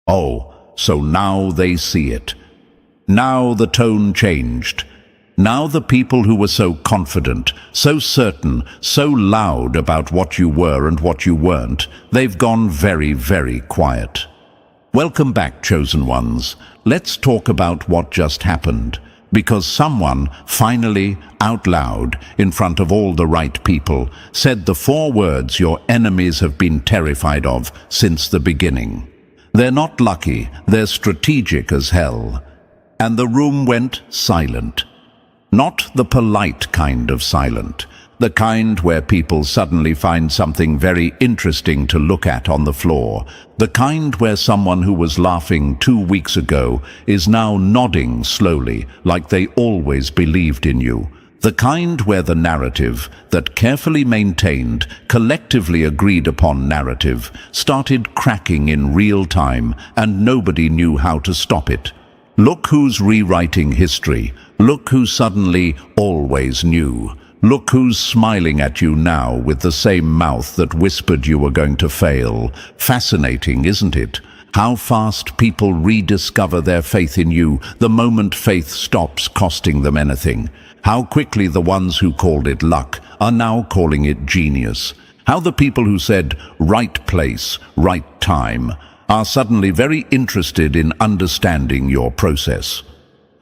Oh, so now they see it. Now the tone changed. Now the people who were so confident, so certain, so loud about what you were and what you weren't, they've gone very, very quiet. Welcome back, chosen ones. Let's talk about what just happened. Because someone finally, out loud, in front of all the right people, said the 4 words your enemies have been terrified of since the beginning. They're not lucky, they're strategic as hell. And the room went silent. Not the polite kind of silent, the kind where people suddenly find something very interesting to look at on the floor, the kind where someone who was laughing 2 weeks ago is now nodding slowly like they always believed in you, the kind where the narrative, that carefully maintained, collectively agreed upon narrative, started cracking in real time and nobody knew how to stop it. Look who's rewriting history. Look who suddenly always knew. Look who's smiling at you now with the same mouth that whispered you were going to fail. Fascinating, isn't it? How fast people rediscover their faith in you the moment faith stops costing them anything. How quickly the ones who called it luck are now calling it genius. How the people who said right place, right time are suddenly very interested in understanding your process.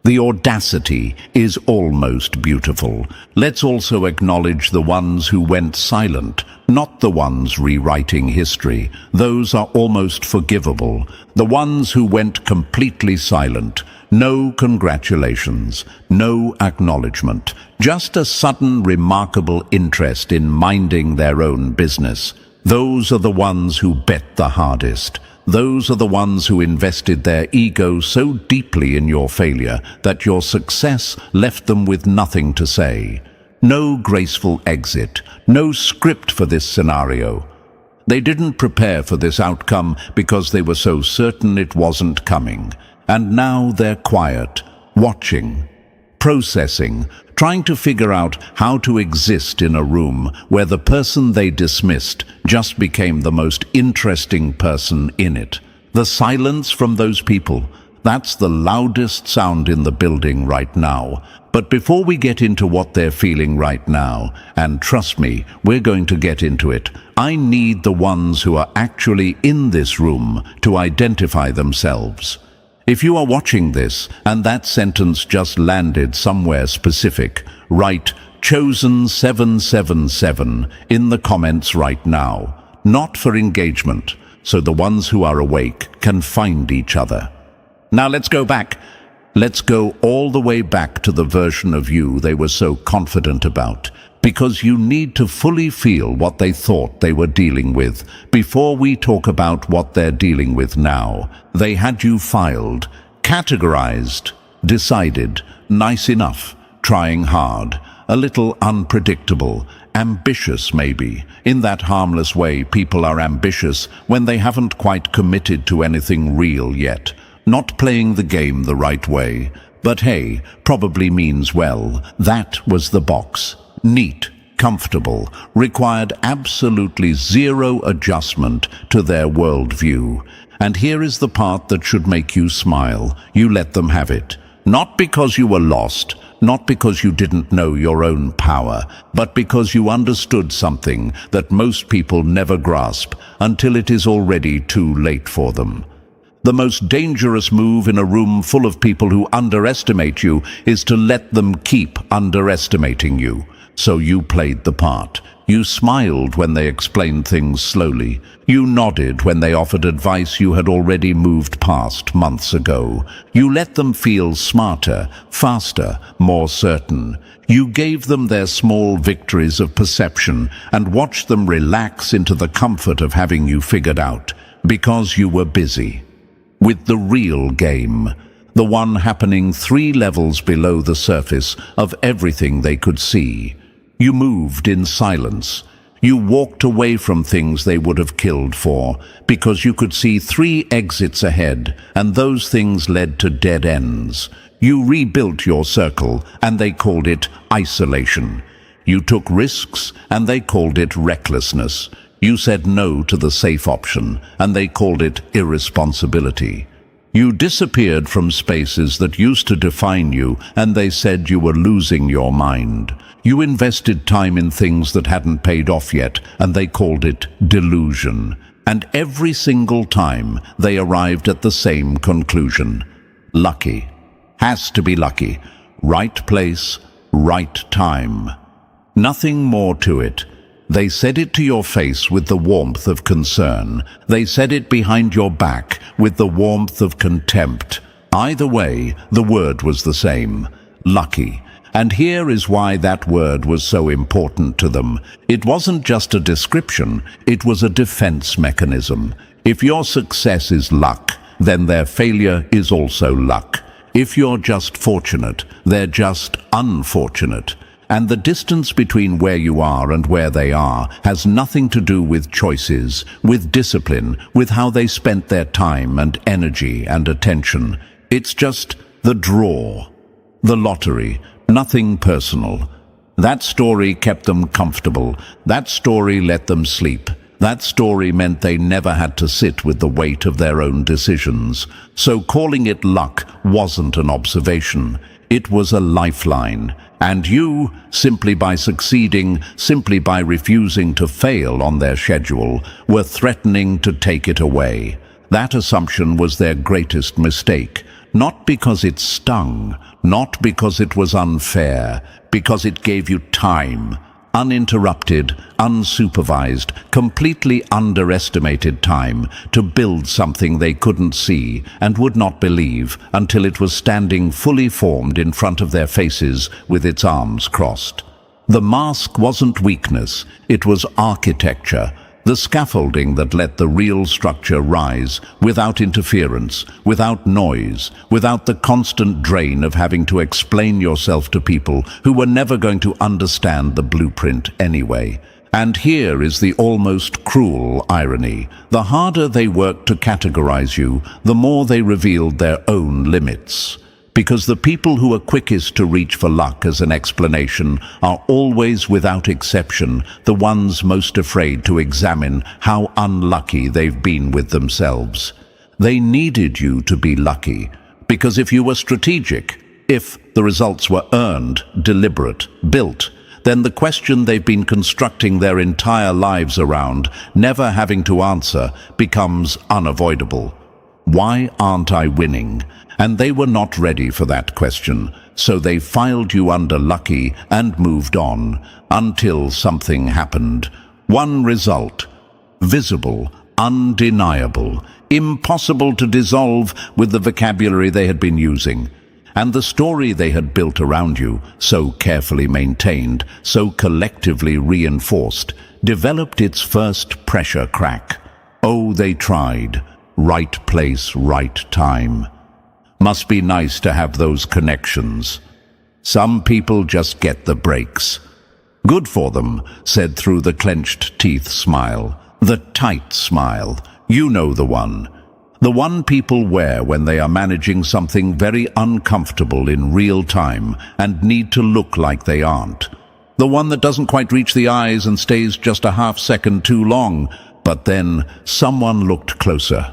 The audacity is almost beautiful. Let's also acknowledge the ones who went silent, not the ones rewriting history. Those are almost forgivable. The ones who went completely silent. No congratulations, no acknowledgement, just a sudden remarkable interest in minding their own business. Those are the ones who bet the hardest. Those are the ones who invested their ego so deeply in your failure that your success left them with nothing to say. No graceful exit, no script for this scenario. They didn't prepare for this outcome because they were so certain it wasn't coming. And now they're quiet, watching, processing, trying to figure out how to exist in a room where the person they dismissed just became the most interesting person in it. The silence from those people, that's the loudest sound in the building right now. But before we get into what they're feeling right now, and trust me, we're going to get into it, I need the ones who are actually in this room to identify themselves. If you are watching this and that sentence just landed somewhere specific, write chosen 777 in the comments right now, not for engagement, so the ones who are awake can find each other. Now let's go back. Let's go all the way back to the version of you they were so confident about, because you need to fully feel what they thought they were dealing with before we talk about what they're dealing with now. They had you filed, categorized, decided, nice enough, trying hard, a little unpredictable, ambitious maybe. In that harmless way people are ambitious when they haven't quite committed to anything real yet, not playing the game the right way. But hey, probably means well. That was the box. Neat, comfortable, required absolutely zero adjustment to their worldview. And here is the part that should make you smile. You let them have it. Not because you were lost, not because you didn't know your own power, but because you understood something that most people never grasp until it is already too late for them. The most dangerous move in a room full of people who underestimate you is to let them keep underestimating you. So you played the part. You smiled when they explained things slowly. You nodded when they offered advice you had already moved past months ago. You let them feel smarter, faster, more certain. You gave them their small victories of perception and watched them relax into the comfort of having you figured out, because you were busy with the real game, the one happening 3 levels below the surface of everything they could see. You moved in silence. You walked away from things they would have killed for, because you could see 3 exits ahead, and those things led to dead ends. You rebuilt your circle, and they called it isolation. You took risks, and they called it recklessness. You said no to the safe option, and they called it irresponsibility. You disappeared from spaces that used to define you, and they said you were losing your mind. You invested time in things that hadn't paid off yet, and they called it delusion. And every single time, they arrived at the same conclusion. Lucky. Has to be lucky. Right place, right time. Nothing more to it. They said it to your face with the warmth of concern. They said it behind your back with the warmth of contempt. Either way, the word was the same. Lucky. And here is why that word was so important to them. It wasn't just a description, it was a defense mechanism. If your success is luck, then their failure is also luck. If you're just fortunate, they're just unfortunate. And the distance between where you are and where they are has nothing to do with choices, with discipline, with how they spent their time and energy and attention. It's just the draw, the lottery, nothing personal. That story kept them comfortable. That story let them sleep. That story meant they never had to sit with the weight of their own decisions. So calling it luck wasn't an observation. It was a lifeline. And you, simply by succeeding, simply by refusing to fail on their schedule, were threatening to take it away. That assumption was their greatest mistake. Not because it stung, not because it was unfair, because it gave you time. Uninterrupted, unsupervised, completely underestimated time to build something they couldn't see and would not believe until it was standing fully formed in front of their faces with its arms crossed. The mask wasn't weakness, it was architecture, the scaffolding that let the real structure rise without interference, without noise, without the constant drain of having to explain yourself to people who were never going to understand the blueprint anyway. And here is the almost cruel irony. The harder they worked to categorize you, the more they revealed their own limits. Because the people who are quickest to reach for luck as an explanation are always, without exception, the ones most afraid to examine how unlucky they've been with themselves. They needed you to be lucky, because if you were strategic, if the results were earned, deliberate, built, then the question they've been constructing their entire lives around, never having to answer, becomes unavoidable. Why aren't I winning? And they were not ready for that question, so they filed you under lucky and moved on, until something happened. One result, visible, undeniable, impossible to dissolve with the vocabulary they had been using. And the story they had built around you, so carefully maintained, so collectively reinforced, developed its first pressure crack. Oh, they tried. Right place, right time. Must be nice to have those connections. Some people just get the breaks. Good for them, said through the clenched teeth smile. The tight smile. You know the one. The one people wear when they are managing something very uncomfortable in real time and need to look like they aren't. The one that doesn't quite reach the eyes and stays just a half second too long, but then someone looked closer.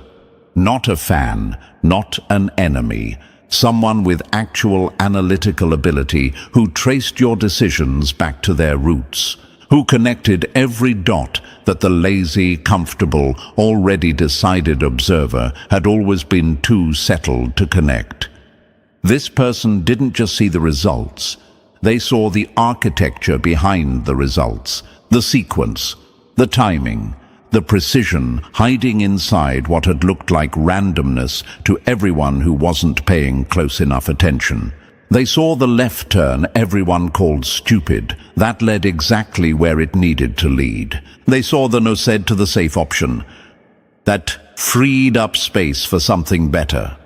Not a fan, not an enemy, someone with actual analytical ability who traced your decisions back to their roots, who connected every dot that the lazy, comfortable, already decided observer had always been too settled to connect. This person didn't just see the results, they saw the architecture behind the results, the sequence, the timing, the precision hiding inside what had looked like randomness to everyone who wasn't paying close enough attention. They saw the left turn everyone called stupid. That led exactly where it needed to lead. They saw the no said to the safe option. That freed up space for something better.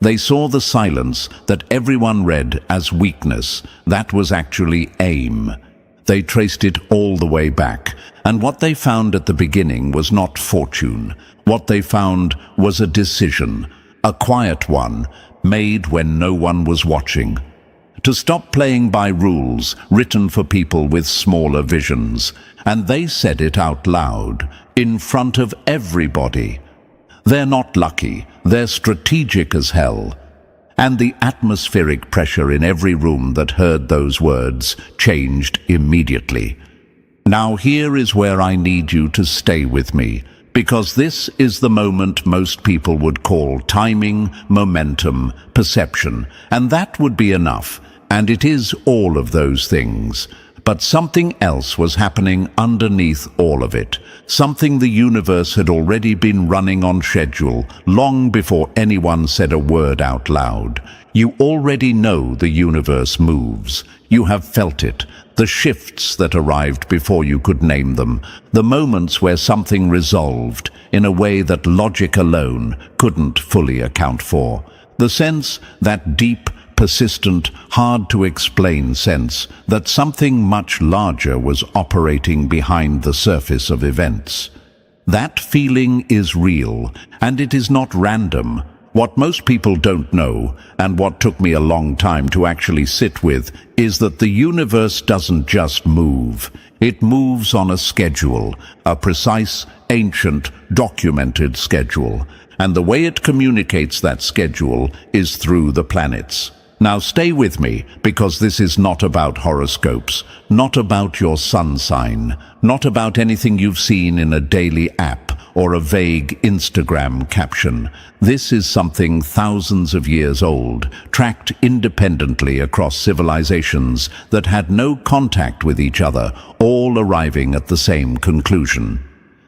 They saw the silence that everyone read as weakness. That was actually aim. They traced it all the way back, and what they found at the beginning was not fortune. What they found was a decision, a quiet one, made when no one was watching. to stop playing by rules written for people with smaller visions. And they said it out loud, in front of everybody. They're not lucky, they're strategic as hell. And the atmospheric pressure in every room that heard those words changed immediately. Now here is where I need you to stay with me, because this is the moment most people would call timing, momentum, perception, and that would be enough, and it is all of those things. But something else was happening underneath all of it, something the universe had already been running on schedule long before anyone said a word out loud. You already know the universe moves. You have felt it, the shifts that arrived before you could name them, the moments where something resolved in a way that logic alone couldn't fully account for. The sense, that deep, persistent, hard-to-explain sense that something much larger was operating behind the surface of events. That feeling is real, and it is not random. What most people don't know, and what took me a long time to actually sit with, is that the universe doesn't just move. It moves on a schedule, a precise, ancient, documented schedule. And the way it communicates that schedule is through the planets. Now stay with me, because this is not about horoscopes, not about your sun sign, not about anything you've seen in a daily app or a vague Instagram caption. This is something thousands of years old, tracked independently across civilizations that had no contact with each other, all arriving at the same conclusion.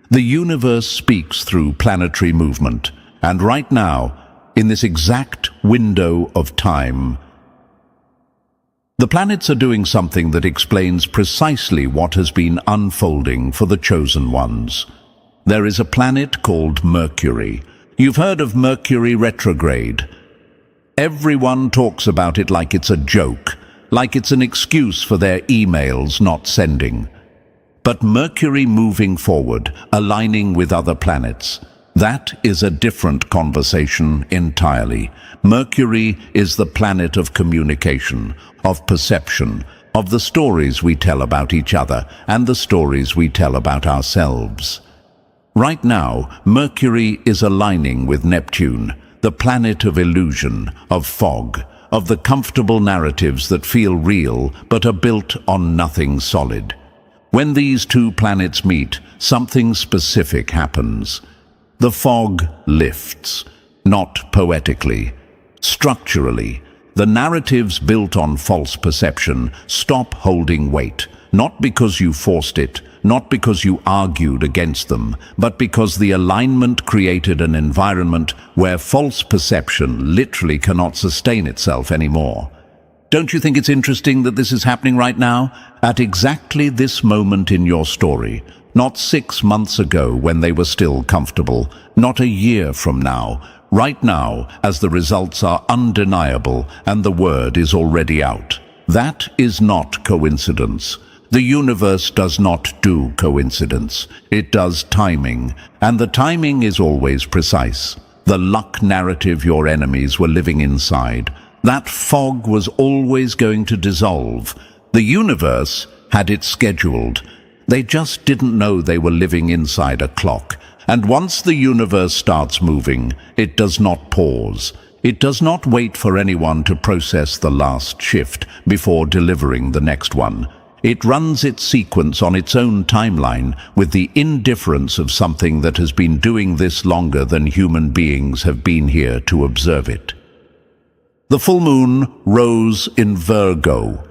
The universe speaks through planetary movement, and right now, in this exact window of time, the planets are doing something that explains precisely what has been unfolding for the chosen ones. There is a planet called Mercury. You've heard of Mercury retrograde. Everyone talks about it like it's a joke, like it's an excuse for their emails not sending. But Mercury moving forward, aligning with other planets, that is a different conversation entirely. Mercury is the planet of communication, of perception, of the stories we tell about each other and the stories we tell about ourselves. Right now, Mercury is aligning with Neptune, the planet of illusion, of fog, of the comfortable narratives that feel real but are built on nothing solid. When these two planets meet, something specific happens. The fog lifts, not poetically, structurally. The narratives built on false perception stop holding weight, not because you forced it, not because you argued against them, but because the alignment created an environment where false perception literally cannot sustain itself anymore. Don't you think it's interesting that this is happening right now, at exactly this moment in your story? Not 6 months ago when they were still comfortable, not a year from now, right now as the results are undeniable and the word is already out. That is not coincidence. The universe does not do coincidence. It does timing, and the timing is always precise. The luck narrative your enemies were living inside, that fog was always going to dissolve. The universe had it scheduled. They just didn't know they were living inside a clock. And once the universe starts moving, it does not pause. It does not wait for anyone to process the last shift before delivering the next one. It runs its sequence on its own timeline with the indifference of something that has been doing this longer than human beings have been here to observe it. The full moon rose in Virgo.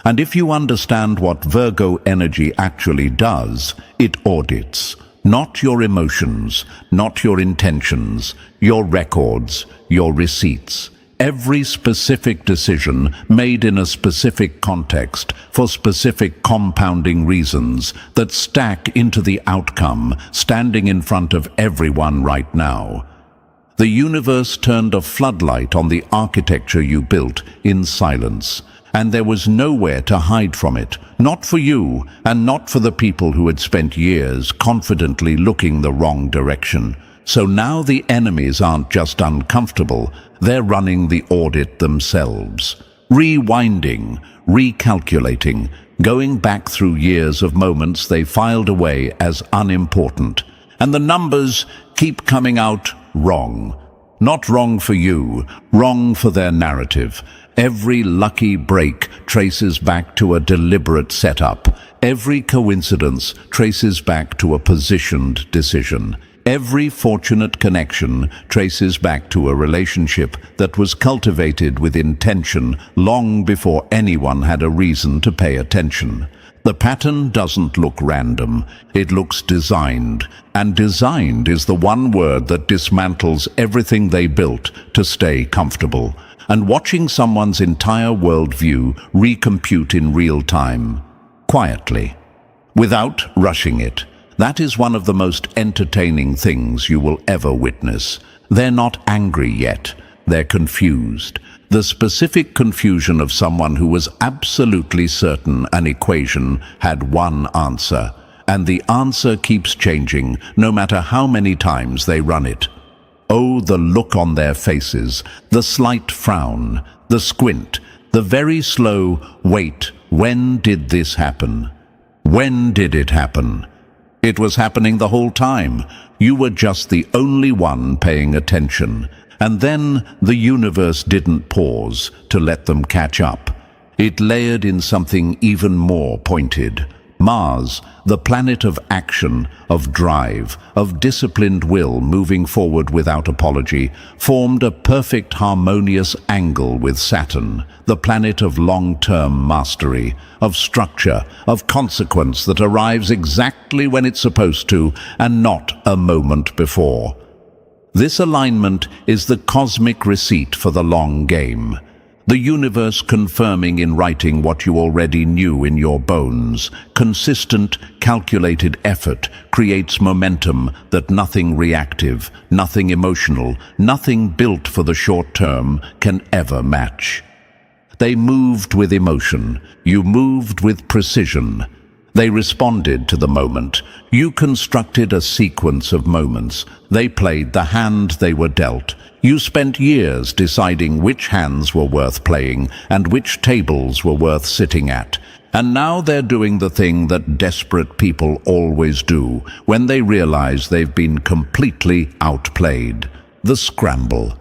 And if you understand what Virgo energy actually does, it audits. Not your emotions, not your intentions, your records, your receipts. Every specific decision made in a specific context for specific compounding reasons that stack into the outcome standing in front of everyone right now. The universe turned a floodlight on the architecture you built in silence, and there was nowhere to hide from it, not for you and not for the people who had spent years confidently looking the wrong direction. So now the enemies aren't just uncomfortable, they're running the audit themselves. rewinding, recalculating, going back through years of moments they filed away as unimportant. And the numbers keep coming out wrong. Not wrong for you, wrong for their narrative. Every lucky break traces back to a deliberate setup. Every coincidence traces back to a positioned decision. Every fortunate connection traces back to a relationship that was cultivated with intention long before anyone had a reason to pay attention. The pattern doesn't look random, it looks designed, and designed is the one word that dismantles everything they built to stay comfortable. And watching someone's entire worldview recompute in real time, quietly, without rushing it. That is one of the most entertaining things you will ever witness. They're not angry yet, they're confused. The specific confusion of someone who was absolutely certain an equation had one answer, and the answer keeps changing no matter how many times they run it. Oh, the look on their faces, the slight frown, the squint, the very slow, wait, when did this happen? When did it happen? It was happening the whole time. You were just the only one paying attention. And then the universe didn't pause to let them catch up. It layered in something even more pointed. Mars, the planet of action, of drive, of disciplined will moving forward without apology, formed a perfect harmonious angle with Saturn, the planet of long-term mastery, of structure, of consequence that arrives exactly when it's supposed to and not a moment before. This alignment is the cosmic receipt for the long game. The universe confirming in writing what you already knew in your bones. Consistent, calculated effort creates momentum that nothing reactive, nothing emotional, nothing built for the short term can ever match. They moved with emotion. You moved with precision. They responded to the moment. You constructed a sequence of moments. They played the hand they were dealt. You spent years deciding which hands were worth playing and which tables were worth sitting at. And now they're doing the thing that desperate people always do when they realize they've been completely outplayed. The scramble.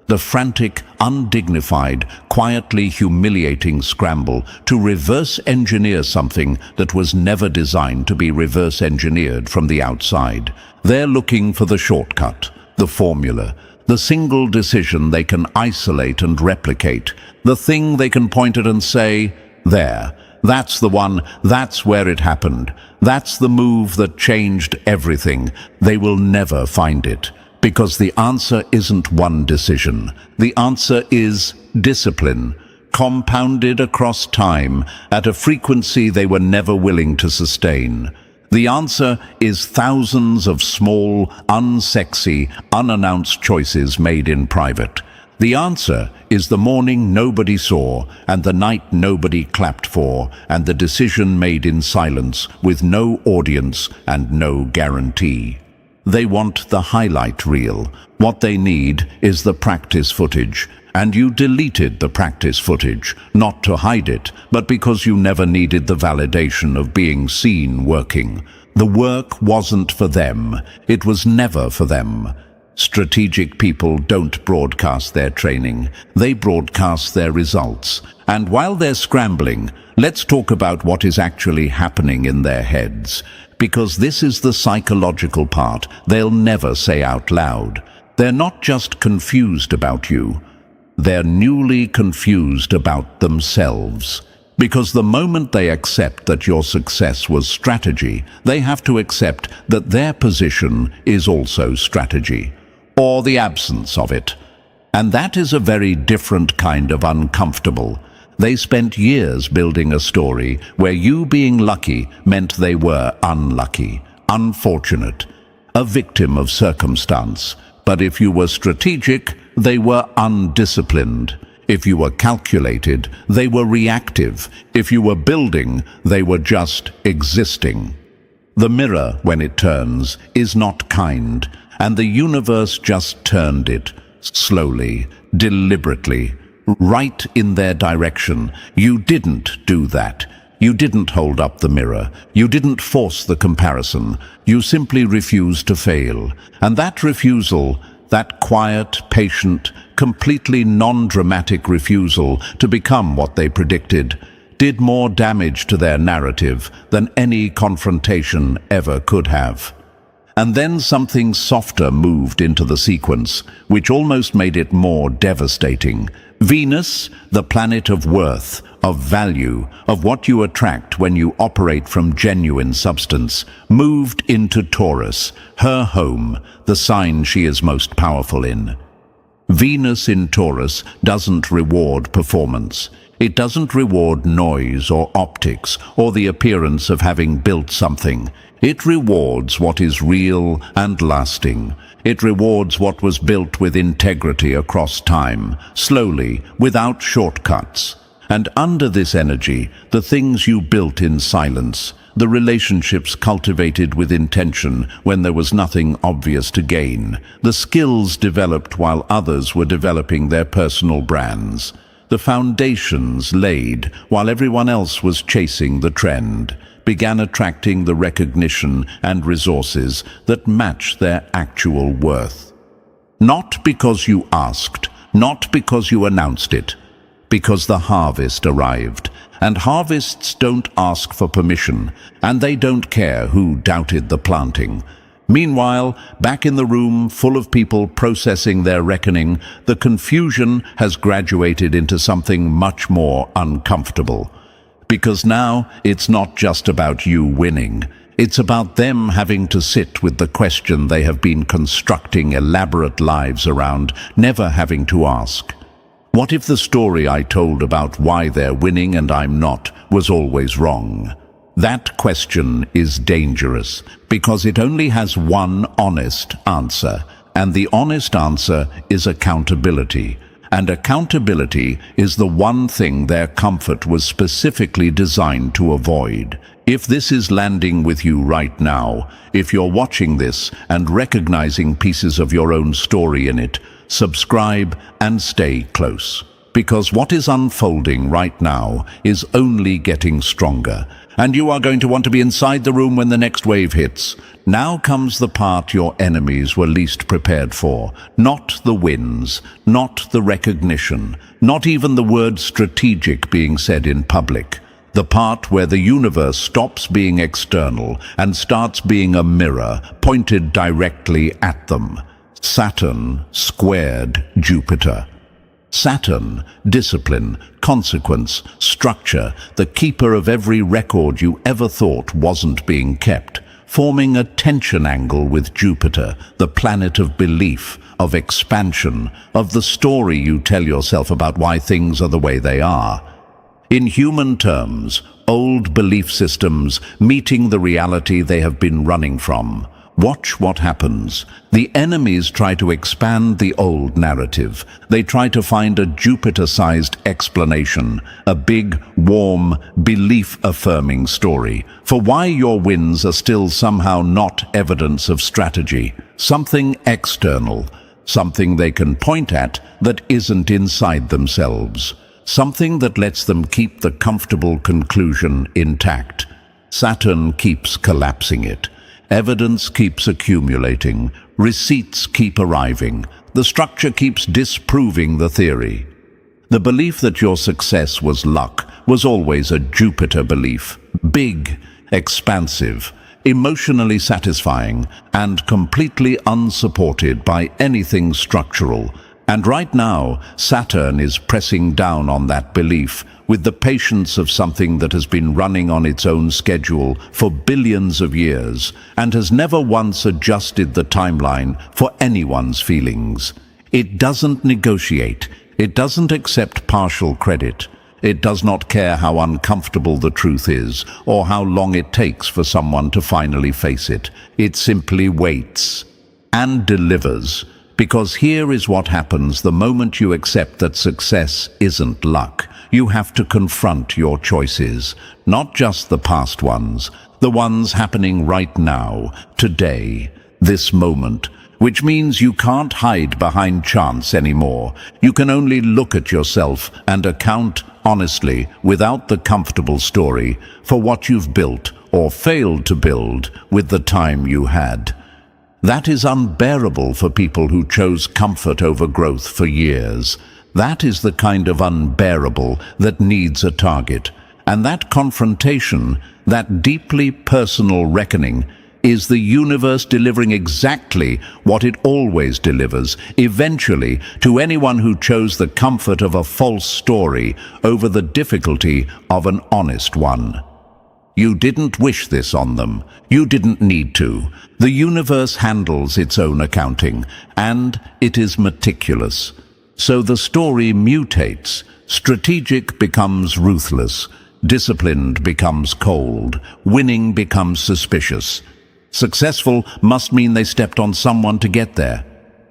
The frantic, undignified, quietly humiliating scramble to reverse engineer something that was never designed to be reverse engineered from the outside. They're looking for the shortcut, the formula, the single decision they can isolate and replicate, the thing they can point at and say, there, that's the one, that's where it happened, that's the move that changed everything. They will never find it. Because the answer isn't one decision. The answer is discipline, compounded across time at a frequency they were never willing to sustain. The answer is thousands of small, unsexy, unannounced choices made in private. The answer is the morning nobody saw, and the night nobody clapped for, and the decision made in silence with no audience and no guarantee. They want the highlight reel. What they need is the practice footage. And you deleted the practice footage, not to hide it, but because you never needed the validation of being seen working. The work wasn't for them. It was never for them. Strategic people don't broadcast their training. They broadcast their results. And while they're scrambling, let's talk about what is actually happening in their heads. Because this is the psychological part they'll never say out loud. They're not just confused about you. They're newly confused about themselves. Because the moment they accept that your success was strategy, they have to accept that their position is also strategy, or the absence of it. And that is a very different kind of uncomfortable. They spent years building a story where you being lucky meant they were unlucky, unfortunate, a victim of circumstance. But if you were strategic, they were undisciplined. If you were calculated, they were reactive. If you were building, they were just existing. The mirror, when it turns, is not kind, and the universe just turned it, slowly, deliberately, right in their direction. You didn't do that. You didn't hold up the mirror. You didn't force the comparison. You simply refused to fail. And that refusal, that quiet, patient, completely non-dramatic refusal to become what they predicted, did more damage to their narrative than any confrontation ever could have. And then something softer moved into the sequence, which almost made it more devastating. Venus, the planet of worth, of value, of what you attract when you operate from genuine substance, moved into Taurus, her home, the sign she is most powerful in. Venus in Taurus doesn't reward performance. It doesn't reward noise or optics or the appearance of having built something. It rewards what is real and lasting. It rewards what was built with integrity across time, slowly, without shortcuts. And under this energy, the things you built in silence, the relationships cultivated with intention when there was nothing obvious to gain, the skills developed while others were developing their personal brands, the foundations laid while everyone else was chasing the trend, began attracting the recognition and resources that match their actual worth. Not because you asked, not because you announced it, because the harvest arrived. And harvests don't ask for permission, and they don't care who doubted the planting. Meanwhile, back in the room full of people processing their reckoning, the confusion has graduated into something much more uncomfortable. Because now it's not just about you winning. It's about them having to sit with the question they have been constructing elaborate lives around, never having to ask. What if the story I told about why they're winning and I'm not was always wrong? That question is dangerous because it only has one honest answer, and the honest answer is accountability. And accountability is the one thing their comfort was specifically designed to avoid. If this is landing with you right now, if you're watching this and recognizing pieces of your own story in it, subscribe and stay close. Because what is unfolding right now is only getting stronger. And you are going to want to be inside the room when the next wave hits. Now comes the part your enemies were least prepared for. Not the wins, not the recognition, not even the word strategic being said in public. The part where the universe stops being external and starts being a mirror pointed directly at them. Saturn squared Jupiter. Saturn, discipline, consequence, structure, the keeper of every record you ever thought wasn't being kept, forming a tension angle with Jupiter, the planet of belief, of expansion, of the story you tell yourself about why things are the way they are. In human terms, old belief systems meeting the reality they have been running from. Watch what happens. The enemies try to expand the old narrative. They try to find a Jupiter-sized explanation, a big, warm, belief-affirming story for why your wins are still somehow not evidence of strategy. Something external, something they can point at that isn't inside themselves. Something that lets them keep the comfortable conclusion intact. Saturn keeps collapsing it. Evidence keeps accumulating, receipts keep arriving, the structure keeps disproving the theory. The belief that your success was luck was always a Jupiter belief, big, expansive, emotionally satisfying, and completely unsupported by anything structural. And right now, Saturn is pressing down on that belief with the patience of something that has been running on its own schedule for billions of years and has never once adjusted the timeline for anyone's feelings. It doesn't negotiate. It doesn't accept partial credit. It does not care how uncomfortable the truth is or how long it takes for someone to finally face it. It simply waits and delivers. Because here is what happens the moment you accept that success isn't luck. You have to confront your choices, not just the past ones, the ones happening right now, today, this moment. which means you can't hide behind chance anymore. You can only look at yourself and account honestly, without the comfortable story, for what you've built or failed to build with the time you had. That is unbearable for people who chose comfort over growth for years. That is the kind of unbearable that needs a target. And that confrontation, that deeply personal reckoning, is the universe delivering exactly what it always delivers, eventually, to anyone who chose the comfort of a false story over the difficulty of an honest one. You didn't wish this on them. You didn't need to. The universe handles its own accounting, and it is meticulous. So the story mutates. Strategic becomes ruthless. Disciplined becomes cold. Winning becomes suspicious. Successful must mean they stepped on someone to get there.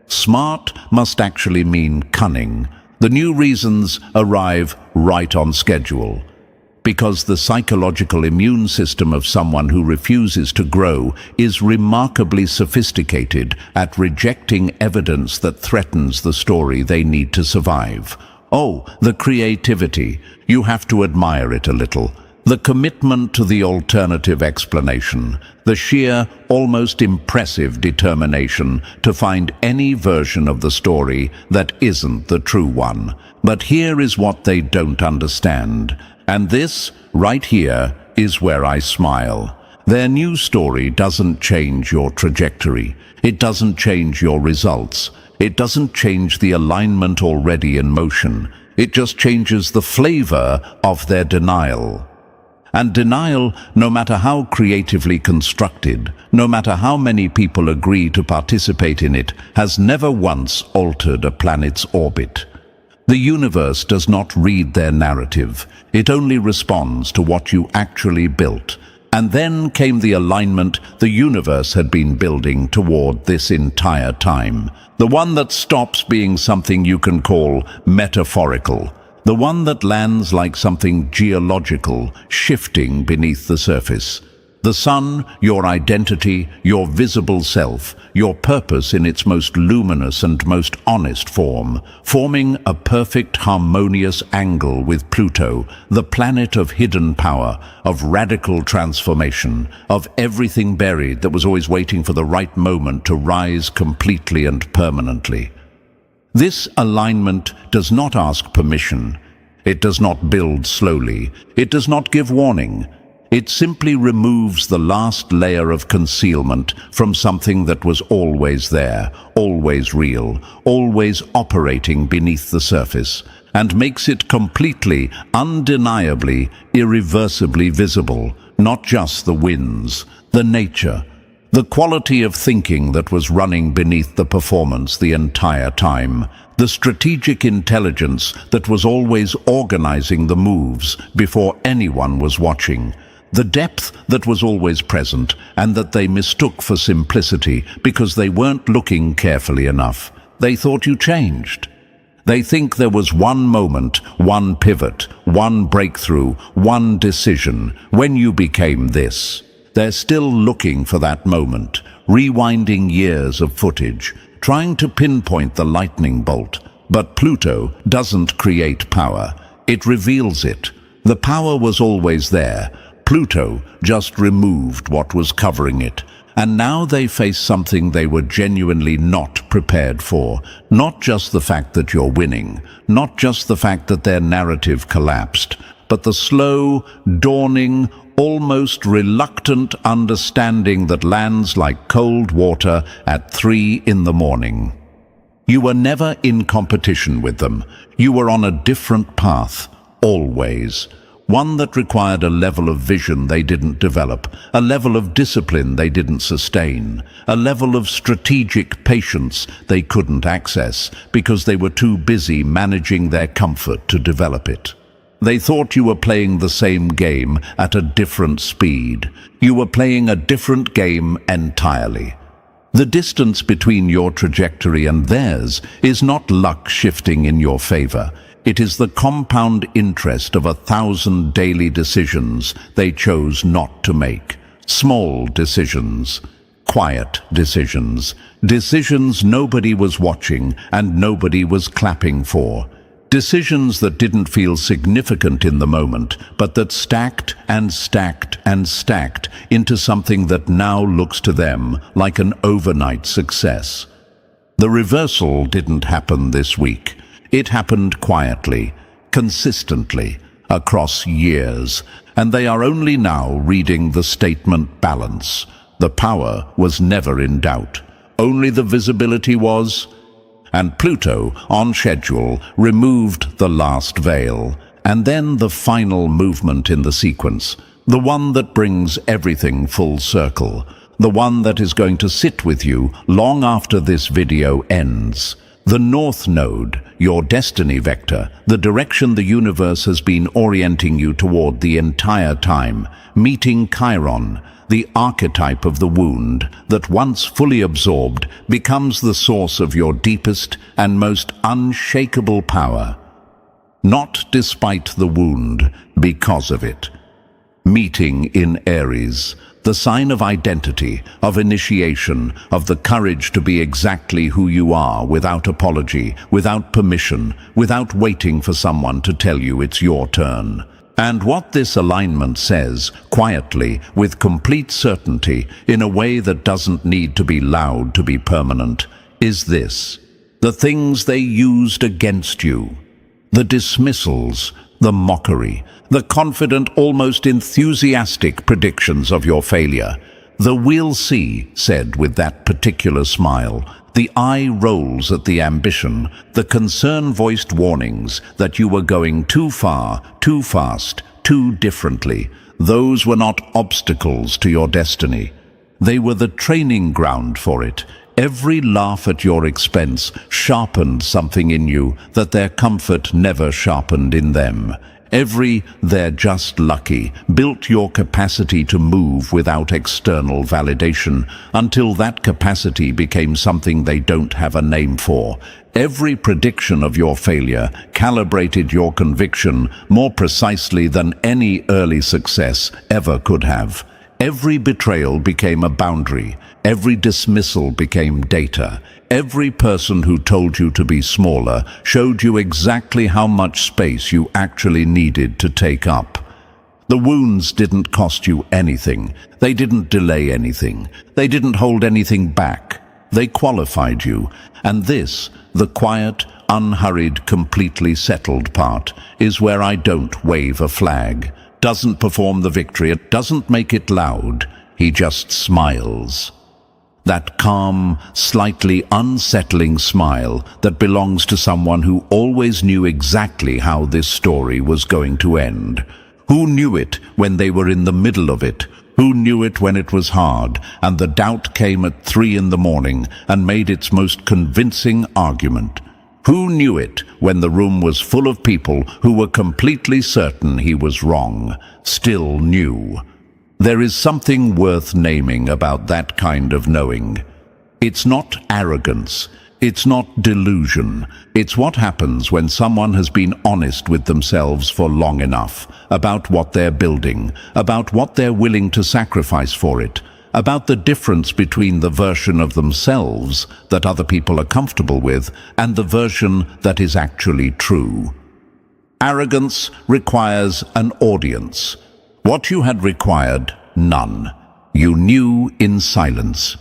Smart must actually mean cunning. The new reasons arrive right on schedule. Because the psychological immune system of someone who refuses to grow is remarkably sophisticated at rejecting evidence that threatens the story they need to survive. Oh, the creativity. You have to admire it a little. The commitment to the alternative explanation, the sheer, almost impressive determination to find any version of the story that isn't the true one. But here is what they don't understand. And this, right here, is where I smile. Their new story doesn't change your trajectory. It doesn't change your results. It doesn't change the alignment already in motion. It just changes the flavor of their denial. And denial, no matter how creatively constructed, no matter how many people agree to participate in it, has never once altered a planet's orbit. The universe does not read their narrative. It only responds to what you actually built. And then came the alignment the universe had been building toward this entire time. The one that stops being something you can call metaphorical. The one that lands like something geological, shifting beneath the surface. The sun, your identity, your visible self, your purpose in its most luminous and most honest form, forming a perfect harmonious angle with Pluto, the planet of hidden power, of radical transformation, of everything buried that was always waiting for the right moment to rise completely and permanently. This alignment does not ask permission. It does not build slowly. It does not give warning. It simply removes the last layer of concealment from something that was always there, always real, always operating beneath the surface, and makes it completely, undeniably, irreversibly visible, not just the winds, the nature, the quality of thinking that was running beneath the performance the entire time, the strategic intelligence that was always organizing the moves before anyone was watching, the depth that was always present and that they mistook for simplicity because they weren't looking carefully enough. They thought you changed. They think there was one moment, one pivot, one breakthrough, one decision when you became this. They're still looking for that moment, rewinding years of footage, trying to pinpoint the lightning bolt. But Pluto doesn't create power. It reveals it. The power was always there. Pluto just removed what was covering it. And now they face something they were genuinely not prepared for. Not just the fact that you're winning, not just the fact that their narrative collapsed, but the slow, dawning, almost reluctant understanding that lands like cold water at 3 in the morning. You were never in competition with them. You were on a different path, always. One that required a level of vision they didn't develop, a level of discipline they didn't sustain, a level of strategic patience they couldn't access because they were too busy managing their comfort to develop it. They thought you were playing the same game at a different speed. You were playing a different game entirely. The distance between your trajectory and theirs is not luck shifting in your favor. It is the compound interest of 1,000 daily decisions they chose not to make. Small decisions. Quiet decisions. Decisions nobody was watching and nobody was clapping for. Decisions that didn't feel significant in the moment, but that stacked and stacked and stacked into something that now looks to them like an overnight success. The reversal didn't happen this week. It happened quietly, consistently, across years, and they are only now reading the statement balance. The power was never in doubt. Only the visibility was. And Pluto, on schedule, removed the last veil. And then the final movement in the sequence, the one that brings everything full circle, the one that is going to sit with you long after this video ends. The North Node, your destiny vector, the direction the universe has been orienting you toward the entire time, meeting Chiron, the archetype of the wound that once fully absorbed becomes the source of your deepest and most unshakable power. Not despite the wound, because of it. Meeting in Aries, the sign of identity, of initiation, of the courage to be exactly who you are without apology, without permission, without waiting for someone to tell you it's your turn. And what this alignment says, quietly, with complete certainty, in a way that doesn't need to be loud to be permanent, is this: the things they used against you, the dismissals, the mockery, the confident, almost enthusiastic predictions of your failure, the "we'll see" said with that particular smile, the eye rolls at the ambition, the concern-voiced warnings that you were going too far, too fast, too differently. Those were not obstacles to your destiny. They were the training ground for it. Every laugh at your expense sharpened something in you that their comfort never sharpened in them. Every "they're just lucky" built your capacity to move without external validation until that capacity became something they don't have a name for. Every prediction of your failure calibrated your conviction more precisely than any early success ever could have. Every betrayal became a boundary. Every dismissal became data. Every person who told you to be smaller showed you exactly how much space you actually needed to take up. The wounds didn't cost you anything. They didn't delay anything. They didn't hold anything back. They qualified you. And this, the quiet, unhurried, completely settled part, is where I don't wave a flag. Doesn't perform the victory. It doesn't make it loud. He just smiles. That calm, slightly unsettling smile that belongs to someone who always knew exactly how this story was going to end. Who knew it when they were in the middle of it? Who knew it when it was hard and the doubt came at 3 in the morning and made its most convincing argument? Who knew it when the room was full of people who were completely certain he was wrong, still knew? There is something worth naming about that kind of knowing. It's not arrogance. It's not delusion. It's what happens when someone has been honest with themselves for long enough about what they're building, about what they're willing to sacrifice for it, about the difference between the version of themselves that other people are comfortable with and the version that is actually true. Arrogance requires an audience. What you had required, none. You knew in silence.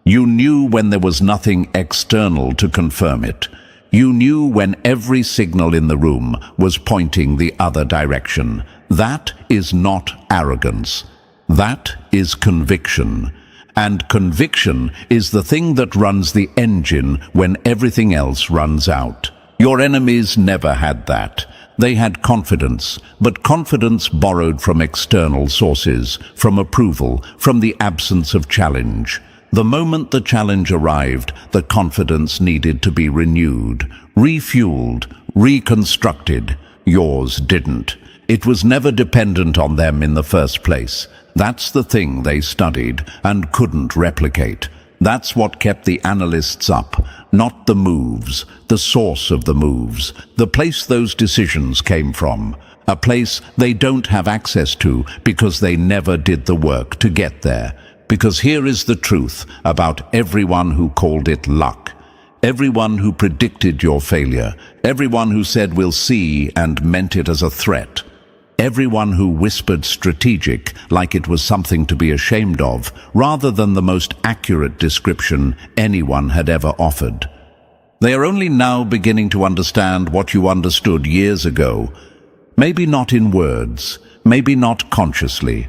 You knew when there was nothing external to confirm it. You knew when every signal in the room was pointing the other direction. That is not arrogance. That is conviction. And conviction is the thing that runs the engine when everything else runs out. Your enemies never had that. They had confidence, but confidence borrowed from external sources, from approval, from the absence of challenge. The moment the challenge arrived, the confidence needed to be renewed, refueled, reconstructed. Yours didn't. It was never dependent on them in the first place. That's the thing they studied and couldn't replicate. That's what kept the analysts up, not the moves, the source of the moves, the place those decisions came from, a place they don't have access to because they never did the work to get there. Because here is the truth about everyone who called it luck. Everyone who predicted your failure. Everyone who said we'll see and meant it as a threat. Everyone who whispered strategic like it was something to be ashamed of, rather than the most accurate description anyone had ever offered. They are only now beginning to understand what you understood years ago. Maybe not in words, maybe not consciously,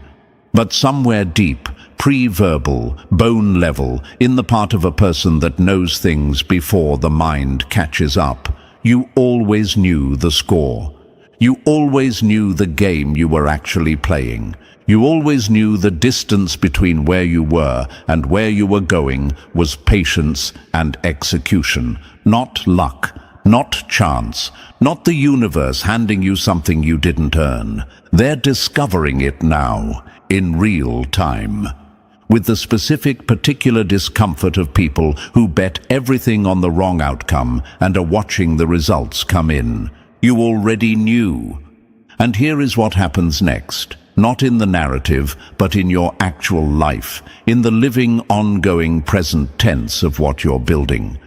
but somewhere deep, pre-verbal, bone level, in the part of a person that knows things before the mind catches up. You always knew the score. You always knew the game you were actually playing. You always knew the distance between where you were and where you were going was patience and execution, not luck, not chance, not the universe handing you something you didn't earn. They're discovering it now, in real time. With the specific, particular discomfort of people who bet everything on the wrong outcome and are watching the results come in. You already knew. And here is what happens next. Not in the narrative, but in your actual life, in the living, ongoing present tense of what you're building.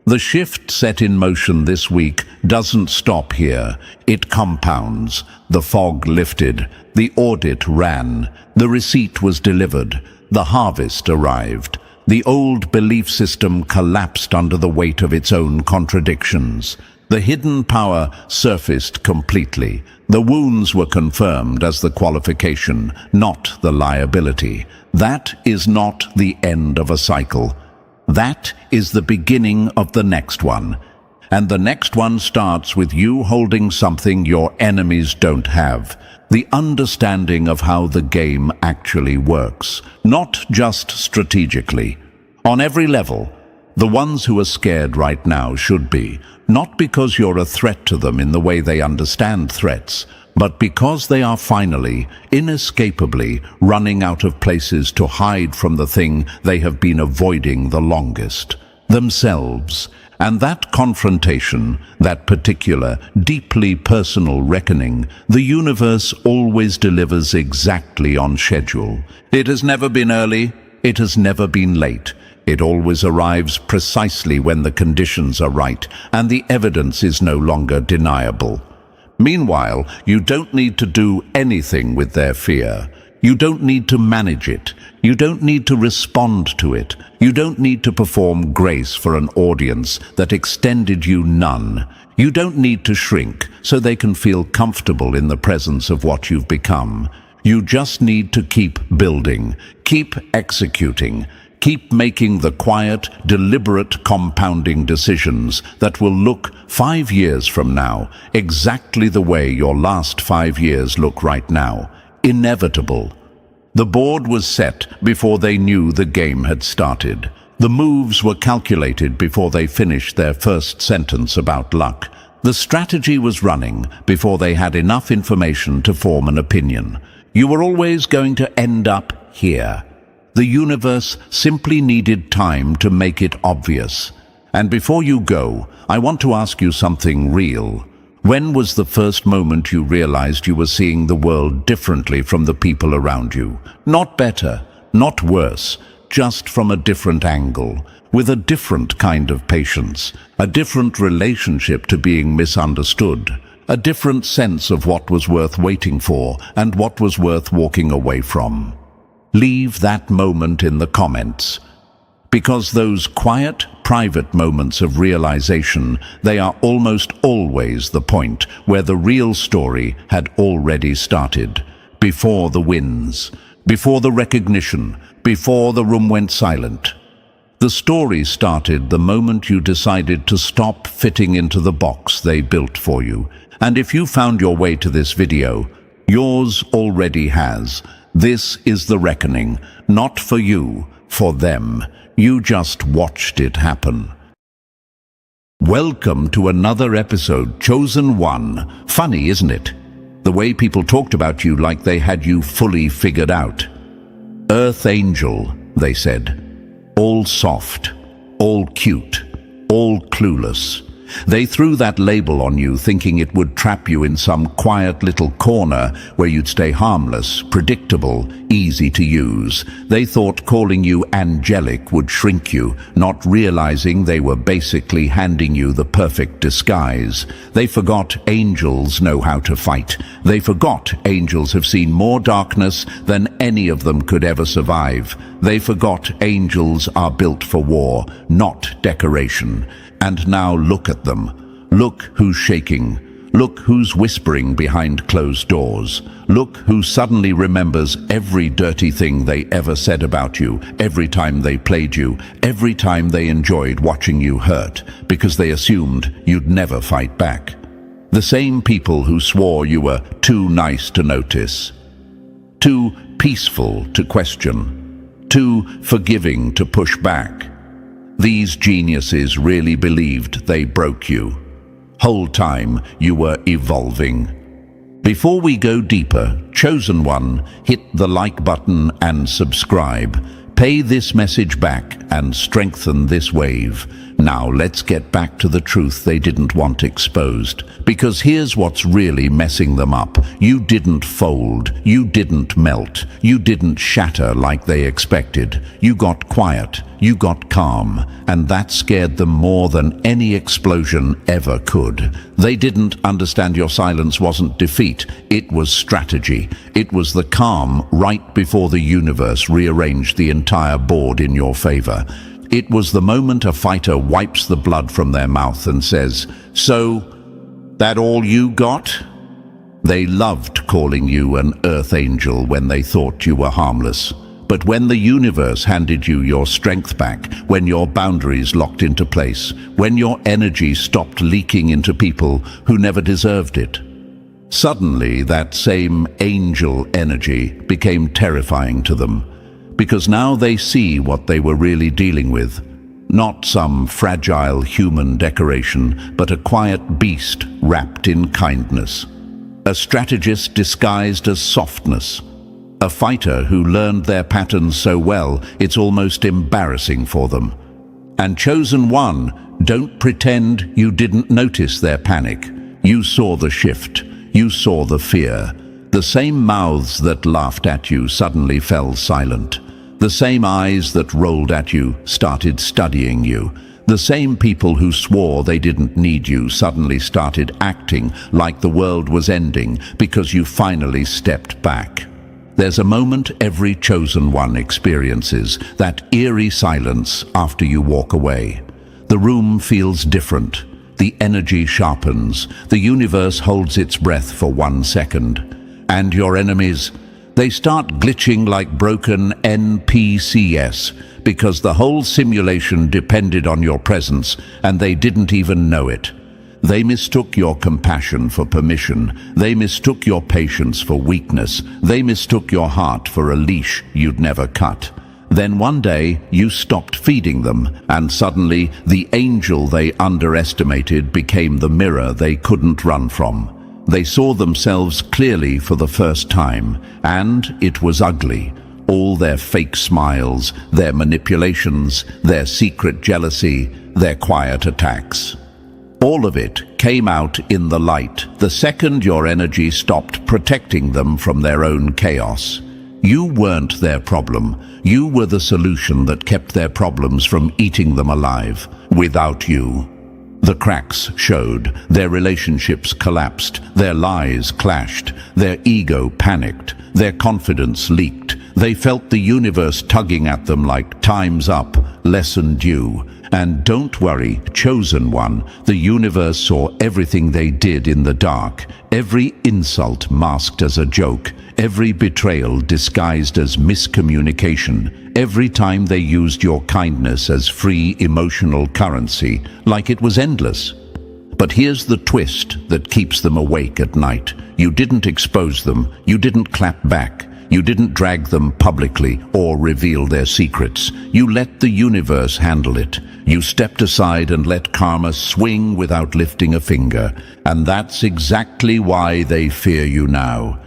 The shift set in motion this week doesn't stop here. It compounds. The fog lifted. The audit ran. The receipt was delivered. The harvest arrived. The old belief system collapsed under the weight of its own contradictions. The hidden power surfaced completely. The wounds were confirmed as the qualification, not the liability. That is not the end of a cycle. That is the beginning of the next one. And the next one starts with you holding something your enemies don't have. The understanding of how the game actually works, not just strategically. On every level, the ones who are scared right now should be, not because you're a threat to them in the way they understand threats, but because they are finally, inescapably, running out of places to hide from the thing they have been avoiding the longest, themselves. And that confrontation, that particular, deeply personal reckoning, the universe always delivers exactly on schedule. It has never been early, it has never been late. It always arrives precisely when the conditions are right, and the evidence is no longer deniable. Meanwhile, you don't need to do anything with their fear. You don't need to manage it. You don't need to respond to it. You don't need to perform grace for an audience that extended you none. You don't need to shrink so they can feel comfortable in the presence of what you've become. You just need to keep building, keep executing, keep making the quiet, deliberate, compounding decisions that will look 5 years from now exactly the way your last 5 years look right now. Inevitable. The board was set before they knew the game had started. The moves were calculated before they finished their first sentence about luck. The strategy was running before they had enough information to form an opinion. You were always going to end up here. The universe simply needed time to make it obvious. And before you go, I want to ask you something real. When was the first moment you realized you were seeing the world differently from the people around you? Not better, not worse, just from a different angle, with a different kind of patience, a different relationship to being misunderstood, a different sense of what was worth waiting for and what was worth walking away from. Leave that moment in the comments. Because those quiet, private moments of realization, they are almost always the point where the real story had already started. Before the wins, before the recognition, before the room went silent. The story started the moment you decided to stop fitting into the box they built for you. And if you found your way to this video, yours already has. This is the reckoning, not for you, for them. You just watched it happen. Welcome to another episode, Chosen One. Funny, isn't it? The way people talked about you like they had you fully figured out. Earth Angel, they said. All soft, all cute, all clueless. They threw that label on you thinking it would trap you in some quiet little corner where you'd stay harmless, predictable, easy to use. They thought calling you angelic would shrink you, not realizing they were basically handing you the perfect disguise. They forgot angels know how to fight. They forgot angels have seen more darkness than any of them could ever survive. They forgot angels are built for war, not decoration. And now look at them. Look who's shaking. Look who's whispering behind closed doors. Look who suddenly remembers every dirty thing they ever said about you, every time they played you, every time they enjoyed watching you hurt, because they assumed you'd never fight back. The same people who swore you were too nice to notice, too peaceful to question, too forgiving to push back. These geniuses really believed they broke you. Whole time you were evolving. Before we go deeper, Chosen One, hit the like button and subscribe. Pay this message back and strengthen this wave. Now let's get back to the truth they didn't want exposed. Because here's what's really messing them up. You didn't fold. You didn't melt. You didn't shatter like they expected. You got quiet. You got calm. And that scared them more than any explosion ever could. They didn't understand your silence wasn't defeat. It was strategy. It was the calm right before the universe rearranged the entire board in your favor. It was the moment a fighter wipes the blood from their mouth and says, "So, that all you got?" They loved calling you an earth angel when they thought you were harmless. But when the universe handed you your strength back, when your boundaries locked into place, when your energy stopped leaking into people who never deserved it, suddenly that same angel energy became terrifying to them. Because now they see what they were really dealing with. Not some fragile human decoration, but a quiet beast wrapped in kindness. A strategist disguised as softness. A fighter who learned their patterns so well, it's almost embarrassing for them. And Chosen One, don't pretend you didn't notice their panic. You saw the shift. You saw the fear. The same mouths that laughed at you suddenly fell silent. The same eyes that rolled at you started studying you. The same people who swore they didn't need you suddenly started acting like the world was ending because you finally stepped back. There's a moment every Chosen One experiences, that eerie silence after you walk away. The room feels different. The energy sharpens. The universe holds its breath for 1 second. And your enemies, they start glitching like broken NPCs because the whole simulation depended on your presence and they didn't even know it. They mistook your compassion for permission. They mistook your patience for weakness. They mistook your heart for a leash you'd never cut. Then one day you stopped feeding them and suddenly the angel they underestimated became the mirror they couldn't run from. They saw themselves clearly for the first time, and it was ugly. All their fake smiles, their manipulations, their secret jealousy, their quiet attacks. All of it came out in the light the second your energy stopped protecting them from their own chaos. You weren't their problem. You were the solution that kept their problems from eating them alive. Without you, the cracks showed, their relationships collapsed, their lies clashed, their ego panicked, their confidence leaked. They felt the universe tugging at them like time's up, lesson due. And don't worry, Chosen One, the universe saw everything they did in the dark, every insult masked as a joke, every betrayal disguised as miscommunication, every time they used your kindness as free emotional currency, like it was endless. But here's the twist that keeps them awake at night. You didn't expose them, you didn't clap back, you didn't drag them publicly or reveal their secrets. You let the universe handle it. You stepped aside and let karma swing without lifting a finger. And that's exactly why they fear you now.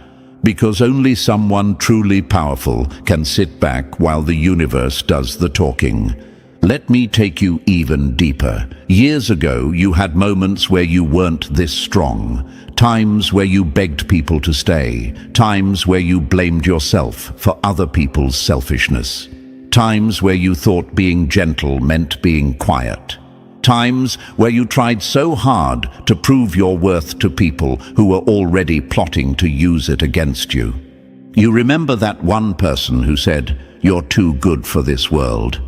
Because only someone truly powerful can sit back while the universe does the talking. Let me take you even deeper. Years ago, you had moments where you weren't this strong. Times where you begged people to stay. Times where you blamed yourself for other people's selfishness. Times where you thought being gentle meant being quiet. Times where you tried so hard to prove your worth to people who were already plotting to use it against you. You remember that one person who said, "You're too good for this world."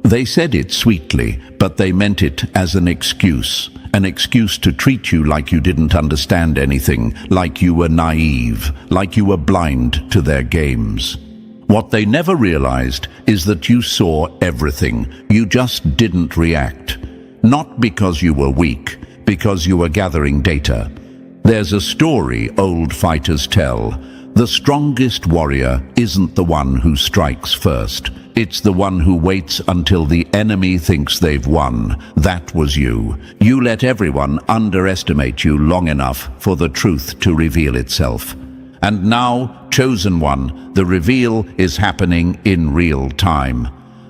They said it sweetly, but they meant it as an excuse to treat you like you didn't understand anything, like you were naive, like you were blind to their games. What they never realized is that you saw everything, you just didn't react. Not because you were weak, because you were gathering data. There's a story old fighters tell. The strongest warrior isn't the one who strikes first. It's the one who waits until the enemy thinks they've won. That was you. You let everyone underestimate you long enough for the truth to reveal itself. And now, chosen one, the reveal is happening in real time.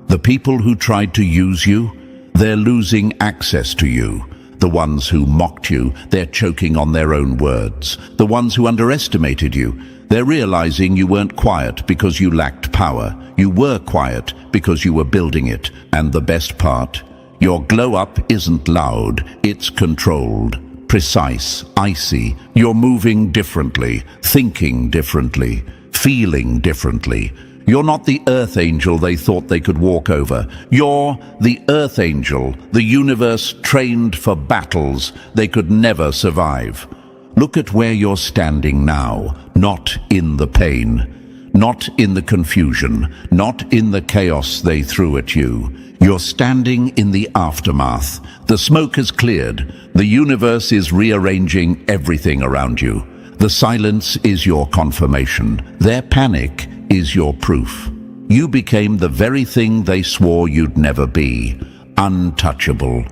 The people who tried to use you, they're losing access to you. The ones who mocked you, they're choking on their own words. The ones who underestimated you, they're realizing you weren't quiet because you lacked power. You were quiet because you were building it. And the best part, your glow-up isn't loud, it's controlled, precise, icy. You're moving differently, thinking differently, feeling differently. You're not the earth angel they thought they could walk over. You're the earth angel the universe trained for battles they could never survive. Look at where you're standing now, not in the pain, not in the confusion, not in the chaos they threw at you. You're standing in the aftermath. The smoke has cleared. The universe is rearranging everything around you. The silence is your confirmation. Their panic is your proof. You became the very thing they swore you'd never be, untouchable.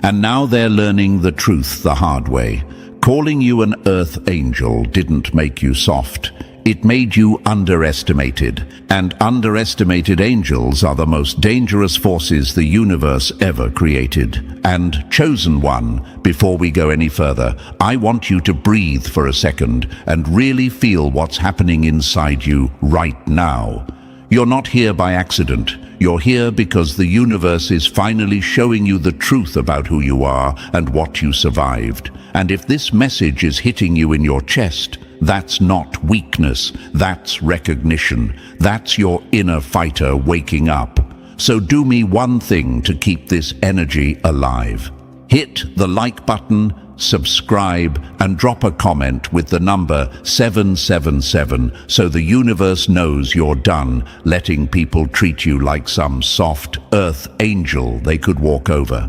And now they're learning the truth the hard way. Calling you an earth angel didn't make you soft. It made you underestimated. And underestimated angels are the most dangerous forces the universe ever created. And chosen one, before we go any further, I want you to breathe for a second and really feel what's happening inside you right now. You're not here by accident. You're here because the universe is finally showing you the truth about who you are and what you survived. And if this message is hitting you in your chest, that's not weakness, that's recognition. That's your inner fighter waking up. So do me one thing to keep this energy alive. Hit the like button, subscribe, and drop a comment with the number 777 so the universe knows you're done letting people treat you like some soft earth angel they could walk over.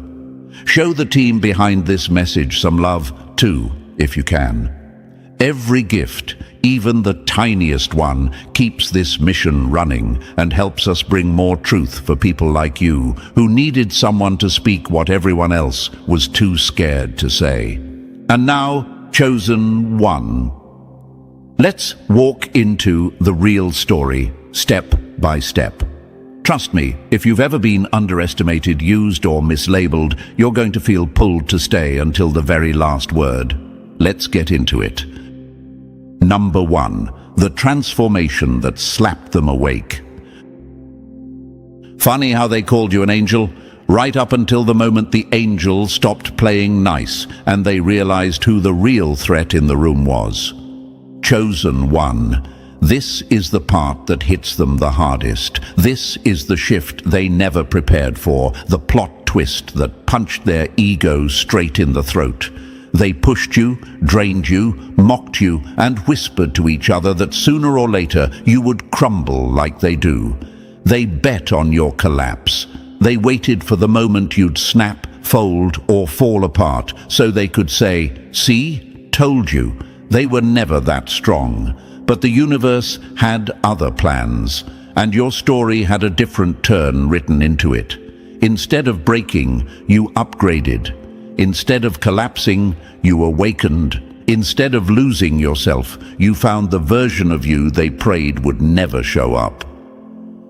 Show the team behind this message some love too, if you can. Every gift, even the tiniest one, keeps this mission running and helps us bring more truth for people like you who needed someone to speak what everyone else was too scared to say. And now, chosen one. Let's walk into the real story, step by step. Trust me, if you've ever been underestimated, used, or mislabeled, you're going to feel pulled to stay until the very last word. Let's get into it. Number 1. The transformation that slapped them awake. Funny how they called you an angel? Right up until the moment the angel stopped playing nice and they realized who the real threat in the room was. Chosen one. This is the part that hits them the hardest. This is the shift they never prepared for, the plot twist that punched their ego straight in the throat. They pushed you, drained you, mocked you, and whispered to each other that sooner or later you would crumble like they do. They bet on your collapse. They waited for the moment you'd snap, fold, or fall apart so they could say, "See, told you." They were never that strong. But the universe had other plans, and your story had a different turn written into it. Instead of breaking, you upgraded. Instead of collapsing, you awakened. Instead of losing yourself, you found the version of you they prayed would never show up.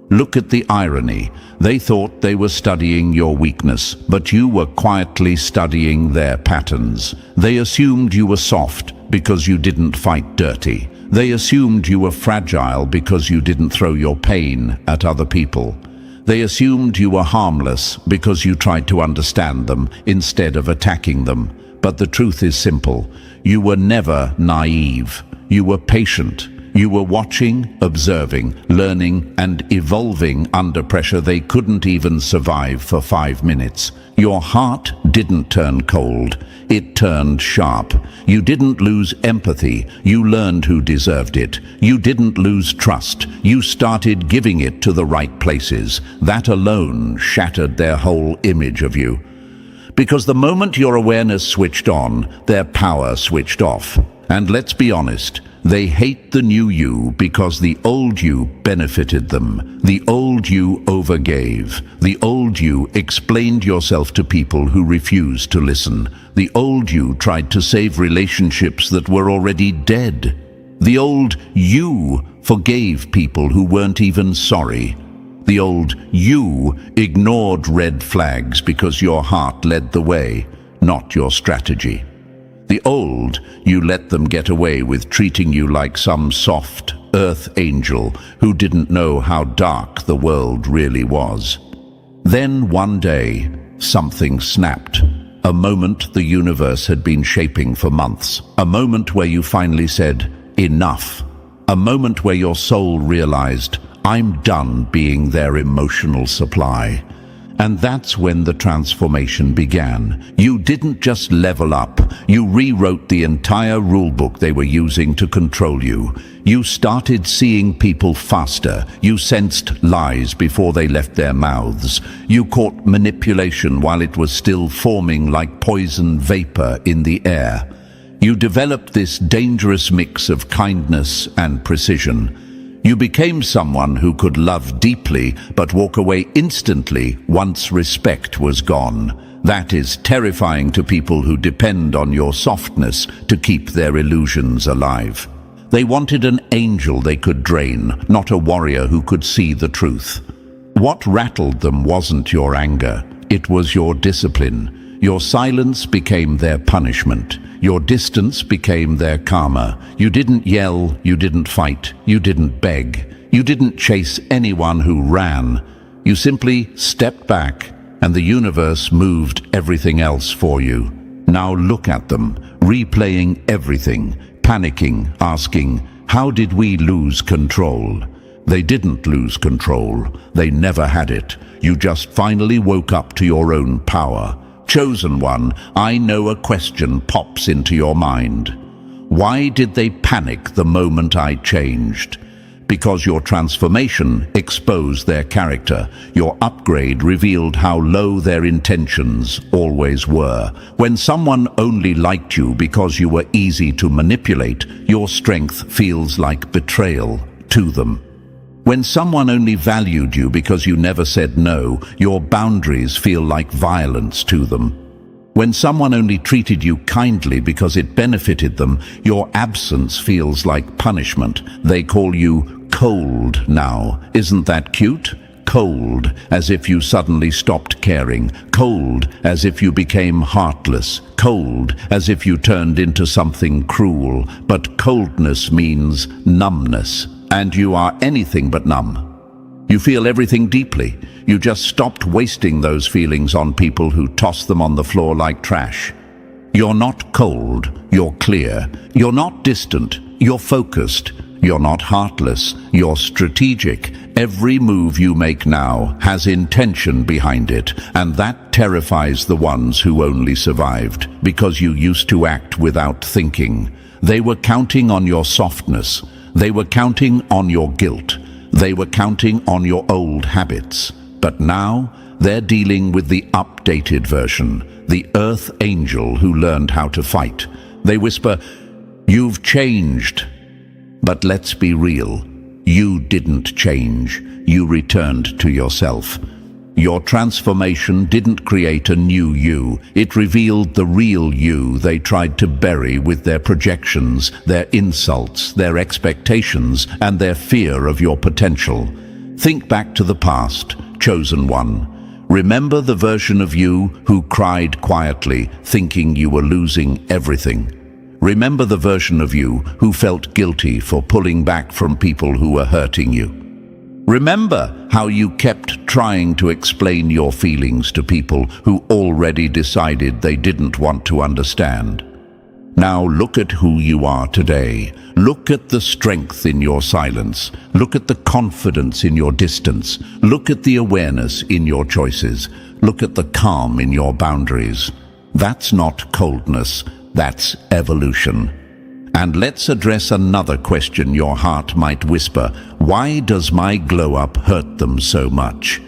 Look at the irony. They thought they were studying your weakness, but you were quietly studying their patterns. They assumed you were soft because you didn't fight dirty. They assumed you were fragile because you didn't throw your pain at other people. They assumed you were harmless because you tried to understand them instead of attacking them. But the truth is simple. You were never naive. You were patient. You were watching, observing, learning, and evolving under pressure they couldn't even survive for 5 minutes. Your heart didn't turn cold. It turned sharp. You didn't lose empathy. You learned who deserved it. You didn't lose trust. You started giving it to the right places. That alone shattered their whole image of you. Because the moment your awareness switched on, their power switched off. And let's be honest, they hate the new you because the old you benefited them. The old you overgave. The old you explained yourself to people who refused to listen. The old you tried to save relationships that were already dead. The old you forgave people who weren't even sorry. The old you ignored red flags because your heart led the way, not your strategy. The old you let them get away with treating you like some soft earth angel who didn't know how dark the world really was. Then one day, something snapped. A moment the universe had been shaping for months. A moment where you finally said, enough. A moment where your soul realized, I'm done being their emotional supply. And that's when the transformation began. You didn't just level up, you rewrote the entire rulebook they were using to control you. You started seeing people faster. You sensed lies before they left their mouths. You caught manipulation while it was still forming like poison vapor in the air. You developed this dangerous mix of kindness and precision. You became someone who could love deeply but walk away instantly once respect was gone. That is terrifying to people who depend on your softness to keep their illusions alive. They wanted an angel they could drain, not a warrior who could see the truth. What rattled them wasn't your anger, it was your discipline. Your silence became their punishment. Your distance became their karma. You didn't yell, you didn't fight, you didn't beg. You didn't chase anyone who ran. You simply stepped back, and the universe moved everything else for you. Now look at them, replaying everything, panicking, asking, how did we lose control? They didn't lose control. They never had it. You just finally woke up to your own power. Chosen one, I know a question pops into your mind. Why did they panic the moment I changed? Because your transformation exposed their character. Your upgrade revealed how low their intentions always were. When someone only liked you because you were easy to manipulate, your strength feels like betrayal to them. When someone only valued you because you never said no, your boundaries feel like violence to them. When someone only treated you kindly because it benefited them, your absence feels like punishment. They call you cold now. Isn't that cute? Cold, as if you suddenly stopped caring. Cold, as if you became heartless. Cold, as if you turned into something cruel. But coldness means numbness. And you are anything but numb. You feel everything deeply. You just stopped wasting those feelings on people who toss them on the floor like trash. You're not cold, you're clear. You're not distant, you're focused. You're not heartless, you're strategic. Every move you make now has intention behind it, and that terrifies the ones who only survived because you used to act without thinking. They were counting on your softness. They were counting on your guilt. They were counting on your old habits. But now, they're dealing with the updated version, the earth angel who learned how to fight. They whisper, "You've changed." But let's be real. You didn't change. You returned to yourself. Your transformation didn't create a new you. It revealed the real you they tried to bury with their projections, their insults, their expectations, and their fear of your potential. Think back to the past, chosen one. Remember the version of you who cried quietly, thinking you were losing everything. Remember the version of you who felt guilty for pulling back from people who were hurting you. Remember how you kept trying to explain your feelings to people who already decided they didn't want to understand. Now look at who you are today. Look at the strength in your silence. Look at the confidence in your distance. Look at the awareness in your choices. Look at the calm in your boundaries. That's not coldness, that's evolution. And let's address another question your heart might whisper. Why does my glow-up hurt them so much?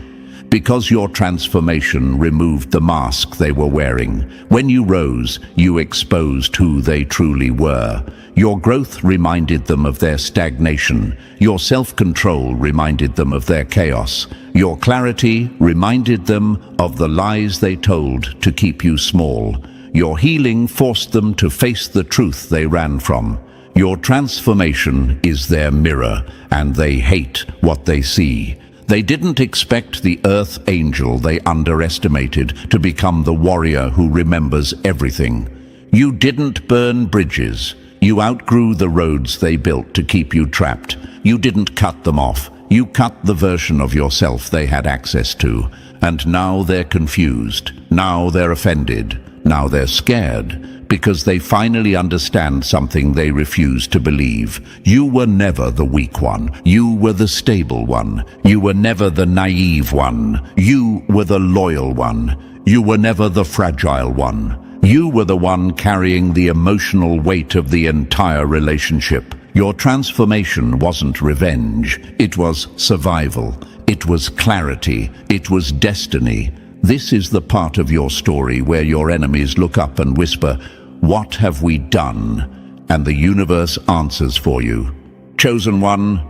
Because your transformation removed the mask they were wearing. When you rose, you exposed who they truly were. Your growth reminded them of their stagnation. Your self-control reminded them of their chaos. Your clarity reminded them of the lies they told to keep you small. Your healing forced them to face the truth they ran from. Your transformation is their mirror, and they hate what they see. They didn't expect the earth angel they underestimated to become the warrior who remembers everything. You didn't burn bridges. You outgrew the roads they built to keep you trapped. You didn't cut them off. You cut the version of yourself they had access to. And now they're confused. Now they're offended. Now they're scared, because they finally understand something they refuse to believe. You were never the weak one. You were the stable one. You were never the naive one. You were the loyal one. You were never the fragile one. You were the one carrying the emotional weight of the entire relationship. Your transformation wasn't revenge. It was survival. It was clarity. It was destiny. This is the part of your story where your enemies look up and whisper, "What have we done?" And the universe answers for you. Chosen one,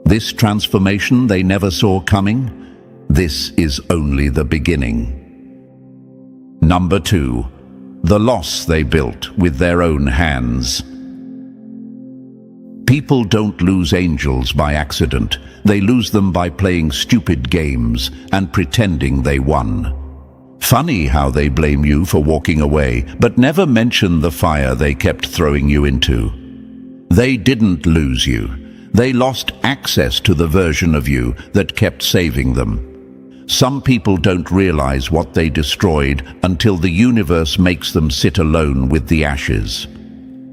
this transformation they never saw coming, this is only the beginning. Number 2, the loss they built with their own hands. People don't lose angels by accident. They lose them by playing stupid games and pretending they won. Funny how they blame you for walking away, but never mention the fire they kept throwing you into. They didn't lose you. They lost access to the version of you that kept saving them. Some people don't realize what they destroyed until the universe makes them sit alone with the ashes.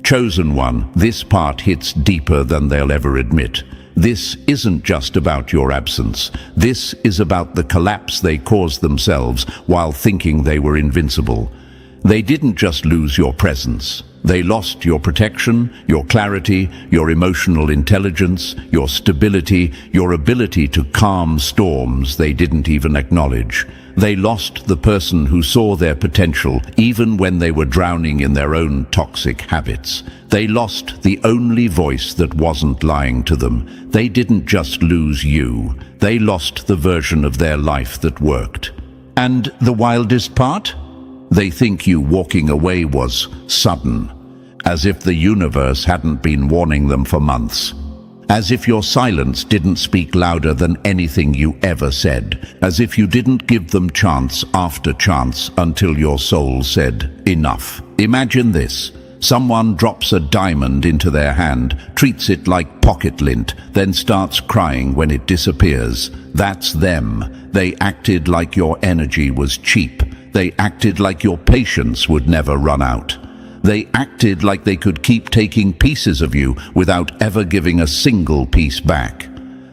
Chosen one, this part hits deeper than they'll ever admit. This isn't just about your absence. This is about the collapse they caused themselves while thinking they were invincible. They didn't just lose your presence. They lost your protection, your clarity, your emotional intelligence, your stability, your ability to calm storms they didn't even acknowledge. They lost the person who saw their potential even when they were drowning in their own toxic habits. They lost the only voice that wasn't lying to them. They didn't just lose you. They lost the version of their life that worked. And the wildest part? They think you walking away was sudden, as if the universe hadn't been warning them for months. As if your silence didn't speak louder than anything you ever said. As if you didn't give them chance after chance until your soul said, enough. Imagine this. Someone drops a diamond into their hand, treats it like pocket lint, then starts crying when it disappears. That's them. They acted like your energy was cheap. They acted like your patience would never run out. They acted like they could keep taking pieces of you without ever giving a single piece back.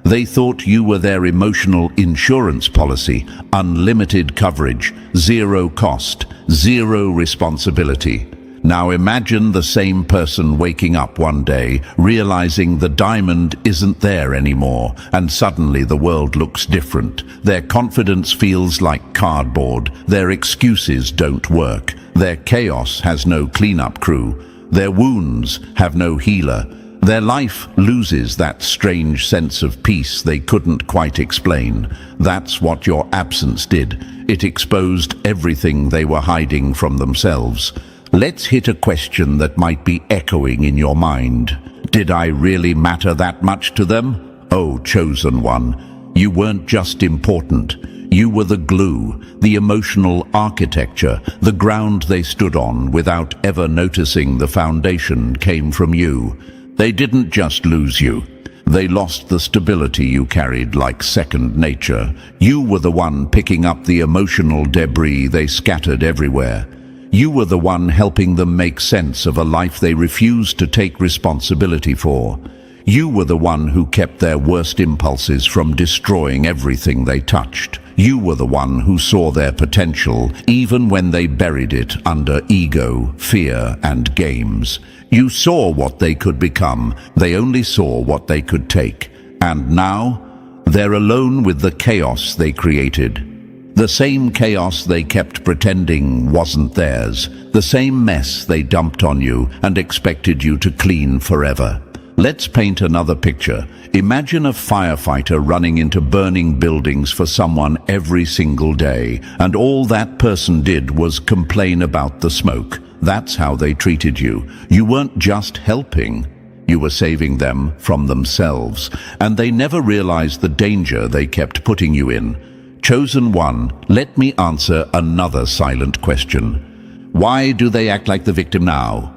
They thought you were their emotional insurance policy, unlimited coverage, zero cost, zero responsibility. Now imagine the same person waking up one day, realizing the diamond isn't there anymore, and suddenly the world looks different. Their confidence feels like cardboard. Their excuses don't work. Their chaos has no cleanup crew. Their wounds have no healer. Their life loses that strange sense of peace they couldn't quite explain. That's what your absence did. It exposed everything they were hiding from themselves. Let's hit a question that might be echoing in your mind. Did I really matter that much to them? Oh, chosen one, You weren't just important. You were the glue, the emotional architecture, the ground they stood on without ever noticing the foundation came from you. They didn't just lose you. They lost the stability you carried like second nature. You were the one picking up the emotional debris they scattered everywhere. You were the one helping them make sense of a life they refused to take responsibility for. You were the one who kept their worst impulses from destroying everything they touched. You were the one who saw their potential, even when they buried it under ego, fear, and games. You saw what they could become. They only saw what they could take. And now, they're alone with the chaos they created. The same chaos they kept pretending wasn't theirs. The same mess they dumped on you and expected you to clean forever. Let's paint another picture. Imagine a firefighter running into burning buildings for someone every single day, and all that person did was complain about the smoke. That's how they treated you. You weren't just helping. You were saving them from themselves, and they never realized the danger they kept putting you in. Chosen one, let me answer another silent question. Why do they act like the victim now?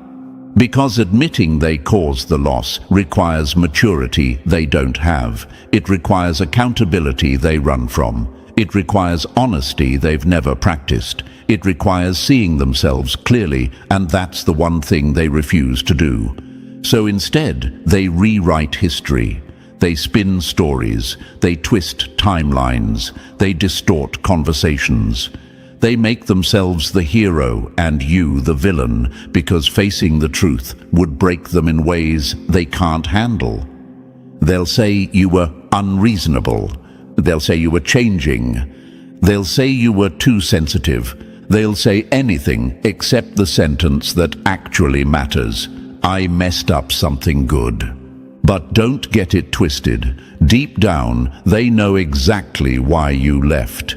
Because admitting they caused the loss requires maturity they don't have. It requires accountability they run from. It requires honesty they've never practiced. It requires seeing themselves clearly, and that's the one thing they refuse to do. So instead, they rewrite history. They spin stories. They twist timelines. They distort conversations. They make themselves the hero and you the villain because facing the truth would break them in ways they can't handle. They'll say you were unreasonable. They'll say you were changing. They'll say you were too sensitive. They'll say anything except the sentence that actually matters. I messed up something good. But don't get it twisted. Deep down, they know exactly why you left.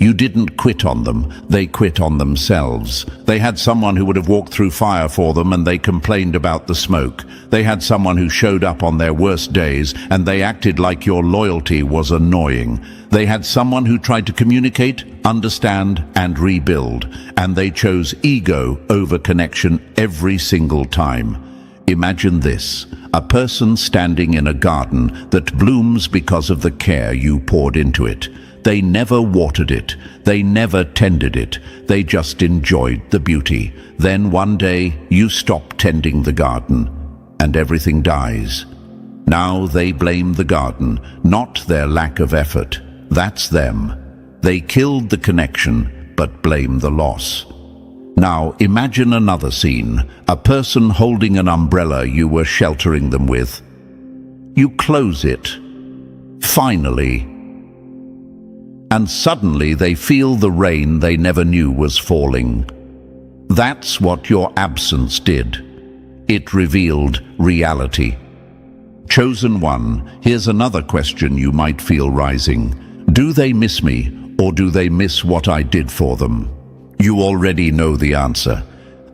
You didn't quit on them, they quit on themselves. They had someone who would have walked through fire for them and they complained about the smoke. They had someone who showed up on their worst days and they acted like your loyalty was annoying. They had someone who tried to communicate, understand, and rebuild. And they chose ego over connection every single time. Imagine this, a person standing in a garden that blooms because of the care you poured into it. They never watered it. They never tended it. They just enjoyed the beauty. Then one day, you stop tending the garden, and everything dies. Now they blame the garden, not their lack of effort. That's them. They killed the connection, but blame the loss. Now imagine another scene, a person holding an umbrella you were sheltering them with. You close it. Finally. And suddenly they feel the rain they never knew was falling. That's what your absence did. It revealed reality. Chosen one, here's another question you might feel rising. Do they miss me, or do they miss what I did for them? You already know the answer.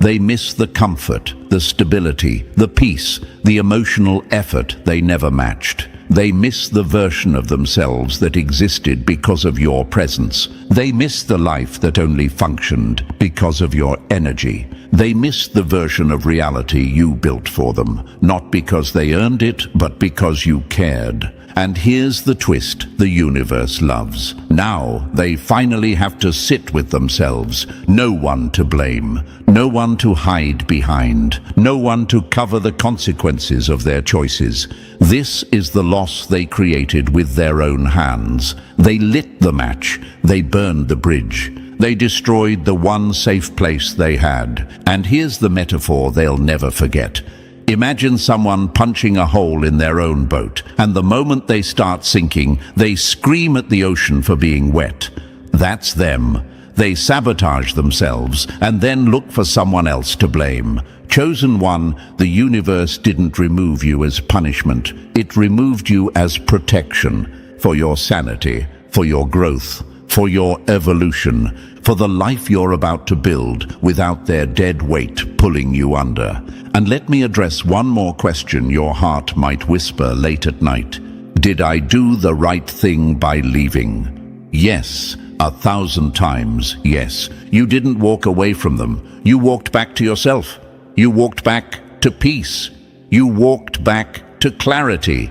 They miss the comfort, the stability, the peace, the emotional effort they never matched. They miss the version of themselves that existed because of your presence. They miss the life that only functioned because of your energy. They miss the version of reality you built for them, not because they earned it, but because you cared. And here's the twist the universe loves. Now they finally have to sit with themselves. No one to blame. No one to hide behind. No one to cover the consequences of their choices. This is the loss they created with their own hands. They lit the match. They burned the bridge. They destroyed the one safe place they had. And here's the metaphor they'll never forget. Imagine someone punching a hole in their own boat, and the moment they start sinking, they scream at the ocean for being wet. That's them. They sabotage themselves and then look for someone else to blame. Chosen one, the universe didn't remove you as punishment. It removed you as protection for your sanity, for your growth, for your evolution, for the life you're about to build without their dead weight pulling you under. And let me address one more question your heart might whisper late at night. Did I do the right thing by leaving? Yes, 1,000 times, yes. You didn't walk away from them. You walked back to yourself. You walked back to peace. You walked back to clarity.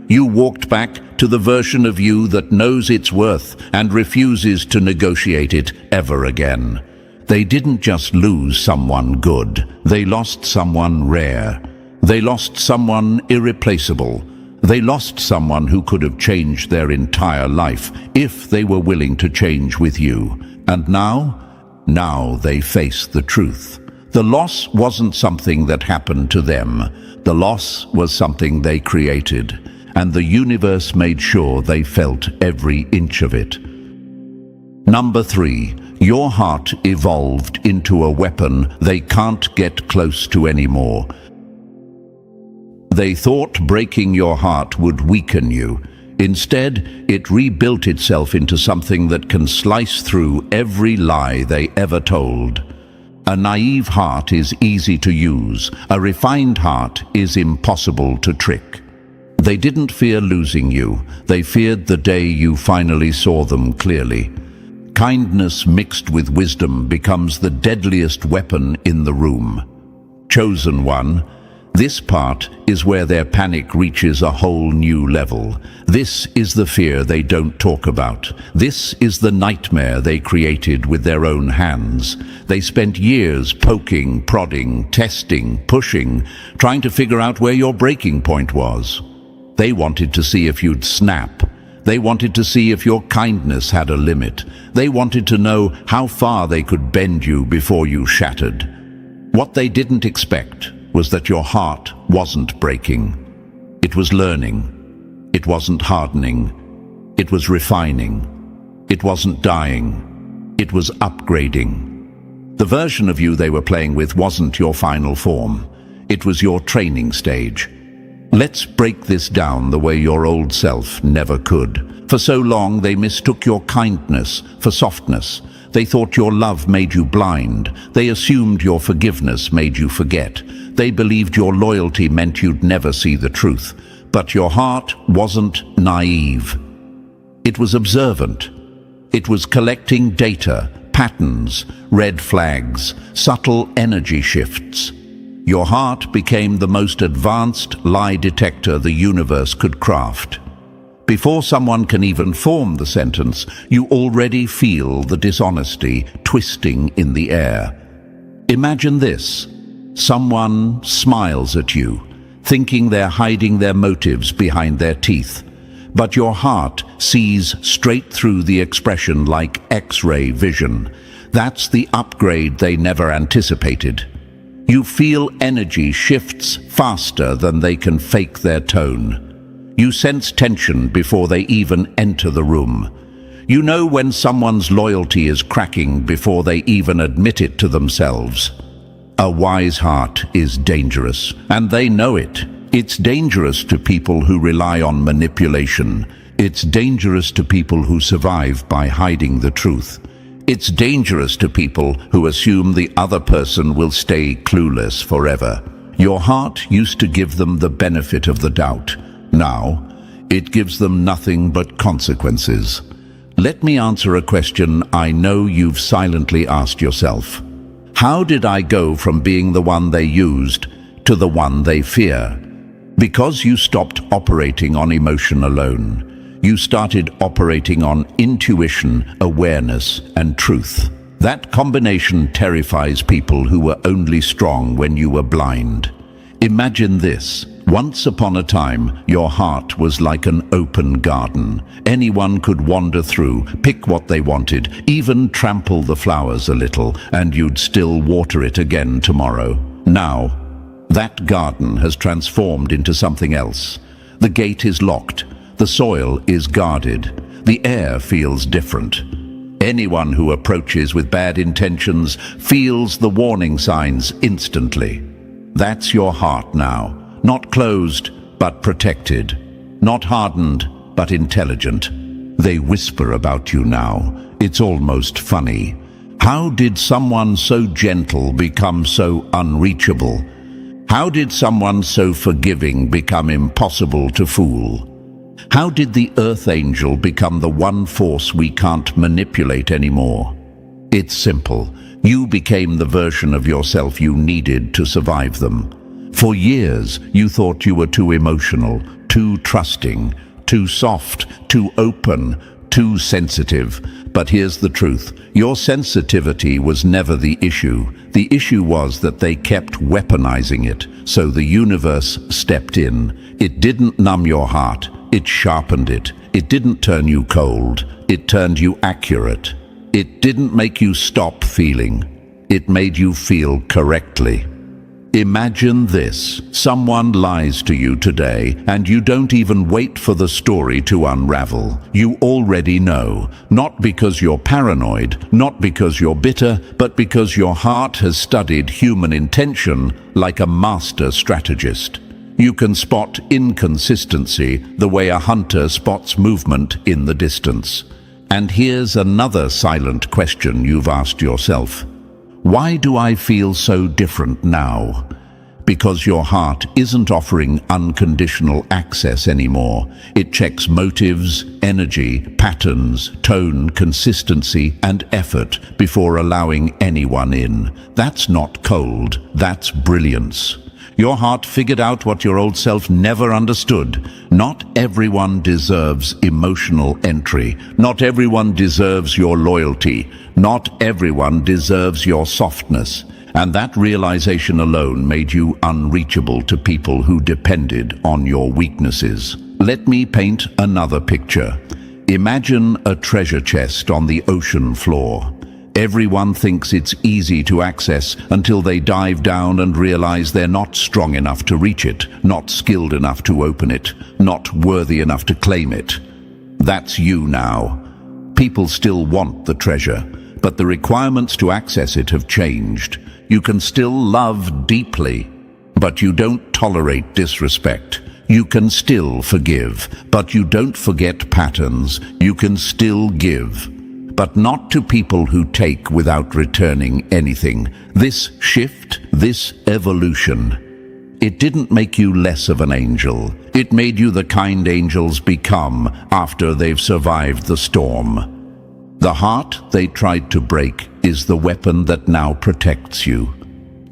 You walked back to the version of you that knows its worth and refuses to negotiate it ever again. They didn't just lose someone good. They lost someone rare. They lost someone irreplaceable. They lost someone who could have changed their entire life if they were willing to change with you. And now they face the truth. The loss wasn't something that happened to them. The loss was something they created, and the universe made sure they felt every inch of it. Number 3, your heart evolved into a weapon they can't get close to anymore. They thought breaking your heart would weaken you. Instead, it rebuilt itself into something that can slice through every lie they ever told. A naive heart is easy to use. A refined heart is impossible to trick. They didn't fear losing you. They feared the day you finally saw them clearly. Kindness mixed with wisdom becomes the deadliest weapon in the room. Chosen one, this part is where their panic reaches a whole new level. This is the fear they don't talk about. This is the nightmare they created with their own hands. They spent years poking, prodding, testing, pushing, trying to figure out where your breaking point was. They wanted to see if you'd snap. They wanted to see if your kindness had a limit. They wanted to know how far they could bend you before you shattered. What they didn't expect was that your heart wasn't breaking. It was learning. It wasn't hardening. It was refining. It wasn't dying. It was upgrading. The version of you they were playing with wasn't your final form. It was your training stage. Let's break this down the way your old self never could. For so long, they mistook your kindness for softness. They thought your love made you blind. They assumed your forgiveness made you forget. They believed your loyalty meant you'd never see the truth. But your heart wasn't naive. It was observant. It was collecting data, patterns, red flags, subtle energy shifts. Your heart became the most advanced lie detector the universe could craft. Before someone can even form the sentence, you already feel the dishonesty twisting in the air. Imagine this. Someone smiles at you, thinking they're hiding their motives behind their teeth. But your heart sees straight through the expression like X-ray vision. That's the upgrade they never anticipated. You feel energy shifts faster than they can fake their tone. You sense tension before they even enter the room. You know when someone's loyalty is cracking before they even admit it to themselves. A wise heart is dangerous, and they know it. It's dangerous to people who rely on manipulation. It's dangerous to people who survive by hiding the truth. It's dangerous to people who assume the other person will stay clueless forever. Your heart used to give them the benefit of the doubt. Now, it gives them nothing but consequences. Let me answer a question I know you've silently asked yourself. How did I go from being the one they used to the one they fear? Because you stopped operating on emotion alone. You started operating on intuition, awareness, and truth. That combination terrifies people who were only strong when you were blind. Imagine this. Once upon a time, your heart was like an open garden. Anyone could wander through, pick what they wanted, even trample the flowers a little, and you'd still water it again tomorrow. Now, that garden has transformed into something else. The gate is locked. The soil is guarded. The air feels different. Anyone who approaches with bad intentions feels the warning signs instantly. That's your heart now. Not closed, but protected. Not hardened, but intelligent. They whisper about you now. It's almost funny. How did someone so gentle become so unreachable? How did someone so forgiving become impossible to fool? How did the Earth Angel become the one force we can't manipulate anymore? It's simple. You became the version of yourself you needed to survive them. For years, you thought you were too emotional, too trusting, too soft, too open, too sensitive. But here's the truth. Your sensitivity was never the issue. The issue was that they kept weaponizing it, so the universe stepped in. It didn't numb your heart, it sharpened it. It didn't turn you cold, it turned you accurate. It didn't make you stop feeling, it made you feel correctly. Imagine this. Someone lies to you today, and you don't even wait for the story to unravel. You already know, not because you're paranoid, not because you're bitter, but because your heart has studied human intention like a master strategist. You can spot inconsistency the way a hunter spots movement in the distance. And here's another silent question you've asked yourself. Why do I feel so different now? Because your heart isn't offering unconditional access anymore. It checks motives, energy, patterns, tone, consistency, and effort before allowing anyone in. That's not cold, that's brilliance. Your heart figured out what your old self never understood. Not everyone deserves emotional entry. Not everyone deserves your loyalty. Not everyone deserves your softness. And that realization alone made you unreachable to people who depended on your weaknesses. Let me paint another picture. Imagine a treasure chest on the ocean floor. Everyone thinks it's easy to access until they dive down and realize they're not strong enough to reach it, not skilled enough to open it, not worthy enough to claim it. That's you now. People still want the treasure, but the requirements to access it have changed. You can still love deeply, but you don't tolerate disrespect. You can still forgive, but you don't forget patterns. You can still give, but not to people who take without returning anything. This shift, this evolution, it didn't make you less of an angel. It made you the kind angels become after they've survived the storm. The heart they tried to break is the weapon that now protects you.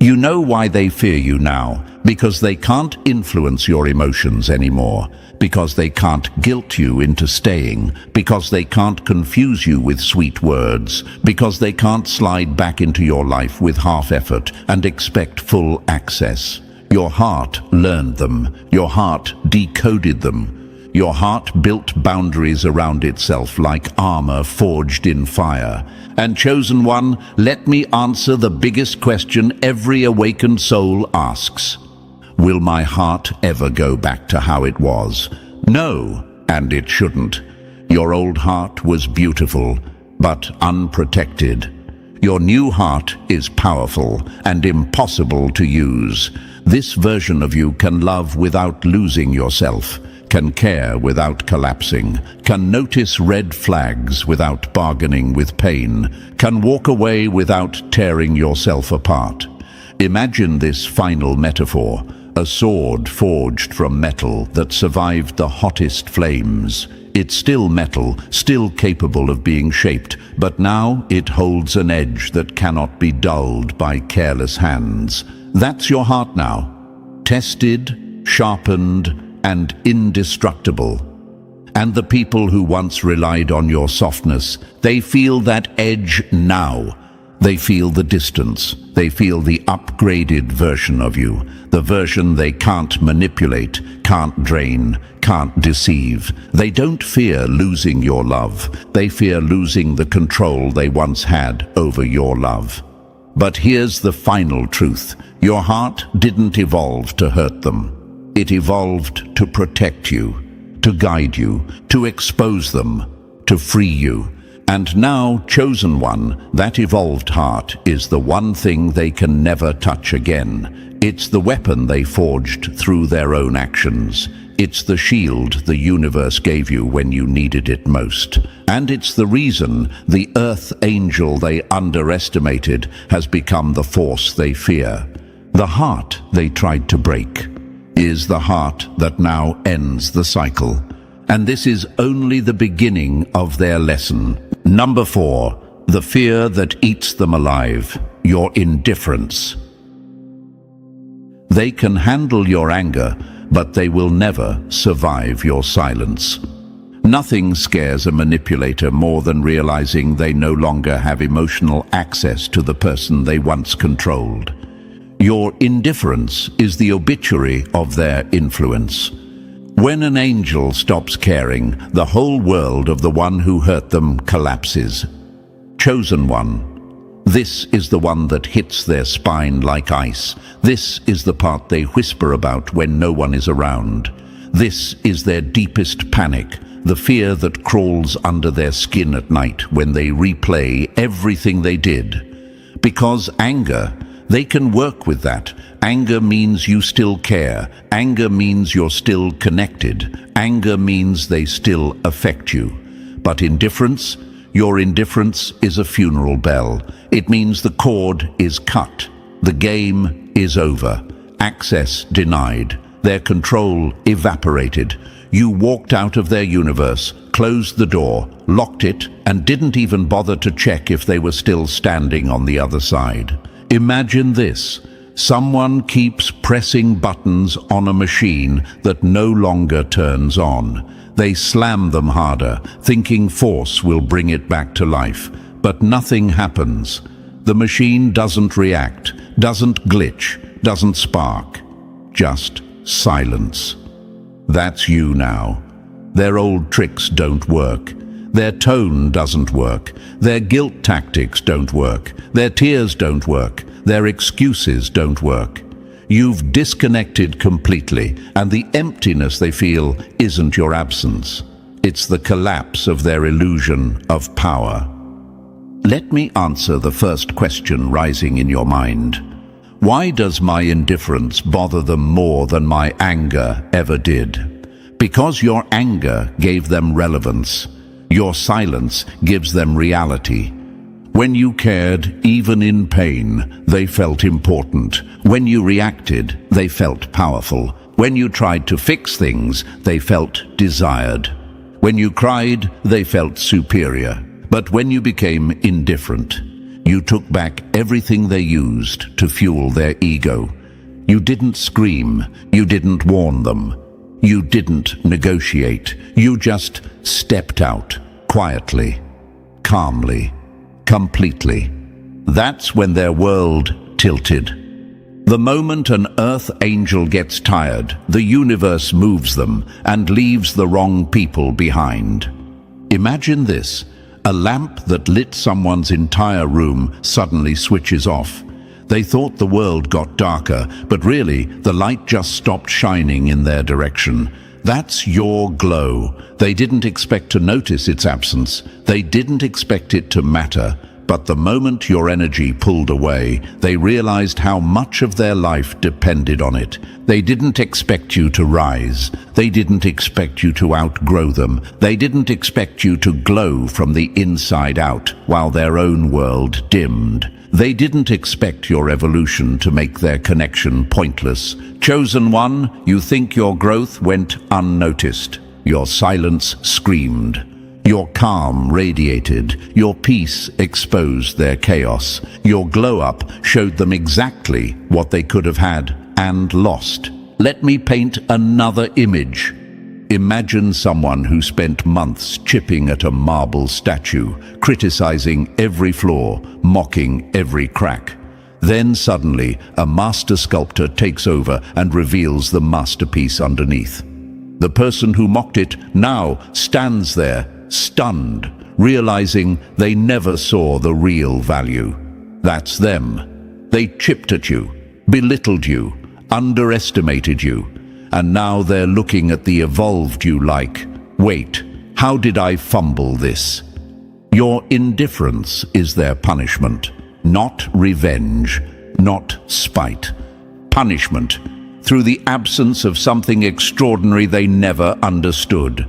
You know why they fear you now, because they can't influence your emotions anymore, because they can't guilt you into staying, because they can't confuse you with sweet words, because they can't slide back into your life with half effort and expect full access. Your heart learned them. Your heart decoded them. Your heart built boundaries around itself like armor forged in fire. And chosen one, let me answer the biggest question every awakened soul asks. Will my heart ever go back to how it was? No, and it shouldn't. Your old heart was beautiful, but unprotected. Your new heart is powerful and impossible to use. This version of you can love without losing yourself, can care without collapsing, can notice red flags without bargaining with pain, can walk away without tearing yourself apart. Imagine this final metaphor, a sword forged from metal that survived the hottest flames. It's still metal, still capable of being shaped, but now it holds an edge that cannot be dulled by careless hands. That's your heart now, tested, sharpened, and indestructible. And the people who once relied on your softness, they feel that edge now. They feel the distance. They feel the upgraded version of you, the version they can't manipulate, can't drain, can't deceive. They don't fear losing your love. They fear losing the control they once had over your love. But here's the final truth. Your heart didn't evolve to hurt them. It evolved to protect you, to guide you, to expose them, to free you. And now, chosen one, that evolved heart is the one thing they can never touch again. It's the weapon they forged through their own actions. It's the shield the universe gave you when you needed it most. And it's the reason the earth angel they underestimated has become the force they fear. The heart they tried to break is the heart that now ends the cycle. And this is only the beginning of their lesson. Number 4, the fear that eats them alive, your indifference. They can handle your anger, but they will never survive your silence. Nothing scares a manipulator more than realizing they no longer have emotional access to the person they once controlled. Your indifference is the obituary of their influence. When an angel stops caring, the whole world of the one who hurt them collapses. Chosen one. This is the one that hits their spine like ice. This is the part they whisper about when no one is around. This is their deepest panic, the fear that crawls under their skin at night when they replay everything they did. Because anger, they can work with that. Anger means you still care. Anger means you're still connected. Anger means they still affect you. But indifference, your indifference is a funeral bell. It means the cord is cut. The game is over. Access denied. Their control evaporated. You walked out of their universe, closed the door, locked it, and didn't even bother to check if they were still standing on the other side. Imagine this. Someone keeps pressing buttons on a machine that no longer turns on. They slam them harder, thinking force will bring it back to life. But nothing happens. The machine doesn't react, doesn't glitch, doesn't spark. Just silence. That's you now. Their old tricks don't work. Their tone doesn't work. Their guilt tactics don't work. Their tears don't work. Their excuses don't work. You've disconnected completely, and the emptiness they feel isn't your absence. It's the collapse of their illusion of power. Let me answer the first question rising in your mind. Why does my indifference bother them more than my anger ever did? Because your anger gave them relevance. Your silence gives them reality. When you cared, even in pain, they felt important. When you reacted, they felt powerful. When you tried to fix things, they felt desired. When you cried, they felt superior. But when you became indifferent, you took back everything they used to fuel their ego. You didn't scream. You didn't warn them. You didn't negotiate. You just stepped out, quietly, calmly, completely. That's when their world tilted. The moment an earth angel gets tired, the universe moves them and leaves the wrong people behind. Imagine this. A lamp that lit someone's entire room suddenly switches off. They thought the world got darker, but really, the light just stopped shining in their direction. That's your glow. They didn't expect to notice its absence. They didn't expect it to matter. But the moment your energy pulled away, they realized how much of their life depended on it. They didn't expect you to rise. They didn't expect you to outgrow them. They didn't expect you to glow from the inside out while their own world dimmed. They didn't expect your evolution to make their connection pointless. Chosen one, you think your growth went unnoticed. Your silence screamed. Your calm radiated. Your peace exposed their chaos. Your glow-up showed them exactly what they could have had and lost. Let me paint another image. Imagine someone who spent months chipping at a marble statue, criticizing every flaw, mocking every crack. Then suddenly, a master sculptor takes over and reveals the masterpiece underneath. The person who mocked it now stands there, stunned, realizing they never saw the real value. That's them. They chipped at you, belittled you, underestimated you, and now they're looking at the evolved you like, wait, how did I fumble this? Your indifference is their punishment, not revenge, not spite. Punishment, through the absence of something extraordinary they never understood.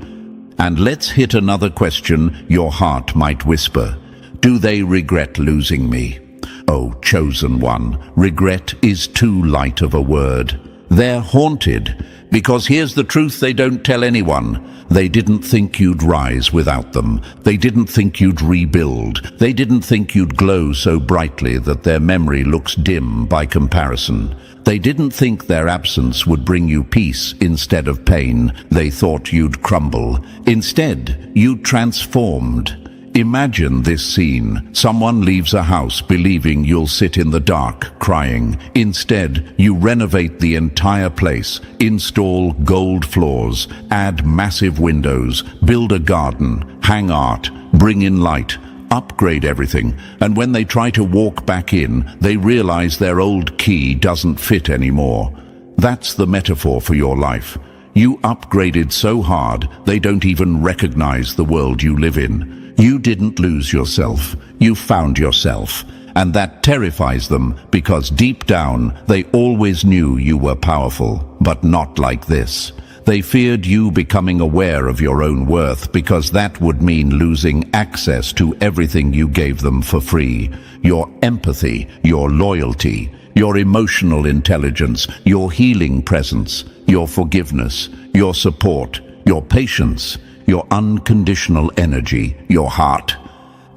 And let's hit another question your heart might whisper. Do they regret losing me? Oh, chosen one, regret is too light of a word. They're haunted, because here's the truth they don't tell anyone. They didn't think you'd rise without them. They didn't think you'd rebuild. They didn't think you'd glow so brightly that their memory looks dim by comparison. They didn't think their absence would bring you peace instead of pain. They thought you'd crumble. Instead, you transformed. Imagine this scene. Someone leaves a house believing you'll sit in the dark, crying. Instead, you renovate the entire place, install gold floors, add massive windows, build a garden, hang art, bring in light, upgrade everything. And when they try to walk back in, they realize their old key doesn't fit anymore. That's the metaphor for your life. You upgraded so hard, they don't even recognize the world you live in. You didn't lose yourself, you found yourself. And that terrifies them because deep down, they always knew you were powerful, but not like this. They feared you becoming aware of your own worth because that would mean losing access to everything you gave them for free. Your empathy, your loyalty, your emotional intelligence, your healing presence, your forgiveness, your support, your patience, your unconditional energy, your heart.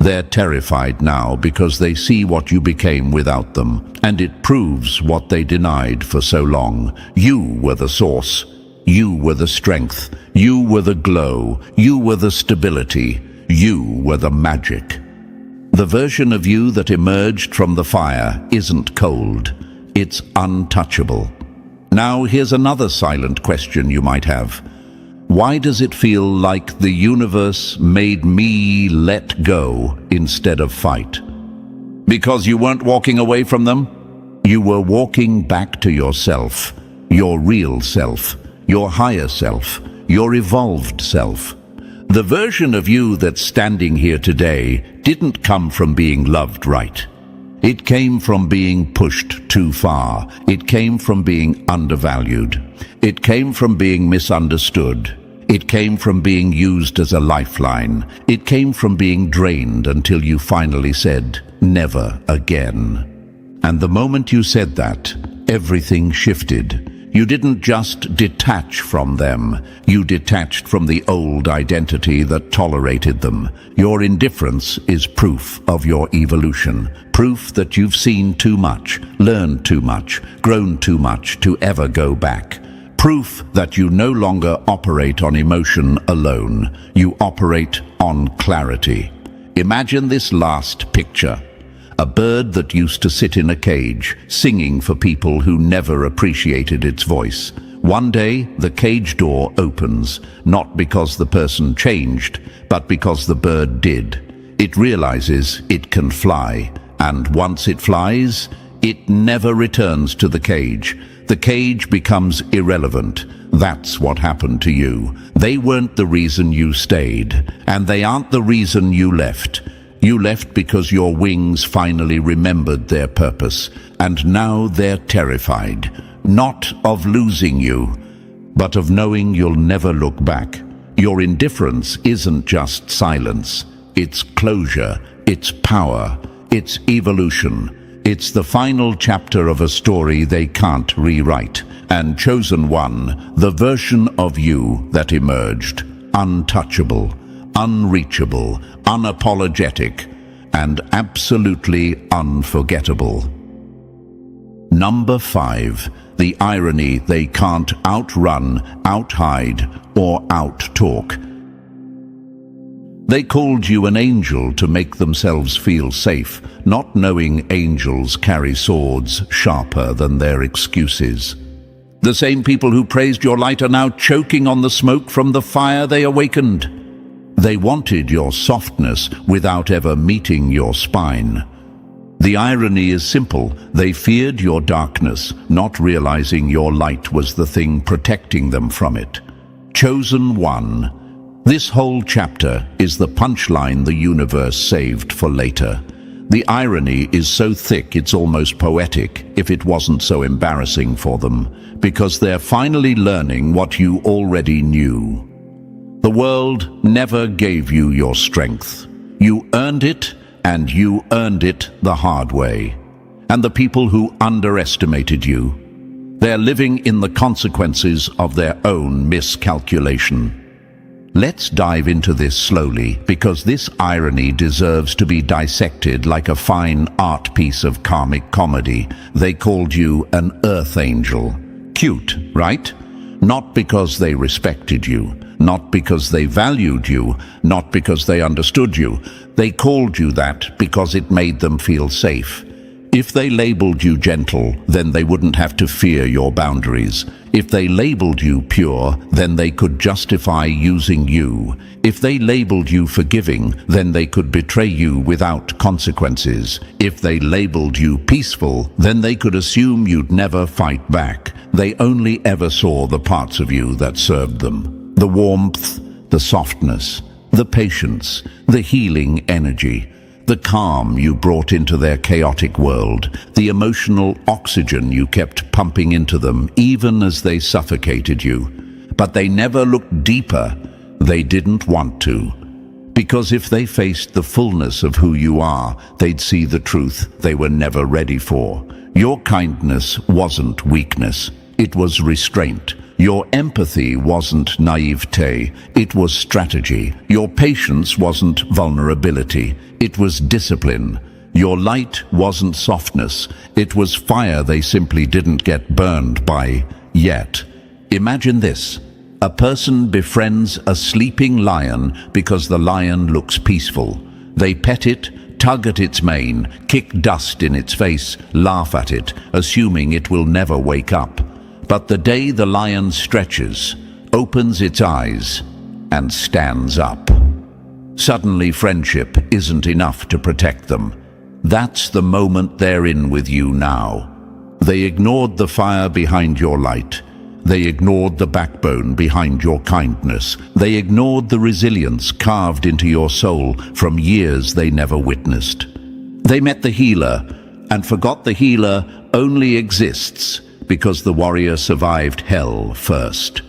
They're terrified now because they see what you became without them, and it proves what they denied for so long. You were the source. You were the strength. You were the glow. You were the stability. You were the magic. The version of you that emerged from the fire isn't cold. It's untouchable. Now here's another silent question you might have. Why does it feel like the universe made me let go instead of fight? Because you weren't walking away from them? You were walking back to yourself, your real self, your higher self, your evolved self. The version of you that's standing here today didn't come from being loved right. It came from being pushed too far. It came from being undervalued. It came from being misunderstood. It came from being used as a lifeline. It came from being drained until you finally said, never again. And the moment you said that, everything shifted. You didn't just detach from them. You detached from the old identity that tolerated them. Your indifference is proof of your evolution. Proof that you've seen too much, learned too much, grown too much to ever go back. Proof that you no longer operate on emotion alone. You operate on clarity. Imagine this last picture. A bird that used to sit in a cage, singing for people who never appreciated its voice. One day, the cage door opens, not because the person changed, but because the bird did. It realizes it can fly, and once it flies, it never returns to the cage. The cage becomes irrelevant. That's what happened to you. They weren't the reason you stayed, and they aren't the reason you left. You left because your wings finally remembered their purpose, and now they're terrified, not of losing you, but of knowing you'll never look back. Your indifference isn't just silence. It's closure, it's power, it's evolution. It's the final chapter of a story they can't rewrite. And chosen one, the version of you that emerged, untouchable, unreachable, unapologetic, and absolutely unforgettable. Number 5, the irony they can't outrun, outhide, or outtalk. They called you an angel to make themselves feel safe, not knowing angels carry swords sharper than their excuses. The same people who praised your light are now choking on the smoke from the fire they awakened. They wanted your softness without ever meeting your spine. The irony is simple. They feared your darkness, not realizing your light was the thing protecting them from it. Chosen one. This whole chapter is the punchline the universe saved for later. The irony is so thick it's almost poetic if it wasn't so embarrassing for them, because they're finally learning what you already knew. The world never gave you your strength. You earned it, and you earned it the hard way. And the people who underestimated you, They're living in the consequences of their own miscalculation. Let's dive into this slowly, because this irony deserves to be dissected like a fine art piece of karmic comedy. They called you an earth angel. Cute, right? Not because they respected you, not because they valued you, not because they understood you. They called you that because it made them feel safe. If they labeled you gentle, then they wouldn't have to fear your boundaries. If they labeled you pure, then they could justify using you. If they labeled you forgiving, then they could betray you without consequences. If they labeled you peaceful, then they could assume you'd never fight back. They only ever saw the parts of you that served them. The warmth, the softness, the patience, the healing energy, the calm you brought into their chaotic world, the emotional oxygen you kept pumping into them even as they suffocated you. But they never looked deeper. They didn't want to. Because if they faced the fullness of who you are, they'd see the truth they were never ready for. Your kindness wasn't weakness. It was restraint. Your empathy wasn't naivete, it was strategy. Your patience wasn't vulnerability, it was discipline. Your light wasn't softness, it was fire they simply didn't get burned by yet. Imagine this. A person befriends a sleeping lion because the lion looks peaceful. They pet it, tug at its mane, kick dust in its face, laugh at it, assuming it will never wake up. But the day the lion stretches, opens its eyes, and stands up, suddenly friendship isn't enough to protect them. That's the moment they're in with you now. They ignored the fire behind your light. They ignored the backbone behind your kindness. They ignored the resilience carved into your soul from years they never witnessed. They met the healer and forgot the healer only exists because the warrior survived hell first.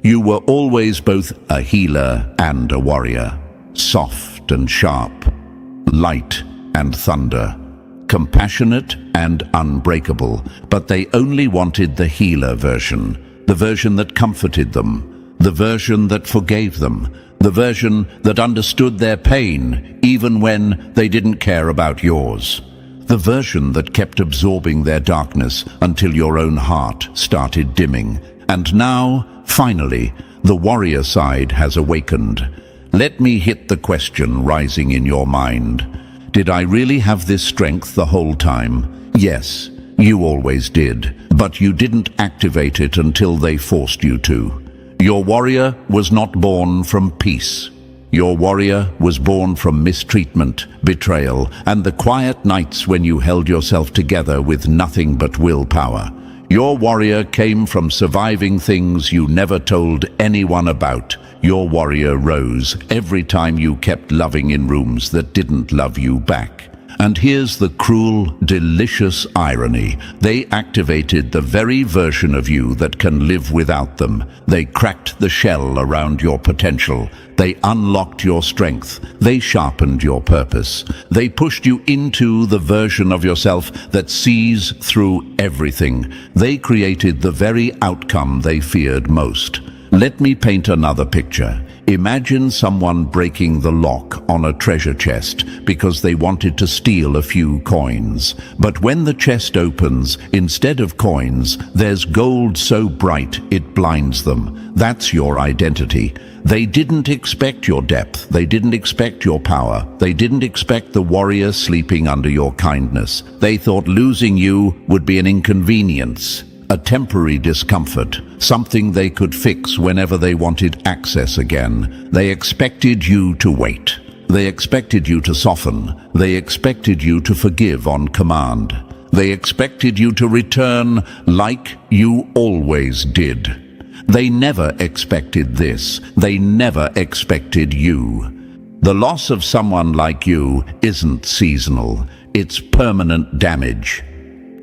You were always both a healer and a warrior, soft and sharp, light and thunder, compassionate and unbreakable, but they only wanted the healer version, the version that comforted them, the version that forgave them, the version that understood their pain even when they didn't care about yours. The version that kept absorbing their darkness until your own heart started dimming. And now, finally, the warrior side has awakened. Let me hit the question rising in your mind. Did I really have this strength the whole time? Yes, you always did, but you didn't activate it until they forced you to. Your warrior was not born from peace. Your warrior was born from mistreatment, betrayal, and the quiet nights when you held yourself together with nothing but willpower. Your warrior came from surviving things you never told anyone about. Your warrior rose every time you kept loving in rooms that didn't love you back. And here's the cruel, delicious irony. They activated the very version of you that can live without them. They cracked the shell around your potential. They unlocked your strength. They sharpened your purpose. They pushed you into the version of yourself that sees through everything. They created the very outcome they feared most. Let me paint another picture. Imagine someone breaking the lock on a treasure chest because they wanted to steal a few coins. But when the chest opens, instead of coins, there's gold so bright it blinds them. That's your identity. They didn't expect your depth. They didn't expect your power. They didn't expect the warrior sleeping under your kindness. They thought losing you would be an inconvenience, a temporary discomfort, something they could fix whenever they wanted access again. They expected you to wait. They expected you to soften. They expected you to forgive on command. They expected you to return like you always did. They never expected this. They never expected you. The loss of someone like you isn't seasonal. It's permanent damage.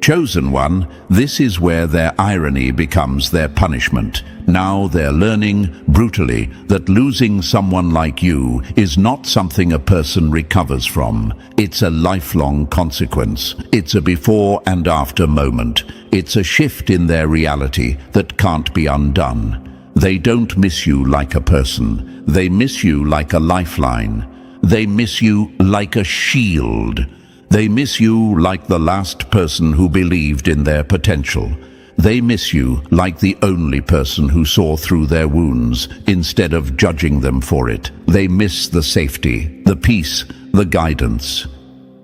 Chosen one, this is where their irony becomes their punishment. Now they're learning, brutally, that losing someone like you is not something a person recovers from. It's a lifelong consequence. It's a before and after moment. it's a shift in their reality that can't be undone. They don't miss you like a person. They miss you like a lifeline. They miss you like a shield. They miss you like the last person who believed in their potential. They miss you like the only person who saw through their wounds instead of judging them for it. They miss the safety, the peace, the guidance,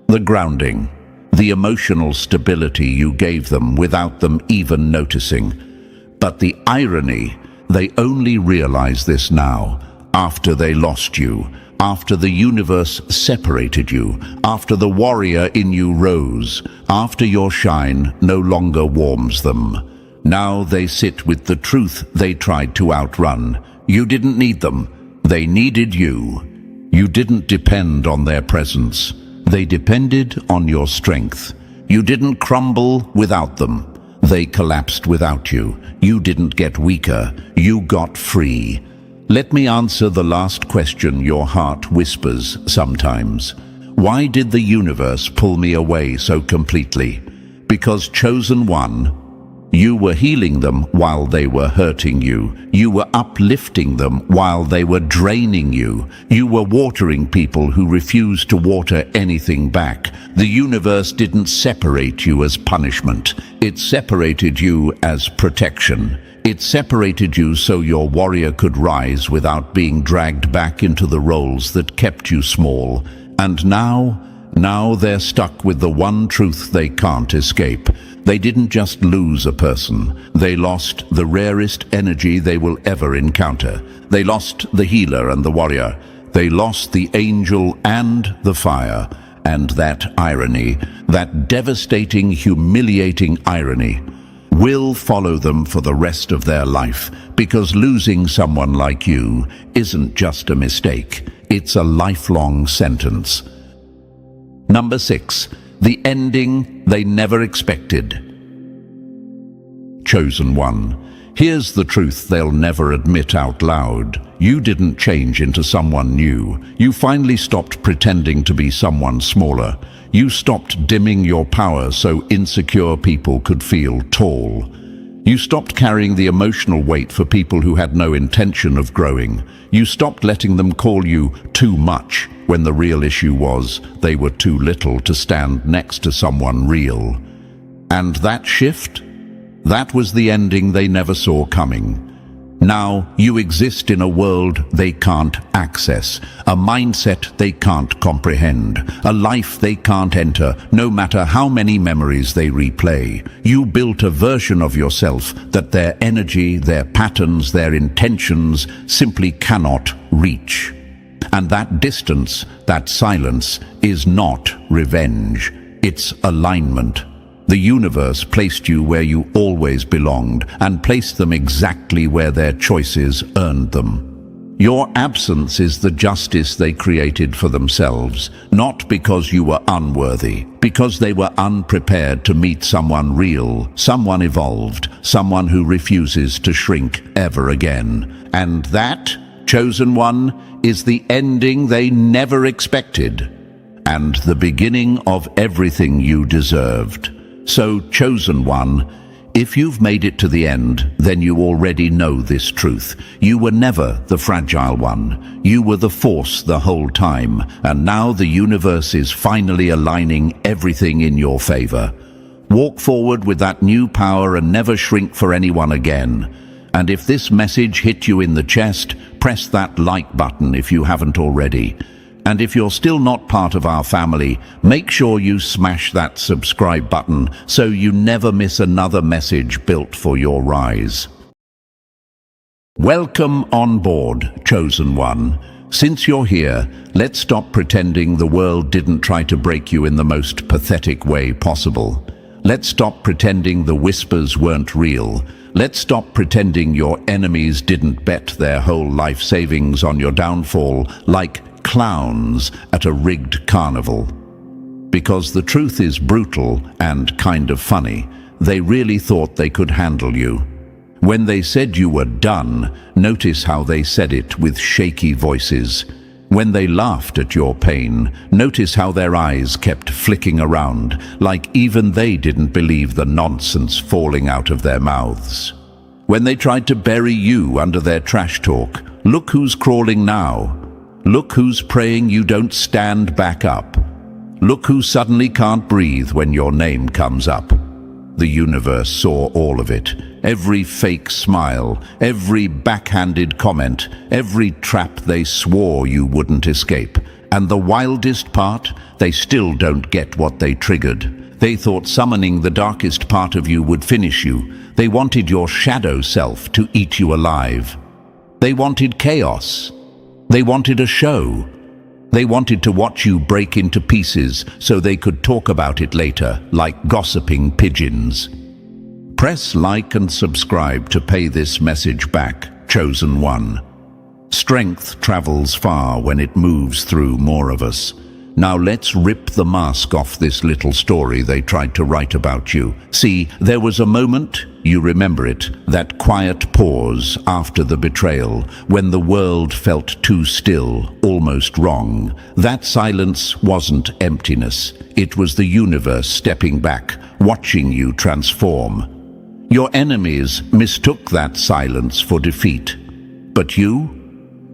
the grounding, the emotional stability you gave them without them even noticing. But the irony, they only realize this now, after they lost you, after the universe separated you, after the warrior in you rose, after your shine no longer warms them. Now they sit with the truth they tried to outrun. You didn't need them. They needed you. You didn't depend on their presence. They depended on your strength. You didn't crumble without them. They collapsed without you. You didn't get weaker. You got free. Let me answer the last question your heart whispers sometimes. Why did the universe pull me away so completely? Because, chosen one, you were healing them while they were hurting you. You were uplifting them while they were draining you. You were watering people who refused to water anything back. The universe didn't separate you as punishment. It separated you as protection. It separated you so your warrior could rise without being dragged back into the roles that kept you small. And now they're stuck with the one truth they can't escape. They didn't just lose a person. They lost the rarest energy they will ever encounter. They lost the healer and the warrior. They lost the angel and the fire. And that irony, that devastating, humiliating irony, will follow them for the rest of their life, because losing someone like you isn't just a mistake, it's a lifelong sentence. Number 6, the ending they never expected. Chosen one. Here's the truth they'll never admit out loud. You didn't change into someone new. You finally stopped pretending to be someone smaller. You stopped dimming your power so insecure people could feel tall. You stopped carrying the emotional weight for people who had no intention of growing. You stopped letting them call you too much when the real issue was they were too little to stand next to someone real. And that shift? That was the ending they never saw coming. Now you exist in a world they can't access, a mindset they can't comprehend, a life they can't enter, no matter how many memories they replay. You built a version of yourself that their energy, their patterns, their intentions simply cannot reach. And that distance, that silence, is not revenge. It's alignment. The universe placed you where you always belonged and placed them exactly where their choices earned them. Your absence is the justice they created for themselves, not because you were unworthy, because they were unprepared to meet someone real, someone evolved, someone who refuses to shrink ever again. And that, chosen one, is the ending they never expected, and the beginning of everything you deserved. So, chosen one, if you've made it to the end, then you already know this truth. You were never the fragile one. You were the force the whole time, and now the universe is finally aligning everything in your favor. Walk forward with that new power and never shrink for anyone again. And if this message hit you in the chest, press that like button if you haven't already. And if you're still not part of our family, make sure you smash that subscribe button so you never miss another message built for your rise. Welcome on board, chosen one. Since you're here, let's stop pretending the world didn't try to break you in the most pathetic way possible. Let's stop pretending the whispers weren't real. Let's stop pretending your enemies didn't bet their whole life savings on your downfall like clowns at a rigged carnival. Because the truth is brutal and kind of funny. They really thought they could handle you. When they said you were done, notice how they said it with shaky voices. When they laughed at your pain, notice how their eyes kept flicking around, like even they didn't believe the nonsense falling out of their mouths. When they tried to bury you under their trash talk, look who's crawling now. Look who's praying you don't stand back up. Look who suddenly can't breathe when your name comes up. The universe saw all of it. Every fake smile, every backhanded comment, every trap they swore you wouldn't escape. And the wildest part, they still don't get what they triggered. They thought summoning the darkest part of you would finish you. They wanted your shadow self to eat you alive. They wanted chaos. They wanted a show. They wanted to watch you break into pieces so they could talk about it later, like gossiping pigeons. Press like and subscribe to pay this message back, Chosen One. Strength travels far when it moves through more of us. Now let's rip the mask off this little story they tried to write about you. See, there was a moment, you remember it, that quiet pause after the betrayal, when the world felt too still, almost wrong. That silence wasn't emptiness. It was the universe stepping back, watching you transform. Your enemies mistook that silence for defeat. But you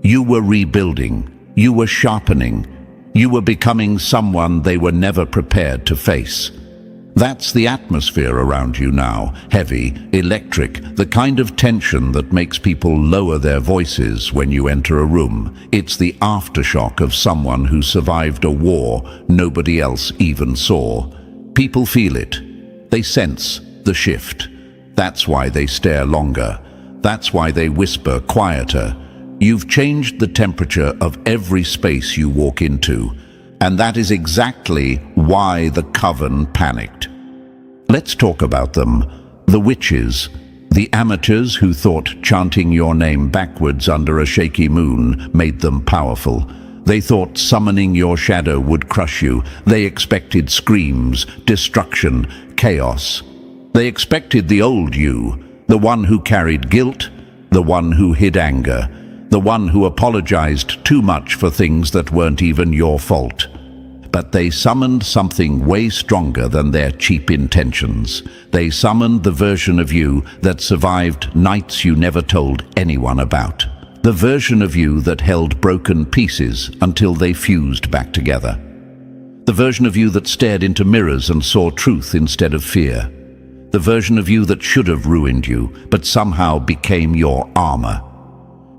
were rebuilding. You were sharpening. You were becoming someone they were never prepared to face. That's the atmosphere around you now, heavy, electric, the kind of tension that makes people lower their voices when you enter a room. It's the aftershock of someone who survived a war nobody else even saw. People feel it. They sense the shift. That's why they stare longer. That's why they whisper quieter. You've changed the temperature of every space you walk into, and that is exactly why the coven panicked. Let's talk about them. The witches, the amateurs who thought chanting your name backwards under a shaky moon made them powerful. They thought summoning your shadow would crush you. They expected screams, destruction, chaos. They expected the old you, the one who carried guilt, the one who hid anger, the one who apologized too much for things that weren't even your fault. But they summoned something way stronger than their cheap intentions. They summoned the version of you that survived nights you never told anyone about. The version of you that held broken pieces until they fused back together. The version of you that stared into mirrors and saw truth instead of fear. The version of you that should have ruined you, but somehow became your armor.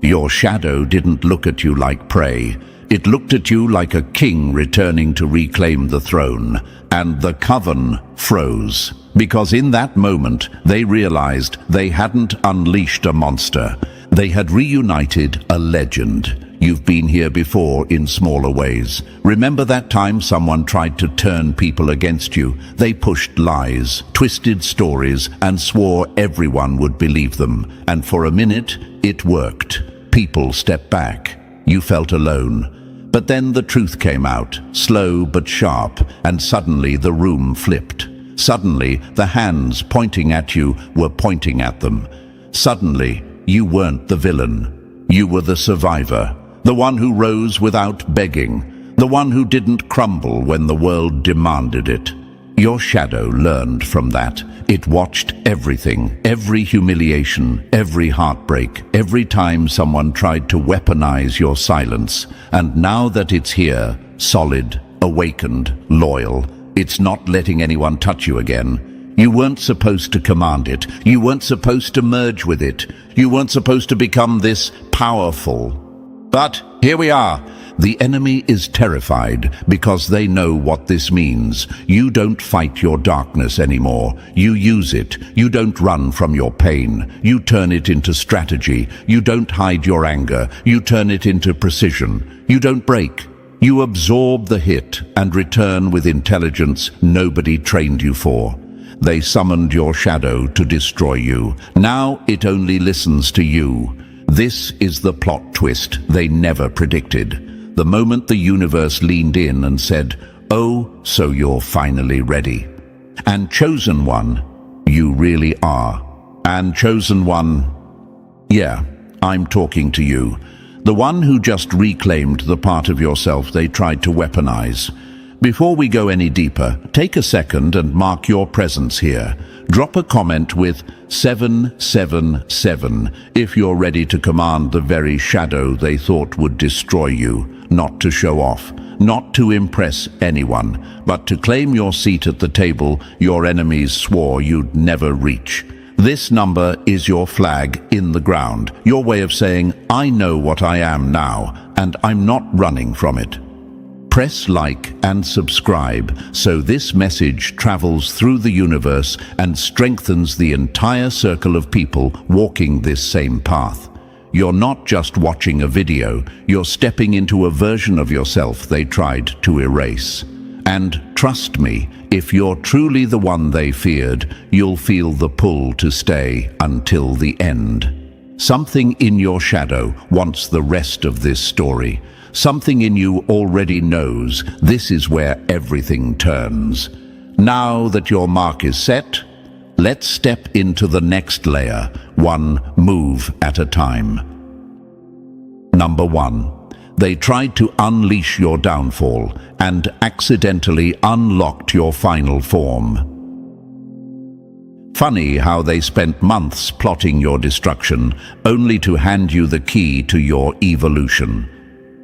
Your shadow didn't look at you like prey. It looked at you like a king returning to reclaim the throne. And the coven froze, because in that moment they realized they hadn't unleashed a monster. They had reunited a legend. You've been here before in smaller ways. Remember that time someone tried to turn people against you? They pushed lies, twisted stories, and swore everyone would believe them. And for a minute, it worked. People stepped back. You felt alone. But then the truth came out, slow but sharp, and suddenly the room flipped. Suddenly, the hands pointing at you were pointing at them. Suddenly, you weren't the villain. You were the survivor. The one who rose without begging. The one who didn't crumble when the world demanded it. Your shadow learned from that. It watched everything, every humiliation, every heartbreak, every time someone tried to weaponize your silence. And now that it's here, solid, awakened, loyal, it's not letting anyone touch you again. You weren't supposed to command it. You weren't supposed to merge with it. You weren't supposed to become this powerful. But here we are. The enemy is terrified because they know what this means. You don't fight your darkness anymore. You use it. You don't run from your pain. You turn it into strategy. You don't hide your anger. You turn it into precision. You don't break. You absorb the hit and return with intelligence nobody trained you for. They summoned your shadow to destroy you. Now it only listens to you. This is the plot twist they never predicted. The moment the universe leaned in and said, "Oh, so you're finally ready." And Chosen One, you really are. And Chosen One, yeah, I'm talking to you. The one who just reclaimed the part of yourself they tried to weaponize. Before we go any deeper, take a second and mark your presence here. Drop a comment with 777 if you're ready to command the very shadow they thought would destroy you, not to show off, not to impress anyone, but to claim your seat at the table your enemies swore you'd never reach. This number is your flag in the ground, your way of saying, I know what I am now, and I'm not running from it. Press like and subscribe so this message travels through the universe and strengthens the entire circle of people walking this same path. You're not just watching a video, you're stepping into a version of yourself they tried to erase. And trust me, if you're truly the one they feared, you'll feel the pull to stay until the end. Something in your shadow wants the rest of this story. Something in you already knows this is where everything turns. Now that your mark is set, let's step into the next layer, one move at a time. Number 1. They tried to unleash your downfall and accidentally unlocked your final form. Funny how they spent months plotting your destruction, only to hand you the key to your evolution.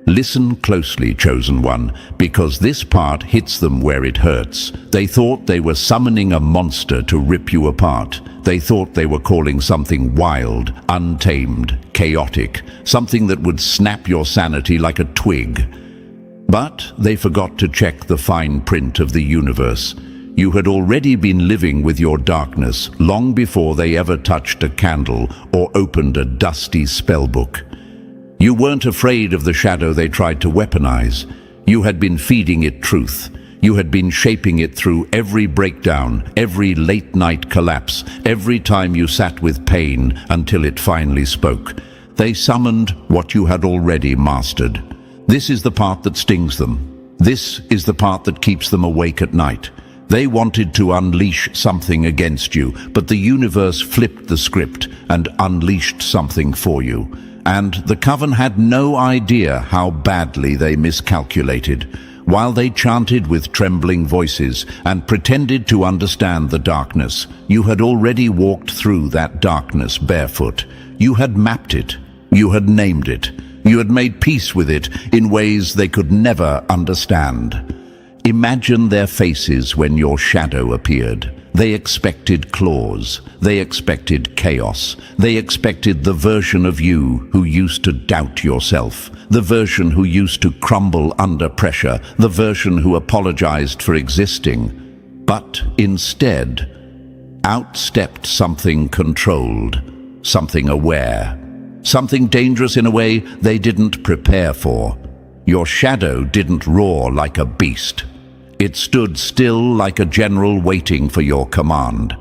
Listen closely, Chosen One, because this part hits them where it hurts. They thought they were summoning a monster to rip you apart. They thought they were calling something wild, untamed, chaotic, something that would snap your sanity like a twig. But they forgot to check the fine print of the universe. You had already been living with your darkness long before they ever touched a candle or opened a dusty spellbook. You weren't afraid of the shadow they tried to weaponize. You had been feeding it truth. You had been shaping it through every breakdown, every late-night collapse, every time you sat with pain until it finally spoke. They summoned what you had already mastered. This is the part that stings them. This is the part that keeps them awake at night. They wanted to unleash something against you, but the universe flipped the script and unleashed something for you. And the Coven had no idea how badly they miscalculated. While they chanted with trembling voices and pretended to understand the darkness, you had already walked through that darkness barefoot. You had mapped it. You had named it. You had made peace with it in ways they could never understand. Imagine their faces when your shadow appeared. They expected claws. They expected chaos. They expected the version of you who used to doubt yourself, the version who used to crumble under pressure, the version who apologized for existing. But instead, out stepped something controlled, something aware, something dangerous in a way they didn't prepare for. Your shadow didn't roar like a beast. It stood still like a general waiting for your command.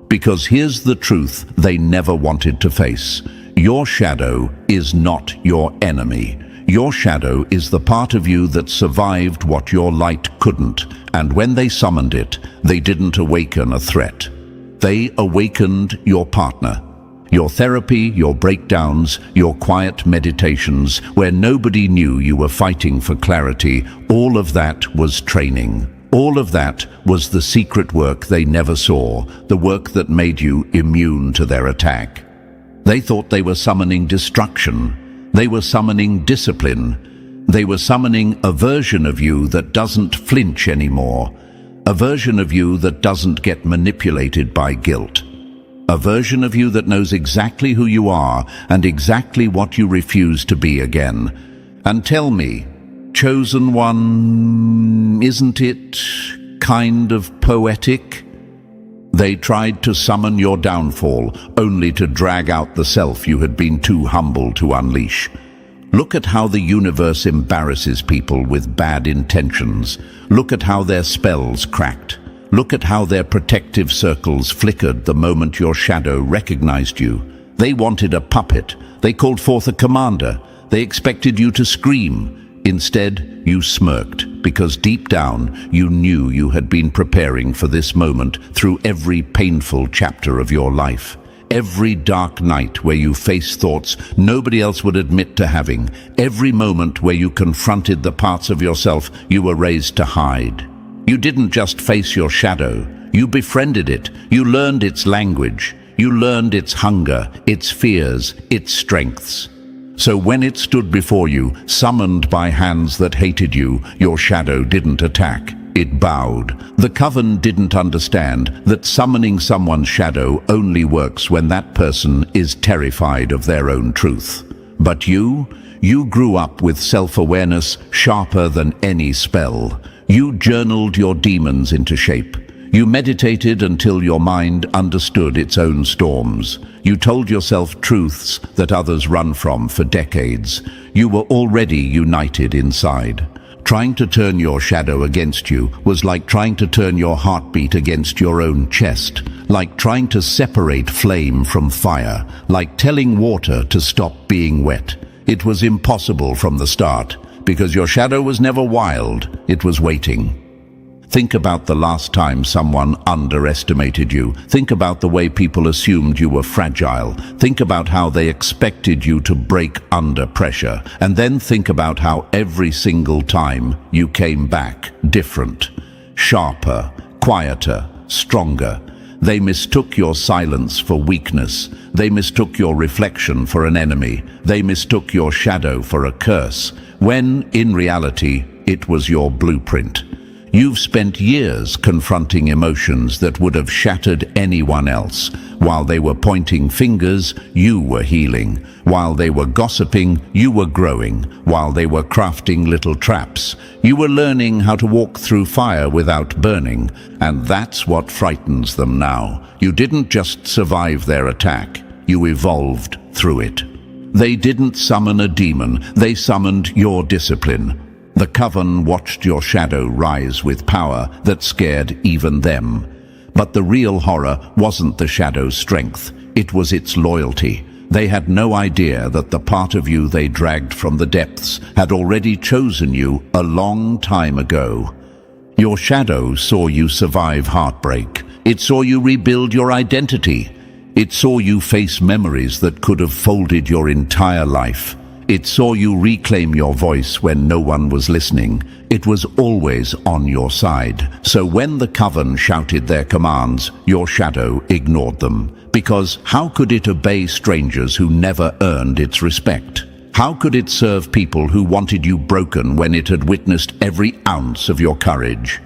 Because here's the truth they never wanted to face. Your shadow is not your enemy. Your shadow is the part of you that survived what your light couldn't, and when they summoned it, they didn't awaken a threat. They awakened your partner. Your therapy, your breakdowns, your quiet meditations, where nobody knew you were fighting for clarity, all of that was training. All of that was the secret work they never saw, the work that made you immune to their attack. They thought they were summoning destruction. They were summoning discipline. They were summoning a version of you that doesn't flinch anymore, a version of you that doesn't get manipulated by guilt. A version of you that knows exactly who you are and exactly what you refuse to be again. And tell me, Chosen One, isn't it kind of poetic? They tried to summon your downfall, only to drag out the self you had been too humble to unleash. Look at how the universe embarrasses people with bad intentions. Look at how their spells cracked. Look at how their protective circles flickered the moment your shadow recognized you. They wanted a puppet. They called forth a commander. They expected you to scream. Instead, you smirked, because deep down, you knew you had been preparing for this moment through every painful chapter of your life. every dark night where you faced thoughts nobody else would admit to having, every moment where you confronted the parts of yourself you were raised to hide. You didn't just face your shadow, you befriended it, you learned its language, you learned its hunger, its fears, its strengths. So when it stood before you, summoned by hands that hated you, your shadow didn't attack. It bowed. The coven didn't understand that summoning someone's shadow only works when that person is terrified of their own truth. But you grew up with self-awareness sharper than any spell. You journaled your demons into shape. You meditated until your mind understood its own storms. You told yourself truths that others run from for decades. You were already united inside. Trying to turn your shadow against you was like trying to turn your heartbeat against your own chest, like trying to separate flame from fire, like telling water to stop being wet. It was impossible from the start, because your shadow was never wild, it was waiting. Think about the last time someone underestimated you. Think about the way people assumed you were fragile. Think about how they expected you to break under pressure. And then think about how every single time you came back different, sharper, quieter, stronger. They mistook your silence for weakness. They mistook your reflection for an enemy. They mistook your shadow for a curse, when in reality it was your blueprint. You've spent years confronting emotions that would have shattered anyone else. While they were pointing fingers, you were healing. While they were gossiping, you were growing. While they were crafting little traps, you were learning how to walk through fire without burning. And that's what frightens them now. You didn't just survive their attack, you evolved through it. They didn't summon a demon, they summoned your discipline. The coven watched your shadow rise with power that scared even them. But the real horror wasn't the shadow's strength, it was its loyalty. They had no idea that the part of you they dragged from the depths had already chosen you a long time ago. Your shadow saw you survive heartbreak. It saw you rebuild your identity. It saw you face memories that could have folded your entire life. It saw you reclaim your voice when no one was listening. It was always on your side. So when the coven shouted their commands, your shadow ignored them. Because how could it obey strangers who never earned its respect? How could it serve people who wanted you broken when it had witnessed every ounce of your courage?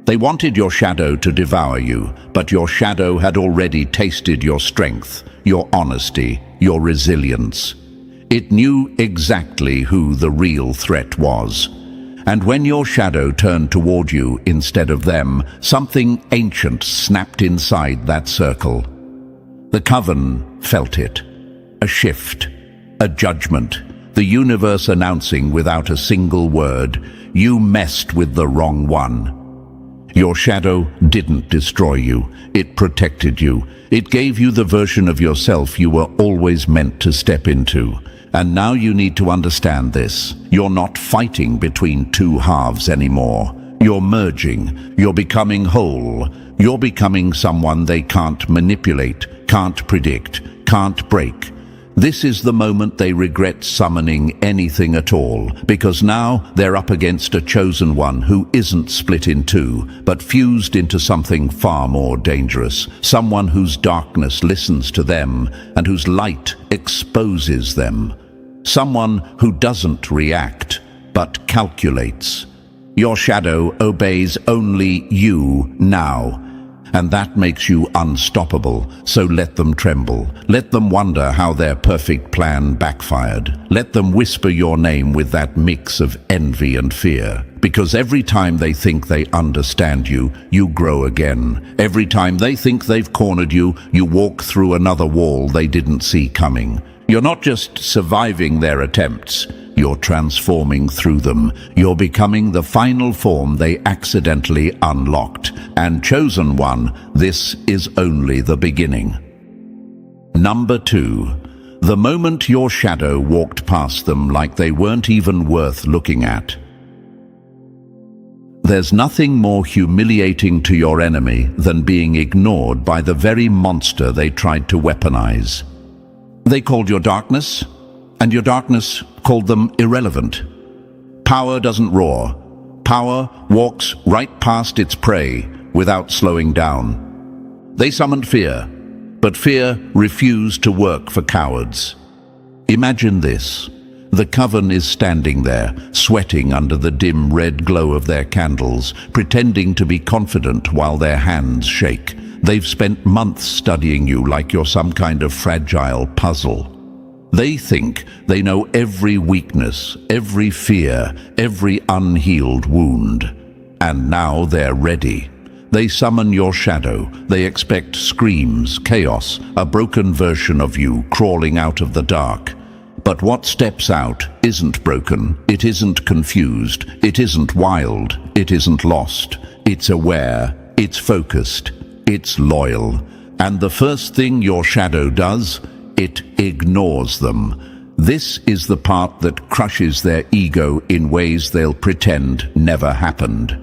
They wanted your shadow to devour you, but your shadow had already tasted your strength, your honesty, your resilience. It knew exactly who the real threat was. And when your shadow turned toward you instead of them, something ancient snapped inside that circle. The coven felt it. A shift, a judgment, the universe announcing without a single word, you messed with the wrong one. Your shadow didn't destroy you, it protected you. It gave you the version of yourself you were always meant to step into. And now you need to understand this. You're not fighting between two halves anymore. You're merging. You're becoming whole. You're becoming someone they can't manipulate, can't predict, can't break. This is the moment they regret summoning anything at all, because now they're up against a chosen one who isn't split in two, but fused into something far more dangerous. Someone whose darkness listens to them and whose light exposes them. Someone who doesn't react, but calculates. Your shadow obeys only you now. And that makes you unstoppable, so let them tremble. Let them wonder how their perfect plan backfired. Let them whisper your name with that mix of envy and fear. Because every time they think they understand you, you grow again. Every time they think they've cornered you, you walk through another wall they didn't see coming. You're not just surviving their attempts, you're transforming through them. You're becoming the final form they accidentally unlocked. And chosen one, this is only the beginning. Number 2. The moment your shadow walked past them like they weren't even worth looking at. There's nothing more humiliating to your enemy than being ignored by the very monster they tried to weaponize. They called your darkness, and your darkness called them irrelevant. Power doesn't roar. Power walks right past its prey without slowing down. They summoned fear, but fear refused to work for cowards. Imagine this. The coven is standing there, sweating under the dim red glow of their candles, pretending to be confident while their hands shake. They've spent months studying you like you're some kind of fragile puzzle. They think they know every weakness, every fear, every unhealed wound. And now they're ready. They summon your shadow. They expect screams, chaos, a broken version of you crawling out of the dark. But what steps out isn't broken, it isn't confused, it isn't wild, it isn't lost. It's aware, it's focused, it's loyal. And the first thing your shadow does, it ignores them. This is the part that crushes their ego in ways they'll pretend never happened.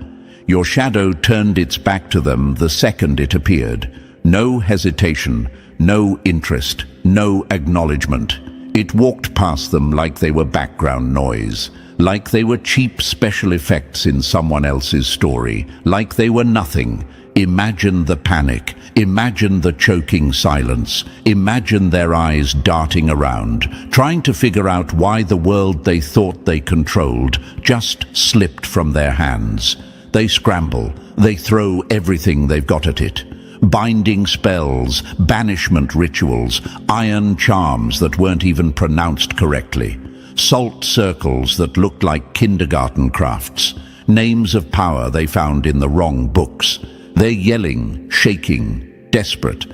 Your shadow turned its back to them the second it appeared. No hesitation, no interest, no acknowledgement. It walked past them like they were background noise, like they were cheap special effects in someone else's story, like they were nothing. Imagine the panic, imagine the choking silence, imagine their eyes darting around, trying to figure out why the world they thought they controlled just slipped from their hands. They scramble, they throw everything they've got at it. Binding spells, banishment rituals, iron charms that weren't even pronounced correctly, salt circles that looked like kindergarten crafts, names of power they found in the wrong books. They're yelling, shaking, desperate,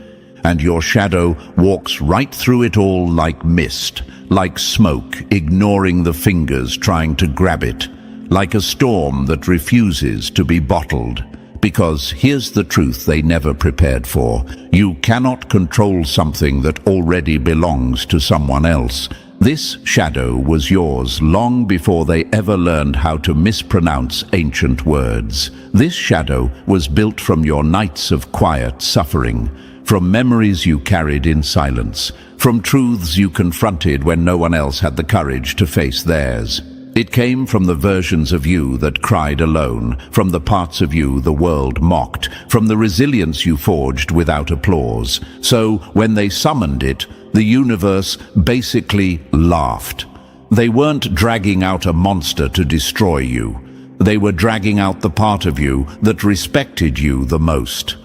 and your shadow walks right through it all like mist, like smoke, ignoring the fingers trying to grab it, like a storm that refuses to be bottled. Because here's the truth they never prepared for. You cannot control something that already belongs to someone else. This shadow was yours long before they ever learned how to mispronounce ancient words. This shadow was built from your nights of quiet suffering, from memories you carried in silence, from truths you confronted when no one else had the courage to face theirs. It came from the versions of you that cried alone, from the parts of you the world mocked, from the resilience you forged without applause. So, when they summoned it, the universe basically laughed. They weren't dragging out a monster to destroy you. They were dragging out the part of you that respected you the most.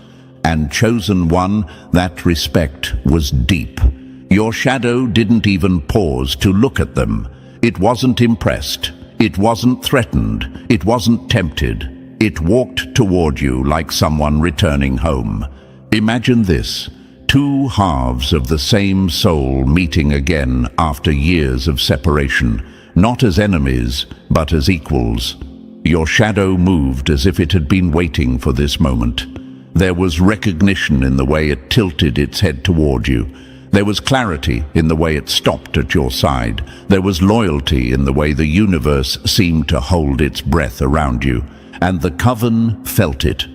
And chosen one, that respect was deep. Your shadow didn't even pause to look at them. It wasn't impressed, it wasn't threatened, it wasn't tempted. It walked toward you like someone returning home. Imagine this, two halves of the same soul meeting again after years of separation, not as enemies, but as equals. Your shadow moved as if it had been waiting for this moment. There was recognition in the way it tilted its head toward you. There was clarity in the way it stopped at your side. There was loyalty in the way the universe seemed to hold its breath around you. And the coven felt it.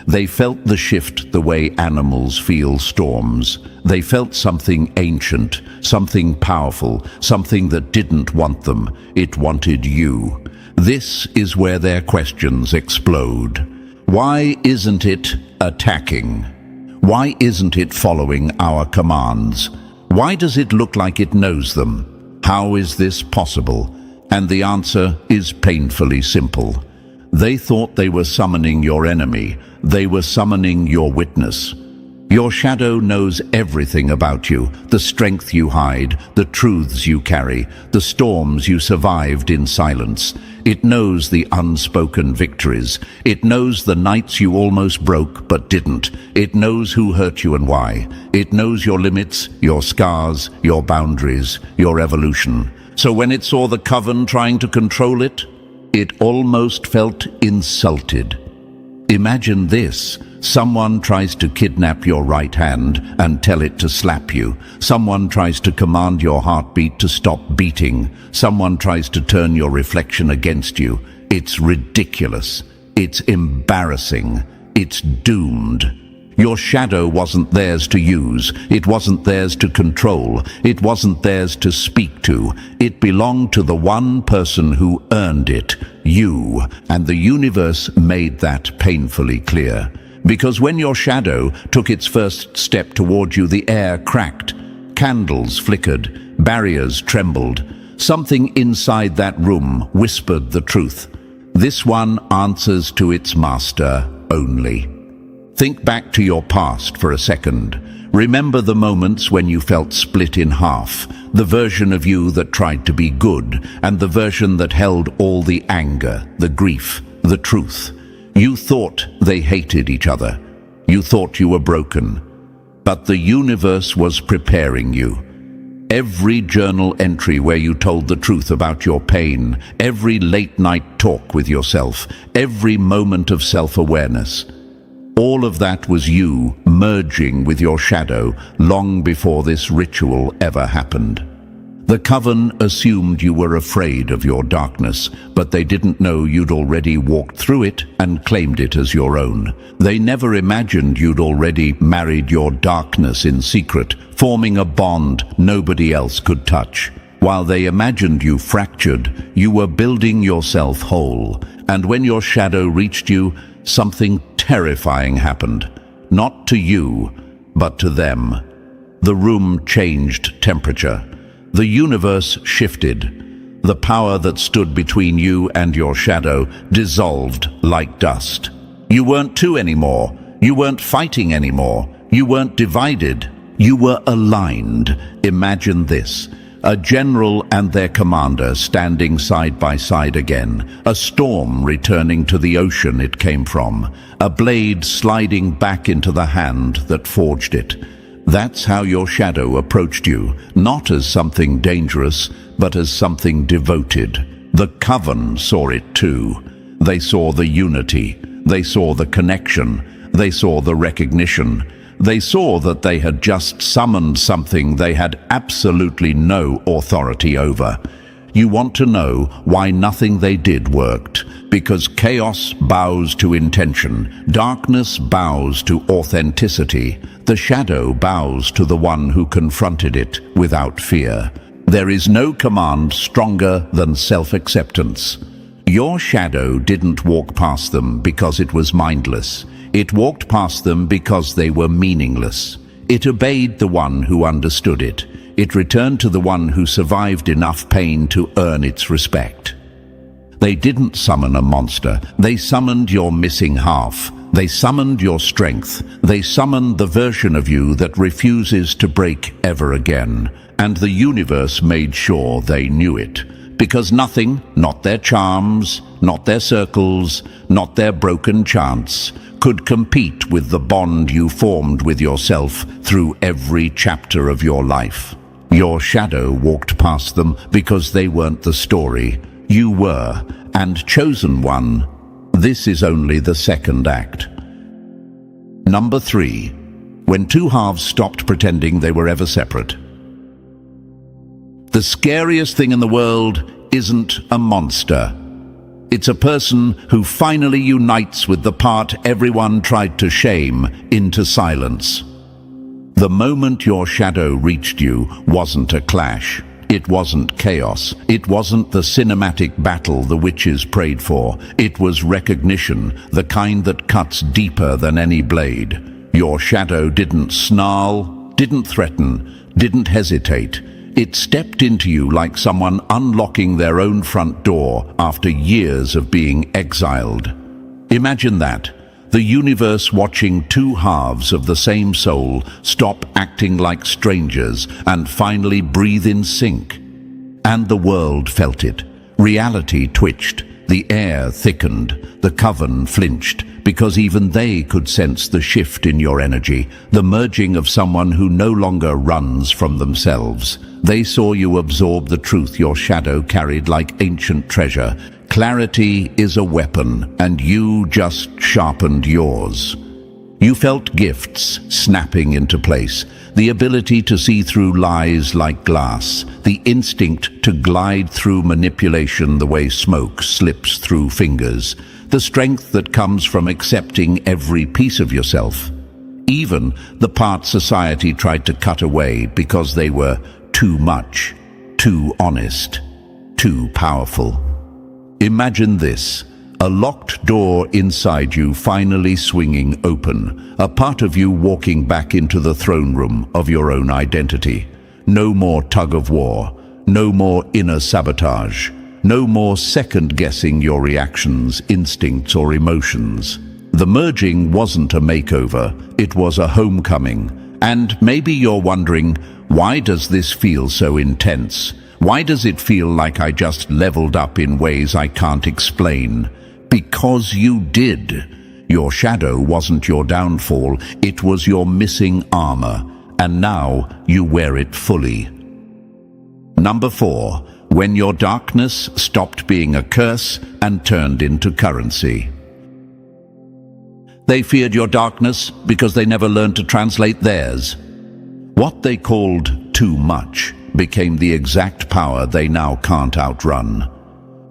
They felt the shift the way animals feel storms. They felt something ancient, something powerful, something that didn't want them. It wanted you. This is where their questions explode. Why isn't it attacking? Why isn't it following our commands? Why does it look like it knows them? How is this possible? And the answer is painfully simple. They thought they were summoning your enemy. They were summoning your witness. Your shadow knows everything about you, the strength you hide, the truths you carry, the storms you survived in silence. It knows the unspoken victories. It knows the nights you almost broke but didn't. It knows who hurt you and why. It knows your limits, your scars, your boundaries, your evolution. So when it saw the coven trying to control it, it almost felt insulted. Imagine this. Someone tries to kidnap your right hand and tell it to slap you. Someone tries to command your heartbeat to stop beating. Someone tries to turn your reflection against you. It's ridiculous. It's embarrassing. It's doomed. Your shadow wasn't theirs to use. It wasn't theirs to control. It wasn't theirs to speak to. It belonged to the one person who earned it, you. And the universe made that painfully clear. Because when your shadow took its first step toward you, the air cracked. Candles flickered. Barriers trembled. Something inside that room whispered the truth. This one answers to its master only. Think back to your past for a second. Remember the moments when you felt split in half, the version of you that tried to be good, and the version that held all the anger, the grief, the truth. You thought they hated each other. You thought you were broken. But the universe was preparing you. Every journal entry where you told the truth about your pain, every late-night talk with yourself, every moment of self-awareness, all of that was you merging with your shadow long before this ritual ever happened. The coven assumed you were afraid of your darkness, but they didn't know you'd already walked through it and claimed it as your own. They never imagined you'd already married your darkness in secret, forming a bond nobody else could touch. While they imagined you fractured, you were building yourself whole. And when your shadow reached you, something terrifying happened. Not to you, but to them. The room changed temperature. The universe shifted. The power that stood between you and your shadow dissolved like dust. You weren't two anymore. You weren't fighting anymore. You weren't divided. You were aligned. Imagine this. A general and their commander standing side by side again. A storm returning to the ocean it came from. A blade sliding back into the hand that forged it. That's how your shadow approached you, not as something dangerous, but as something devoted. The coven saw it too. They saw the unity. They saw the connection. They saw the recognition. They saw that they had just summoned something they had absolutely no authority over. You want to know why nothing they did worked? Because chaos bows to intention, darkness bows to authenticity, the shadow bows to the one who confronted it without fear. There is no command stronger than self-acceptance. Your shadow didn't walk past them because it was mindless. It walked past them because they were meaningless. It obeyed the one who understood it. It returned to the one who survived enough pain to earn its respect. They didn't summon a monster. They summoned your missing half. They summoned your strength. They summoned the version of you that refuses to break ever again. And the universe made sure they knew it. Because nothing, not their charms, not their circles, not their broken chants, could compete with the bond you formed with yourself through every chapter of your life. Your shadow walked past them because they weren't the story. You were, and chosen one. This is only the second act. Number 3. When two halves stopped pretending they were ever separate. The scariest thing in the world isn't a monster. It's a person who finally unites with the part everyone tried to shame into silence. The moment your shadow reached you wasn't a clash. It wasn't chaos. It wasn't the cinematic battle the witches prayed for. It was recognition, the kind that cuts deeper than any blade. Your shadow didn't snarl, didn't threaten, didn't hesitate. It stepped into you like someone unlocking their own front door after years of being exiled. Imagine that. The universe watching two halves of the same soul stop acting like strangers and finally breathe in sync. And the world felt it. Reality twitched. The air thickened. The coven flinched, because even they could sense the shift in your energy, the merging of someone who no longer runs from themselves. They saw you absorb the truth your shadow carried like ancient treasure. Clarity is a weapon, and you just sharpened yours. You felt gifts snapping into place, the ability to see through lies like glass, the instinct to glide through manipulation the way smoke slips through fingers, the strength that comes from accepting every piece of yourself, even the parts society tried to cut away because they were too much, too honest, too powerful. Imagine this, a locked door inside you finally swinging open, a part of you walking back into the throne room of your own identity. No more tug of war, no more inner sabotage, no more second-guessing your reactions, instincts, or emotions. The merging wasn't a makeover, it was a homecoming. And maybe you're wondering, why does this feel so intense? Why does it feel like I just leveled up in ways I can't explain? Because you did. Your shadow wasn't your downfall, it was your missing armor, and now you wear it fully. Number 4. When your darkness stopped being a curse and turned into currency. They feared your darkness because they never learned to translate theirs. What they called too much became the exact power they now can't outrun.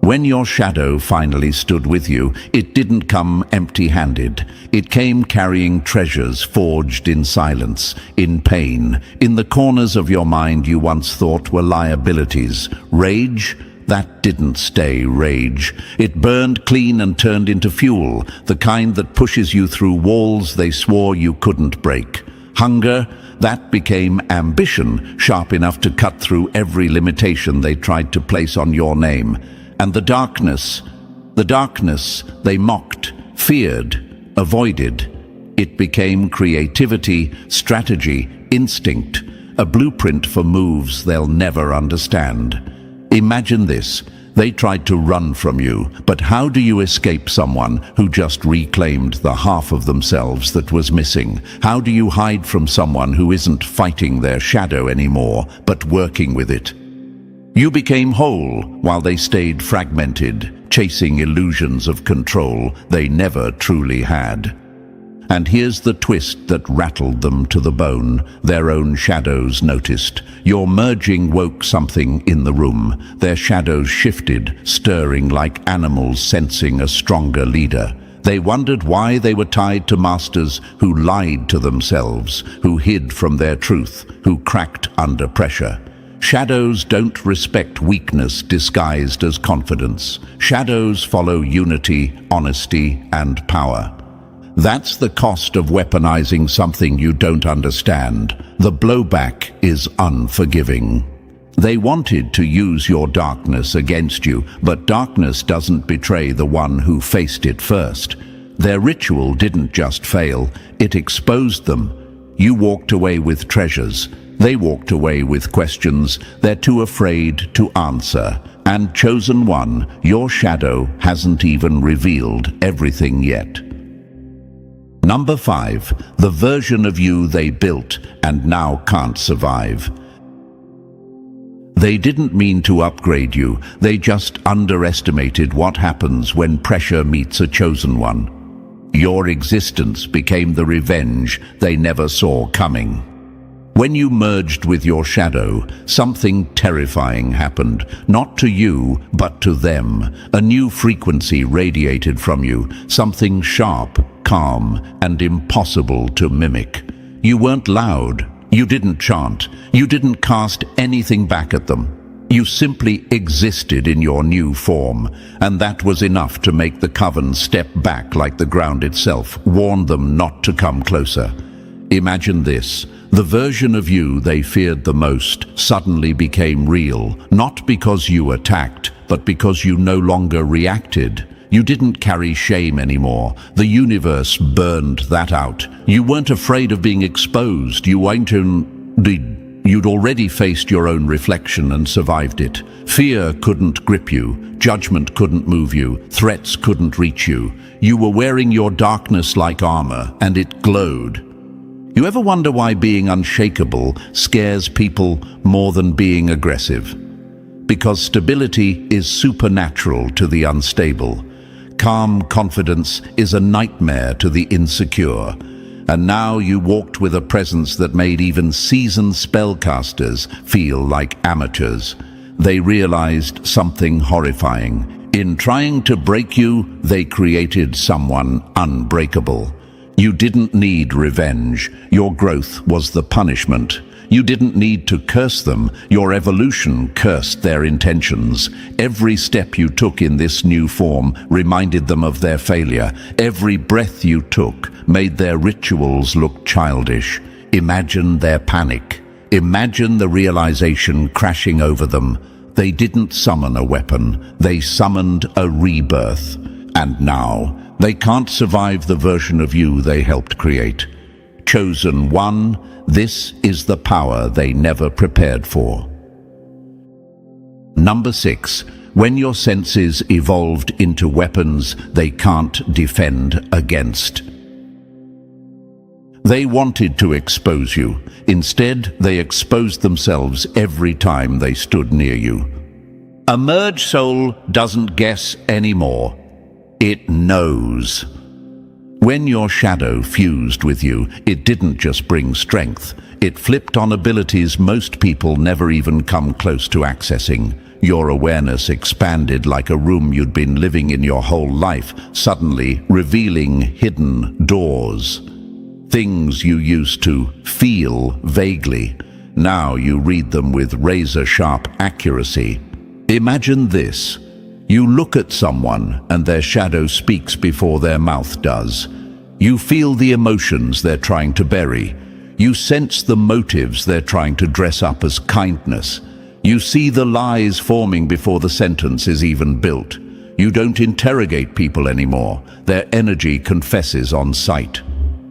When your shadow finally stood with you, it didn't come empty-handed. It came carrying treasures forged in silence, in pain, in the corners of your mind you once thought were liabilities. Rage? That didn't stay rage. It burned clean and turned into fuel, the kind that pushes you through walls they swore you couldn't break. Hunger? That became ambition, sharp enough to cut through every limitation they tried to place on your name. And the darkness they mocked, feared, avoided. It became creativity, strategy, instinct, a blueprint for moves they'll never understand. Imagine this. They tried to run from you, but how do you escape someone who just reclaimed the half of themselves that was missing? How do you hide from someone who isn't fighting their shadow anymore, but working with it? You became whole while they stayed fragmented, chasing illusions of control they never truly had. And here's the twist that rattled them to the bone. Their own shadows noticed. Your merging woke something in the room. Their shadows shifted, stirring like animals sensing a stronger leader. They wondered why they were tied to masters who lied to themselves, who hid from their truth, who cracked under pressure. Shadows don't respect weakness disguised as confidence. Shadows follow unity, honesty, and power. That's the cost of weaponizing something you don't understand. The blowback is unforgiving. They wanted to use your darkness against you, but darkness doesn't betray the one who faced it first. Their ritual didn't just fail, it exposed them. You walked away with treasures. They walked away with questions they're too afraid to answer. And chosen one, your shadow hasn't even revealed everything yet. Number 5, the version of you they built and now can't survive. They didn't mean to upgrade you, they just underestimated what happens when pressure meets a chosen one. Your existence became the revenge they never saw coming. When you merged with your shadow, something terrifying happened, not to you, but to them. A new frequency radiated from you, something sharp, calm, and impossible to mimic. You weren't loud, you didn't chant, you didn't cast anything back at them. You simply existed in your new form, and that was enough to make the coven step back like the ground itself, warn them not to come closer. Imagine this. The version of you they feared the most suddenly became real, not because you attacked, but because you no longer reacted. You didn't carry shame anymore. The universe burned that out. You weren't afraid of being exposed. You'd already faced your own reflection and survived it. Fear couldn't grip you. Judgment couldn't move you. Threats couldn't reach you. You were wearing your darkness like armor, and it glowed. You ever wonder why being unshakable scares people more than being aggressive? Because stability is supernatural to the unstable. Calm confidence is a nightmare to the insecure. And now you walked with a presence that made even seasoned spellcasters feel like amateurs. They realized something horrifying. In trying to break you, they created someone unbreakable. You didn't need revenge. Your growth was the punishment. You didn't need to curse them. Your evolution cursed their intentions. Every step you took in this new form reminded them of their failure. Every breath you took made their rituals look childish. Imagine their panic. Imagine the realization crashing over them. They didn't summon a weapon. They summoned a rebirth. And now, they can't survive the version of you they helped create. Chosen one, this is the power they never prepared for. Number 6. When your senses evolved into weapons they can't defend against. They wanted to expose you. Instead, they exposed themselves every time they stood near you. A merged soul doesn't guess anymore. It knows. When your shadow fused with you, it didn't just bring strength. It flipped on abilities most people never even come close to accessing. Your awareness expanded like a room you'd been living in your whole life, suddenly revealing hidden doors. Things you used to feel vaguely. Now you read them with razor-sharp accuracy. Imagine this. You look at someone and their shadow speaks before their mouth does. You feel the emotions they're trying to bury. You sense the motives they're trying to dress up as kindness. You see the lies forming before the sentence is even built. You don't interrogate people anymore. Their energy confesses on sight.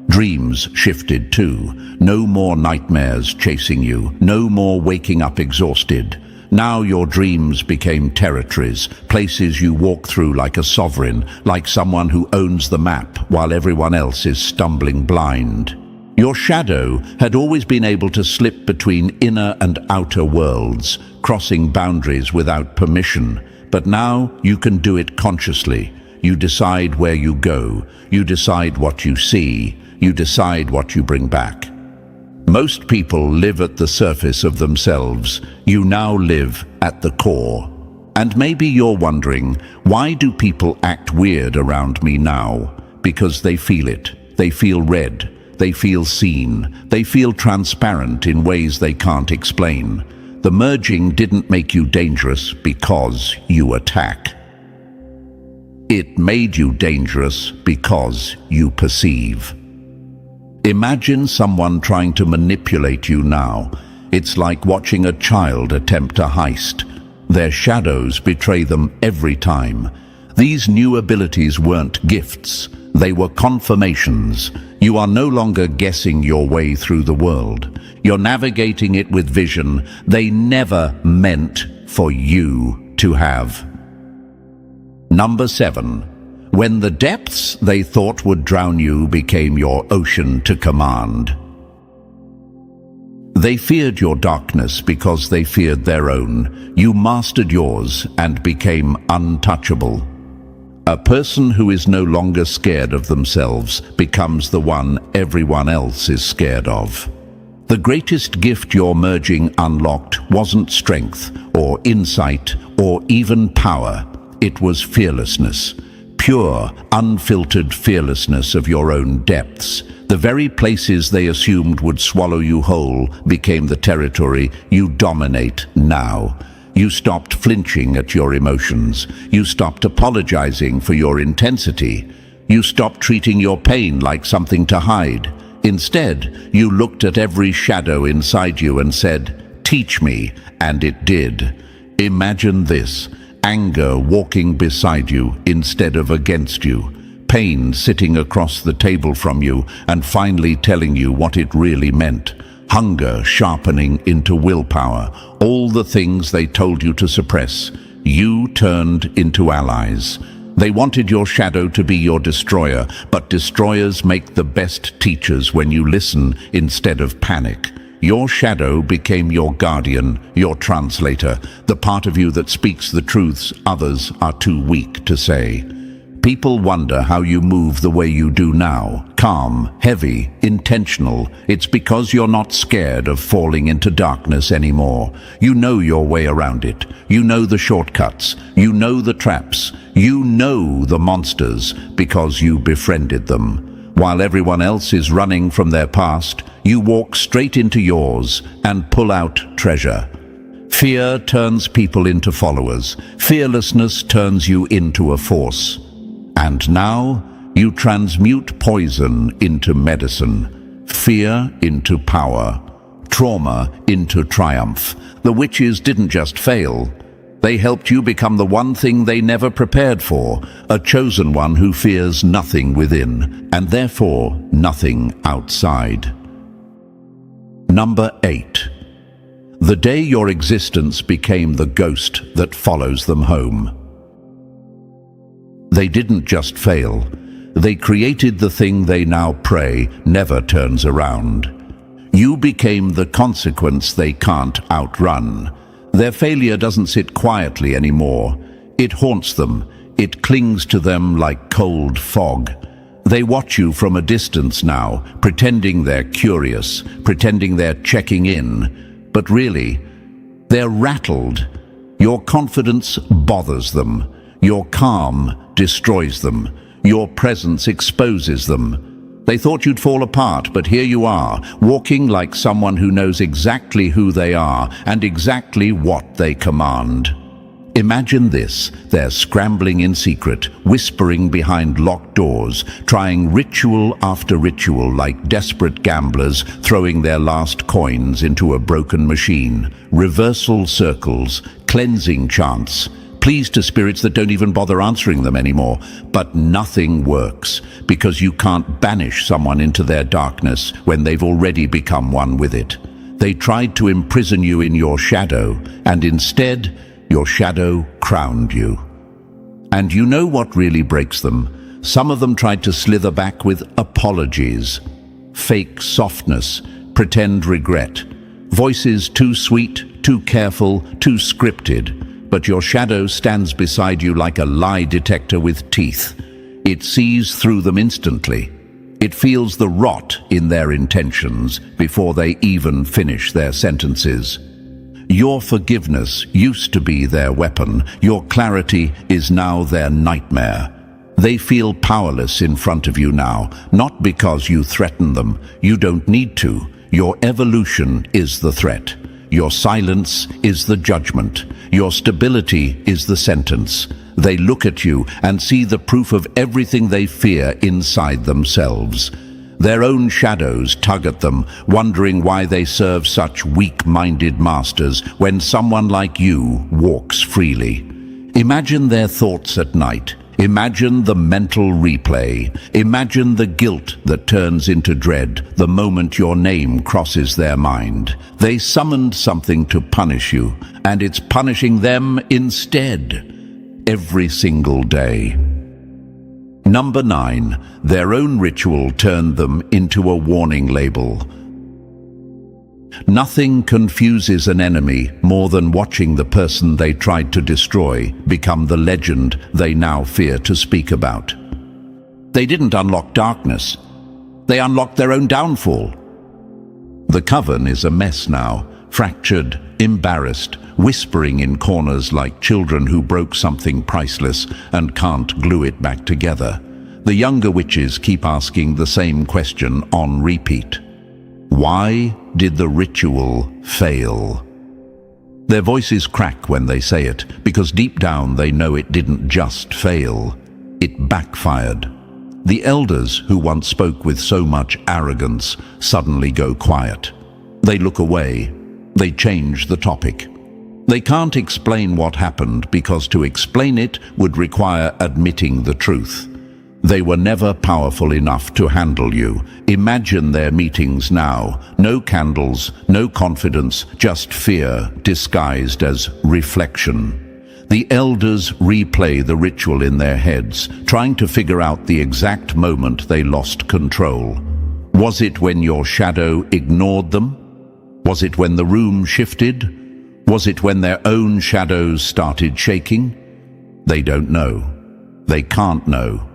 Dreams shifted too. No more nightmares chasing you. No more waking up exhausted. Now your dreams became territories, places you walk through like a sovereign, like someone who owns the map while everyone else is stumbling blind. Your shadow had always been able to slip between inner and outer worlds, crossing boundaries without permission. But now you can do it consciously. You decide where you go. You decide what you see. You decide what you bring back. Most people live at the surface of themselves. You now live at the core. And maybe you're wondering, why do people act weird around me now? Because they feel it. They feel read. They feel seen. They feel transparent in ways they can't explain. The merging didn't make you dangerous because you attack. It made you dangerous because you perceive. Imagine someone trying to manipulate you now. It's like watching a child attempt a heist. Their shadows betray them every time. These new abilities weren't gifts. They were confirmations. You are no longer guessing your way through the world. You're navigating it with vision they never meant for you to have. Number 7. When the depths they thought would drown you became your ocean to command. They feared your darkness because they feared their own. You mastered yours and became untouchable. A person who is no longer scared of themselves becomes the one everyone else is scared of. The greatest gift your merging unlocked wasn't strength or insight or even power. It was fearlessness. Pure, unfiltered fearlessness of your own depths. The very places they assumed would swallow you whole became the territory you dominate now. You stopped flinching at your emotions. You stopped apologizing for your intensity. You stopped treating your pain like something to hide. Instead, you looked at every shadow inside you and said, "Teach me," and it did. Imagine this. Anger walking beside you instead of against you. Pain sitting across the table from you and finally telling you what it really meant. Hunger sharpening into willpower. All the things they told you to suppress, you turned into allies. They wanted your shadow to be your destroyer, but destroyers make the best teachers when you listen instead of panic. Your shadow became your guardian, your translator, the part of you that speaks the truths others are too weak to say. People wonder how you move the way you do now, calm, heavy, intentional. It's because you're not scared of falling into darkness anymore. You know your way around it. You know the shortcuts. You know the traps. You know the monsters because you befriended them. While everyone else is running from their past, you walk straight into yours and pull out treasure. Fear turns people into followers. Fearlessness turns you into a force. And now, you transmute poison into medicine, fear into power, trauma into triumph. The witches didn't just fail. They helped you become the one thing they never prepared for, a chosen one who fears nothing within, and therefore nothing outside. Number 8. The day your existence became the ghost that follows them home. They didn't just fail. They created the thing they now pray never turns around. You became the consequence they can't outrun. Their failure doesn't sit quietly anymore. It haunts them. It clings to them like cold fog. They watch you from a distance now, pretending they're curious, pretending they're checking in. But really, they're rattled. Your confidence bothers them. Your calm destroys them. Your presence exposes them. They thought you'd fall apart, but here you are, walking like someone who knows exactly who they are and exactly what they command. Imagine this: they're scrambling in secret, whispering behind locked doors, trying ritual after ritual like desperate gamblers throwing their last coins into a broken machine. Reversal circles, cleansing chants, pleas to spirits that don't even bother answering them anymore. But nothing works, because you can't banish someone into their darkness when they've already become one with it. They tried to imprison you in your shadow, and instead, your shadow crowned you. And you know what really breaks them? Some of them tried to slither back with apologies, fake softness, pretend regret, voices too sweet, too careful, too scripted. But your shadow stands beside you like a lie detector with teeth. It sees through them instantly. It feels the rot in their intentions before they even finish their sentences. Your forgiveness used to be their weapon. Your clarity is now their nightmare. They feel powerless in front of you now, not because you threaten them. You don't need to. Your evolution is the threat. Your silence is the judgment. Your stability is the sentence. They look at you and see the proof of everything they fear inside themselves. Their own shadows tug at them, wondering why they serve such weak-minded masters when someone like you walks freely. Imagine their thoughts at night. Imagine the mental replay. Imagine the guilt that turns into dread the moment your name crosses their mind. They summoned something to punish you, and it's punishing them instead, every single day. Number 9, their own ritual turned them into a warning label. Nothing confuses an enemy more than watching the person they tried to destroy become the legend they now fear to speak about. They didn't unlock darkness. They unlocked their own downfall. The coven is a mess now, fractured, embarrassed, whispering in corners like children who broke something priceless and can't glue it back together. The younger witches keep asking the same question on repeat. Why did the ritual fail? Their voices crack when they say it, because deep down they know it didn't just fail. It backfired. The elders who once spoke with so much arrogance suddenly go quiet. They look away. They change the topic. They can't explain what happened because to explain it would require admitting the truth. They were never powerful enough to handle you. Imagine their meetings now. No candles, no confidence, just fear disguised as reflection. The elders replay the ritual in their heads, trying to figure out the exact moment they lost control. Was it when your shadow ignored them? Was it when the room shifted? Was it when their own shadows started shaking? They don't know. They can't know.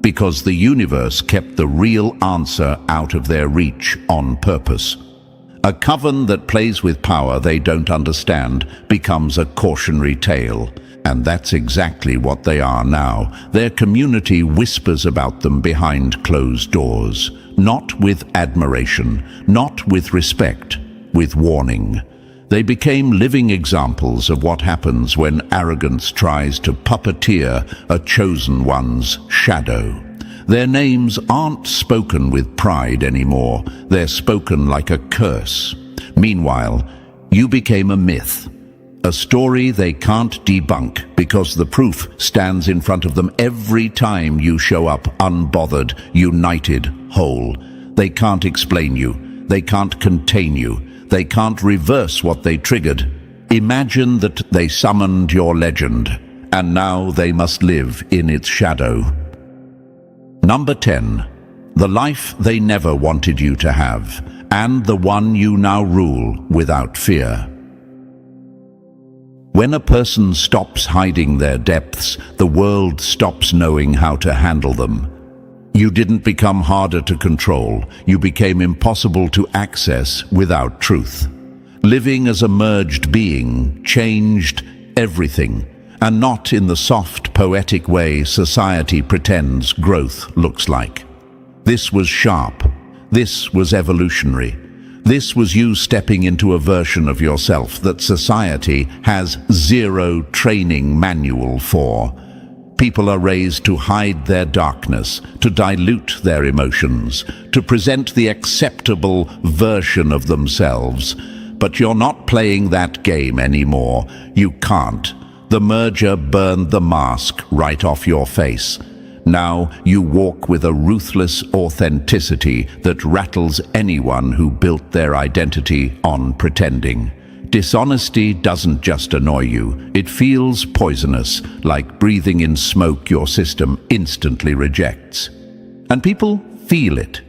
Because the universe kept the real answer out of their reach on purpose. A coven that plays with power they don't understand becomes a cautionary tale. And that's exactly what they are now. Their community whispers about them behind closed doors. Not with admiration, not with respect, with warning. They became living examples of what happens when arrogance tries to puppeteer a chosen one's shadow. Their names aren't spoken with pride anymore. They're spoken like a curse. Meanwhile, you became a myth. A story they can't debunk because the proof stands in front of them every time you show up unbothered, united, whole. They can't explain you. They can't contain you. They can't reverse what they triggered. Imagine that they summoned your legend, and now they must live in its shadow. Number 10. The life they never wanted you to have, and the one you now rule without fear. When a person stops hiding their depths, the world stops knowing how to handle them. You didn't become harder to control. You became impossible to access without truth. Living as a merged being changed everything, and not in the soft, poetic way society pretends growth looks like. This was sharp. This was evolutionary. This was you stepping into a version of yourself that society has zero training manual for. People are raised to hide their darkness, to dilute their emotions, to present the acceptable version of themselves. But you're not playing that game anymore. You can't. The merger burned the mask right off your face. Now you walk with a ruthless authenticity that rattles anyone who built their identity on pretending. Dishonesty doesn't just annoy you, it feels poisonous, like breathing in smoke your system instantly rejects. And people feel it.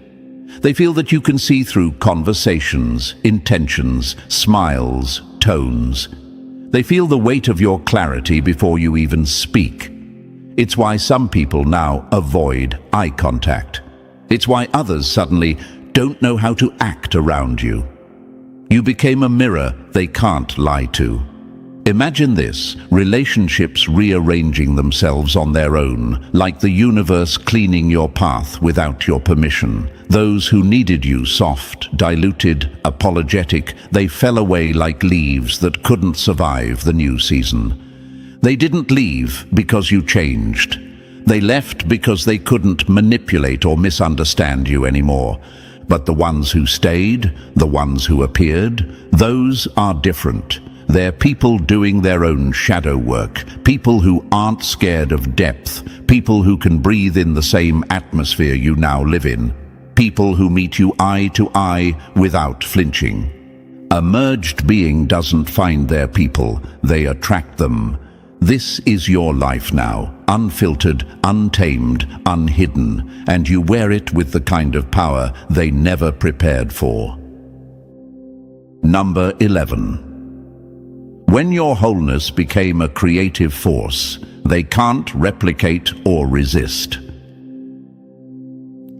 They feel that you can see through conversations, intentions, smiles, tones. They feel the weight of your clarity before you even speak. It's why some people now avoid eye contact. It's why others suddenly don't know how to act around you. You became a mirror they can't lie to. Imagine this, relationships rearranging themselves on their own, like the universe cleaning your path without your permission. Those who needed you soft, diluted, apologetic, they fell away like leaves that couldn't survive the new season. They didn't leave because you changed. They left because they couldn't manipulate or misunderstand you anymore. But the ones who stayed, the ones who appeared, those are different. They're people doing their own shadow work, people who aren't scared of depth, people who can breathe in the same atmosphere you now live in, people who meet you eye to eye without flinching. A merged being doesn't find their people, they attract them. This is your life now, unfiltered, untamed, unhidden, and you wear it with the kind of power they never prepared for. Number 11. When your wholeness became a creative force, they can't replicate or resist.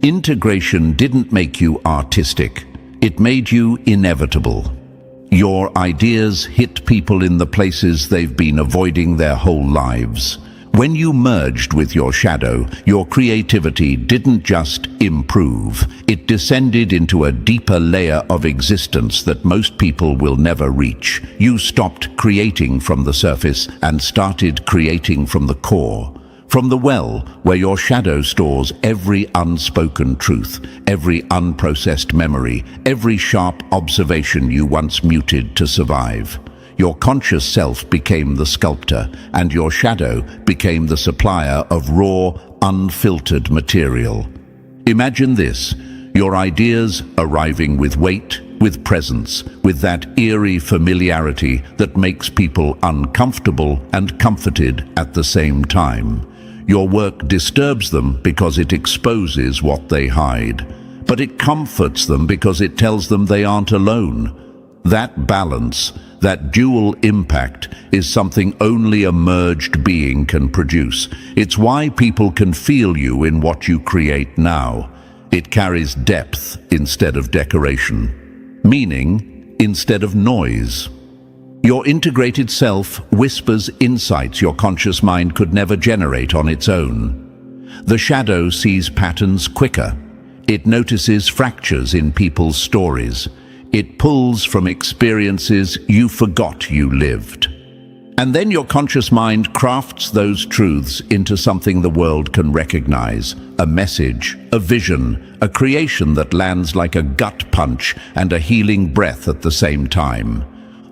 Integration didn't make you artistic, it made you inevitable. Your ideas hit people in the places they've been avoiding their whole lives. When you merged with your shadow, your creativity didn't just improve, it descended into a deeper layer of existence that most people will never reach. You stopped creating from the surface and started creating from the core. From the well, where your shadow stores every unspoken truth, every unprocessed memory, every sharp observation you once muted to survive. Your conscious self became the sculptor, and your shadow became the supplier of raw, unfiltered material. Imagine this, your ideas arriving with weight, with presence, with that eerie familiarity that makes people uncomfortable and comforted at the same time. Your work disturbs them because it exposes what they hide, but it comforts them because it tells them they aren't alone. That balance, That dual impact is something only a merged being can produce. It's why people can feel you in what you create now. It carries depth instead of decoration, meaning instead of noise. Your integrated self whispers insights your conscious mind could never generate on its own. The shadow sees patterns quicker. It notices fractures in people's stories. It pulls from experiences you forgot you lived. And then your conscious mind crafts those truths into something the world can recognize, a message, a vision, a creation that lands like a gut punch and a healing breath at the same time.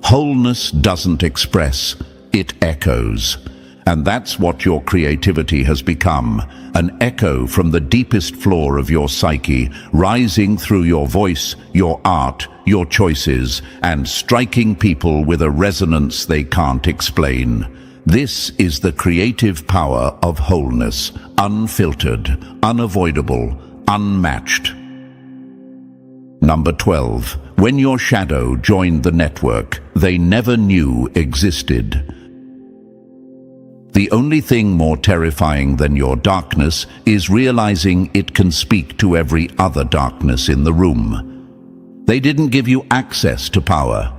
Wholeness doesn't express, it echoes. And that's what your creativity has become, an echo from the deepest floor of your psyche, rising through your voice, your art, your choices, and striking people with a resonance they can't explain. This is the creative power of wholeness, unfiltered, unavoidable, unmatched. Number 12. When your shadow joined the network they never knew existed. The only thing more terrifying than your darkness is realizing it can speak to every other darkness in the room. They didn't give you access to power.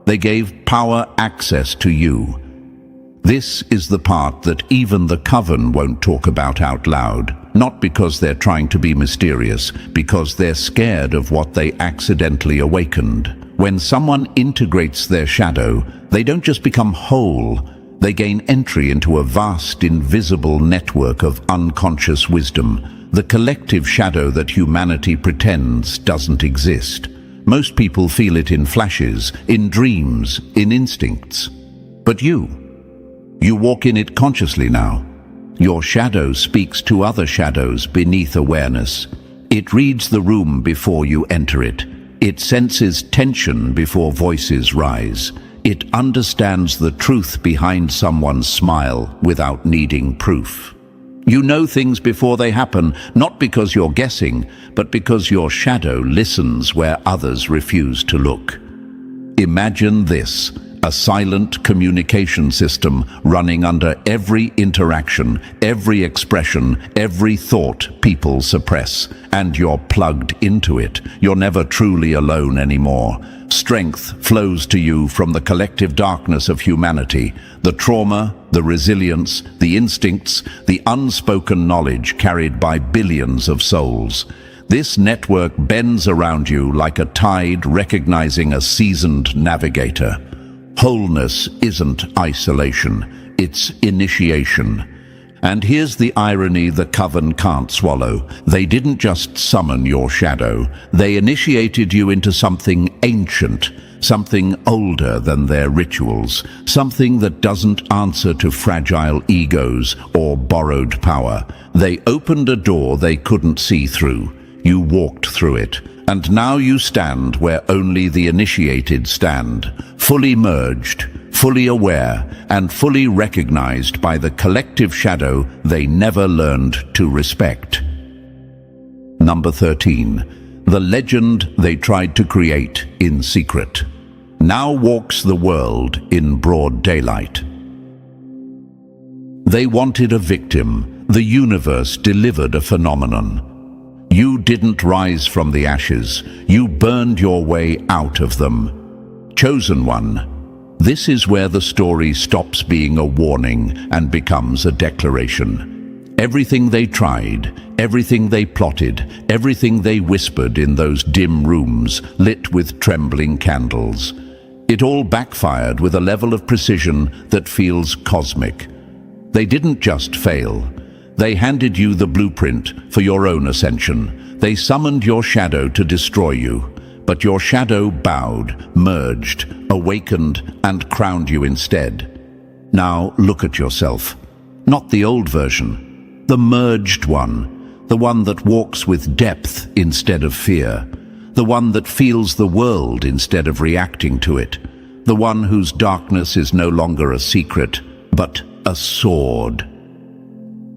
They gave power access to you. This is the part that even the coven won't talk about out loud, not because they're trying to be mysterious, because they're scared of what they accidentally awakened. When someone integrates their shadow, they don't just become whole, they gain entry into a vast, invisible network of unconscious wisdom, the collective shadow that humanity pretends doesn't exist. Most people feel it in flashes, in dreams, in instincts. But you walk in it consciously now. Your shadow speaks to other shadows beneath awareness. It reads the room before you enter it. It senses tension before voices rise. It understands the truth behind someone's smile without needing proof. You know things before they happen, not because you're guessing, but because your shadow listens where others refuse to look. Imagine this, a silent communication system running under every interaction, every expression, every thought people suppress, and you're plugged into it. You're never truly alone anymore. Strength flows to you from the collective darkness of humanity, the trauma, the resilience, the instincts, the unspoken knowledge carried by billions of souls. This network bends around you like a tide recognizing a seasoned navigator. Wholeness isn't isolation, it's initiation. And here's the irony the coven can't swallow. They didn't just summon your shadow, they initiated you into something ancient, something older than their rituals, something that doesn't answer to fragile egos or borrowed power. They opened a door they couldn't see through. You walked through it, and now you stand where only the initiated stand, fully merged, fully aware, and fully recognized by the collective shadow they never learned to respect. Number 13. The legend they tried to create in secret now walks the world in broad daylight. They wanted a victim. The universe delivered a phenomenon. You didn't rise from the ashes. You burned your way out of them. Chosen one. This is where the story stops being a warning and becomes a declaration. Everything they tried, everything they plotted, everything they whispered in those dim rooms lit with trembling candles. It all backfired with a level of precision that feels cosmic. They didn't just fail. They handed you the blueprint for your own ascension. They summoned your shadow to destroy you. But your shadow bowed, merged, awakened, and crowned you instead. Now look at yourself. Not the old version, the merged one, the one that walks with depth instead of fear, the one that feels the world instead of reacting to it, the one whose darkness is no longer a secret, but a sword.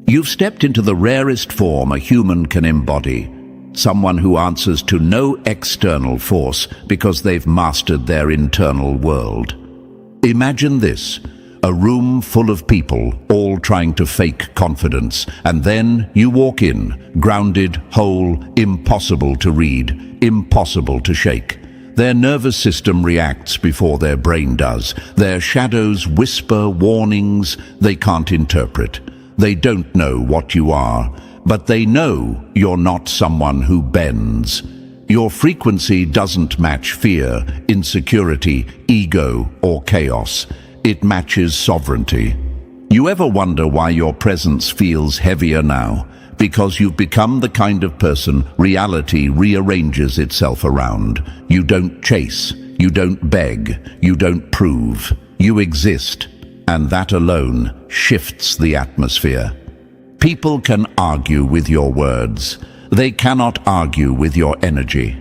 You've stepped into the rarest form a human can embody. Someone who answers to no external force because they've mastered their internal world. Imagine this, a room full of people, all trying to fake confidence, and then you walk in, grounded, whole, impossible to read, impossible to shake. Their nervous system reacts before their brain does. Their shadows whisper warnings they can't interpret. They don't know what you are, but they know you're not someone who bends. Your frequency doesn't match fear, insecurity, ego, or chaos. It matches sovereignty. You ever wonder why your presence feels heavier now? Because you've become the kind of person reality rearranges itself around. You don't chase, you don't beg, you don't prove. You exist, and that alone shifts the atmosphere. People can argue with your words. They cannot argue with your energy.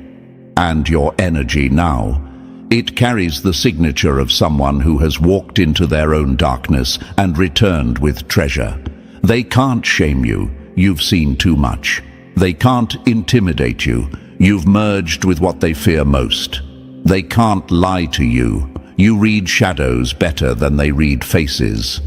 And your energy now, it carries the signature of someone who has walked into their own darkness and returned with treasure. They can't shame you. You've seen too much. They can't intimidate you. You've merged with what they fear most. They can't lie to you. You read shadows better than they read faces.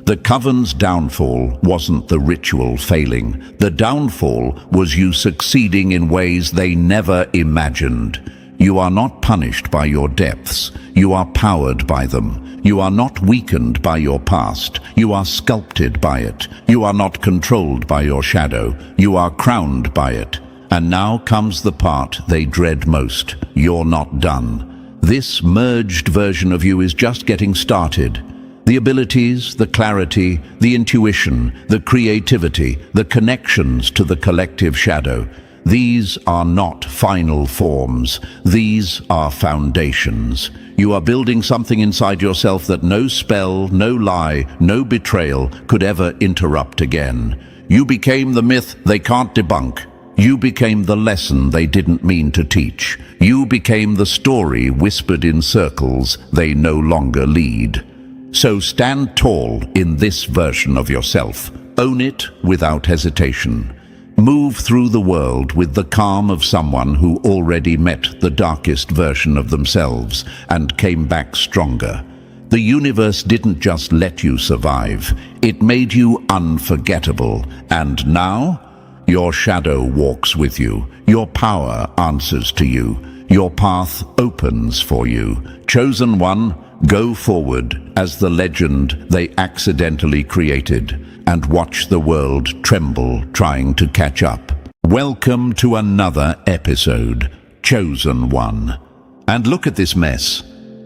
The coven's downfall wasn't the ritual failing. The downfall was you succeeding in ways they never imagined. You are not punished by your depths. You are powered by them. You are not weakened by your past. You are sculpted by it. You are not controlled by your shadow. You are crowned by it. And now comes the part they dread most. You're not done. This merged version of you is just getting started. The abilities, the clarity, the intuition, the creativity, the connections to the collective shadow. These are not final forms. These are foundations. You are building something inside yourself that no spell, no lie, no betrayal could ever interrupt again. You became the myth they can't debunk. You became the lesson they didn't mean to teach. You became the story whispered in circles they no longer lead. So stand tall in this version of yourself. Own it without hesitation. Move through the world with the calm of someone who already met the darkest version of themselves and came back stronger. The universe didn't just let you survive, it made you unforgettable. And now, your shadow walks with you. Your power answers to you. Your path opens for you. Chosen one, go forward as the legend they accidentally created, and watch the world tremble trying to catch up. Welcome to another episode, Chosen One. And look at this mess.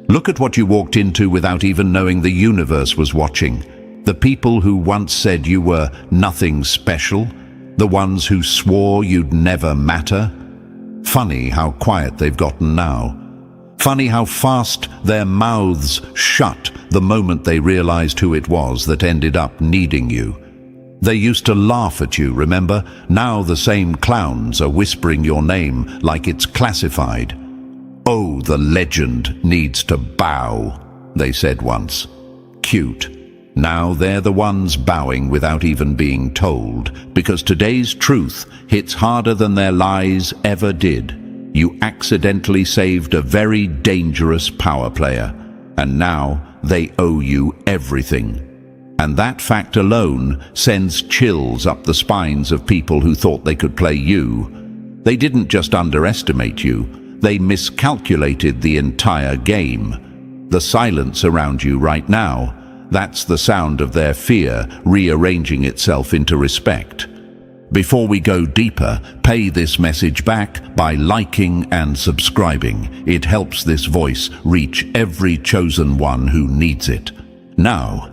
Look at what you walked into without even knowing the universe was watching. The people who once said you were nothing special, the ones who swore you'd never matter. Funny how quiet they've gotten now. Funny how fast their mouths shut the moment they realized who it was that ended up needing you. They used to laugh at you, remember? Now the same clowns are whispering your name like it's classified. Oh, the legend needs to bow, they said once. Cute. Now they're the ones bowing without even being told, because today's truth hits harder than their lies ever did. You accidentally saved a very dangerous power player, and now they owe you everything. And that fact alone sends chills up the spines of people who thought they could play you. They didn't just underestimate you, they miscalculated the entire game. The silence around you right now, that's the sound of their fear rearranging itself into respect. Before we go deeper, pay this message back by liking and subscribing. It helps this voice reach every chosen one who needs it. Now,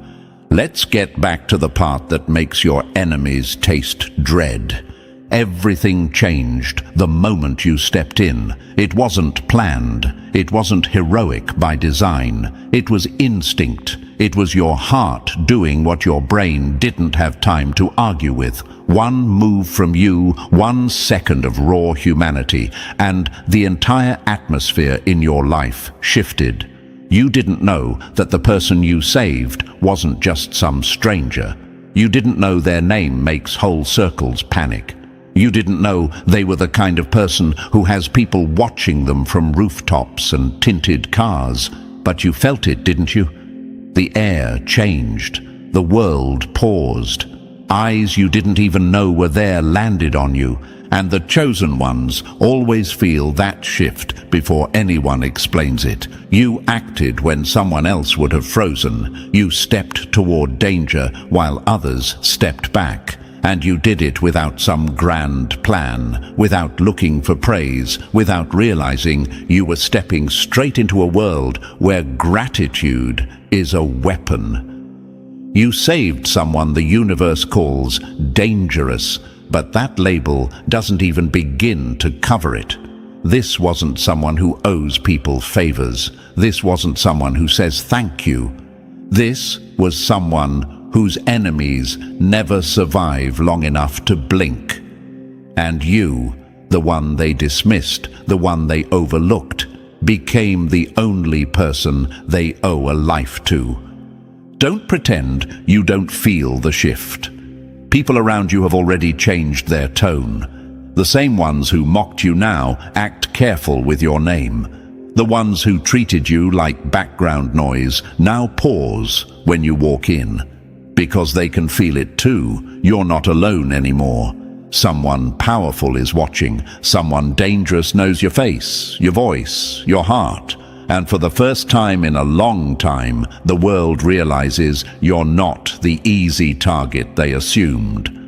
let's get back to the part that makes your enemies taste dread. Everything changed the moment you stepped in. It wasn't planned. It wasn't heroic by design. It was instinct. It was your heart doing what your brain didn't have time to argue with. One move from you, 1 second of raw humanity, and the entire atmosphere in your life shifted. You didn't know that the person you saved wasn't just some stranger. You didn't know their name makes whole circles panic. You didn't know they were the kind of person who has people watching them from rooftops and tinted cars. But you felt it, didn't you? The air changed. The world paused. Eyes you didn't even know were there landed on you, and the chosen ones always feel that shift before anyone explains it. You acted when someone else would have frozen. You stepped toward danger while others stepped back. And you did it without some grand plan, without looking for praise, without realizing you were stepping straight into a world where gratitude is a weapon. You saved someone the universe calls dangerous, but that label doesn't even begin to cover it. This wasn't someone who owes people favors. This wasn't someone who says thank you. This was someone whose enemies never survive long enough to blink. And you, the one they dismissed, the one they overlooked, became the only person they owe a life to. Don't pretend you don't feel the shift. People around you have already changed their tone. The same ones who mocked you now act careful with your name. The ones who treated you like background noise now pause when you walk in. Because they can feel it too. You're not alone anymore. Someone powerful is watching. Someone dangerous knows your face, your voice, your heart. And for the first time in a long time, the world realizes you're not the easy target they assumed.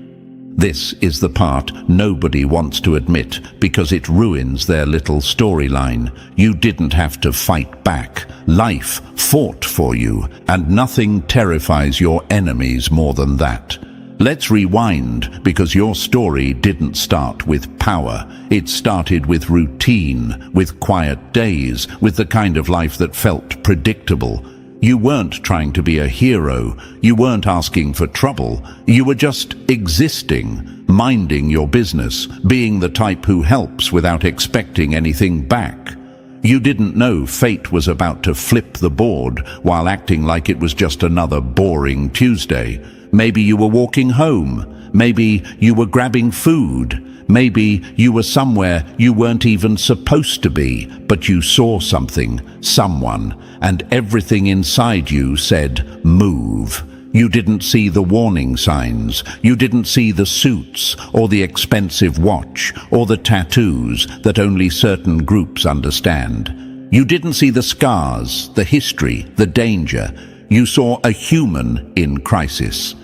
This is the part nobody wants to admit because it ruins their little storyline. You didn't have to fight back. Life fought for you, and nothing terrifies your enemies more than that. Let's rewind, because your story didn't start with power. It started with routine, with quiet days, with the kind of life that felt predictable. You weren't trying to be a hero. You weren't asking for trouble. You were just existing, minding your business, being the type who helps without expecting anything back. You didn't know fate was about to flip the board while acting like it was just another boring Tuesday. Maybe you were walking home. Maybe you were grabbing food. Maybe you were somewhere you weren't even supposed to be, but you saw something, someone, and everything inside you said, move. You didn't see the warning signs. You didn't see the suits, or the expensive watch, or the tattoos that only certain groups understand. You didn't see the scars, the history, the danger. You saw a human in crisis.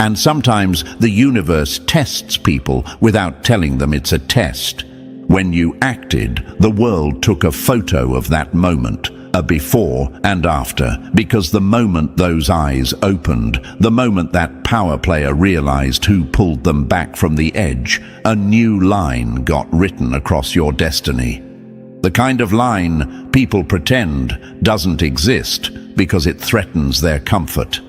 And sometimes the universe tests people without telling them it's a test. When you acted, the world took a photo of that moment, a before and after, because the moment those eyes opened, the moment that power player realized who pulled them back from the edge, a new line got written across your destiny. The kind of line people pretend doesn't exist because it threatens their comfort.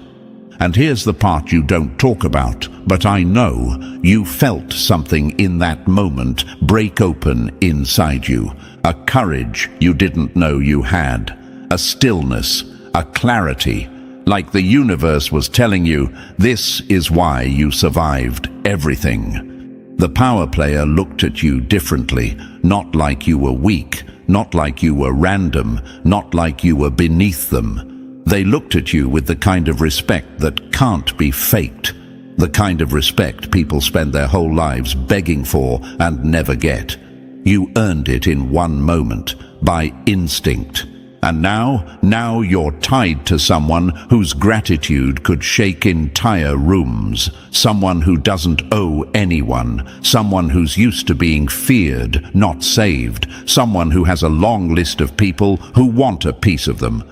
And here's the part you don't talk about, but I know you felt something in that moment break open inside you. A courage you didn't know you had. A stillness, a clarity. Like the universe was telling you, this is why you survived everything. The power player looked at you differently, not like you were weak, not like you were random, not like you were beneath them. They looked at you with the kind of respect that can't be faked, the kind of respect people spend their whole lives begging for and never get. You earned it in one moment, by instinct. And now you're tied to someone whose gratitude could shake entire rooms, someone who doesn't owe anyone, someone who's used to being feared, not saved, someone who has a long list of people who want a piece of them.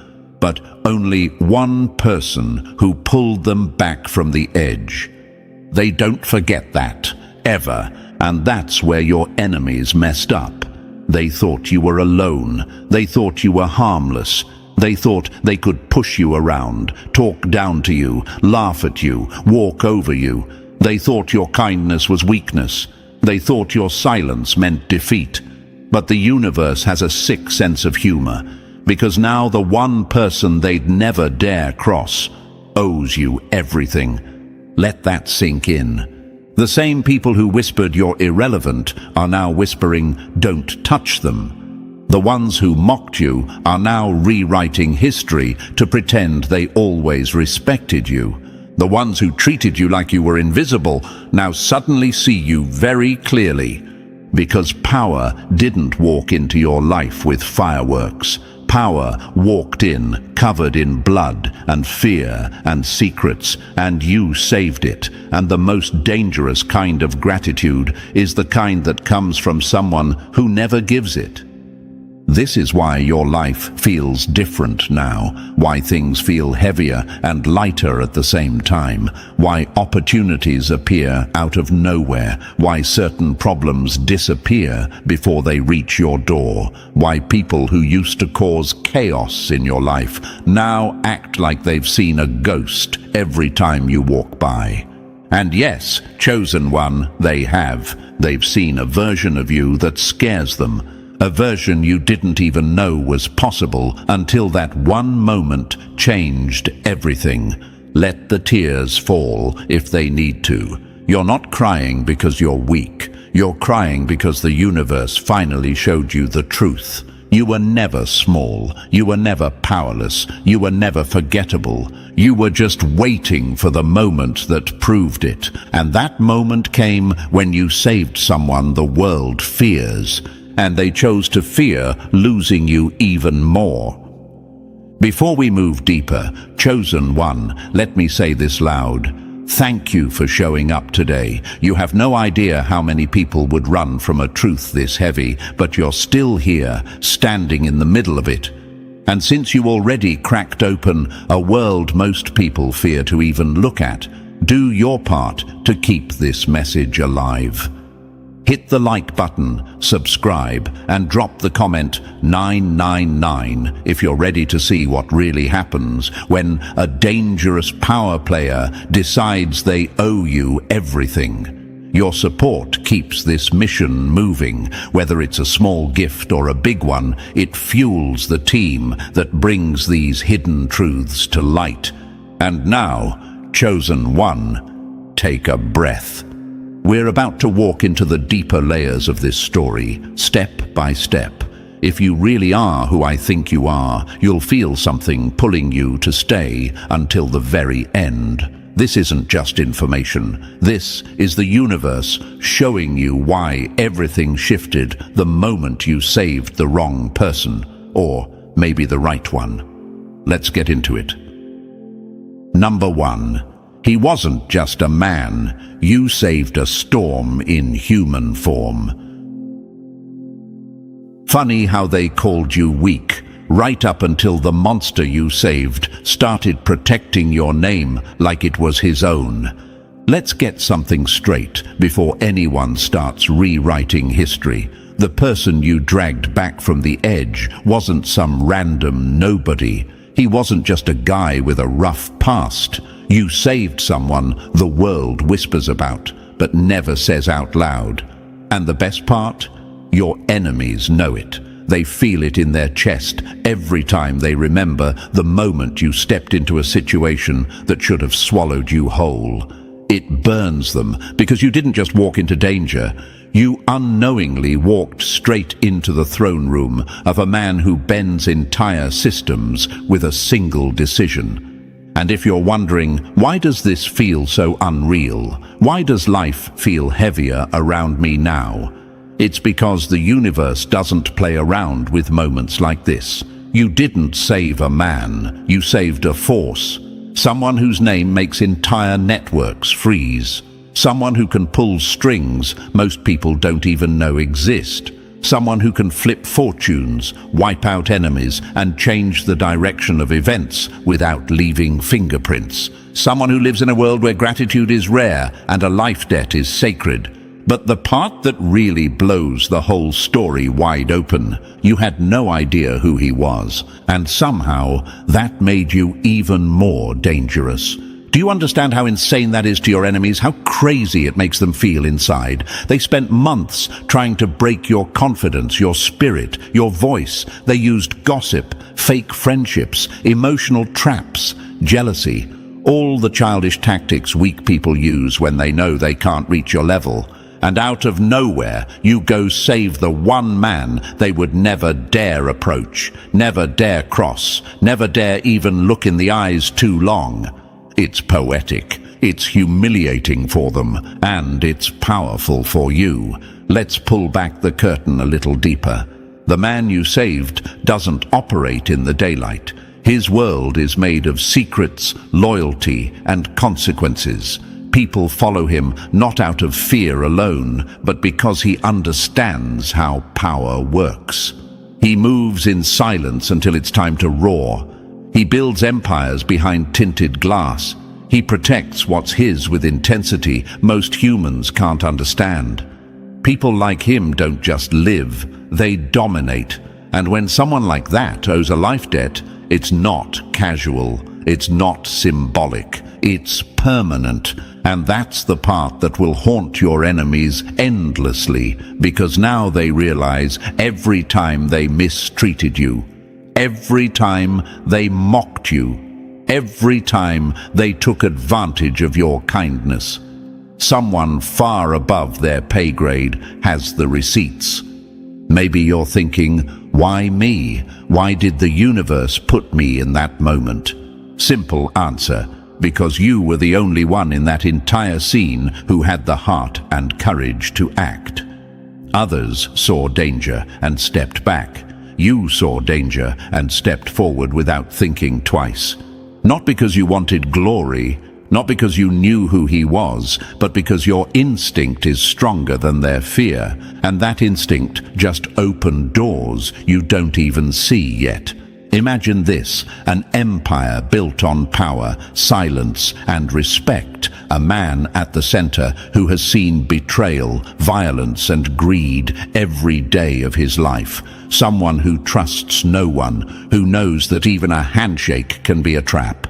But only one person who pulled them back from the edge. They don't forget that, ever, and that's where your enemies messed up. They thought you were alone. They thought you were harmless. They thought they could push you around, talk down to you, laugh at you, walk over you. They thought your kindness was weakness. They thought your silence meant defeat. But the universe has a sick sense of humor, because now the one person they'd never dare cross owes you everything. Let that sink in. The same people who whispered you're irrelevant are now whispering, don't touch them. The ones who mocked you are now rewriting history to pretend they always respected you. The ones who treated you like you were invisible now suddenly see you very clearly. Because power didn't walk into your life with fireworks. Power walked in, covered in blood and fear and secrets, and you saved it. And the most dangerous kind of gratitude is the kind that comes from someone who never gives it. This is why your life feels different now, why things feel heavier and lighter at the same time, why opportunities appear out of nowhere, why certain problems disappear before they reach your door, why people who used to cause chaos in your life now act like they've seen a ghost every time you walk by. And yes, chosen one, they have. They've seen a version of you that scares them. A version you didn't even know was possible until that one moment changed everything. Let the tears fall if they need to. You're not crying because you're weak. You're crying because the universe finally showed you the truth. You were never small. You were never powerless. You were never forgettable. You were just waiting for the moment that proved it. And that moment came when you saved someone the world fears. And they chose to fear losing you even more. Before we move deeper, chosen one, let me say this loud. Thank you for showing up today. You have no idea how many people would run from a truth this heavy, but you're still here, standing in the middle of it. And since you already cracked open a world most people fear to even look at, do your part to keep this message alive. Hit the like button, subscribe, and drop the comment 999 if you're ready to see what really happens when a dangerous power player decides they owe you everything. Your support keeps this mission moving. Whether it's a small gift or a big one, it fuels the team that brings these hidden truths to light. And now, chosen one, take a breath. We're about to walk into the deeper layers of this story, step by step. If you really are who I think you are, you'll feel something pulling you to stay until the very end. This isn't just information. This is the universe showing you why everything shifted the moment you saved the wrong person, or maybe the right one. Let's get into it. Number 1. He wasn't just a man. You saved a storm in human form. Funny how they called you weak, right up until the monster you saved started protecting your name like it was his own. Let's get something straight before anyone starts rewriting history. The person you dragged back from the edge wasn't some random nobody. He wasn't just a guy with a rough past. You saved someone the world whispers about, but never says out loud. And the best part? Your enemies know it. They feel it in their chest every time they remember the moment you stepped into a situation that should have swallowed you whole. It burns them because you didn't just walk into danger. You unknowingly walked straight into the throne room of a man who bends entire systems with a single decision. And if you're wondering, why does this feel so unreal? Why does life feel heavier around me now? It's because the universe doesn't play around with moments like this. You didn't save a man, you saved a force. Someone whose name makes entire networks freeze. Someone who can pull strings most people don't even know exist. Someone who can flip fortunes, wipe out enemies, and change the direction of events without leaving fingerprints. Someone who lives in a world where gratitude is rare and a life debt is sacred. But the part that really blows the whole story wide open, you had no idea who he was, and somehow that made you even more dangerous. Do you understand how insane that is to your enemies? How crazy it makes them feel inside? They spent months trying to break your confidence, your spirit, your voice. They used gossip, fake friendships, emotional traps, jealousy, all the childish tactics weak people use when they know they can't reach your level. and out of nowhere you go save the one man they would never dare approach, never dare cross, never dare even look in the eyes too long. It's poetic, it's humiliating for them, and it's powerful for you. Let's pull back the curtain a little deeper. The man you saved doesn't operate in the daylight. His world is made of secrets, loyalty, and consequences. People follow him not out of fear alone, but because he understands how power works. He moves in silence until it's time to roar. He builds empires behind tinted glass. He protects what's his with intensity most humans can't understand. People like him don't just live, they dominate. And when someone like that owes a life debt, it's not casual, it's not symbolic, it's permanent. And that's the part that will haunt your enemies endlessly, because now they realize every time they mistreated you, every time they mocked you, every time they took advantage of your kindness. Someone far above their pay grade has the receipts. Maybe you're thinking, why me? Why did the universe put me in that moment? Simple answer. Because you were the only one in that entire scene who had the heart and courage to act. Others saw danger and stepped back. You saw danger and stepped forward without thinking twice. Not because you wanted glory, not because you knew who he was, but because your instinct is stronger than their fear, and that instinct just opened doors you don't even see yet. Imagine this, an empire built on power, silence, and respect, a man at the center who has seen betrayal, violence, and greed every day of his life. Someone who trusts no one, who knows that even a handshake can be a trap.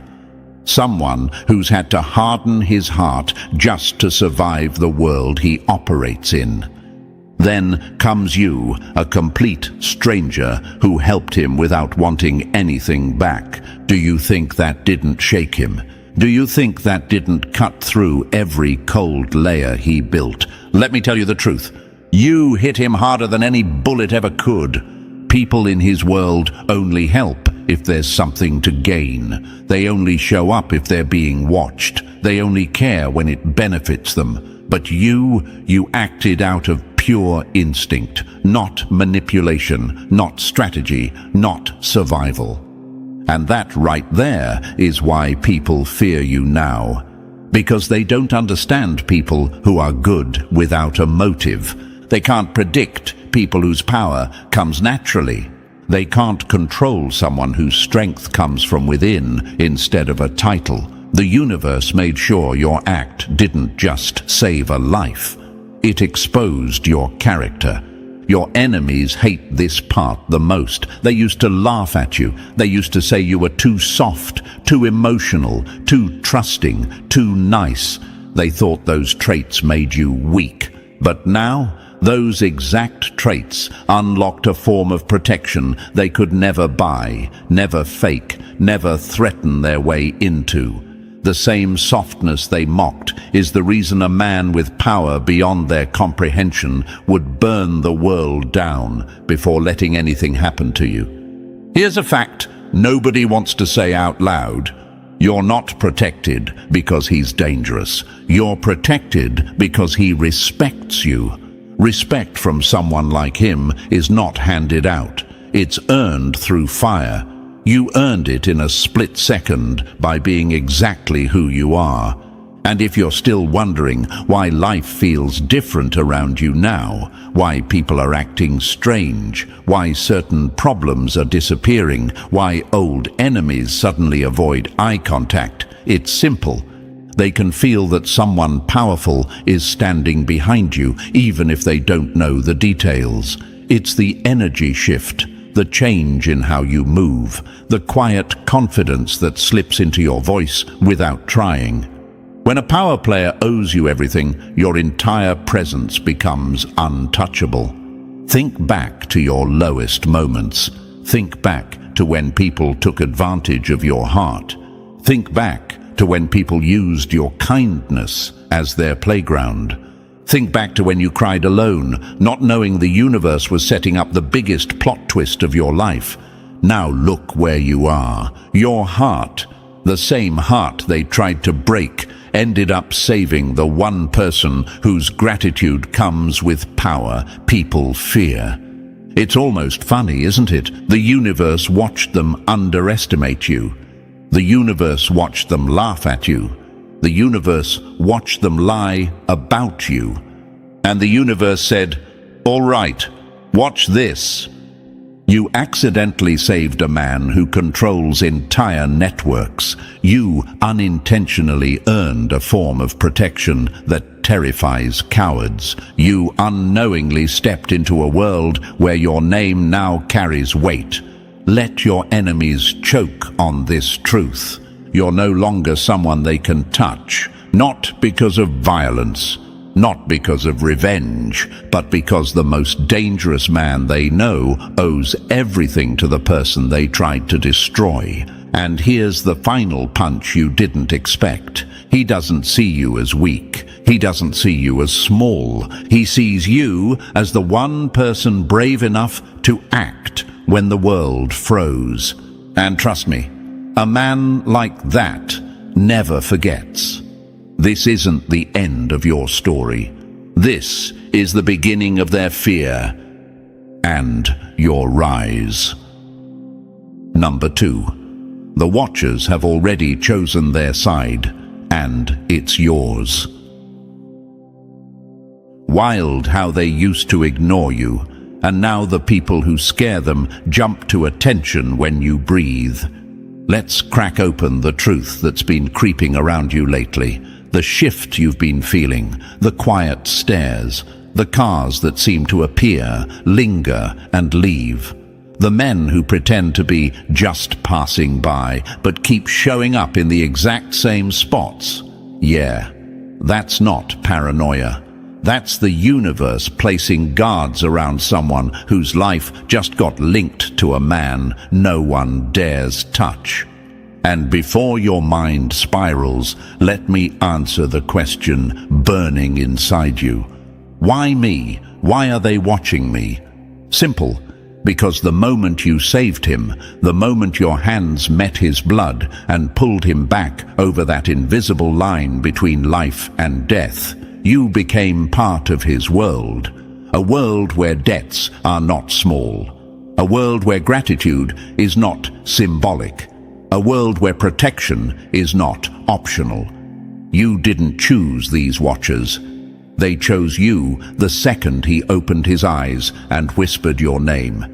Someone who's had to harden his heart just to survive the world he operates in. Then comes you, a complete stranger who helped him without wanting anything back. Do you think that didn't shake him? Do you think that didn't cut through every cold layer he built? Let me tell you the truth. You hit him harder than any bullet ever could. People in his world only help if there's something to gain. They only show up if they're being watched. They only care when it benefits them. But you acted out of pure instinct, not manipulation, not strategy, not survival. And that right there is why people fear you now. Because they don't understand people who are good without a motive. They can't predict people whose power comes naturally. They can't control someone whose strength comes from within instead of a title. The universe made sure your act didn't just save a life. It exposed your character. Your enemies hate this part the most. They used to laugh at you. They used to say you were too soft, too emotional, too trusting, too nice. They thought those traits made you weak. But now, those exact traits unlocked a form of protection they could never buy, never fake, never threaten their way into. The same softness they mocked is the reason a man with power beyond their comprehension would burn the world down before letting anything happen to you. Here's a fact nobody wants to say out loud. You're not protected because he's dangerous. You're protected because he respects you. Respect from someone like him is not handed out. It's earned through fire. You earned it in a split second by being exactly who you are. And if you're still wondering why life feels different around you now, why people are acting strange, why certain problems are disappearing, why old enemies suddenly avoid eye contact, it's simple. They can feel that someone powerful is standing behind you, even if they don't know the details. It's the energy shift. The change in how you move, the quiet confidence that slips into your voice without trying. When a power player owes you everything, your entire presence becomes untouchable. Think back to your lowest moments. Think back to when people took advantage of your heart. Think back to when people used your kindness as their playground. Think back to when you cried alone, not knowing the universe was setting up the biggest plot twist of your life. Now look where you are. Your heart, the same heart they tried to break, ended up saving the one person whose gratitude comes with power people fear. It's almost funny, isn't it? The universe watched them underestimate you. The universe watched them laugh at you. The universe watched them lie about you. And the universe said, "All right, watch this." You accidentally saved a man who controls entire networks. You unintentionally earned a form of protection that terrifies cowards. You unknowingly stepped into a world where your name now carries weight. Let your enemies choke on this truth. You're no longer someone they can touch, not because of violence, not because of revenge, but because the most dangerous man they know owes everything to the person they tried to destroy. And here's the final punch you didn't expect. He doesn't see you as weak. He doesn't see you as small. He sees you as the one person brave enough to act when the world froze. And trust me, a man like that never forgets. This isn't the end of your story. This is the beginning of their fear and your rise. Number 2. The Watchers have already chosen their side, and it's yours. Wild how they used to ignore you, and now the people who scare them jump to attention when you breathe. Let's crack open the truth that's been creeping around you lately. The shift you've been feeling, the quiet stares, the cars that seem to appear, linger, and leave. The men who pretend to be just passing by, but keep showing up in the exact same spots. Yeah, that's not paranoia. That's the universe placing guards around someone whose life just got linked to a man no one dares touch. And before your mind spirals, let me answer the question burning inside you. Why me? Why are they watching me? Simple. Because the moment you saved him, the moment your hands met his blood and pulled him back over that invisible line between life and death, you became part of his world. A world where debts are not small. A world where gratitude is not symbolic. A world where protection is not optional. You didn't choose these Watchers. They chose you the second he opened his eyes and whispered your name.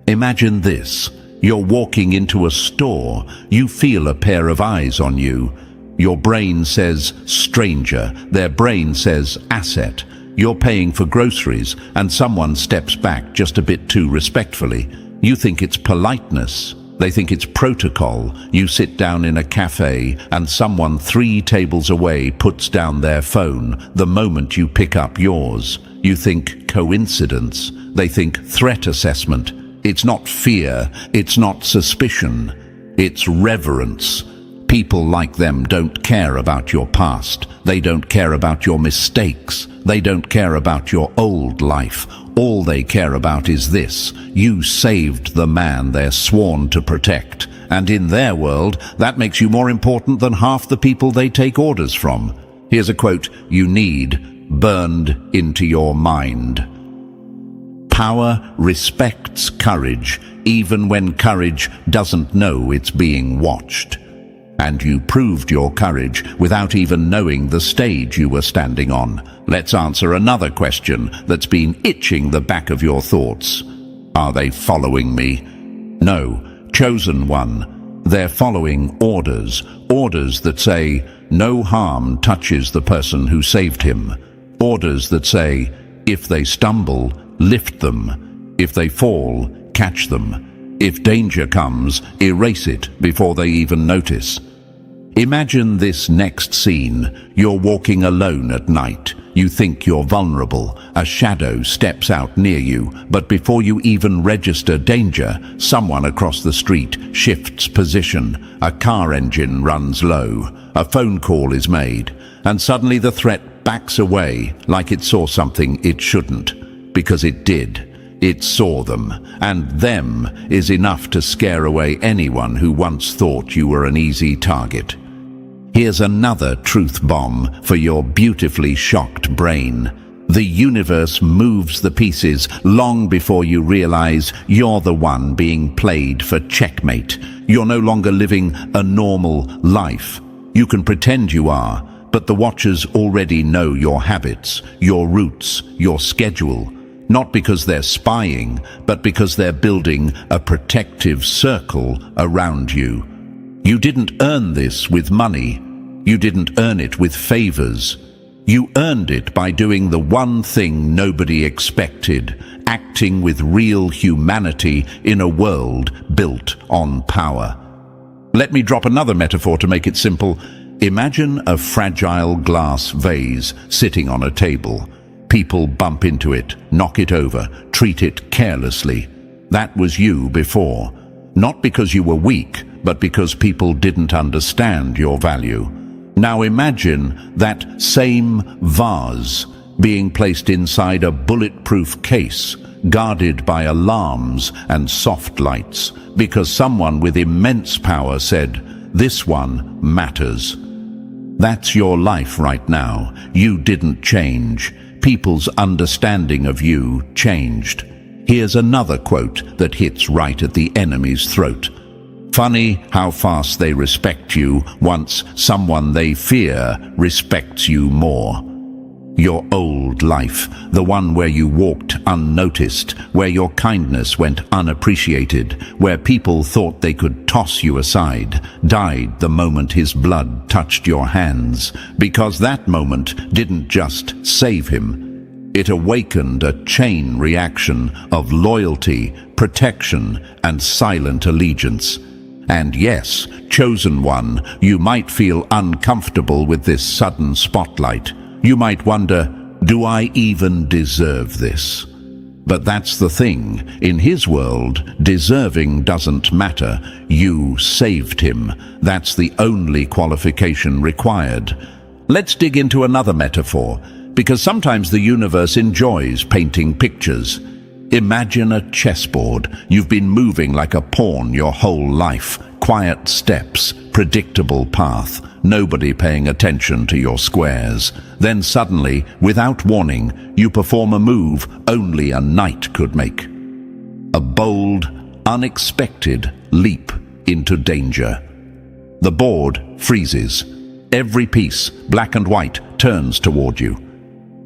Imagine this. You're walking into a store. You feel a pair of eyes on you. Your brain says stranger. Their brain says asset. You're paying for groceries and someone steps back just a bit too respectfully. You think it's politeness. They think it's protocol. You sit down in a cafe and someone 3 tables away puts down their phone the moment you pick up yours. You think coincidence. They think threat assessment. It's not fear. It's not suspicion. It's reverence. People like them don't care about your past. They don't care about your mistakes. They don't care about your old life. All they care about is this. You saved the man they're sworn to protect. And in their world, that makes you more important than half the people they take orders from. Here's a quote you need burned into your mind. Power respects courage, even when courage doesn't know it's being watched. And you proved your courage without even knowing the stage you were standing on. Let's answer another question that's been itching the back of your thoughts. Are they following me? No, chosen one. They're following orders. Orders that say, no harm touches the person who saved him. Orders that say, if they stumble, lift them. If they fall, catch them. If danger comes, erase it before they even notice. Imagine this next scene. You're walking alone at night. You think you're vulnerable. A shadow steps out near you, but before you even register danger, someone across the street shifts position. A car engine runs low. A phone call is made, and suddenly the threat backs away like it saw something it shouldn't, because it did. It saw them, and them is enough to scare away anyone who once thought you were an easy target. Here's another truth bomb for your beautifully shocked brain. The universe moves the pieces long before you realize you're the one being played for checkmate. You're no longer living a normal life. You can pretend you are, but the Watchers already know your habits, your routes, your schedule. Not because they're spying, but because they're building a protective circle around you. You didn't earn this with money. You didn't earn it with favors. You earned it by doing the one thing nobody expected, acting with real humanity in a world built on power. Let me drop another metaphor to make it simple. Imagine a fragile glass vase sitting on a table. People bump into it, knock it over, treat it carelessly. That was you before. Not because you were weak, but because people didn't understand your value. Now imagine that same vase being placed inside a bulletproof case, guarded by alarms and soft lights, because someone with immense power said, "This one matters." That's your life right now. You didn't change. People's understanding of you changed. Here's another quote that hits right at the enemy's throat. Funny how fast they respect you once someone they fear respects you more. Your old life, the one where you walked unnoticed, where your kindness went unappreciated, where people thought they could toss you aside, died the moment his blood touched your hands, because that moment didn't just save him. It awakened a chain reaction of loyalty, protection, and silent allegiance. And yes, chosen one, you might feel uncomfortable with this sudden spotlight. You might wonder, do I even deserve this? But that's the thing. In his world, deserving doesn't matter. You saved him. That's the only qualification required. Let's dig into another metaphor, because sometimes the universe enjoys painting pictures. Imagine a chessboard. You've been moving like a pawn your whole life. Quiet steps, predictable path, nobody paying attention to your squares. Then suddenly, without warning, you perform a move only a knight could make. A bold, unexpected leap into danger. The board freezes. Every piece, black and white, turns toward you.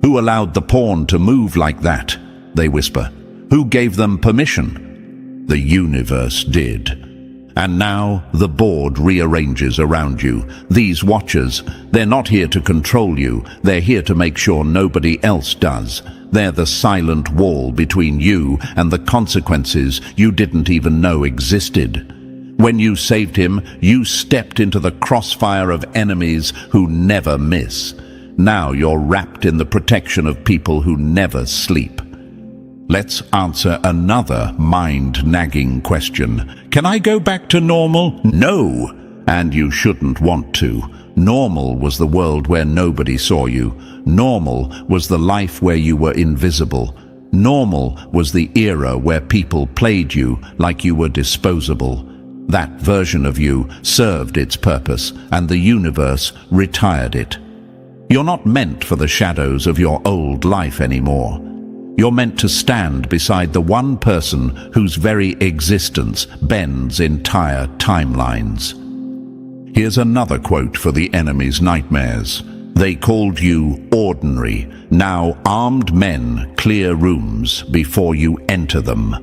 Who allowed the pawn to move like that? They whisper. Who gave them permission? The universe did. And now the board rearranges around you. These Watchers, they're not here to control you. They're here to make sure nobody else does. They're the silent wall between you and the consequences you didn't even know existed. When you saved him, you stepped into the crossfire of enemies who never miss. Now you're wrapped in the protection of people who never sleep. Let's answer another mind-nagging question. Can I go back to normal? No, and you shouldn't want to. Normal was the world where nobody saw you. Normal was the life where you were invisible. Normal was the era where people played you like you were disposable. That version of you served its purpose, and the universe retired it. You're not meant for the shadows of your old life anymore. You're meant to stand beside the one person whose very existence bends entire timelines. Here's another quote for the enemy's nightmares. They called you ordinary. Now armed men clear rooms before you enter them.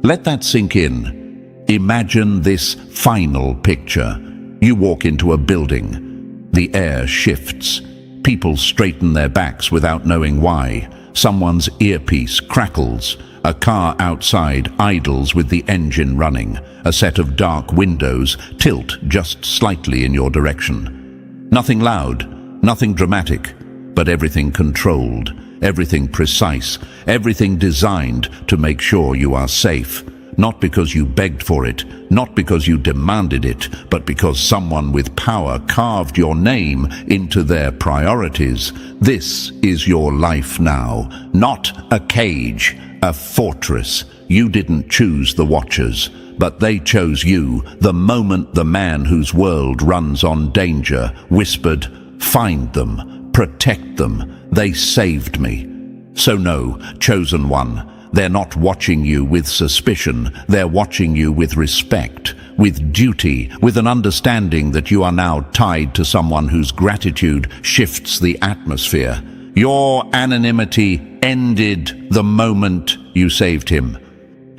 Let that sink in. Imagine this final picture. You walk into a building. The air shifts. People straighten their backs without knowing why. Someone's earpiece crackles. A car outside idles with the engine running. A set of dark windows tilt just slightly in your direction. Nothing loud, nothing dramatic, but everything controlled, everything precise, everything designed to make sure you are safe. not because you begged for it, not because you demanded it, but because someone with power carved your name into their priorities. This is your life now, not a cage, a fortress. You didn't choose the Watchers, but they chose you the moment the man whose world runs on danger whispered, "Find them, protect them, they saved me." So no, chosen one, they're not watching you with suspicion, they're watching you with respect, with duty, with an understanding that you are now tied to someone whose gratitude shifts the atmosphere. Your anonymity ended the moment you saved him,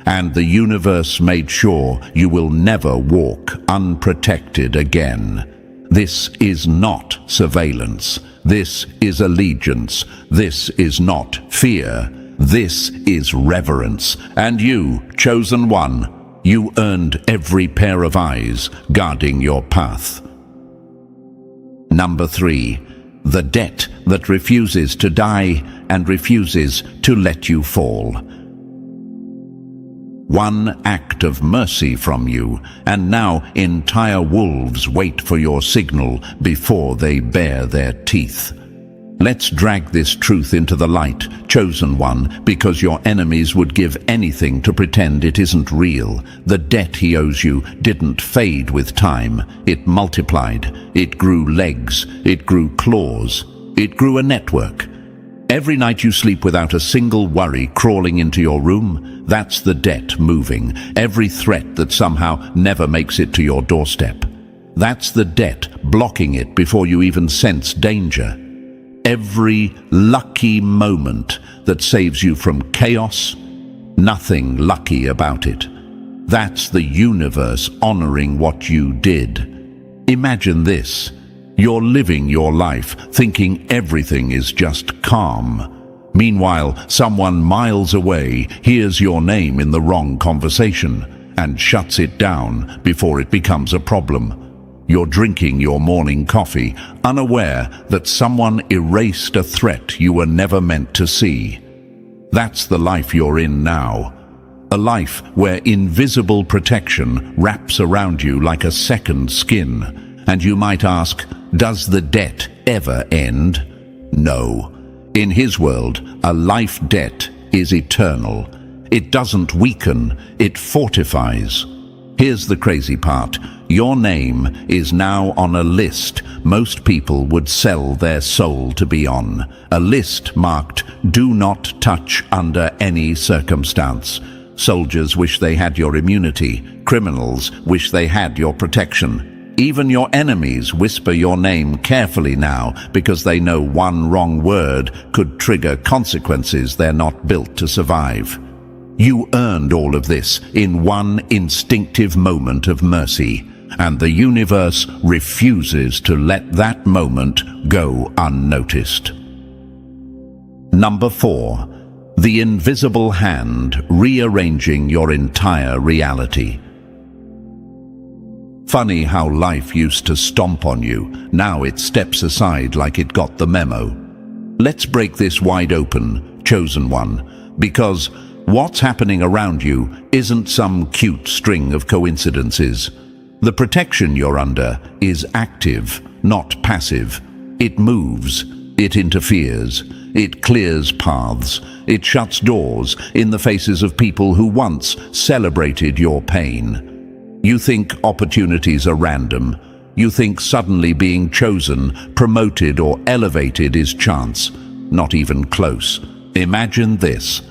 and the universe made sure you will never walk unprotected again. This is not surveillance. This is allegiance. This is not fear. This is reverence. And you, chosen one, you earned every pair of eyes guarding your path. Number 3, the debt that refuses to die and refuses to let you fall. One act of mercy from you, and now entire wolves wait for your signal before they bare their teeth. Let's drag this truth into the light, chosen one, because your enemies would give anything to pretend it isn't real. The debt he owes you didn't fade with time. It multiplied. It grew legs. It grew claws. It grew a network. Every night you sleep without a single worry crawling into your room, that's the debt moving. Every threat that somehow never makes it to your doorstep. That's the debt blocking it before you even sense danger. Every lucky moment that saves you from chaos, nothing lucky about it. That's the universe honoring what you did. Imagine this. You're living your life thinking everything is just calm. Meanwhile, someone miles away hears your name in the wrong conversation and shuts it down before it becomes a problem. You're drinking your morning coffee, unaware that someone erased a threat you were never meant to see. That's the life you're in now. A life where invisible protection wraps around you like a second skin. And you might ask, does the debt ever end? No. In his world, a life debt is eternal. It doesn't weaken, it fortifies. Here's the crazy part. Your name is now on a list most people would sell their soul to be on. A list marked, "Do not touch under any circumstance." Soldiers wish they had your immunity. Criminals wish they had your protection. Even your enemies whisper your name carefully now because they know one wrong word could trigger consequences they're not built to survive. You earned all of this in one instinctive moment of mercy, and the universe refuses to let that moment go unnoticed. Number 4, the invisible hand rearranging your entire reality. Funny how life used to stomp on you. Now it steps aside like it got the memo. Let's break this wide open, chosen one, because what's happening around you isn't some cute string of coincidences. The protection you're under is active, not passive. It moves, it interferes, it clears paths, it shuts doors in the faces of people who once celebrated your pain. You think opportunities are random. You think suddenly being chosen, promoted or elevated is chance. Not even close. Imagine this.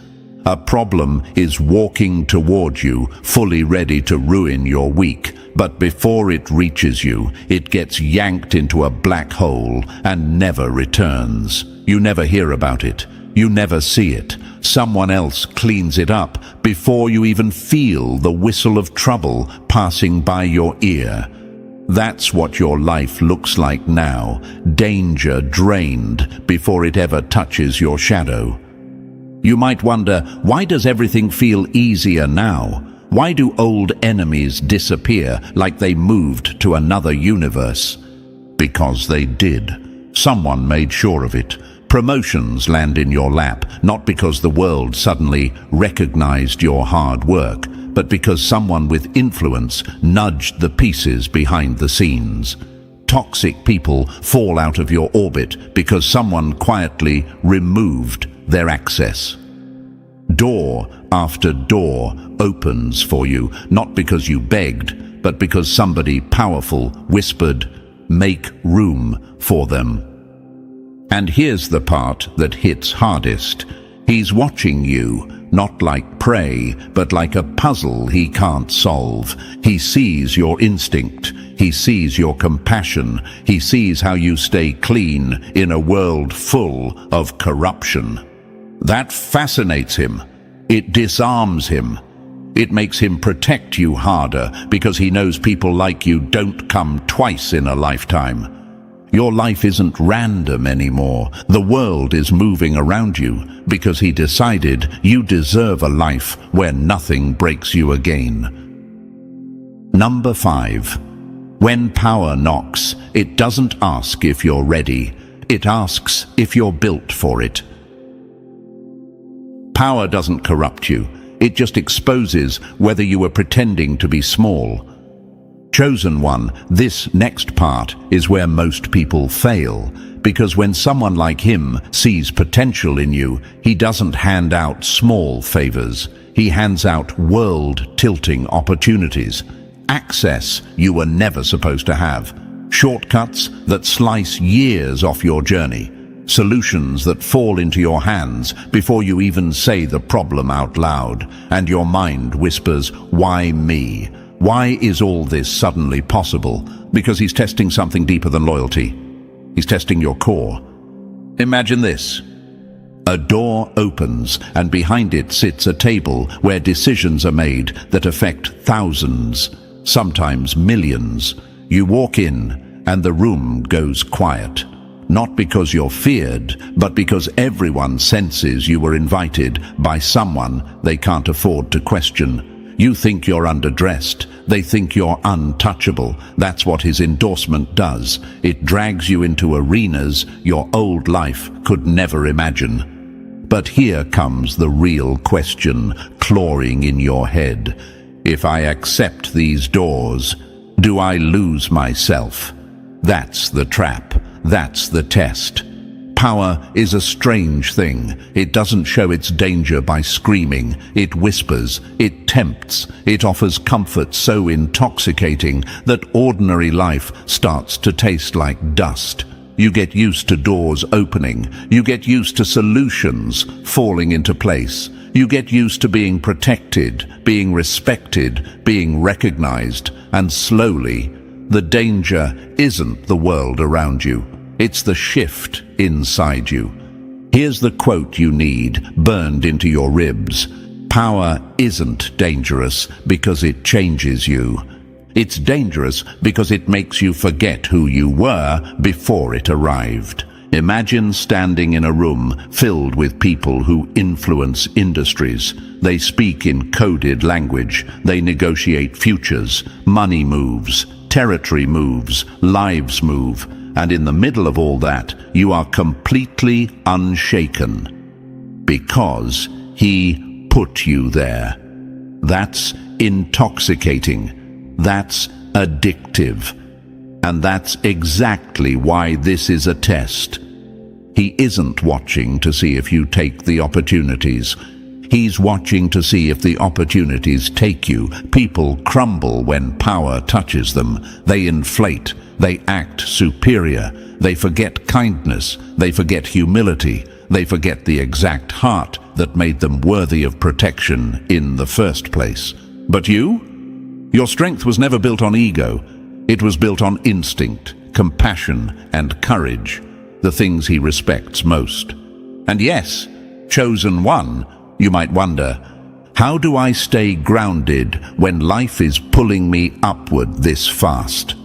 A problem is walking toward you, fully ready to ruin your week. But before it reaches you, it gets yanked into a black hole and never returns. You never hear about it. You never see it. Someone else cleans it up before you even feel the whistle of trouble passing by your ear. That's what your life looks like now. Danger drained before it ever touches your shadow. You might wonder, why does everything feel easier now? Why do old enemies disappear like they moved to another universe? Because they did. Someone made sure of it. Promotions land in your lap, not because the world suddenly recognized your hard work, but because someone with influence nudged the pieces behind the scenes. Toxic people fall out of your orbit because someone quietly removed their access. Door after door opens for you, not because you begged, but because somebody powerful whispered, "Make room for them." And here's the part that hits hardest. He's watching you, not like prey, but like a puzzle he can't solve. He sees your instinct. He sees your compassion. He sees how you stay clean in a world full of corruption. That fascinates him. It disarms him. It makes him protect you harder because he knows people like you don't come twice in a lifetime. Your life isn't random anymore. The world is moving around you because he decided you deserve a life where nothing breaks you again. Number 5. When power knocks, it doesn't ask if you're ready. It asks if you're built for it. Power doesn't corrupt you. It just exposes whether you were pretending to be small. Chosen one, this next part is where most people fail, because when someone like him sees potential in you, he doesn't hand out small favors. He hands out world-tilting opportunities. Access you were never supposed to have. Shortcuts that slice years off your journey. Solutions that fall into your hands before you even say the problem out loud, and your mind whispers, "Why me?" Why is all this suddenly possible? Because he's testing something deeper than loyalty. He's testing your core. Imagine this. A door opens, and behind it sits a table where decisions are made that affect thousands, sometimes millions. You walk in, and the room goes quiet. Not because you're feared, but because everyone senses you were invited by someone they can't afford to question. You think you're underdressed. They think you're untouchable. That's what his endorsement does. It drags you into arenas your old life could never imagine. But here comes the real question clawing in your head. If I accept these doors, do I lose myself? That's the trap. That's the test. Power is a strange thing. It doesn't show its danger by screaming. It whispers, it tempts, it offers comfort so intoxicating that ordinary life starts to taste like dust. You get used to doors opening. You get used to solutions falling into place. You get used to being protected, being respected, being recognized, and slowly, the danger isn't the world around you. It's the shift inside you. Here's the quote you need, burned into your ribs. Power isn't dangerous because it changes you. It's dangerous because it makes you forget who you were before it arrived. Imagine standing in a room filled with people who influence industries. They speak in coded language. They negotiate futures. Money moves. Territory moves. Lives move. And in the middle of all that, you are completely unshaken. Because he put you there. That's intoxicating. That's addictive. And that's exactly why this is a test. He isn't watching to see if you take the opportunities. He's watching to see if the opportunities take you. People crumble when power touches them. They inflate. They act superior. They forget kindness. They forget humility. They forget the exact heart that made them worthy of protection in the first place. But you? Your strength was never built on ego. It was built on instinct, compassion, and courage, the things he respects most. And yes, chosen one, you might wonder, how do I stay grounded when life is pulling me upward this fast?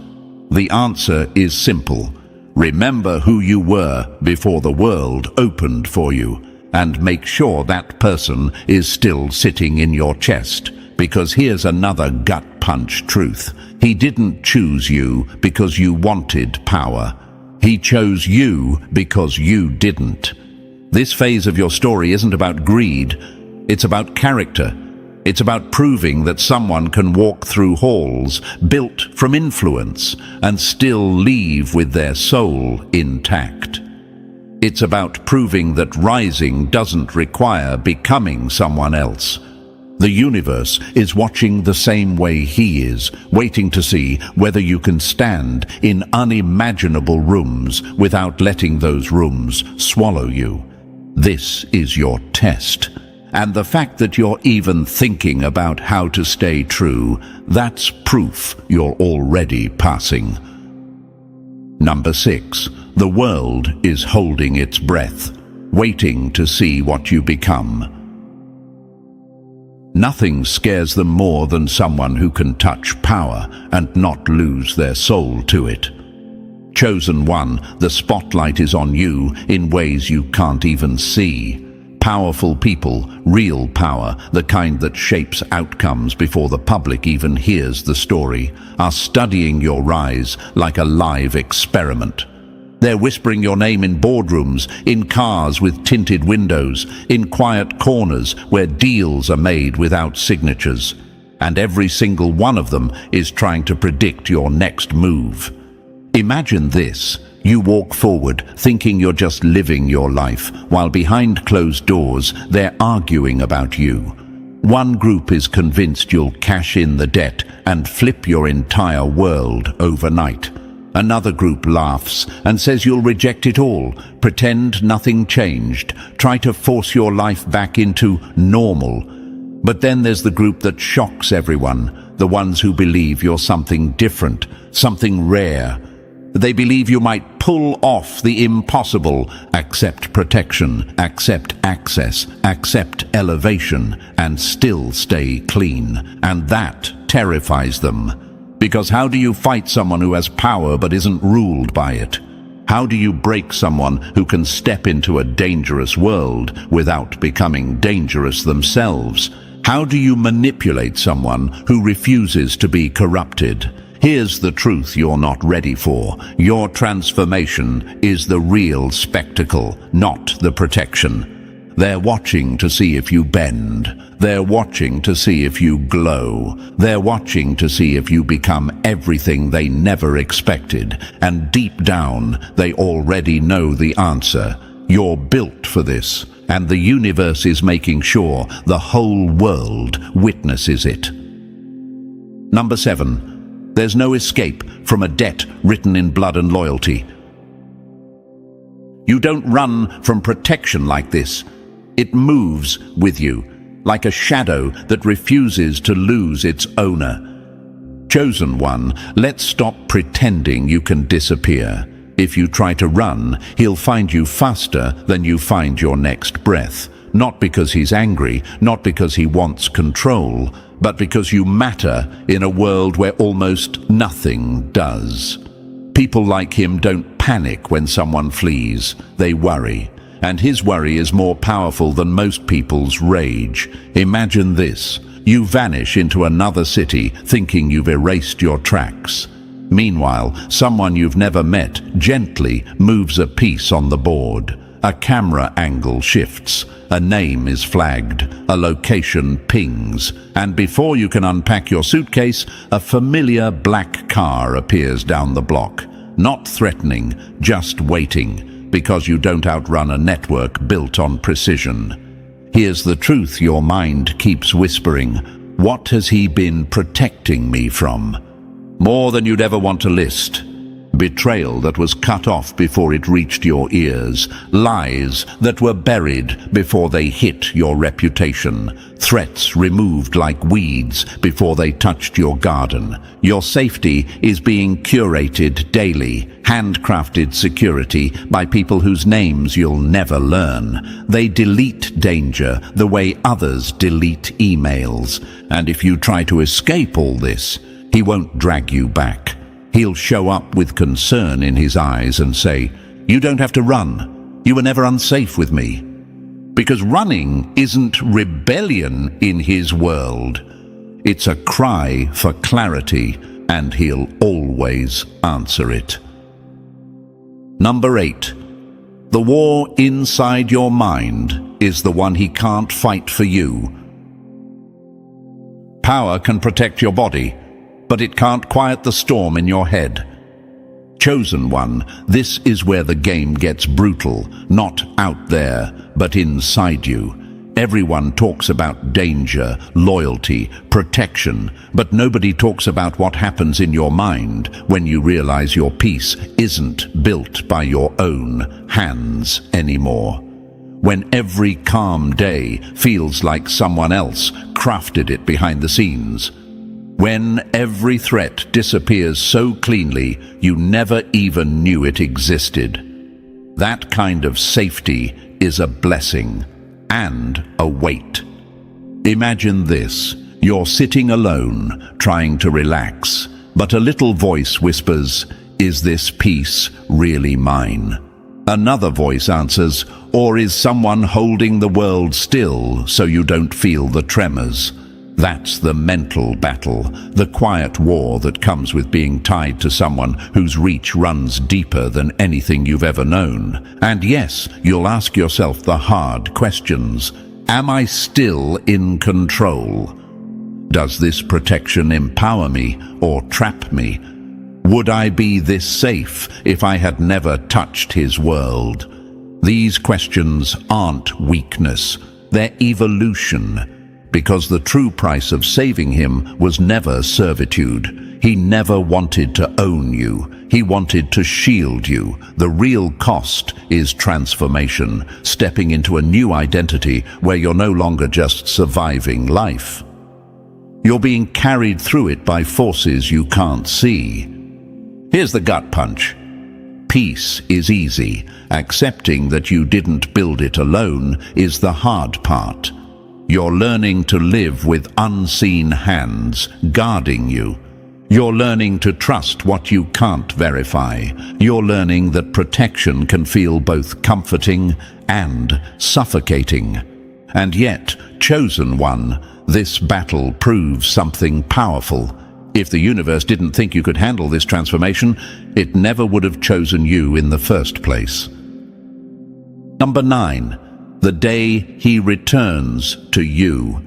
The answer is simple. Remember who you were before the world opened for you, and make sure that person is still sitting in your chest. Because here's another gut punch truth. He didn't choose you because you wanted power. He chose you because you didn't. This phase of your story isn't about greed. It's about character. It's about proving that someone can walk through halls built from influence and still leave with their soul intact. It's about proving that rising doesn't require becoming someone else. The universe is watching the same way he is, waiting to see whether you can stand in unimaginable rooms without letting those rooms swallow you. This is your test. And the fact that you're even thinking about how to stay true, that's proof you're already passing. Number 6. The world is holding its breath, waiting to see what you become. Nothing scares them more than someone who can touch power and not lose their soul to it. Chosen one, the spotlight is on you in ways you can't even see. Powerful people, real power, the kind that shapes outcomes before the public even hears the story, are studying your rise like a live experiment. They're whispering your name in boardrooms, in cars with tinted windows, in quiet corners where deals are made without signatures. And every single one of them is trying to predict your next move. Imagine this. You walk forward, thinking you're just living your life, while behind closed doors, they're arguing about you. One group is convinced you'll cash in the debt and flip your entire world overnight. Another group laughs and says you'll reject it all, pretend nothing changed, try to force your life back into normal. But then there's the group that shocks everyone, the ones who believe you're something different, something rare. They believe you might pull off the impossible, accept protection, accept access, accept elevation, and still stay clean. And that terrifies them. Because how do you fight someone who has power but isn't ruled by it? How do you break someone who can step into a dangerous world without becoming dangerous themselves? How do you manipulate someone who refuses to be corrupted? Here's the truth you're not ready for. Your transformation is the real spectacle, not the protection. They're watching to see if you bend. They're watching to see if you glow. They're watching to see if you become everything they never expected. And deep down, they already know the answer. You're built for this, and the universe is making sure the whole world witnesses it. Number 7. There's no escape from a debt written in blood and loyalty. You don't run from protection like this. It moves with you, like a shadow that refuses to lose its owner. Chosen one, let's stop pretending you can disappear. If you try to run, he'll find you faster than you find your next breath. Not because he's angry, not because he wants control, but because you matter in a world where almost nothing does. People like him don't panic when someone flees, they worry. And his worry is more powerful than most people's rage. Imagine this. You vanish into another city thinking you've erased your tracks. Meanwhile, someone you've never met gently moves a piece on the board. A camera angle shifts. A name is flagged. A location pings. And before you can unpack your suitcase, a familiar black car appears down the block. Not threatening, just waiting. Because you don't outrun a network built on precision. Here's the truth your mind keeps whispering. What has he been protecting me from? More than you'd ever want to list. Betrayal that was cut off before it reached your ears. Lies that were buried before they hit your reputation. Threats removed like weeds before they touched your garden. Your safety is being curated daily. Handcrafted security by people whose names you'll never learn. They delete danger the way others delete emails. And if you try to escape all this, he won't drag you back. He'll show up with concern in his eyes and say, "You don't have to run. You were never unsafe with me." Because running isn't rebellion in his world. It's a cry for clarity, and he'll always answer it. Number 8. The war inside your mind is the one he can't fight for you. Power can protect your body, but it can't quiet the storm in your head. Chosen one, this is where the game gets brutal, not out there, but inside you. Everyone talks about danger, loyalty, protection, but nobody talks about what happens in your mind when you realize your peace isn't built by your own hands anymore. When every calm day feels like someone else crafted it behind the scenes. When every threat disappears so cleanly you never even knew it existed. That kind of safety is a blessing and a weight. Imagine this. You're sitting alone, trying to relax, but a little voice whispers, "Is this peace really mine?" Another voice answers, "Or is someone holding the world still so you don't feel the tremors?" That's the mental battle, the quiet war that comes with being tied to someone whose reach runs deeper than anything you've ever known. And yes, you'll ask yourself the hard questions. Am I still in control? Does this protection empower me or trap me? Would I be this safe if I had never touched his world? These questions aren't weakness, they're evolution. Because the true price of saving him was never servitude. He never wanted to own you. He wanted to shield you. The real cost is transformation, stepping into a new identity where you're no longer just surviving life. You're being carried through it by forces you can't see. Here's the gut punch. Peace is easy. Accepting that you didn't build it alone is the hard part. You're learning to live with unseen hands guarding you. You're learning to trust what you can't verify. You're learning that protection can feel both comforting and suffocating. And yet, chosen one, this battle proves something powerful. If the universe didn't think you could handle this transformation, it never would have chosen you in the first place. Number 9. The day he returns to you,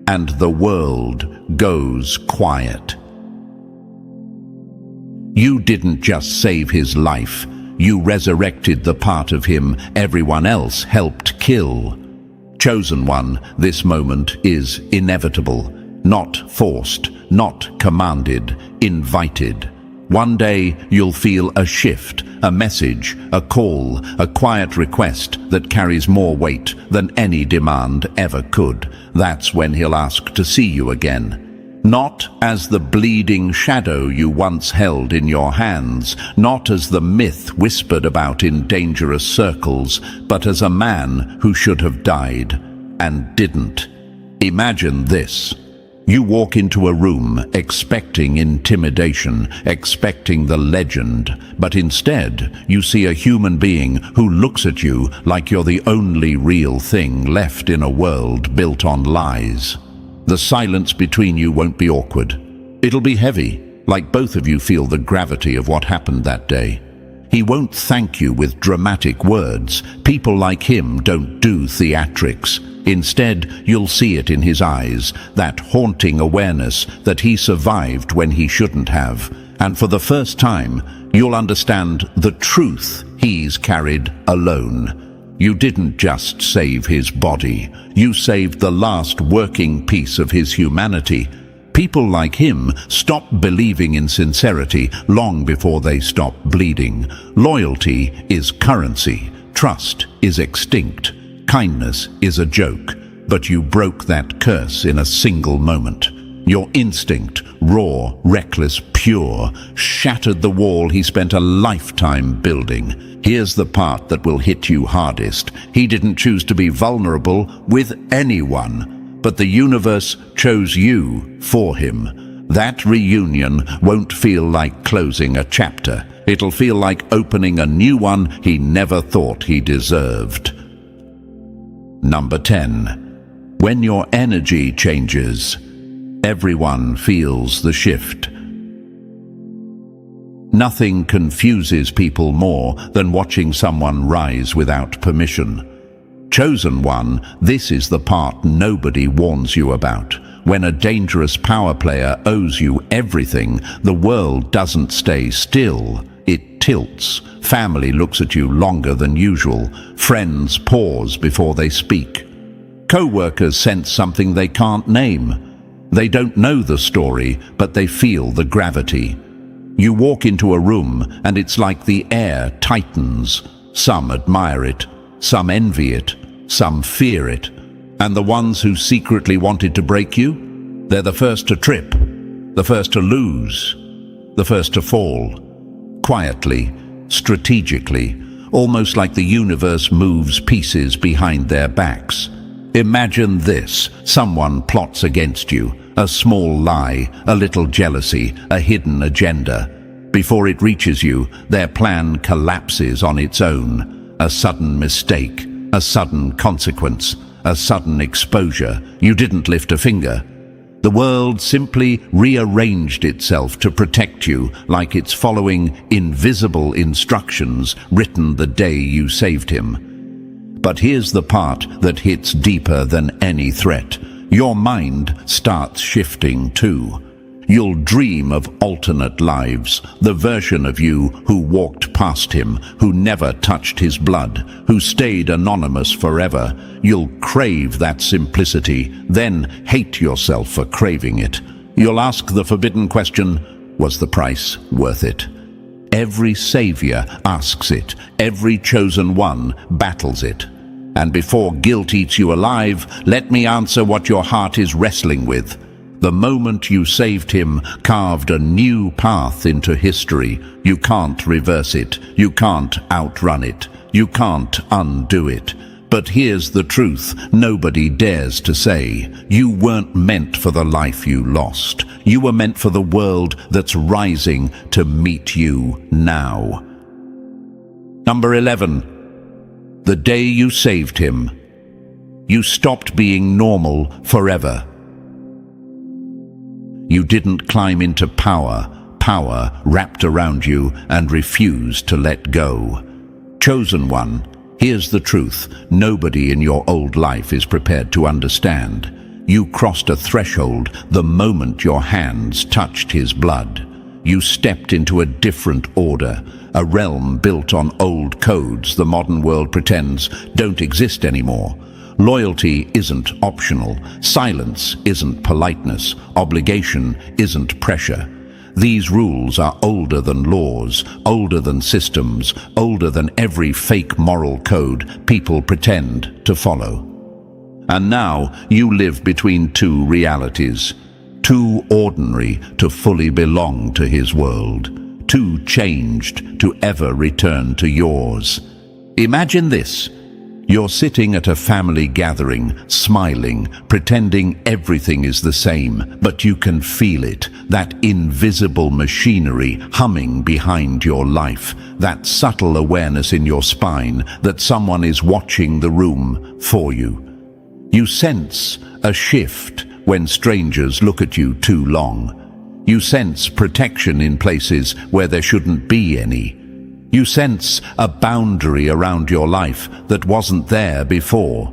and the world goes quiet. You didn't just save his life, you resurrected the part of him everyone else helped kill. Chosen one, this moment is inevitable, not forced, not commanded, invited. One day you'll feel a shift, a message, a call, a quiet request that carries more weight than any demand ever could. That's when he'll ask to see you again. Not as the bleeding shadow you once held in your hands, not as the myth whispered about in dangerous circles, but as a man who should have died and didn't. Imagine this. You walk into a room expecting intimidation, expecting the legend, but instead you see a human being who looks at you like you're the only real thing left in a world built on lies. The silence between you won't be awkward. It'll be heavy, like both of you feel the gravity of what happened that day. He won't thank you with dramatic words. People like him don't do theatrics. Instead, you'll see it in his eyes, that haunting awareness that he survived when he shouldn't have. And for the first time, you'll understand the truth he's carried alone. You didn't just save his body. You saved the last working piece of his humanity. People like him stop believing in sincerity long before they stop bleeding. Loyalty is currency. Trust is extinct. Kindness is a joke, but you broke that curse in a single moment. Your instinct, raw, reckless, pure, shattered the wall he spent a lifetime building. Here's the part that will hit you hardest. He didn't choose to be vulnerable with anyone, but the universe chose you for him. That reunion won't feel like closing a chapter. It'll feel like opening a new one he never thought he deserved. Number 10. When your energy changes, everyone feels the shift. Nothing confuses people more than watching someone rise without permission. Chosen one, this is the part nobody warns you about. When a dangerous power player owes you everything, the world doesn't stay still. It tilts. Family looks at you longer than usual. Friends pause before they speak. Co-workers sense something they can't name. They don't know the story, but they feel the gravity. You walk into a room and it's like the air tightens. Some admire it, some envy it, some fear it. And the ones who secretly wanted to break you? They're the first to trip, the first to lose, the first to fall. Quietly, strategically, almost like the universe moves pieces behind their backs. Imagine this: someone plots against you, a small lie, a little jealousy, a hidden agenda. Before it reaches you, their plan collapses on its own. A sudden mistake, a sudden consequence, a sudden exposure. You didn't lift a finger. The world simply rearranged itself to protect you, like it's following invisible instructions written the day you saved him. But here's the part that hits deeper than any threat. Your mind starts shifting too. You'll dream of alternate lives, the version of you who walked past him, who never touched his blood, who stayed anonymous forever. You'll crave that simplicity, then hate yourself for craving it. You'll ask the forbidden question, was the price worth it? Every savior asks it, every chosen one battles it. And before guilt eats you alive, let me answer what your heart is wrestling with. The moment you saved him carved a new path into history. You can't reverse it. You can't outrun it. You can't undo it. But here's the truth nobody dares to say. You weren't meant for the life you lost. You were meant for the world that's rising to meet you now. Number 11. The day you saved him, you stopped being normal forever. You didn't climb into power. Power wrapped around you and refused to let go. Chosen one, here's the truth. Nobody in your old life is prepared to understand. You crossed a threshold the moment your hands touched his blood. You stepped into a different order, a realm built on old codes the modern world pretends don't exist anymore. Loyalty isn't optional. Silence isn't politeness. Obligation isn't pressure. These rules are older than laws, older than systems, older than every fake moral code people pretend to follow. And now you live between two realities. Too ordinary to fully belong to his world. Too changed to ever return to yours. Imagine this. You're sitting at a family gathering, smiling, pretending everything is the same, but you can feel it, that invisible machinery humming behind your life, that subtle awareness in your spine that someone is watching the room for you. You sense a shift when strangers look at you too long. You sense protection in places where there shouldn't be any. You sense a boundary around your life that wasn't there before.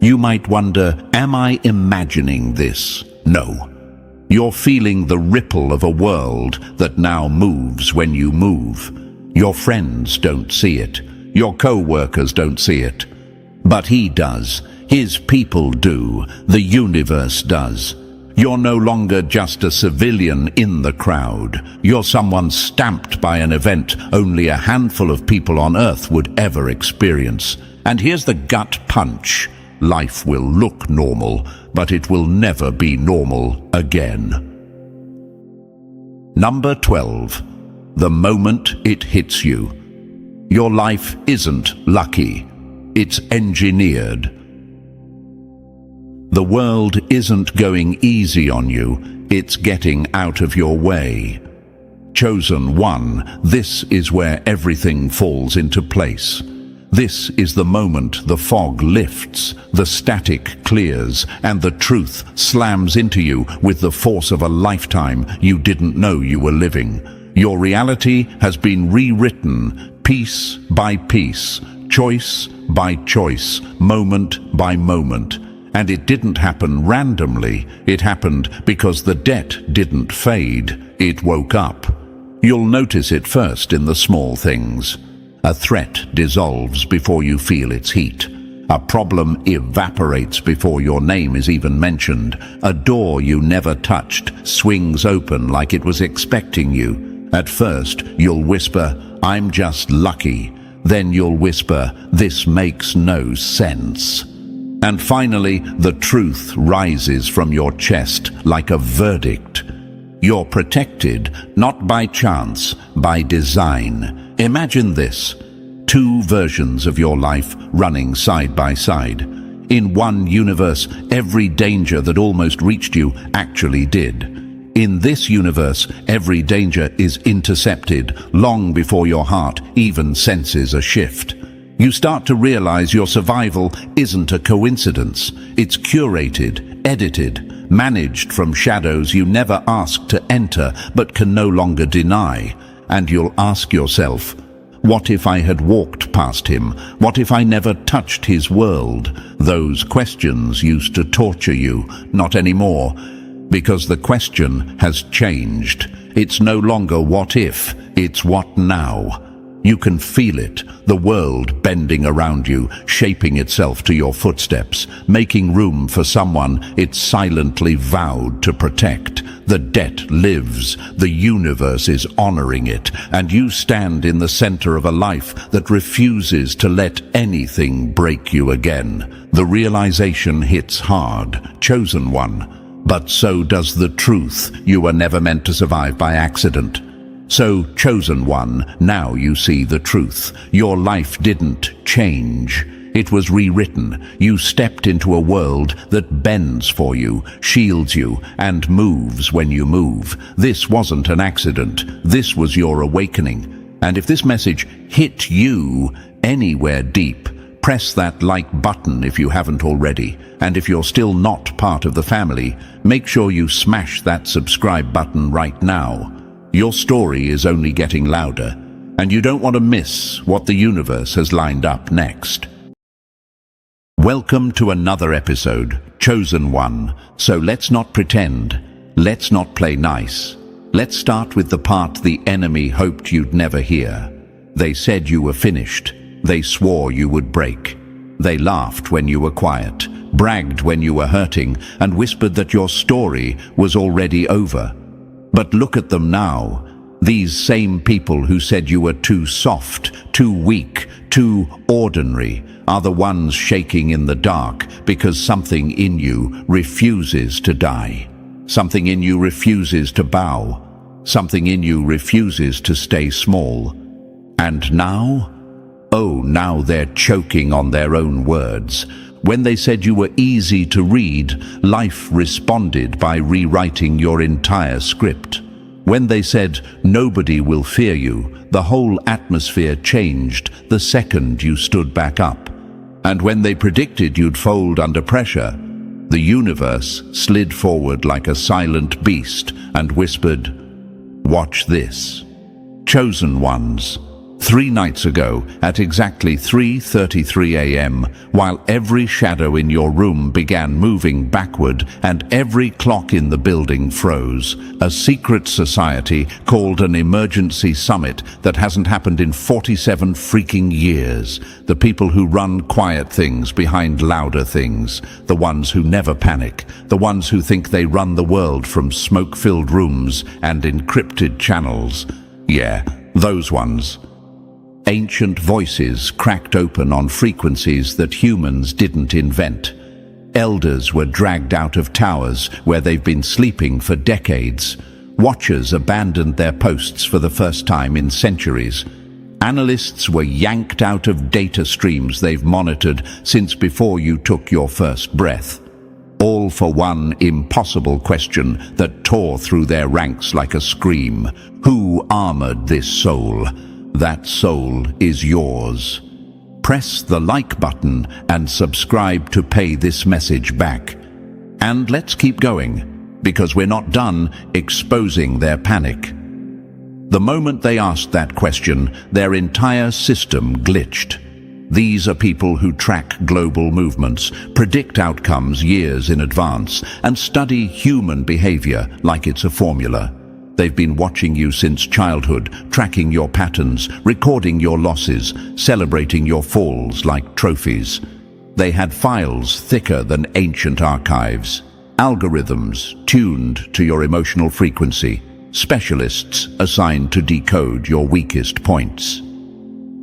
You might wonder, am I imagining this? No. You're feeling the ripple of a world that now moves when you move. Your friends don't see it. Your co-workers don't see it. But he does. His people do. The universe does. You're no longer just a civilian in the crowd. You're someone stamped by an event only a handful of people on Earth would ever experience. And here's the gut punch. Life will look normal, but it will never be normal again. Number 12. The moment it hits you. Your life isn't lucky. It's engineered. The world isn't going easy on you, it's getting out of your way. Chosen one, this is where everything falls into place. This is the moment the fog lifts, the static clears, and the truth slams into you with the force of a lifetime you didn't know you were living. Your reality has been rewritten, piece by piece, choice by choice, moment by moment. And it didn't happen randomly. It happened because the debt didn't fade. It woke up. You'll notice it first in the small things. A threat dissolves before you feel its heat. A problem evaporates before your name is even mentioned. A door you never touched swings open like it was expecting you. At first, you'll whisper, "I'm just lucky." Then you'll whisper, "This makes no sense." And finally, the truth rises from your chest like a verdict. You're protected, not by chance, by design. Imagine this. Two versions of your life running side by side. In one universe, every danger that almost reached you actually did. In this universe, every danger is intercepted long before your heart even senses a shift. You start to realize your survival isn't a coincidence. It's curated, edited, managed from shadows you never asked to enter but can no longer deny. And you'll ask yourself, what if I had walked past him? What if I never touched his world? Those questions used to torture you, not anymore, because the question has changed. It's no longer what if, it's what now. You can feel it, the world bending around you, shaping itself to your footsteps, making room for someone it silently vowed to protect. The debt lives, the universe is honoring it, and you stand in the center of a life that refuses to let anything break you again. The realization hits hard, chosen one, but so does the truth you were never meant to survive by accident. So, chosen one, now you see the truth. Your life didn't change. It was rewritten. You stepped into a world that bends for you, shields you, and moves when you move. This wasn't an accident. This was your awakening. And if this message hit you anywhere deep, press that like button if you haven't already. And if you're still not part of the family, make sure you smash that subscribe button right now. Your story is only getting louder, and you don't want to miss what the universe has lined up next. Welcome to another episode, Chosen One. So let's not pretend. Let's not play nice. Let's start with the part the enemy hoped you'd never hear. They said you were finished. They swore you would break. They laughed when you were quiet, bragged when you were hurting, and whispered that your story was already over. But look at them now. These same people who said you were too soft, too weak, too ordinary, are the ones shaking in the dark because something in you refuses to die. Something in you refuses to bow. Something in you refuses to stay small. And now? Oh, now they're choking on their own words. When they said you were easy to read, life responded by rewriting your entire script. When they said nobody will fear you, the whole atmosphere changed the second you stood back up. And when they predicted you'd fold under pressure, the universe slid forward like a silent beast and whispered, "Watch this." Chosen ones. 3 nights ago, at exactly 3:33 a.m., while every shadow in your room began moving backward and every clock in the building froze, a secret society called an emergency summit that hasn't happened in 47 freaking years. The people who run quiet things behind louder things, the ones who never panic, the ones who think they run the world from smoke-filled rooms and encrypted channels. Yeah, those ones. Ancient voices cracked open on frequencies that humans didn't invent. Elders were dragged out of towers where they've been sleeping for decades. Watchers abandoned their posts for the first time in centuries. Analysts were yanked out of data streams they've monitored since before you took your first breath. All for one impossible question that tore through their ranks like a scream. Who armored this soul? That soul is yours. Press the like button and subscribe to pay this message back. And let's keep going, because we're not done exposing their panic. The moment they asked that question, their entire system glitched. These are people who track global movements, predict outcomes years in advance, and study human behavior like it's a formula. They've been watching you since childhood, tracking your patterns, recording your losses, celebrating your falls like trophies. They had files thicker than ancient archives, algorithms tuned to your emotional frequency, specialists assigned to decode your weakest points.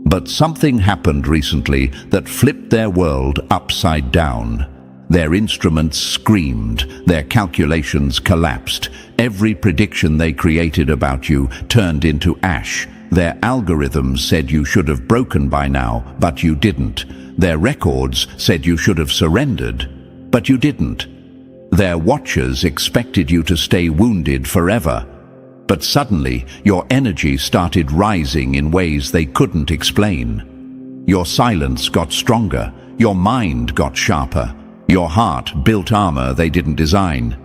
But something happened recently that flipped their world upside down. Their instruments screamed, their calculations collapsed. Every prediction they created about you turned into ash. Their algorithms said you should have broken by now, but you didn't. Their records said you should have surrendered, but you didn't. Their watchers expected you to stay wounded forever. But suddenly, your energy started rising in ways they couldn't explain. Your silence got stronger, your mind got sharper, your heart built armor they didn't design.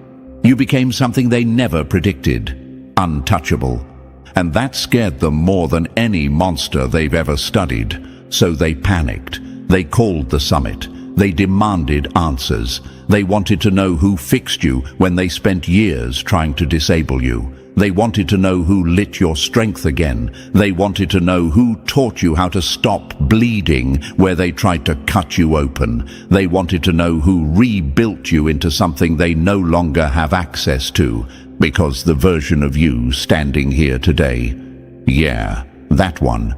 You became something they never predicted, untouchable. And that scared them more than any monster they've ever studied. So they panicked. They called the summit. They demanded answers. They wanted to know who fixed you when they spent years trying to disable you. They wanted to know who lit your strength again. They wanted to know who taught you how to stop bleeding where they tried to cut you open. They wanted to know who rebuilt you into something they no longer have access to, because the version of you standing here today, yeah, that one,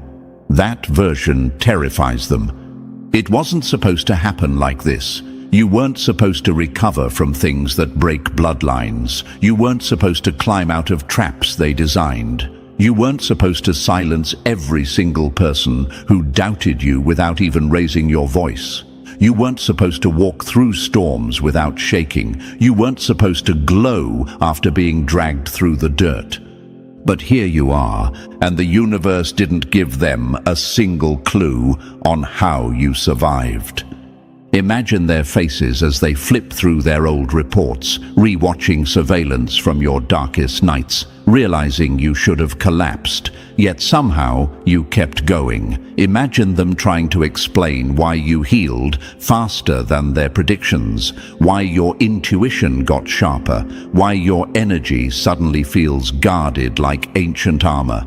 that version terrifies them. It wasn't supposed to happen like this. You weren't supposed to recover from things that break bloodlines. You weren't supposed to climb out of traps they designed. You weren't supposed to silence every single person who doubted you without even raising your voice. You weren't supposed to walk through storms without shaking. You weren't supposed to glow after being dragged through the dirt. But here you are, and the universe didn't give them a single clue on how you survived. Imagine their faces as they flip through their old reports, rewatching surveillance from your darkest nights, realizing you should have collapsed, yet somehow you kept going. Imagine them trying to explain why you healed faster than their predictions, why your intuition got sharper, why your energy suddenly feels guarded like ancient armor.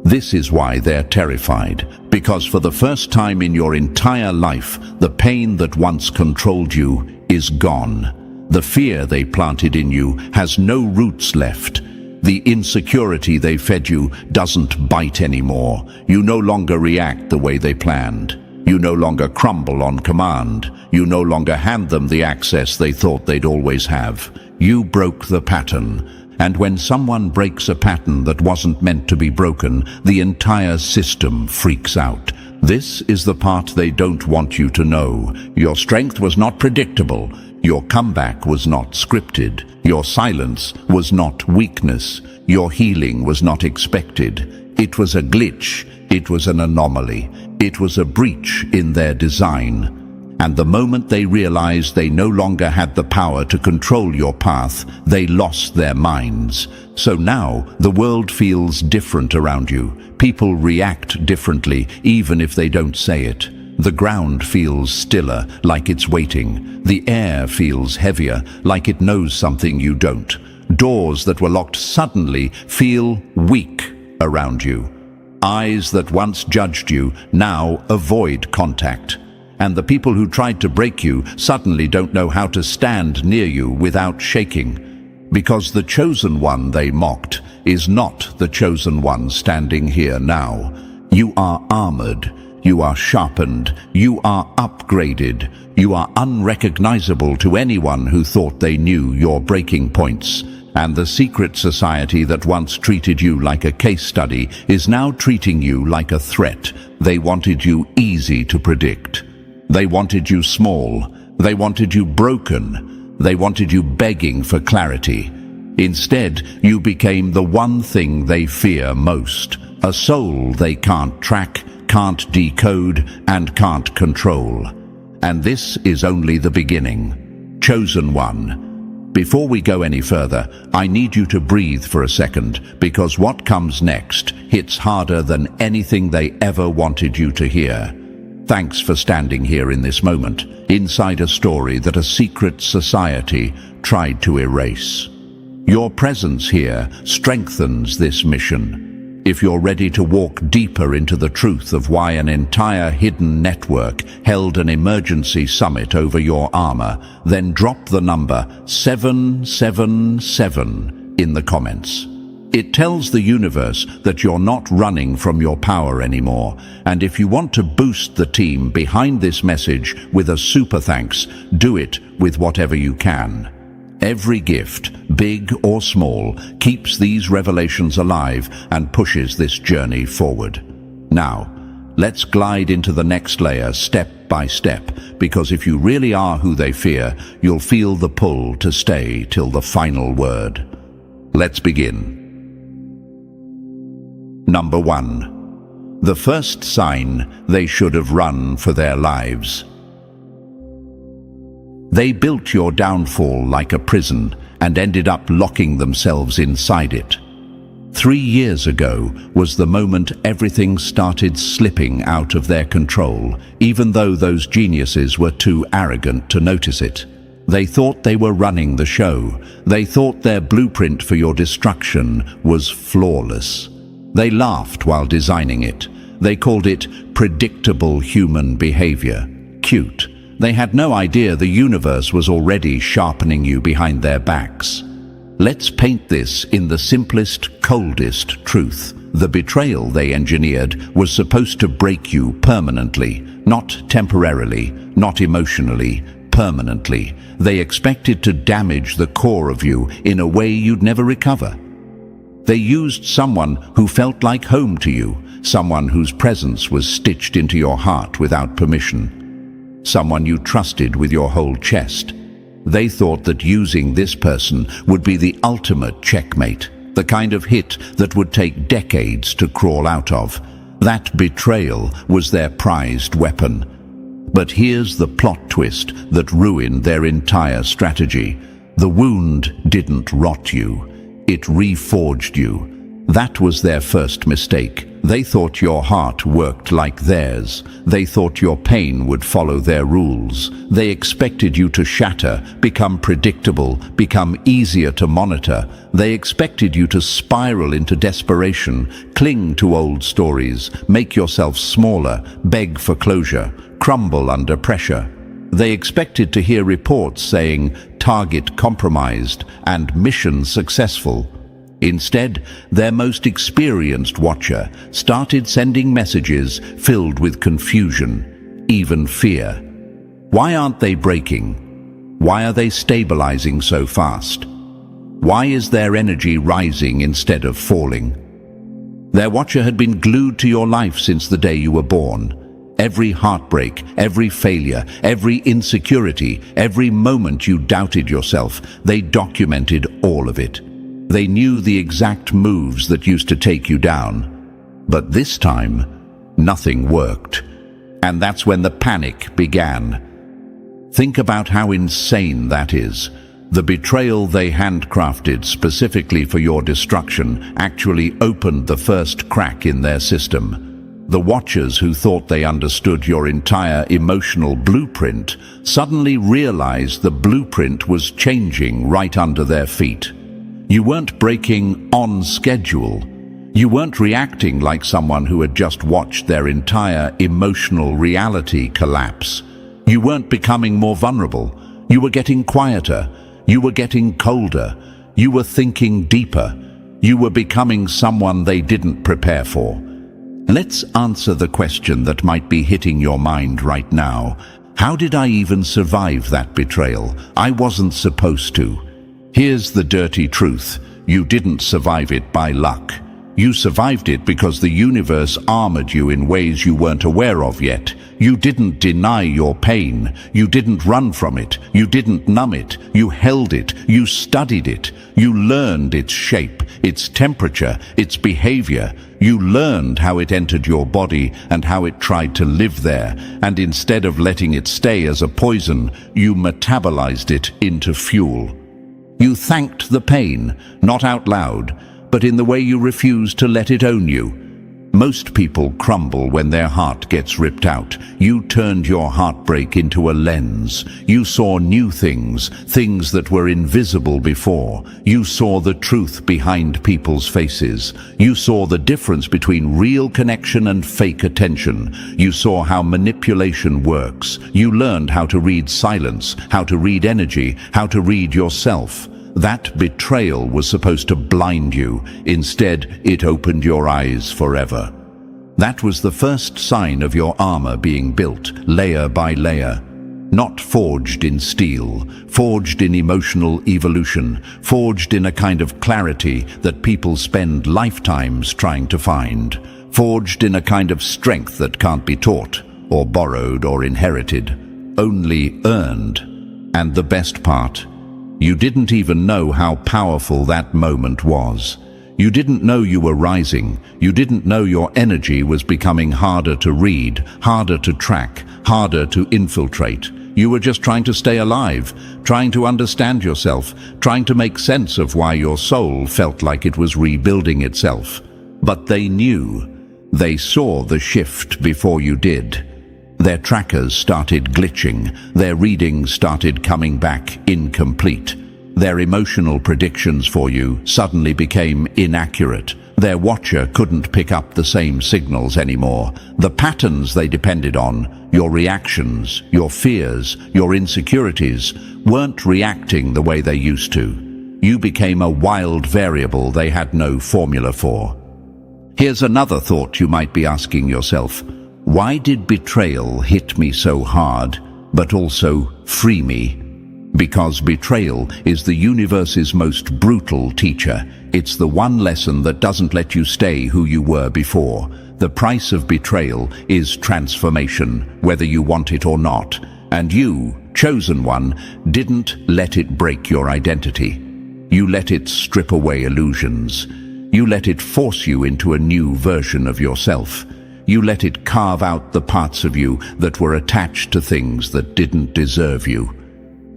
This is why they're terrified, because for the first time in your entire life, the pain that once controlled you is gone. The fear they planted in you has no roots left. The insecurity they fed you doesn't bite anymore. You no longer react the way they planned. You no longer crumble on command. You no longer hand them the access they thought they'd always have. You broke the pattern. And when someone breaks a pattern that wasn't meant to be broken, the entire system freaks out. This is the part they don't want you to know. Your strength was not predictable. Your comeback was not scripted. Your silence was not weakness. Your healing was not expected. It was a glitch. It was an anomaly. It was a breach in their design. And the moment they realized they no longer had the power to control your path, they lost their minds. So now the world feels different around you. People react differently, even if they don't say it. The ground feels stiller, like it's waiting. The air feels heavier, like it knows something you don't. Doors that were locked suddenly feel weak around you. Eyes that once judged you now avoid contact. And the people who tried to break you suddenly don't know how to stand near you without shaking. Because the chosen one they mocked is not the chosen one standing here now. You are armored. You are sharpened. You are upgraded. You are unrecognizable to anyone who thought they knew your breaking points. And the secret society that once treated you like a case study is now treating you like a threat. They wanted you easy to predict. They wanted you small. They wanted you broken. They wanted you begging for clarity. Instead, you became the one thing they fear most, a soul they can't track, can't decode, and can't control. And this is only the beginning. Chosen one. Before we go any further, I need you to breathe for a second, because what comes next hits harder than anything they ever wanted you to hear. Thanks for standing here in this moment, inside a story that a secret society tried to erase. Your presence here strengthens this mission. If you're ready to walk deeper into the truth of why an entire hidden network held an emergency summit over your armor, then drop the number 777 in the comments. It tells the universe that you're not running from your power anymore, and if you want to boost the team behind this message with a super thanks, do it with whatever you can. Every gift, big or small, keeps these revelations alive and pushes this journey forward. Now, let's glide into the next layer step by step, because if you really are who they fear, you'll feel the pull to stay till the final word. Let's begin. Number 1. The first sign they should have run for their lives. They built your downfall like a prison and ended up locking themselves inside it. 3 years ago was the moment everything started slipping out of their control, even though those geniuses were too arrogant to notice it. They thought they were running the show. They thought their blueprint for your destruction was flawless. They laughed while designing it. They called it predictable human behavior. Cute. They had no idea the universe was already sharpening you behind their backs. Let's paint this in the simplest, coldest truth. The betrayal they engineered was supposed to break you permanently, not temporarily, not emotionally, permanently. They expected to damage the core of you in a way you'd never recover. They used someone who felt like home to you, someone whose presence was stitched into your heart without permission, someone you trusted with your whole chest. They thought that using this person would be the ultimate checkmate, the kind of hit that would take decades to crawl out of. That betrayal was their prized weapon. But here's the plot twist that ruined their entire strategy. The wound didn't rot you. It reforged you. That was their first mistake. They thought your heart worked like theirs. They thought your pain would follow their rules. They expected you to shatter, become predictable, become easier to monitor. They expected you to spiral into desperation, cling to old stories, make yourself smaller, beg for closure, crumble under pressure. They expected to hear reports saying, target compromised and mission successful. Instead, their most experienced watcher started sending messages filled with confusion, even fear. Why aren't they breaking? Why are they stabilizing so fast? Why is their energy rising instead of falling? Their watcher had been glued to your life since the day you were born. Every heartbreak, every failure, every insecurity, every moment you doubted yourself, they documented all of it. They knew the exact moves that used to take you down. But this time, nothing worked. And that's when the panic began. Think about how insane that is. The betrayal they handcrafted specifically for your destruction actually opened the first crack in their system. The watchers who thought they understood your entire emotional blueprint suddenly realized the blueprint was changing right under their feet. You weren't breaking on schedule. You weren't reacting like someone who had just watched their entire emotional reality collapse. You weren't becoming more vulnerable. You were getting quieter. You were getting colder. You were thinking deeper. You were becoming someone they didn't prepare for. Let's answer the question that might be hitting your mind right now. How did I even survive that betrayal? I wasn't supposed to. Here's the dirty truth. You didn't survive it by luck. You survived it because the universe armored you in ways you weren't aware of yet. You didn't deny your pain. You didn't run from it. You didn't numb it. You held it. You studied it. You learned its shape, its temperature, its behavior. You learned how it entered your body and how it tried to live there. And instead of letting it stay as a poison, you metabolized it into fuel. You thanked the pain, not out loud, but in the way you refused to let it own you. Most people crumble when their heart gets ripped out. You turned your heartbreak into a lens. You saw new things, things that were invisible before. You saw the truth behind people's faces. You saw the difference between real connection and fake attention. You saw how manipulation works. You learned how to read silence, how to read energy, how to read yourself. That betrayal was supposed to blind you. Instead, it opened your eyes forever. That was the first sign of your armor being built, layer by layer. Not forged in steel, forged in emotional evolution, forged in a kind of clarity that people spend lifetimes trying to find, forged in a kind of strength that can't be taught, or borrowed or inherited, only earned. And the best part, you didn't even know how powerful that moment was. You didn't know you were rising. You didn't know your energy was becoming harder to read, harder to track, harder to infiltrate. You were just trying to stay alive, trying to understand yourself, trying to make sense of why your soul felt like it was rebuilding itself. But they knew. They saw the shift before you did. Their trackers started glitching. Their readings started coming back incomplete. Their emotional predictions for you suddenly became inaccurate. Their watcher couldn't pick up the same signals anymore. The patterns they depended on, your reactions, your fears, your insecurities, weren't reacting the way they used to. You became a wild variable they had no formula for. Here's another thought you might be asking yourself. Why did betrayal hit me so hard, but also free me? Because betrayal is the universe's most brutal teacher. It's the one lesson that doesn't let you stay who you were before. The price of betrayal is transformation, whether you want it or not. And you, chosen one, didn't let it break your identity. You let it strip away illusions. You let it force you into a new version of yourself. You let it carve out the parts of you that were attached to things that didn't deserve you.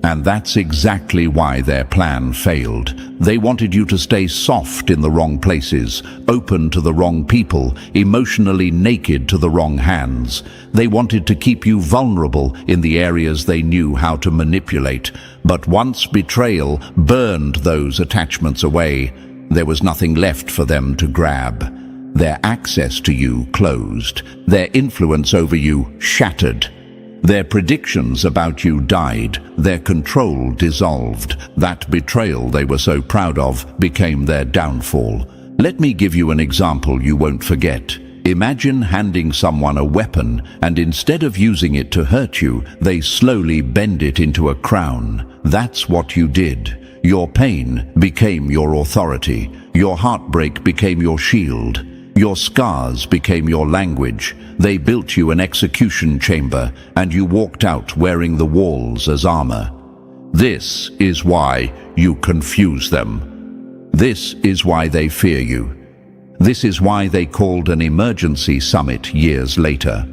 And that's exactly why their plan failed. They wanted you to stay soft in the wrong places, open to the wrong people, emotionally naked to the wrong hands. They wanted to keep you vulnerable in the areas they knew how to manipulate. But once betrayal burned those attachments away, there was nothing left for them to grab. Their access to you closed. Their influence over you shattered. Their predictions about you died. Their control dissolved. That betrayal they were so proud of became their downfall. Let me give you an example you won't forget. Imagine handing someone a weapon, and instead of using it to hurt you, they slowly bend it into a crown. That's what you did. Your pain became your authority. Your heartbreak became your shield. Your scars became your language. They built you an execution chamber, and you walked out wearing the walls as armor. This is why you confuse them. This is why they fear you. This is why they called an emergency summit years later.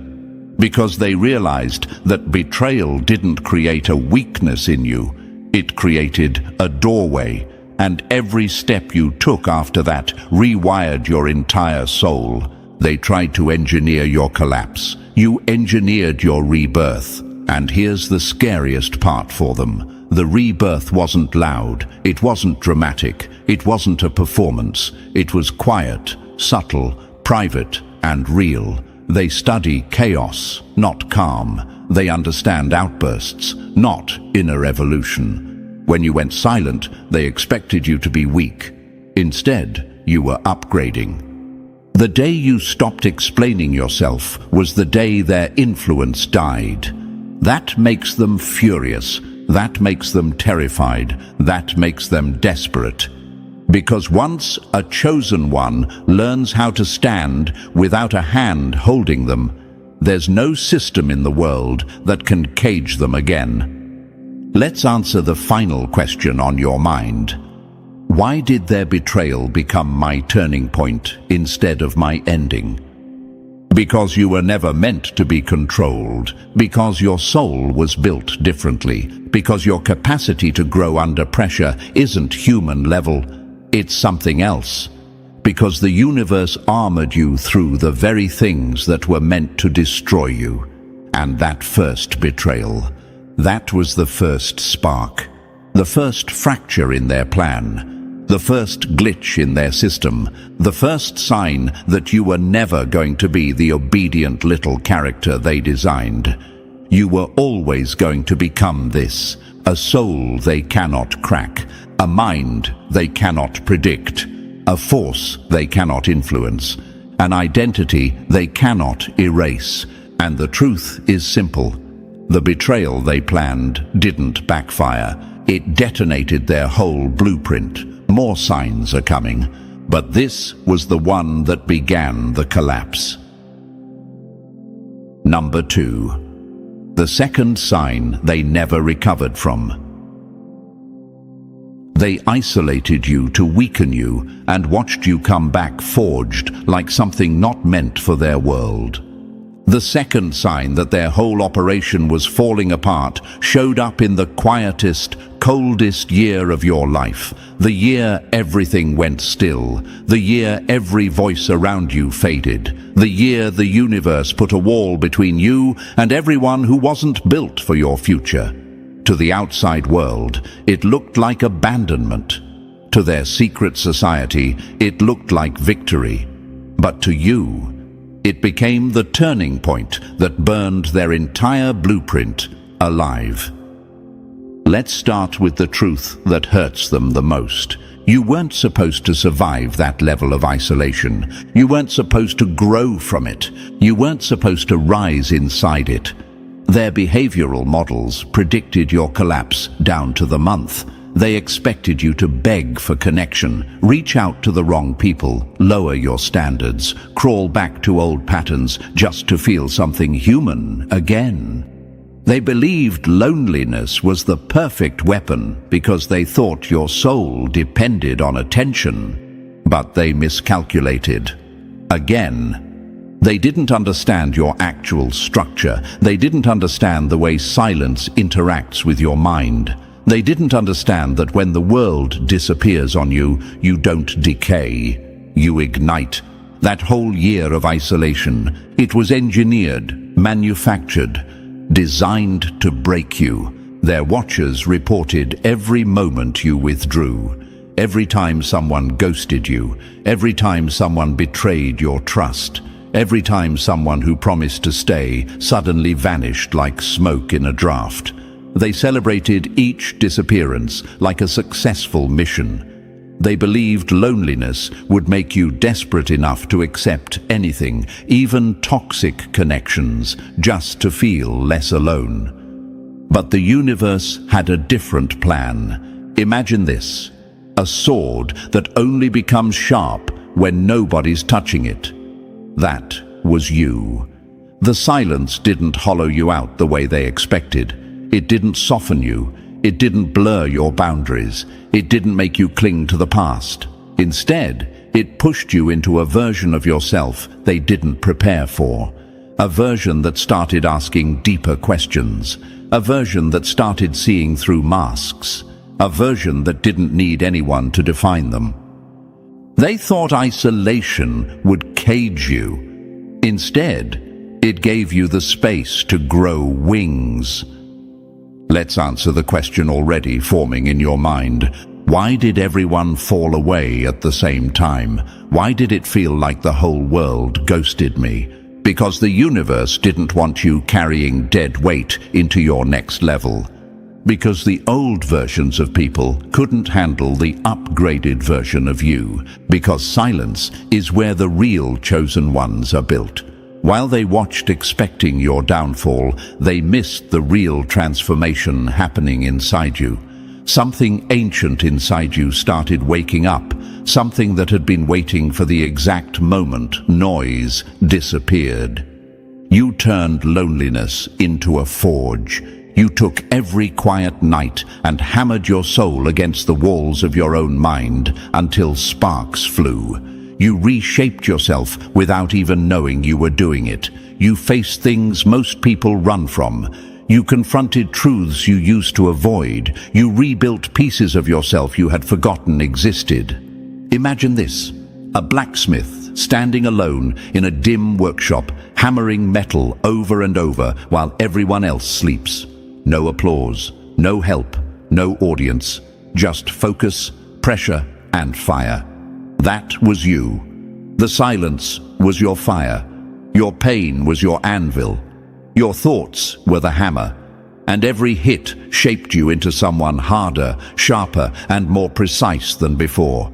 Because they realized that betrayal didn't create a weakness in you. It created a doorway. And every step you took after that rewired your entire soul. They tried to engineer your collapse. You engineered your rebirth. And here's the scariest part for them. The rebirth wasn't loud. It wasn't dramatic. It wasn't a performance. It was quiet, subtle, private, and real. They study chaos, not calm. They understand outbursts, not inner evolution. When you went silent, they expected you to be weak. Instead, you were upgrading. The day you stopped explaining yourself was the day their influence died. That makes them furious. That makes them terrified. That makes them desperate. Because once a chosen one learns how to stand without a hand holding them, there's no system in the world that can cage them again. Let's answer the final question on your mind. Why did their betrayal become my turning point instead of my ending? Because you were never meant to be controlled. Because your soul was built differently. Because your capacity to grow under pressure isn't human level. It's something else. because the universe armored you through the very things that were meant to destroy you. And that first betrayal, that was the first spark, the first fracture in their plan, the first glitch in their system, the first sign that you were never going to be the obedient little character they designed. You were always going to become this, a soul they cannot crack, a mind they cannot predict, a force they cannot influence, an identity they cannot erase. And the truth is simple. The betrayal they planned didn't backfire. It detonated their whole blueprint. More signs are coming, but this was the one that began the collapse. Number 2. The second sign they never recovered from. They isolated you to weaken you and watched you come back forged like something not meant for their world. The second sign that their whole operation was falling apart showed up in the quietest, coldest year of your life, the year everything went still, the year every voice around you faded, the year the universe put a wall between you and everyone who wasn't built for your future. To the outside world, it looked like abandonment. To their secret society, it looked like victory. But to you, it became the turning point that burned their entire blueprint alive. Let's start with the truth that hurts them the most. You weren't supposed to survive that level of isolation. You weren't supposed to grow from it. You weren't supposed to rise inside it. Their behavioral models predicted your collapse down to the month. They expected you to beg for connection, reach out to the wrong people, lower your standards, crawl back to old patterns just to feel something human again. They believed loneliness was the perfect weapon because they thought your soul depended on attention. But they miscalculated. Again. They didn't understand your actual structure. They didn't understand the way silence interacts with your mind. They didn't understand that when the world disappears on you, you don't decay, you ignite. That whole year of isolation, it was engineered, manufactured, designed to break you. Their watchers reported every moment you withdrew, every time someone ghosted you, every time someone betrayed your trust, every time someone who promised to stay suddenly vanished like smoke in a draft. They celebrated each disappearance like a successful mission. They believed loneliness would make you desperate enough to accept anything, even toxic connections, just to feel less alone. But the universe had a different plan. Imagine this: a sword that only becomes sharp when nobody's touching it. That was you. The silence didn't hollow you out the way they expected. It didn't soften you. It didn't blur your boundaries. It didn't make you cling to the past. Instead, it pushed you into a version of yourself they didn't prepare for. A version that started asking deeper questions. A version that started seeing through masks. A version that didn't need anyone to define them. They thought isolation would cage you. Instead, it gave you the space to grow wings. Let's answer the question already forming in your mind. Why did everyone fall away at the same time? Why did it feel like the whole world ghosted me? Because the universe didn't want you carrying dead weight into your next level. Because the old versions of people couldn't handle the upgraded version of you. Because silence is where the real chosen ones are built. While they watched expecting your downfall, they missed the real transformation happening inside you. Something ancient inside you started waking up, something that had been waiting for the exact moment noise disappeared. You turned loneliness into a forge. You took every quiet night and hammered your soul against the walls of your own mind until sparks flew. You reshaped yourself without even knowing you were doing it. You faced things most people run from. You confronted truths you used to avoid. You rebuilt pieces of yourself you had forgotten existed. Imagine this: A blacksmith standing alone in a dim workshop, hammering metal over and over while everyone else sleeps. No applause, no help, no audience, just focus, pressure, and fire. That was you. The silence was your fire. Your pain was your anvil. Your thoughts were the hammer. And every hit shaped you into someone harder, sharper, and more precise than before.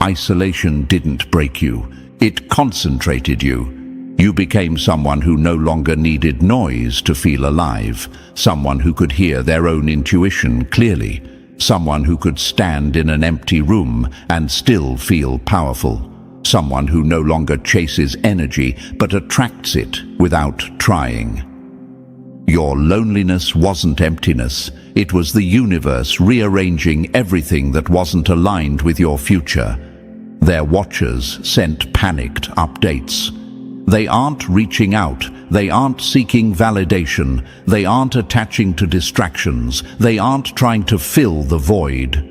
Isolation didn't break you. It concentrated you. You became someone who no longer needed noise to feel alive, someone who could hear their own intuition clearly, someone who could stand in an empty room and still feel powerful, someone who no longer chases energy but attracts it without trying. Your loneliness wasn't emptiness. It was the universe rearranging everything that wasn't aligned with your future. Their watchers sent panicked updates. They aren't reaching out. They aren't seeking validation. They aren't attaching to distractions. They aren't trying to fill the void.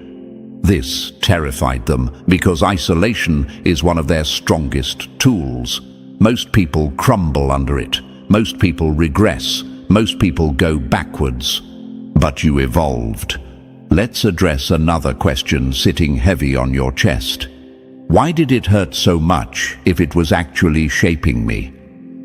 This terrified them because isolation is one of their strongest tools. Most people crumble under it. Most people regress. Most people go backwards. But you evolved. Let's address another question sitting heavy on your chest. Why did it hurt so much if it was actually shaping me?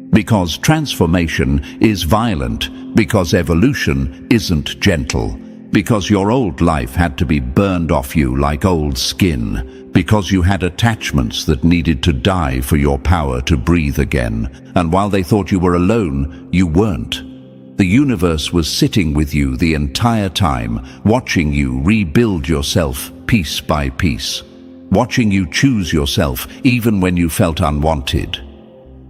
Because transformation is violent, because evolution isn't gentle, because your old life had to be burned off you like old skin, because you had attachments that needed to die for your power to breathe again, and while they thought you were alone, you weren't. The universe was sitting with you the entire time, watching you rebuild yourself piece by piece. Watching you choose yourself even when you felt unwanted.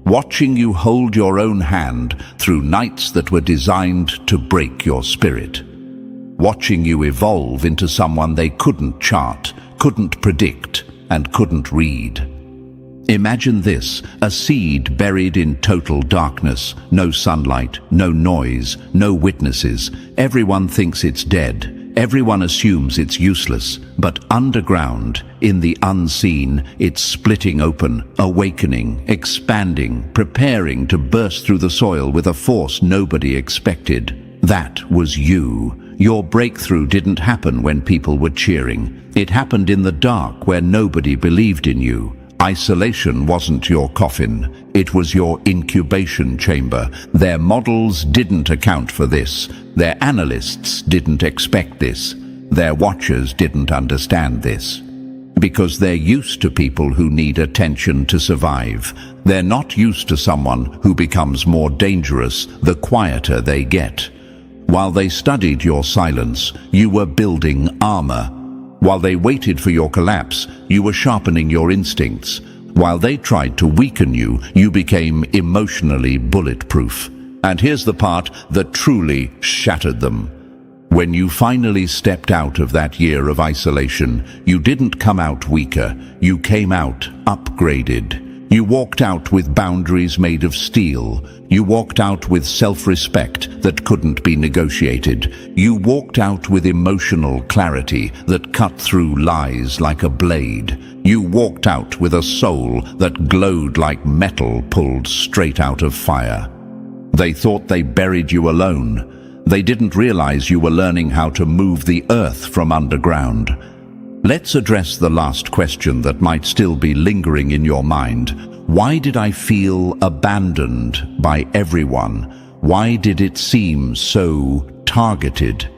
Watching you hold your own hand through nights that were designed to break your spirit. Watching you evolve into someone they couldn't chart, couldn't predict, and couldn't read. Imagine this, a seed buried in total darkness, no sunlight, no noise, no witnesses. Everyone thinks it's dead. Everyone assumes it's useless, but underground, in the unseen, it's splitting open, awakening, expanding, preparing to burst through the soil with a force nobody expected. That was you. Your breakthrough didn't happen when people were cheering. It happened in the dark where nobody believed in you. Isolation wasn't your coffin. It was your incubation chamber. Their models didn't account for this. Their analysts didn't expect this. Their watchers didn't understand this. Because they're used to people who need attention to survive. They're not used to someone who becomes more dangerous the quieter they get. While they studied your silence, you were building armor. While they waited for your collapse, you were sharpening your instincts. While they tried to weaken you, you became emotionally bulletproof. And here's the part that truly shattered them. When you finally stepped out of that year of isolation, you didn't come out weaker. You came out upgraded. You walked out with boundaries made of steel. You walked out with self-respect that couldn't be negotiated. You walked out with emotional clarity that cut through lies like a blade. You walked out with a soul that glowed like metal pulled straight out of fire. They thought they buried you alone. They didn't realize you were learning how to move the earth from underground. Let's address the last question that might still be lingering in your mind. Why did I feel abandoned by everyone? Why did it seem so targeted?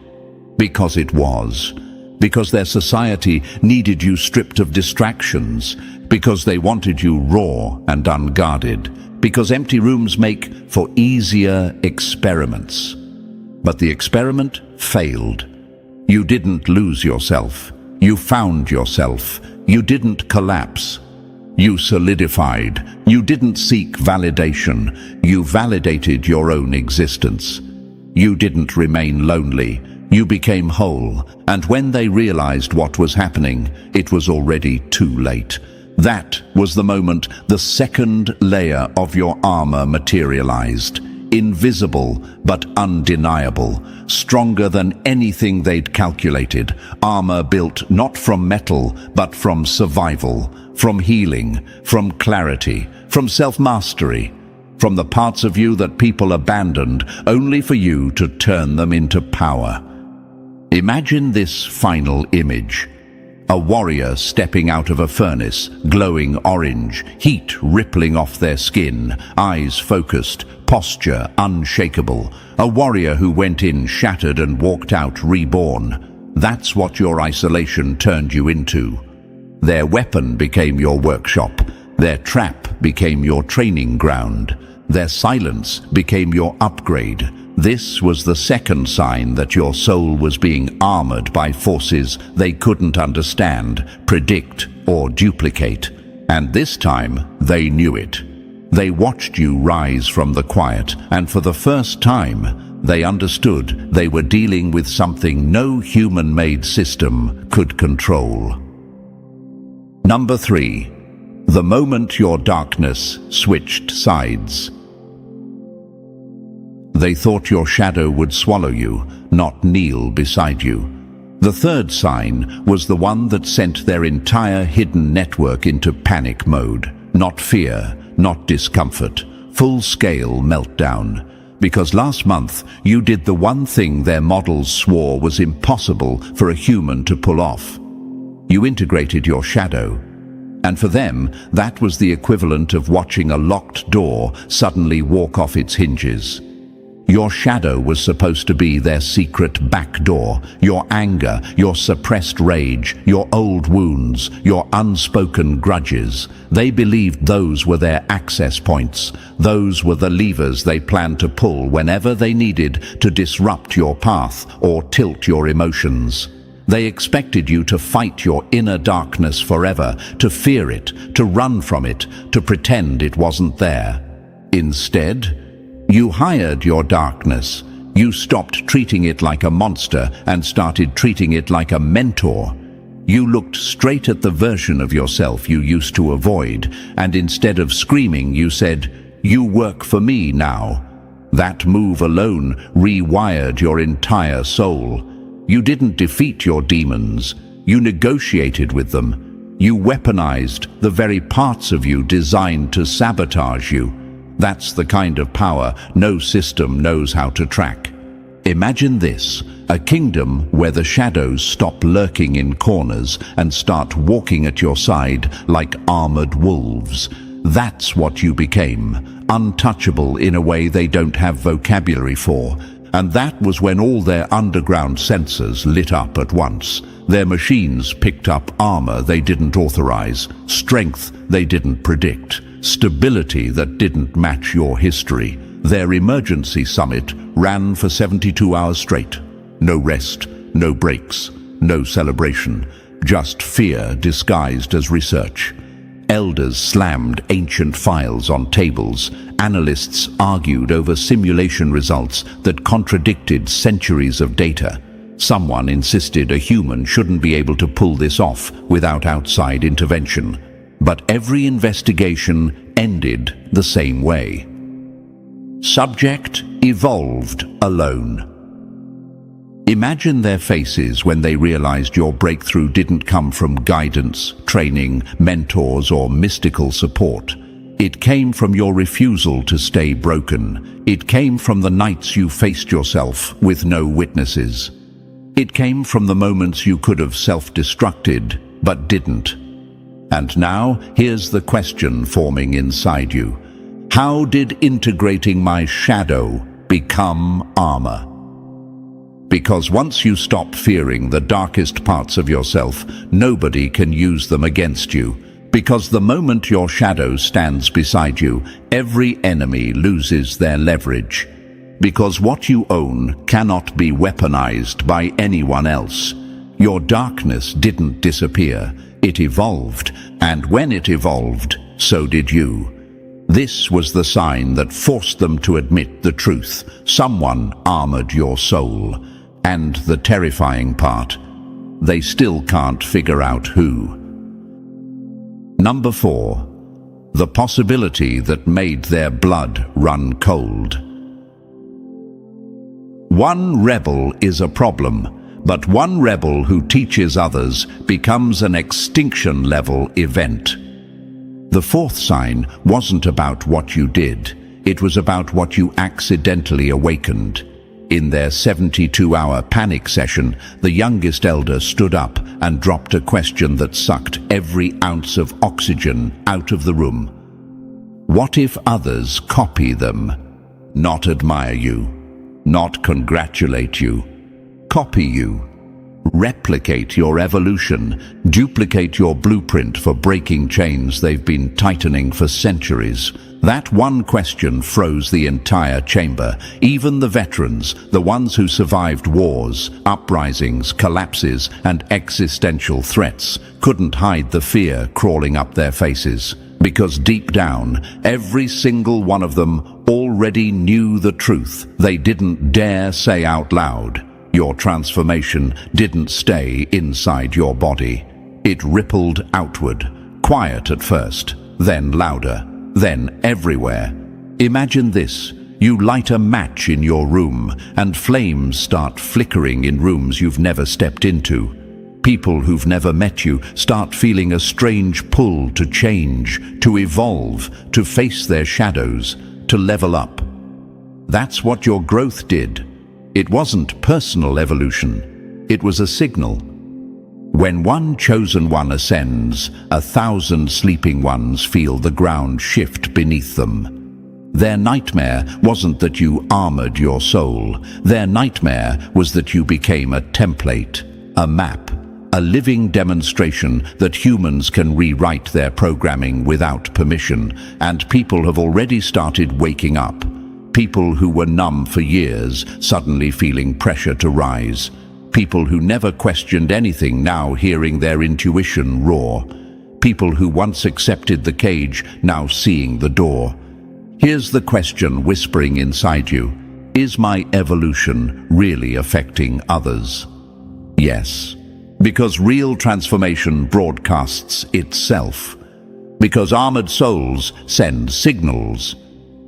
Because it was. Because their society needed you stripped of distractions. Because they wanted you raw and unguarded. Because empty rooms make for easier experiments. But the experiment failed. You didn't lose yourself. You found yourself. You didn't collapse. You solidified. You didn't seek validation. You validated your own existence. You didn't remain lonely. You became whole. And when they realized what was happening, it was already too late. That was the moment the second layer of your armor materialized. invisible but undeniable, stronger than anything they'd calculated. Armor built not from metal, but from survival, from healing, from clarity, from self-mastery, from the parts of you that people abandoned only for you to turn them into power. Imagine this final image. A warrior stepping out of a furnace, glowing orange, heat rippling off their skin, eyes focused, posture unshakable. A warrior who went in shattered and walked out reborn. That's what your isolation turned you into. Their weapon became your workshop. Their trap became your training ground. Their silence became your upgrade. This was the second sign that your soul was being armored by forces they couldn't understand, predict, or duplicate. And this time, they knew it. They watched you rise from the quiet, and for the first time, they understood they were dealing with something no human-made system could control. Number 3. The moment your darkness switched sides. They thought your shadow would swallow you, not kneel beside you. The third sign was the one that sent their entire hidden network into panic mode. Not fear, not discomfort, full-scale meltdown. Because last month you did the one thing their models swore was impossible for a human to pull off. You integrated your shadow. And for them, that was the equivalent of watching a locked door suddenly walk off its hinges. Your shadow was supposed to be their secret back door, your anger, your suppressed rage, your old wounds, your unspoken grudges. They believed those were their access points. Those were the levers they planned to pull whenever they needed to disrupt your path or tilt your emotions. They expected you to fight your inner darkness forever, to fear it, to run from it, to pretend it wasn't there. Instead, you hired your darkness. You stopped treating it like a monster and started treating it like a mentor. You looked straight at the version of yourself you used to avoid, and instead of screaming, you said, "You work for me now." That move alone rewired your entire soul. You didn't defeat your demons. You negotiated with them. You weaponized the very parts of you designed to sabotage you. That's the kind of power no system knows how to track. Imagine this, a kingdom where the shadows stop lurking in corners and start walking at your side like armored wolves. That's what you became, untouchable in a way they don't have vocabulary for. And that was when all their underground sensors lit up at once. Their machines picked up armor they didn't authorize, strength they didn't predict, stability that didn't match your history. Their emergency summit ran for 72 hours straight. No rest, no breaks, no celebration, just fear disguised as research. Elders slammed ancient files on tables. Analysts argued over simulation results that contradicted centuries of data. Someone insisted a human shouldn't be able to pull this off without outside intervention. But every investigation ended the same way. Subject evolved alone. Imagine their faces when they realized your breakthrough didn't come from guidance, training, mentors, or mystical support. It came from your refusal to stay broken. It came from the nights you faced yourself with no witnesses. It came from the moments you could have self-destructed, but didn't. And now, here's the question forming inside you. How did integrating my shadow become armor? Because once you stop fearing the darkest parts of yourself, nobody can use them against you. Because the moment your shadow stands beside you, every enemy loses their leverage. Because what you own cannot be weaponized by anyone else. Your darkness didn't disappear, it evolved, and when it evolved, so did you. This was the sign that forced them to admit the truth. Someone armored your soul. And the terrifying part, they still can't figure out who. Number 4. The possibility that made their blood run cold. One rebel is a problem, but one rebel who teaches others becomes an extinction-level event. The fourth sign wasn't about what you did, it was about what you accidentally awakened. In their 72-hour panic session, the youngest elder stood up and dropped a question that sucked every ounce of oxygen out of the room. What if others copy them? Not admire you, not congratulate you, copy you. Replicate your evolution, duplicate your blueprint for breaking chains they've been tightening for centuries. That one question froze the entire chamber. Even the veterans, the ones who survived wars, uprisings, collapses, and existential threats, couldn't hide the fear crawling up their faces. Because deep down, every single one of them already knew the truth they didn't dare say out loud. Your transformation didn't stay inside your body. It rippled outward, quiet at first, then louder, then everywhere. Imagine this. You light a match in your room, and flames start flickering in rooms you've never stepped into. People who've never met you start feeling a strange pull to change, to evolve, to face their shadows, to level up. That's what your growth did. It wasn't personal evolution, it was a signal. When one chosen one ascends, 1,000 sleeping ones feel the ground shift beneath them. Their nightmare wasn't that you armored your soul. Their nightmare was that you became a template, a map, a living demonstration that humans can rewrite their programming without permission, and people have already started waking up. People who were numb for years, suddenly feeling pressure to rise. People who never questioned anything, now hearing their intuition roar. People who once accepted the cage, now seeing the door. Here's the question whispering inside you. Is my evolution really affecting others? Yes. Because real transformation broadcasts itself. Because armored souls send signals.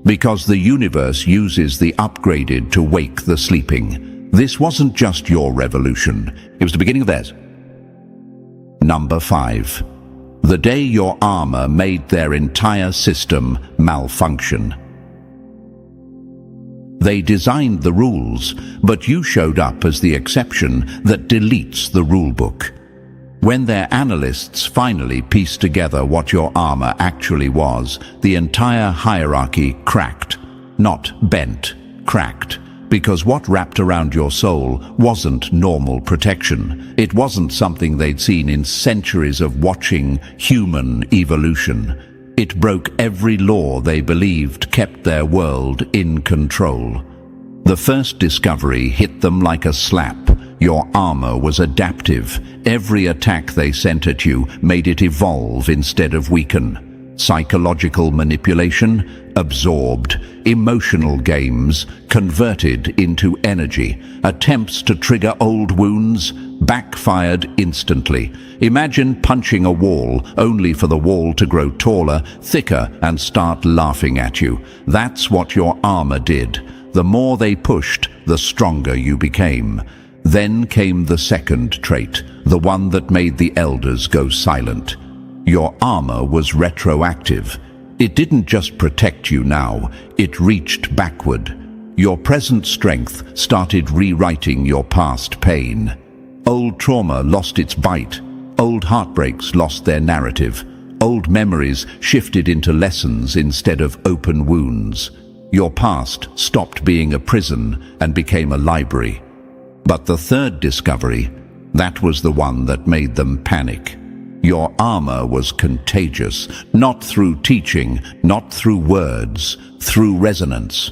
Because the universe uses the upgraded to wake the sleeping. This wasn't just your revolution, it was the beginning of theirs. Number 5. The day your armor made their entire system malfunction. They designed the rules, but you showed up as the exception that deletes the rulebook. When their analysts finally pieced together what your armor actually was, the entire hierarchy cracked. Not bent, cracked. Because what wrapped around your soul wasn't normal protection. It wasn't something they'd seen in centuries of watching human evolution. It broke every law they believed kept their world in control. The first discovery hit them like a slap. Your armor was adaptive. Every attack they sent at you made it evolve instead of weaken. Psychological manipulation, absorbed. Emotional games, converted into energy. Attempts to trigger old wounds, backfired instantly. Imagine punching a wall only for the wall to grow taller, thicker, and start laughing at you. That's what your armor did. The more they pushed, the stronger you became. Then came the second trait, the one that made the elders go silent. Your armor was retroactive. It didn't just protect you now, it reached backward. Your present strength started rewriting your past pain. Old trauma lost its bite. Old heartbreaks lost their narrative. Old memories shifted into lessons instead of open wounds. Your past stopped being a prison and became a library. But the third discovery, that was the one that made them panic. Your armor was contagious, not through teaching, not through words, through resonance.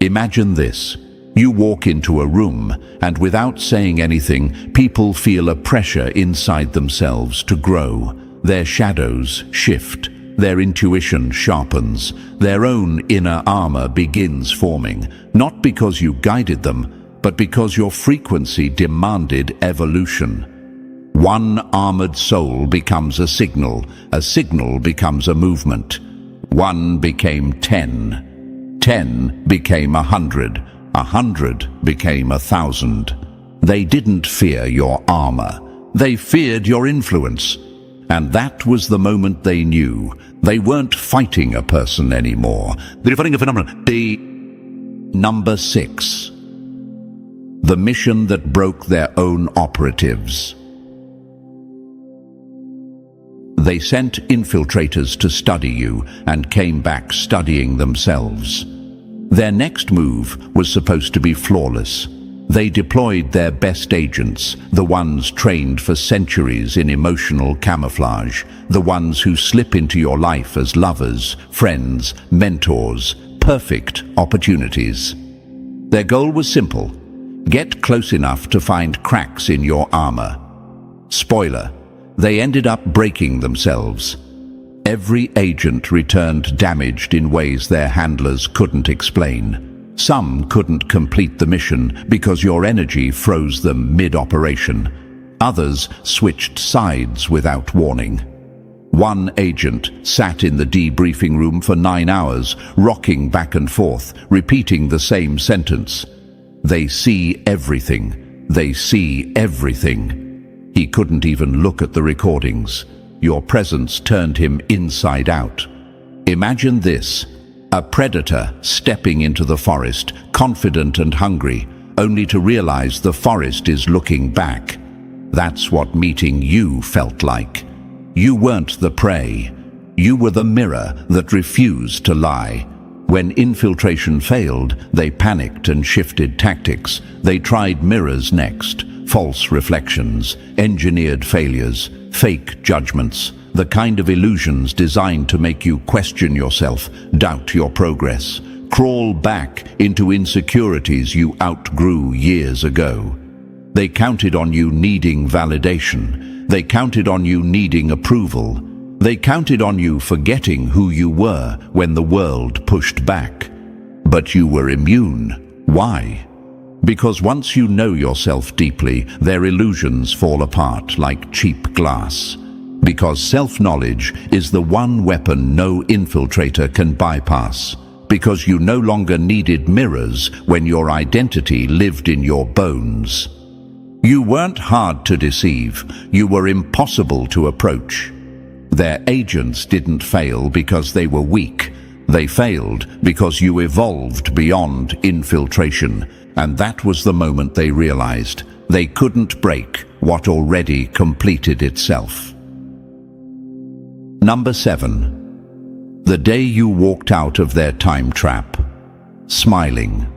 Imagine this. You walk into a room, and without saying anything, people feel a pressure inside themselves to grow. Their shadows shift. Their intuition sharpens. Their own inner armor begins forming, not because you guided them, but because your frequency demanded evolution. One armored soul becomes a signal becomes a movement. 1 became 10. 10 became 100. 100 became 1,000. They didn't fear your armor. They feared your influence. And that was the moment they knew they weren't fighting a person anymore. They're fighting a phenomenon. Number 6. The mission that broke their own operatives. They sent infiltrators to study you and came back studying themselves. Their next move was supposed to be flawless. They deployed their best agents, the ones trained for centuries in emotional camouflage, the ones who slip into your life as lovers, friends, mentors, perfect opportunities. Their goal was simple: get close enough to find cracks in your armor. Spoiler: they ended up breaking themselves. Every agent returned damaged in ways their handlers couldn't explain. Some couldn't complete the mission because your energy froze them mid-operation. Others switched sides without warning. One agent sat in the debriefing room for 9 hours, rocking back and forth, repeating the same sentence. They see everything. They see everything. He couldn't even look at the recordings. Your presence turned him inside out. Imagine this: a predator stepping into the forest, confident and hungry, only to realize the forest is looking back. That's what meeting you felt like. You weren't the prey. You were the mirror that refused to lie. When infiltration failed, they panicked and shifted tactics. They tried mirrors next, false reflections, engineered failures, fake judgments, the kind of illusions designed to make you question yourself, doubt your progress, crawl back into insecurities you outgrew years ago. They counted on you needing validation. They counted on you needing approval. They counted on you forgetting who you were when the world pushed back. But you were immune. Why? Because once you know yourself deeply, their illusions fall apart like cheap glass. Because self-knowledge is the one weapon no infiltrator can bypass. Because you no longer needed mirrors when your identity lived in your bones. You weren't hard to deceive. You were impossible to approach. Their agents didn't fail because they were weak. They failed because you evolved beyond infiltration. And that was the moment they realized they couldn't break what already completed itself. Number 7. The day you walked out of their time trap, smiling.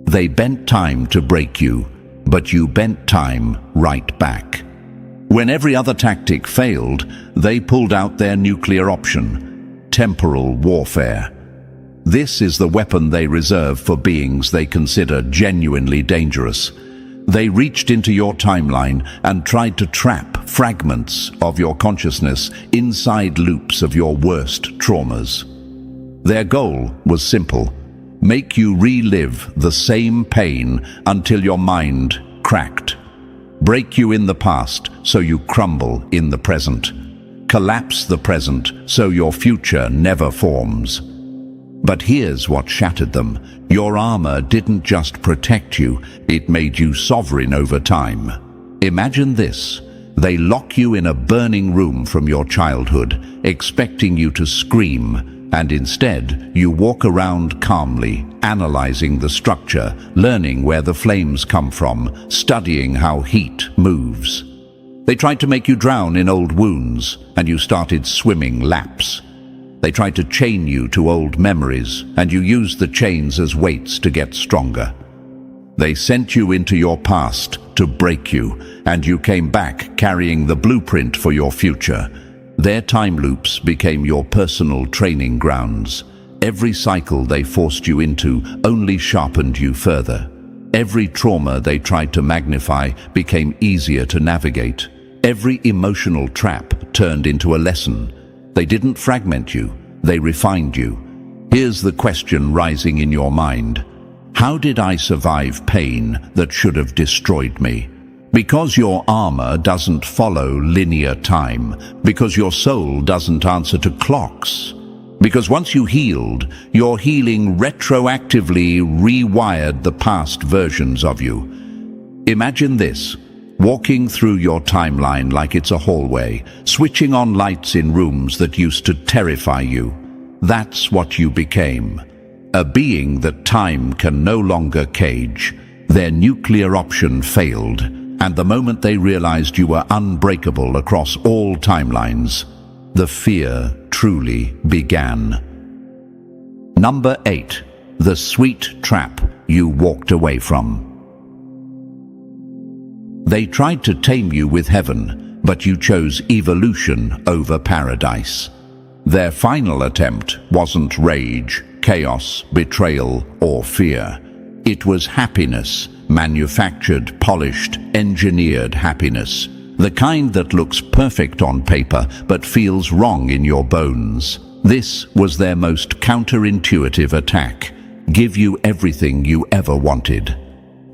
They bent time to break you, but you bent time right back. When every other tactic failed, they pulled out their nuclear option, temporal warfare. This is the weapon they reserve for beings they consider genuinely dangerous. They reached into your timeline and tried to trap fragments of your consciousness inside loops of your worst traumas. Their goal was simple: make you relive the same pain until your mind cracked. Break you in the past so you crumble in the present. Collapse the present so your future never forms. But here's what shattered them. Your armor didn't just protect you, it made you sovereign over time. Imagine this: they lock you in a burning room from your childhood, expecting you to scream, and instead you walk around calmly, analyzing the structure, learning where the flames come from, studying how heat moves. They tried to make you drown in old wounds, and you started swimming laps. They tried to chain you to old memories, and you used the chains as weights to get stronger. They sent you into your past to break you, and you came back carrying the blueprint for your future. Their time loops became your personal training grounds. Every cycle they forced you into only sharpened you further. Every trauma they tried to magnify became easier to navigate. Every emotional trap turned into a lesson. They didn't fragment you, they refined you. Here's the question rising in your mind: how did I survive pain that should have destroyed me? Because your armor doesn't follow linear time, because your soul doesn't answer to clocks, Because once you healed, your healing retroactively rewired the past versions of you. Imagine this, walking through your timeline like it's a hallway, switching on lights in rooms that used to terrify you. That's what you became. A being that time can no longer cage. Their nuclear option failed, and the moment they realized you were unbreakable across all timelines, the fear truly began. Number 8. The sweet trap you walked away from. They tried to tame you with heaven, but you chose evolution over paradise. Their final attempt wasn't rage, chaos, betrayal, or fear. It was happiness, manufactured, polished, engineered happiness. The kind that looks perfect on paper but feels wrong in your bones. This was their most counterintuitive attack. Give you everything you ever wanted.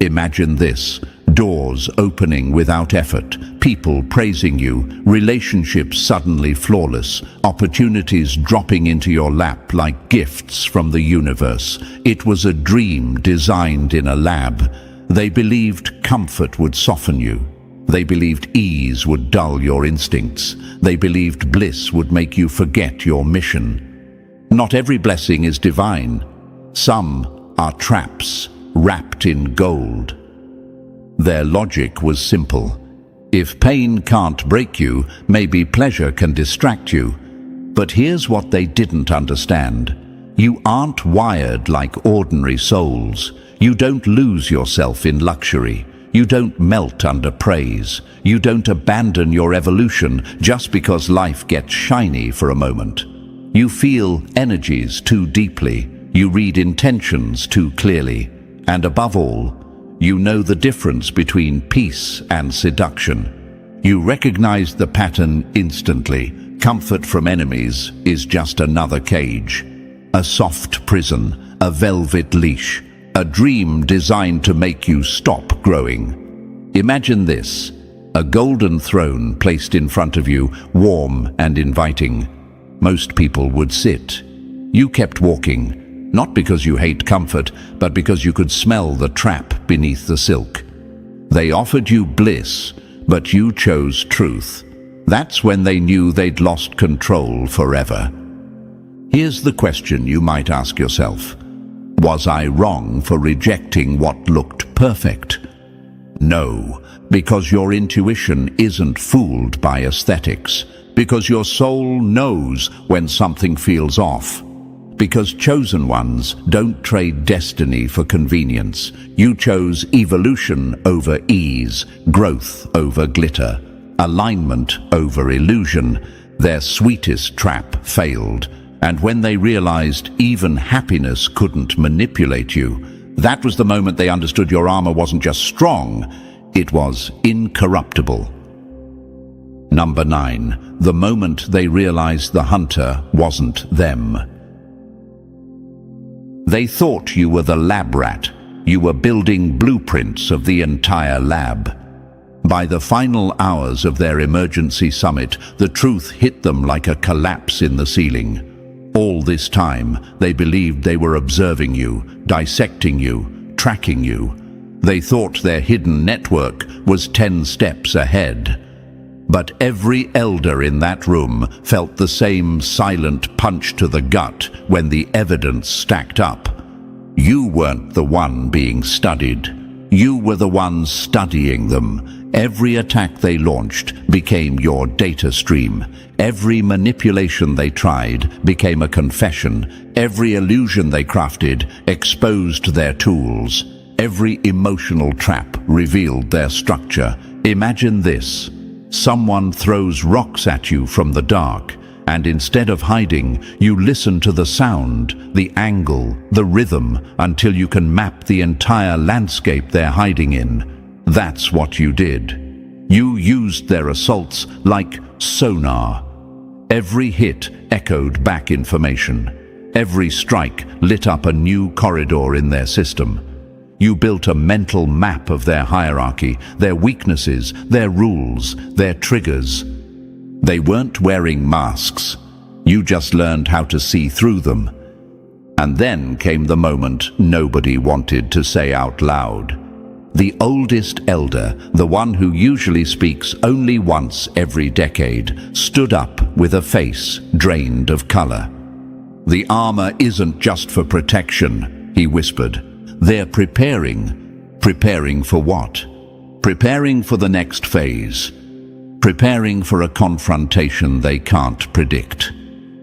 Imagine this. Doors opening without effort, people praising you, relationships suddenly flawless, opportunities dropping into your lap like gifts from the universe. It was a dream designed in a lab. They believed comfort would soften you. They believed ease would dull your instincts. They believed bliss would make you forget your mission. Not every blessing is divine. Some are traps wrapped in gold. Their logic was simple. If pain can't break you, maybe pleasure can distract you. But here's what they didn't understand. You aren't wired like ordinary souls. You don't lose yourself in luxury. You don't melt under praise. You don't abandon your evolution just because life gets shiny for a moment. You feel energies too deeply. You read intentions too clearly. And above all, you know the difference between peace and seduction. You recognize the pattern instantly. Comfort from enemies is just another cage. A soft prison, a velvet leash, a dream designed to make you stop growing. Imagine this, a golden throne placed in front of you, warm and inviting. Most people would sit. You kept walking. Not because you hate comfort, but because you could smell the trap beneath the silk. They offered you bliss, but you chose truth. That's when they knew they'd lost control forever. Here's the question you might ask yourself. Was I wrong for rejecting what looked perfect? No, because your intuition isn't fooled by aesthetics. Because your soul knows when something feels off. Because chosen ones don't trade destiny for convenience. You chose evolution over ease, growth over glitter, alignment over illusion. Their sweetest trap failed. And when they realized even happiness couldn't manipulate you, that was the moment they understood your armor wasn't just strong, it was incorruptible. Number 9. The moment they realized the hunter wasn't them. They thought you were the lab rat. You were building blueprints of the entire lab. By the final hours of their emergency summit, the truth hit them like a collapse in the ceiling. All this time, they believed they were observing you, dissecting you, tracking you. They thought their hidden network was 10 steps ahead. But every elder in that room felt the same silent punch to the gut when the evidence stacked up. You weren't the one being studied. You were the one studying them. Every attack they launched became your data stream. Every manipulation they tried became a confession. Every illusion they crafted exposed their tools. Every emotional trap revealed their structure. Imagine this. Someone throws rocks at you from the dark, and instead of hiding, you listen to the sound, the angle, the rhythm, until you can map the entire landscape they're hiding in. That's what you did. You used their assaults like sonar. Every hit echoed back information. Every strike lit up a new corridor in their system. You built a mental map of their hierarchy, their weaknesses, their rules, their triggers. They weren't wearing masks. You just learned how to see through them. And then came the moment nobody wanted to say out loud. The oldest elder, the one who usually speaks only once every decade, stood up with a face drained of color. "The armor isn't just for protection," he whispered. "They're preparing. Preparing for what? Preparing for the next phase. Preparing for a confrontation they can't predict.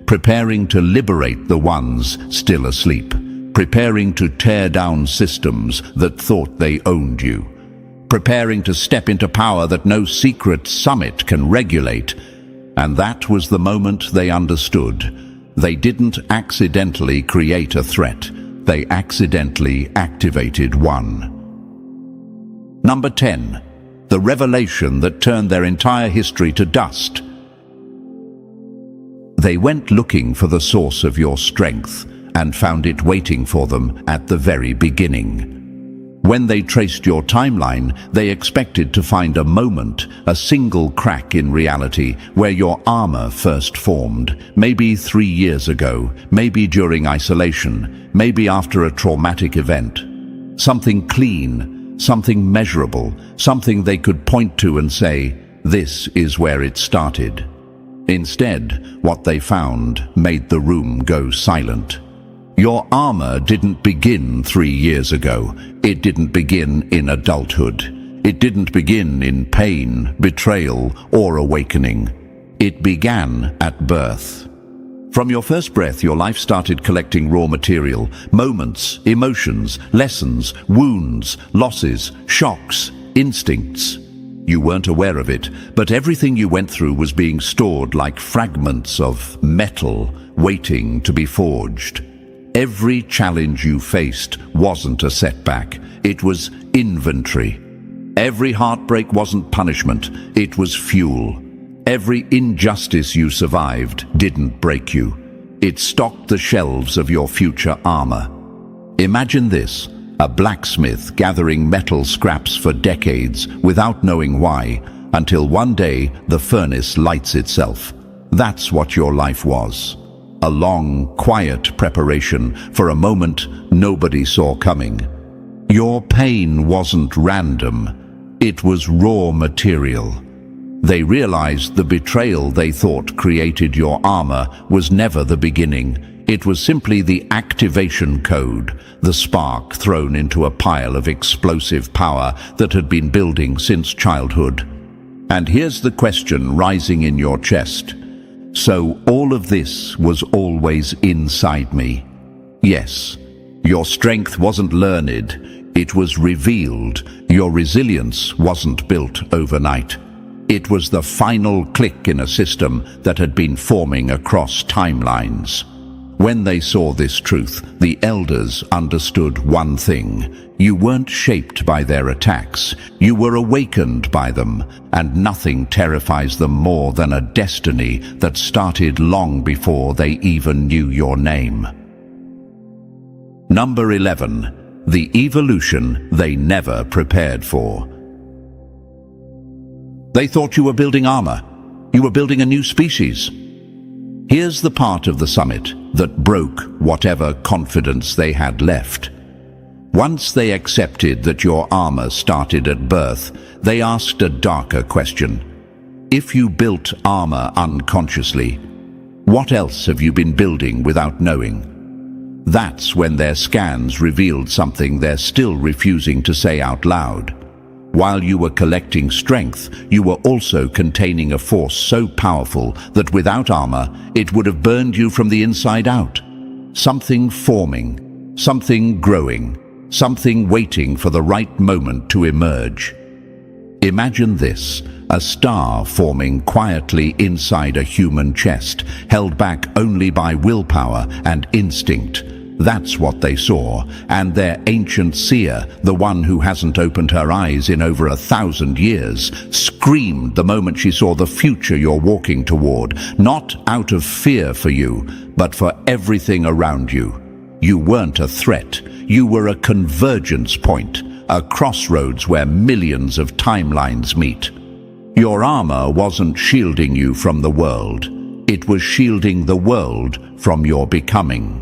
Preparing to liberate the ones still asleep. Preparing to tear down systems that thought they owned you. Preparing to step into power that no secret summit can regulate." And that was the moment they understood. They didn't accidentally create a threat. They accidentally activated one. Number 10. The revelation that turned their entire history to dust. They went looking for the source of your strength and found it waiting for them at the very beginning. When they traced your timeline, they expected to find a moment, a single crack in reality, where your armor first formed, maybe 3 years ago, maybe during isolation, maybe after a traumatic event. Something clean, something measurable, something they could point to and say, "This is where it started." Instead, what they found made the room go silent. Your armor didn't begin 3 years ago. It didn't begin in adulthood. It didn't begin in pain, betrayal, or awakening. It began at birth. From your first breath, your life started collecting raw material, moments, emotions, lessons, wounds, losses, shocks, instincts. You weren't aware of it, but everything you went through was being stored like fragments of metal waiting to be forged. Every challenge you faced wasn't a setback, it was inventory. Every heartbreak wasn't punishment, it was fuel. Every injustice you survived didn't break you. It stocked the shelves of your future armor. Imagine this, a blacksmith gathering metal scraps for decades without knowing why, until one day the furnace lights itself. That's what your life was. A long, quiet preparation for a moment nobody saw coming. Your pain wasn't random, it was raw material. They realized the betrayal they thought created your armor was never the beginning. It was simply the activation code, the spark thrown into a pile of explosive power that had been building since childhood. And here's the question rising in your chest. So all of this was always inside me? Yes. Your strength wasn't learned, it was revealed. Your resilience wasn't built overnight. It was the final click in a system that had been forming across timelines. When they saw this truth, the elders understood one thing. You weren't shaped by their attacks. You were awakened by them, and nothing terrifies them more than a destiny that started long before they even knew your name. Number 11. The evolution they never prepared for. They thought you were building armor. You were building a new species. Here's the part of the summit that broke whatever confidence they had left. Once they accepted that your armor started at birth, they asked a darker question. If you built armor unconsciously, what else have you been building without knowing? That's when their scans revealed something they're still refusing to say out loud. While you were collecting strength, you were also containing a force so powerful that without armor, it would have burned you from the inside out. Something forming, something growing, something waiting for the right moment to emerge. Imagine this, a star forming quietly inside a human chest, held back only by willpower and instinct. That's what they saw, and their ancient seer, the one who hasn't opened her eyes in over 1,000 years, screamed the moment she saw the future you're walking toward, not out of fear for you, but for everything around you. You weren't a threat, you were a convergence point, a crossroads where millions of timelines meet. Your armor wasn't shielding you from the world. It was shielding the world from your becoming.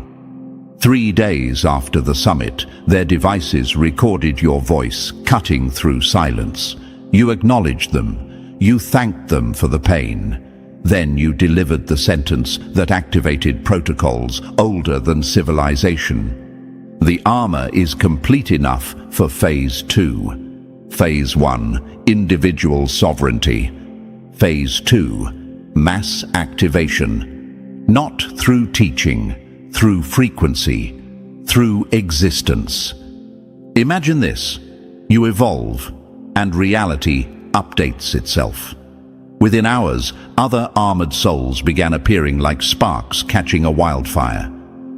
3 days after the summit, their devices recorded your voice cutting through silence. You acknowledged them. You thanked them for the pain. Then you delivered the sentence that activated protocols older than civilization. The armor is complete enough for Phase 2. Phase 1, individual sovereignty. Phase 2, mass activation. Not through teaching, through frequency, through existence. Imagine this. You evolve, and reality updates itself. Within hours, other armored souls began appearing like sparks catching a wildfire.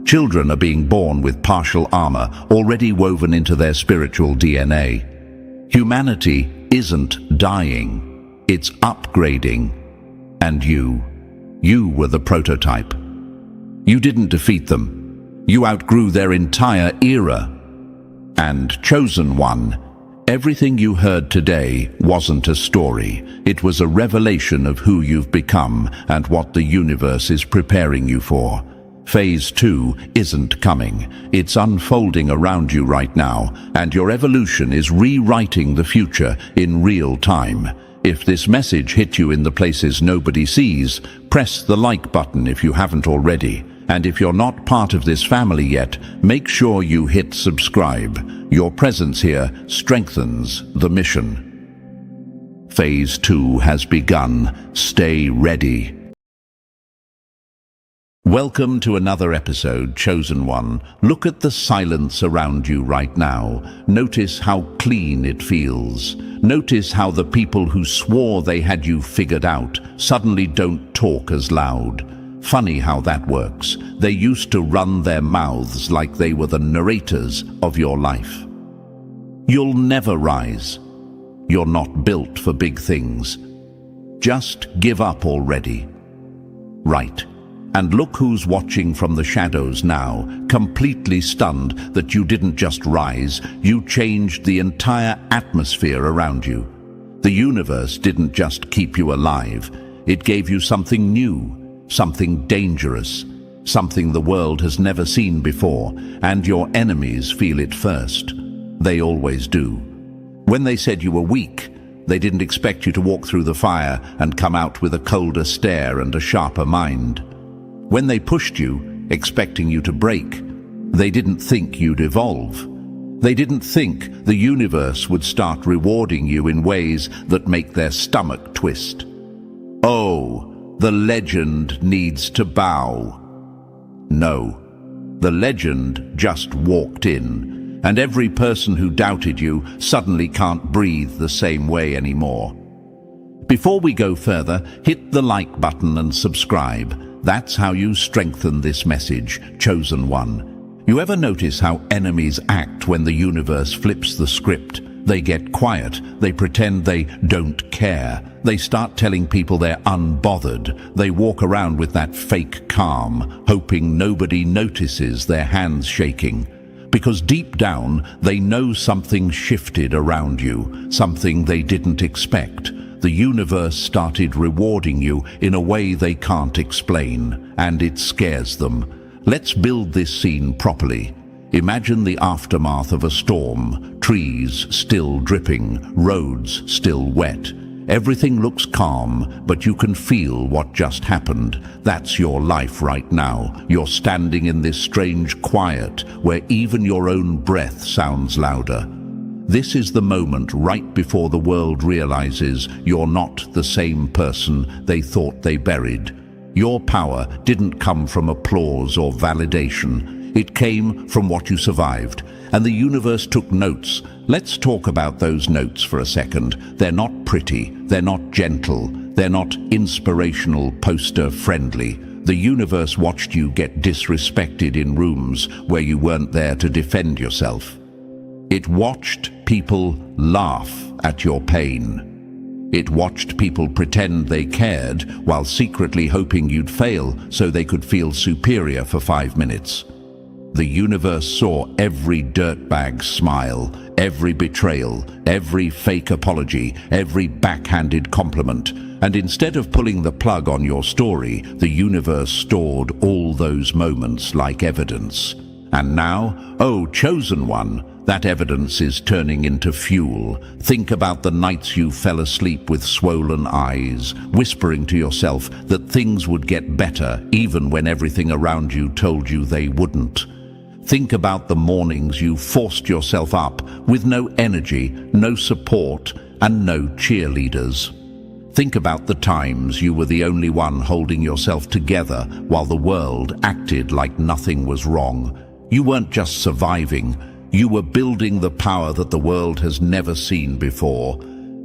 Children are being born with partial armor already woven into their spiritual DNA. Humanity isn't dying, it's upgrading. And you were the prototype. You didn't defeat them. You outgrew their entire era. And chosen one, everything you heard today wasn't a story. It was a revelation of who you've become and what the universe is preparing you for. Phase 2 isn't coming. It's unfolding around you right now, and your evolution is rewriting the future in real time. If this message hit you in the places nobody sees, press the like button if you haven't already. And if you're not part of this family yet, make sure you hit subscribe. Your presence here strengthens the mission. Phase 2 has begun. Stay ready. Welcome to another episode, Chosen One. Look at the silence around you right now. Notice how clean it feels. Notice how the people who swore they had you figured out suddenly don't talk as loud. Funny how that works. They used to run their mouths like they were the narrators of your life. You'll never rise. You're not built for big things. Just give up already. Right. And look who's watching from the shadows now, completely stunned that you didn't just rise, you changed the entire atmosphere around you. The universe didn't just keep you alive, it gave you something new, something dangerous, something the world has never seen before, and your enemies feel it first. They always do. When they said you were weak, they didn't expect you to walk through the fire and come out with a colder stare and a sharper mind. When they pushed you, expecting you to break, they didn't think you'd evolve. They didn't think the universe would start rewarding you in ways that make their stomach twist. Oh, the legend needs to bow. No, the legend just walked in, and every person who doubted you suddenly can't breathe the same way anymore. Before we go further, hit the like button and subscribe. That's how you strengthen this message, Chosen One. You ever notice how enemies act when the universe flips the script? They get quiet, they pretend they don't care. They start telling people they're unbothered. They walk around with that fake calm, hoping nobody notices their hands shaking. Because deep down, they know something shifted around you, something they didn't expect. The universe started rewarding you in a way they can't explain, and it scares them. Let's build this scene properly. Imagine the aftermath of a storm, trees still dripping, roads still wet. Everything looks calm, but you can feel what just happened. That's your life right now. You're standing in this strange quiet where even your own breath sounds louder. This is the moment right before the world realizes you're not the same person they thought they buried. Your power didn't come from applause or validation. It came from what you survived, and the universe took notes. Let's talk about those notes for a second. They're not pretty, they're not gentle, they're not inspirational, poster-friendly. The universe watched you get disrespected in rooms where you weren't there to defend yourself. It watched people laugh at your pain. It watched people pretend they cared while secretly hoping you'd fail so they could feel superior for 5 minutes. The universe saw every dirtbag smile, every betrayal, every fake apology, every backhanded compliment. And instead of pulling the plug on your story, the universe stored all those moments like evidence. And now, oh, chosen one, that evidence is turning into fuel. Think about the nights you fell asleep with swollen eyes, whispering to yourself that things would get better even when everything around you told you they wouldn't. Think about the mornings you forced yourself up with no energy, no support, and no cheerleaders. Think about the times you were the only one holding yourself together while the world acted like nothing was wrong. You weren't just surviving, you were building the power that the world has never seen before.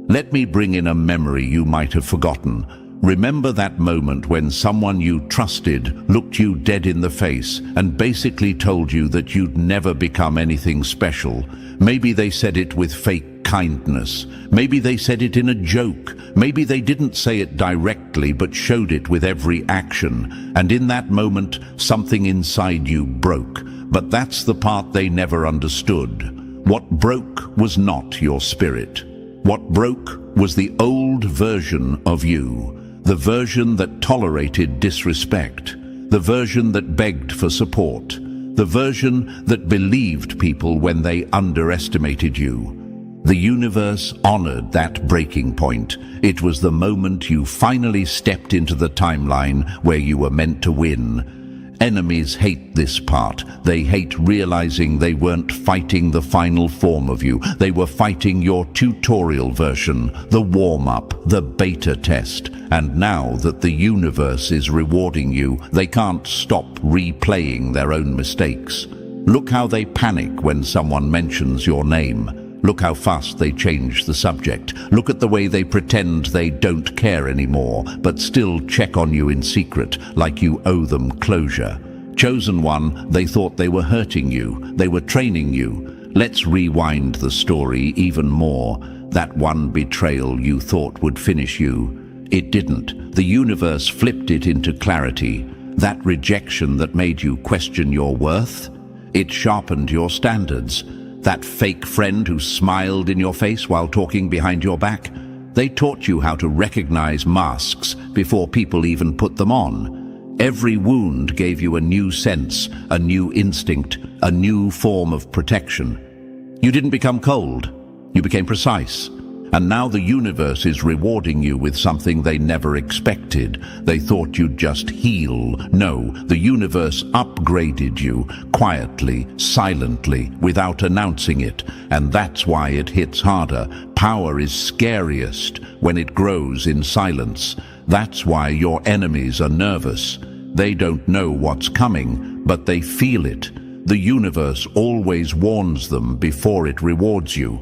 Let me bring in a memory you might have forgotten. Remember that moment when someone you trusted looked you dead in the face and basically told you that you'd never become anything special. Maybe they said it with fake kindness. Maybe they said it in a joke. Maybe they didn't say it directly but showed it with every action. And in that moment, something inside you broke. But that's the part they never understood. What broke was not your spirit. What broke was the old version of you. The version that tolerated disrespect, the version that begged for support, the version that believed people when they underestimated you. The universe honored that breaking point. It was the moment you finally stepped into the timeline where you were meant to win. Enemies hate this part. They hate realizing they weren't fighting the final form of you. They were fighting your tutorial version, the warm-up, the beta test. And now that the universe is rewarding you, they can't stop replaying their own mistakes. Look how they panic when someone mentions your name. Look how fast they change the subject. Look at the way they pretend they don't care anymore, but still check on you in secret, like you owe them closure. Chosen one, they thought they were hurting you. They were training you. Let's rewind the story even more. That one betrayal you thought would finish you, it didn't. The universe flipped it into clarity. That rejection that made you question your worth, it sharpened your standards. That fake friend who smiled in your face while talking behind your back, they taught you how to recognize masks before people even put them on. Every wound gave you a new sense, a new instinct, a new form of protection. You didn't become cold, you became precise. And now the universe is rewarding you with something they never expected. They thought you'd just heal. No, the universe upgraded you, quietly, silently, without announcing it. And that's why it hits harder. Power is scariest when it grows in silence. That's why your enemies are nervous. They don't know what's coming, but they feel it. The universe always warns them before it rewards you.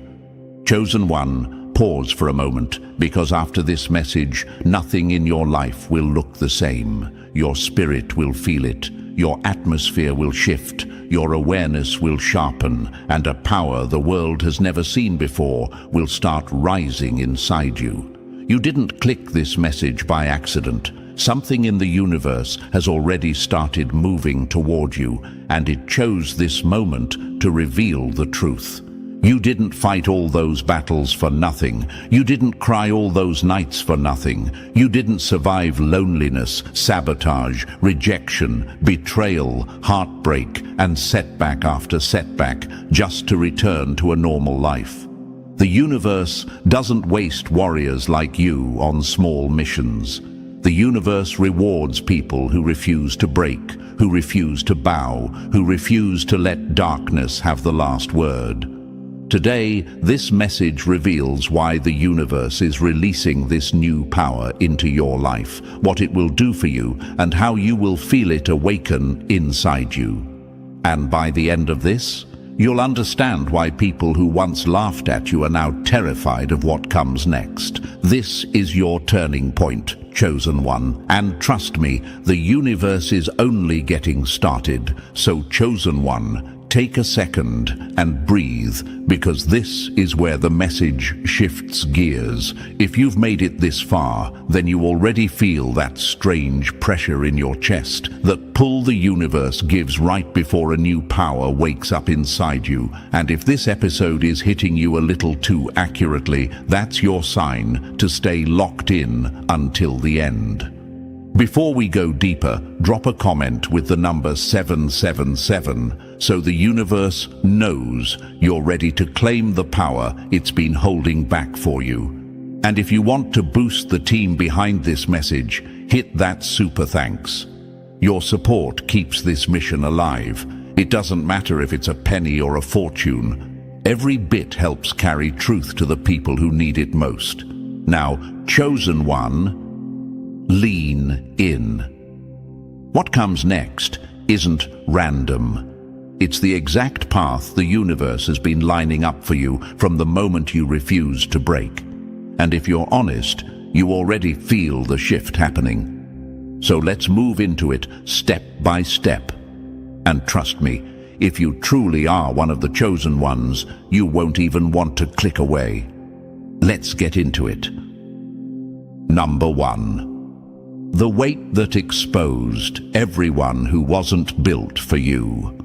Chosen one, pause for a moment, because after this message, nothing in your life will look the same. Your spirit will feel it, your atmosphere will shift, your awareness will sharpen, and a power the world has never seen before will start rising inside you. You didn't click this message by accident. Something in the universe has already started moving toward you, and it chose this moment to reveal the truth. You didn't fight all those battles for nothing. You didn't cry all those nights for nothing. You didn't survive loneliness, sabotage, rejection, betrayal, heartbreak, and setback after setback just to return to a normal life. The universe doesn't waste warriors like you on small missions. The universe rewards people who refuse to break, who refuse to bow, who refuse to let darkness have the last word. Today, this message reveals why the universe is releasing this new power into your life, what it will do for you, and how you will feel it awaken inside you. And by the end of this, you'll understand why people who once laughed at you are now terrified of what comes next. This is your turning point, chosen one. And trust me, the universe is only getting started. So chosen one, Take a second and breathe, because this is where the message shifts gears. If you've made it this far, then you already feel that strange pressure in your chest, that pull the universe gives right before a new power wakes up inside you. And if this episode is hitting you a little too accurately, that's your sign to stay locked in until the end. Before we go deeper, drop a comment with the number 777 so the universe knows you're ready to claim the power it's been holding back for you. And if you want to boost the team behind this message, hit that super thanks. Your support keeps this mission alive. It doesn't matter if it's a penny or a fortune. Every bit helps carry truth to the people who need it most. Now, chosen one, lean in. What comes next isn't random. It's the exact path the universe has been lining up for you from the moment you refuse to break. And if you're honest, you already feel the shift happening. So let's move into it step by step. And trust me, if you truly are one of the chosen ones, you won't even want to click away. Let's get into it. Number 1. The weight that exposed everyone who wasn't built for you.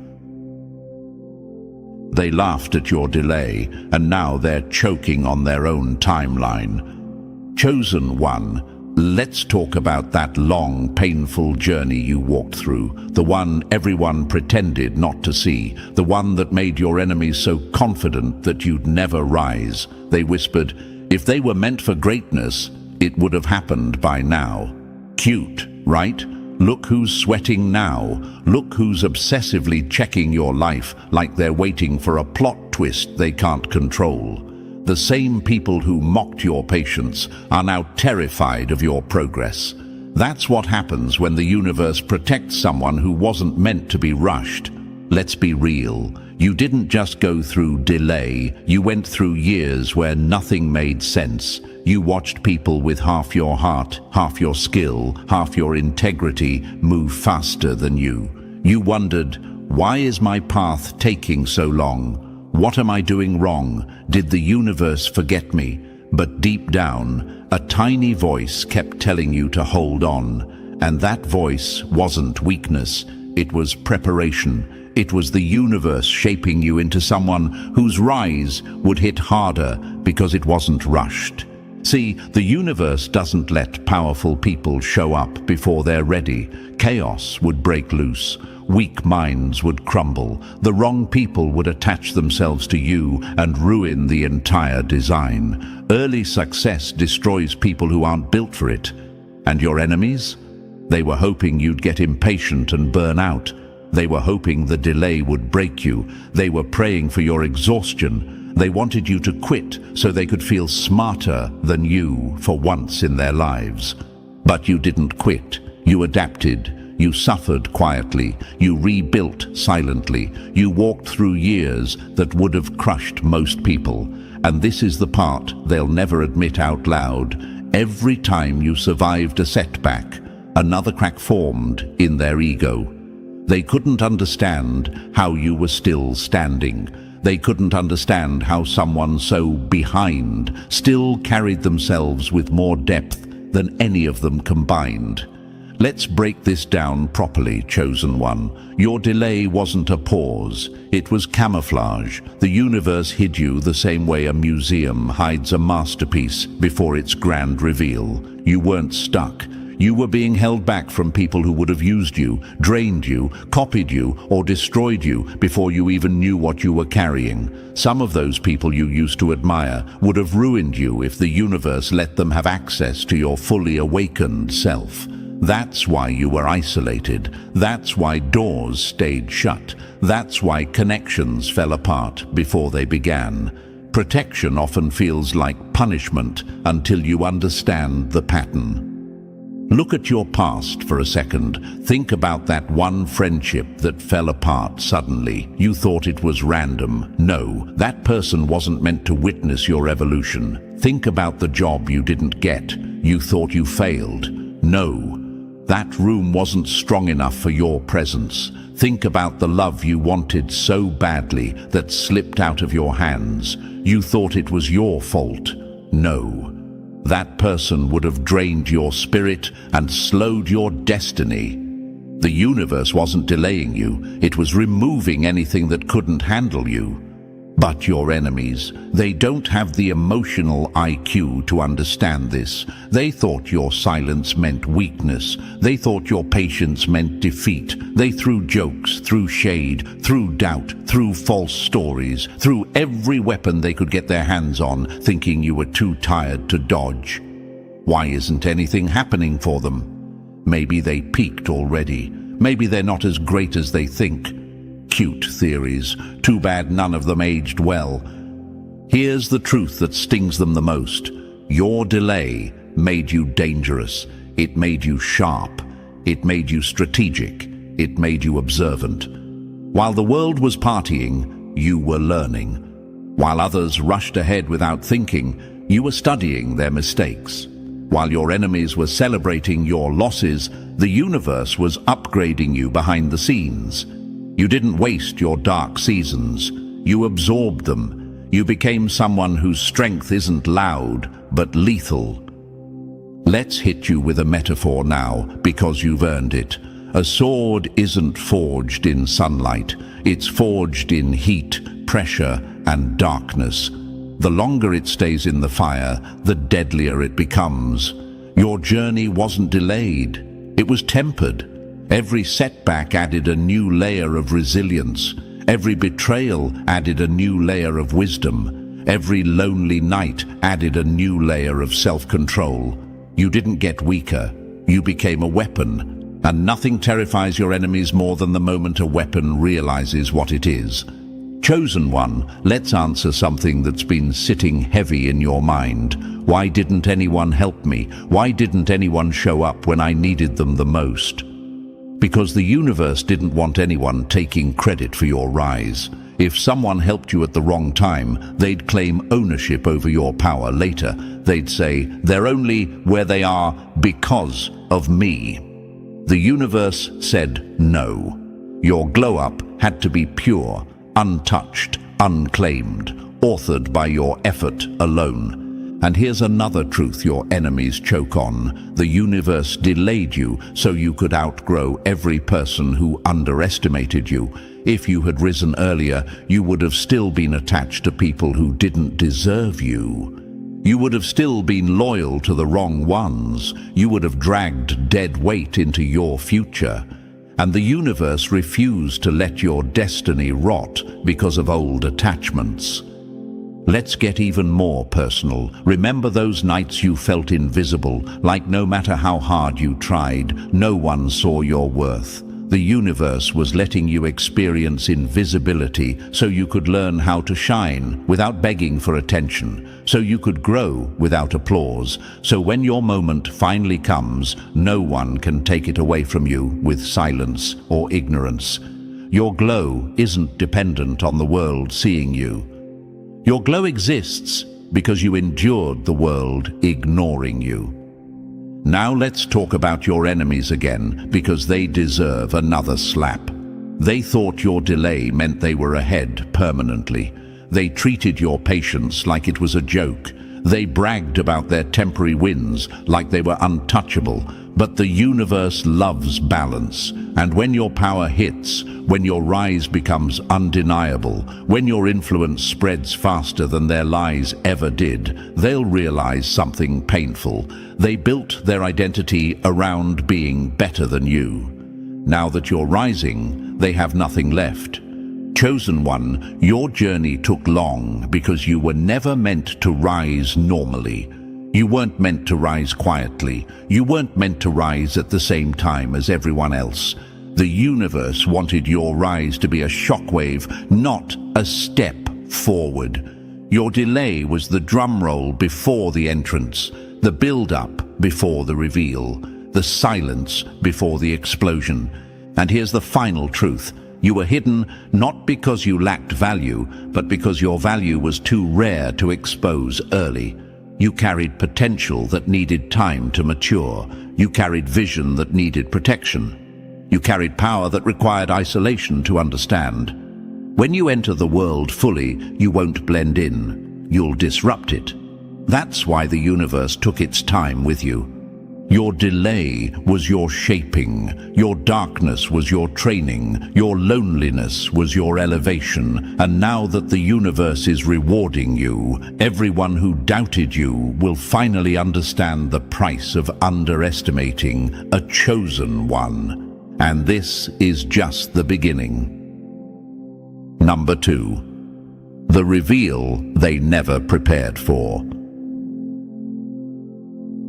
They laughed at your delay, and now they're choking on their own timeline. Chosen one, let's talk about that long, painful journey you walked through, the one everyone pretended not to see, the one that made your enemies so confident that you'd never rise. They whispered, if they were meant for greatness, it would have happened by now. Cute, right? Look who's sweating now. Look who's obsessively checking your life like they're waiting for a plot twist they can't control. The same people who mocked your patience are now terrified of your progress. That's what happens when the universe protects someone who wasn't meant to be rushed. Let's be real. You didn't just go through delay, you went through years where nothing made sense. You watched people with half your heart, half your skill, half your integrity move faster than you. You wondered, why is my path taking so long? What am I doing wrong? Did the universe forget me? But deep down, a tiny voice kept telling you to hold on. And that voice wasn't weakness, it was preparation. It was the universe shaping you into someone whose rise would hit harder because it wasn't rushed. See, the universe doesn't let powerful people show up before they're ready. Chaos would break loose. Weak minds would crumble. The wrong people would attach themselves to you and ruin the entire design. Early success destroys people who aren't built for it. And your enemies? They were hoping you'd get impatient and burn out. They were hoping the delay would break you. They were praying for your exhaustion. They wanted you to quit so they could feel smarter than you for once in their lives. But you didn't quit. You adapted. You suffered quietly. You rebuilt silently. You walked through years that would have crushed most people. And this is the part they'll never admit out loud. Every time you survived a setback, another crack formed in their ego. They couldn't understand how you were still standing. They couldn't understand how someone so behind still carried themselves with more depth than any of them combined. Let's break this down properly, chosen one. Your delay wasn't a pause. It was camouflage. The universe hid you the same way a museum hides a masterpiece before its grand reveal. You weren't stuck. You were being held back from people who would have used you, drained you, copied you, or destroyed you before you even knew what you were carrying. Some of those people you used to admire would have ruined you if the universe let them have access to your fully awakened self. That's why you were isolated. That's why doors stayed shut. That's why connections fell apart before they began. Protection often feels like punishment until you understand the pattern. Look at your past for a second. Think about that one friendship that fell apart suddenly. You thought it was random. No, that person wasn't meant to witness your evolution. Think about the job you didn't get. You thought you failed. No. That room wasn't strong enough for your presence. Think about the love you wanted so badly that slipped out of your hands. You thought it was your fault. No. That person would have drained your spirit and slowed your destiny. The universe wasn't delaying you. It was removing anything that couldn't handle you. But your enemies, they don't have the emotional IQ to understand this. They thought your silence meant weakness. They thought your patience meant defeat. They threw jokes, threw shade, threw doubt, threw false stories, threw every weapon they could get their hands on, thinking you were too tired to dodge. Why isn't anything happening for them? Maybe they peaked already. Maybe they're not as great as they think. Cute theories. Too bad none of them aged well. Here's the truth that stings them the most. Your delay made you dangerous. It made you sharp. It made you strategic. It made you observant. While the world was partying, you were learning. While others rushed ahead without thinking, you were studying their mistakes. While your enemies were celebrating your losses, the universe was upgrading you behind the scenes. You didn't waste your dark seasons. You absorbed them. You became someone whose strength isn't loud, but lethal. Let's hit you with a metaphor now, because you've earned it. A sword isn't forged in sunlight. It's forged in heat, pressure, and darkness. The longer it stays in the fire, the deadlier it becomes. Your journey wasn't delayed. It was tempered. Every setback added a new layer of resilience. Every betrayal added a new layer of wisdom. Every lonely night added a new layer of self-control. You didn't get weaker. You became a weapon. And nothing terrifies your enemies more than the moment a weapon realizes what it is. Chosen one, let's answer something that's been sitting heavy in your mind. Why didn't anyone help me? Why didn't anyone show up when I needed them the most? Because the universe didn't want anyone taking credit for your rise. If someone helped you at the wrong time, they'd claim ownership over your power later. They'd say, they're only where they are because of me. The universe said no. Your glow-up had to be pure, untouched, unclaimed, authored by your effort alone. And here's another truth your enemies choke on. The universe delayed you so you could outgrow every person who underestimated you. If you had risen earlier, you would have still been attached to people who didn't deserve you. You would have still been loyal to the wrong ones. You would have dragged dead weight into your future. And the universe refused to let your destiny rot because of old attachments. Let's get even more personal. Remember those nights you felt invisible, like no matter how hard you tried, no one saw your worth. The universe was letting you experience invisibility so you could learn how to shine without begging for attention, so you could grow without applause, so when your moment finally comes, no one can take it away from you with silence or ignorance. Your glow isn't dependent on the world seeing you. Your glow exists because you endured the world ignoring you. Now let's talk about your enemies again, because they deserve another slap. They thought your delay meant they were ahead permanently. They treated your patience like it was a joke. They bragged about their temporary wins like they were untouchable. But the universe loves balance. And when your power hits, when your rise becomes undeniable, when your influence spreads faster than their lies ever did, they'll realize something painful. They built their identity around being better than you. Now that you're rising, they have nothing left. Chosen one, your journey took long because you were never meant to rise normally. You weren't meant to rise quietly. You weren't meant to rise at the same time as everyone else. The universe wanted your rise to be a shockwave, not a step forward. Your delay was the drum roll before the entrance, the build-up before the reveal, the silence before the explosion. And here's the final truth. You were hidden not because you lacked value, but because your value was too rare to expose early. You carried potential that needed time to mature. You carried vision that needed protection. You carried power that required isolation to understand. When you enter the world fully, you won't blend in. You'll disrupt it. That's why the universe took its time with you. Your delay was your shaping, your darkness was your training, your loneliness was your elevation, and now that the universe is rewarding you, everyone who doubted you will finally understand the price of underestimating a chosen one. And this is just the beginning. Number 2. The reveal they never prepared for.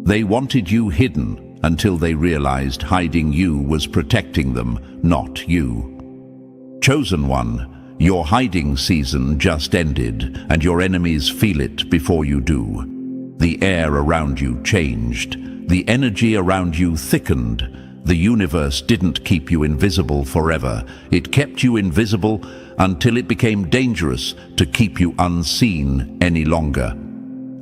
They wanted you hidden until they realized hiding you was protecting them, not you. Chosen one, your hiding season just ended, and your enemies feel it before you do. The air around you changed. The energy around you thickened. The universe didn't keep you invisible forever. It kept you invisible until it became dangerous to keep you unseen any longer.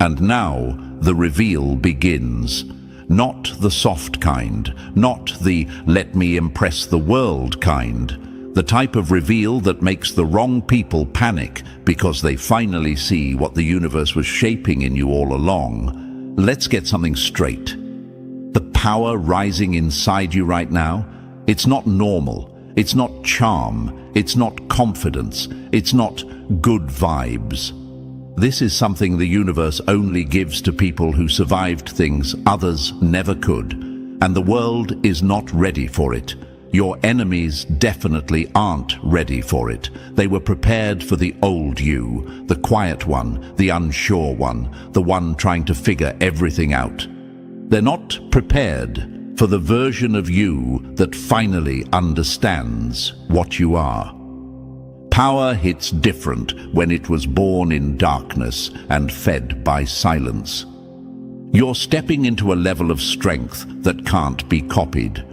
And now, the reveal begins. Not the soft kind, not the let me impress the world kind. The type of reveal that makes the wrong people panic because they finally see what the universe was shaping in you all along. Let's get something straight. The power rising inside you right now, it's not normal, it's not charm, it's not confidence, it's not good vibes. This is something the universe only gives to people who survived things others never could, and the world is not ready for it. Your enemies definitely aren't ready for it. They were prepared for the old you, the quiet one, the unsure one, the one trying to figure everything out. They're not prepared for the version of you that finally understands what you are. Power hits different when it was born in darkness and fed by silence. You're stepping into a level of strength that can't be copied.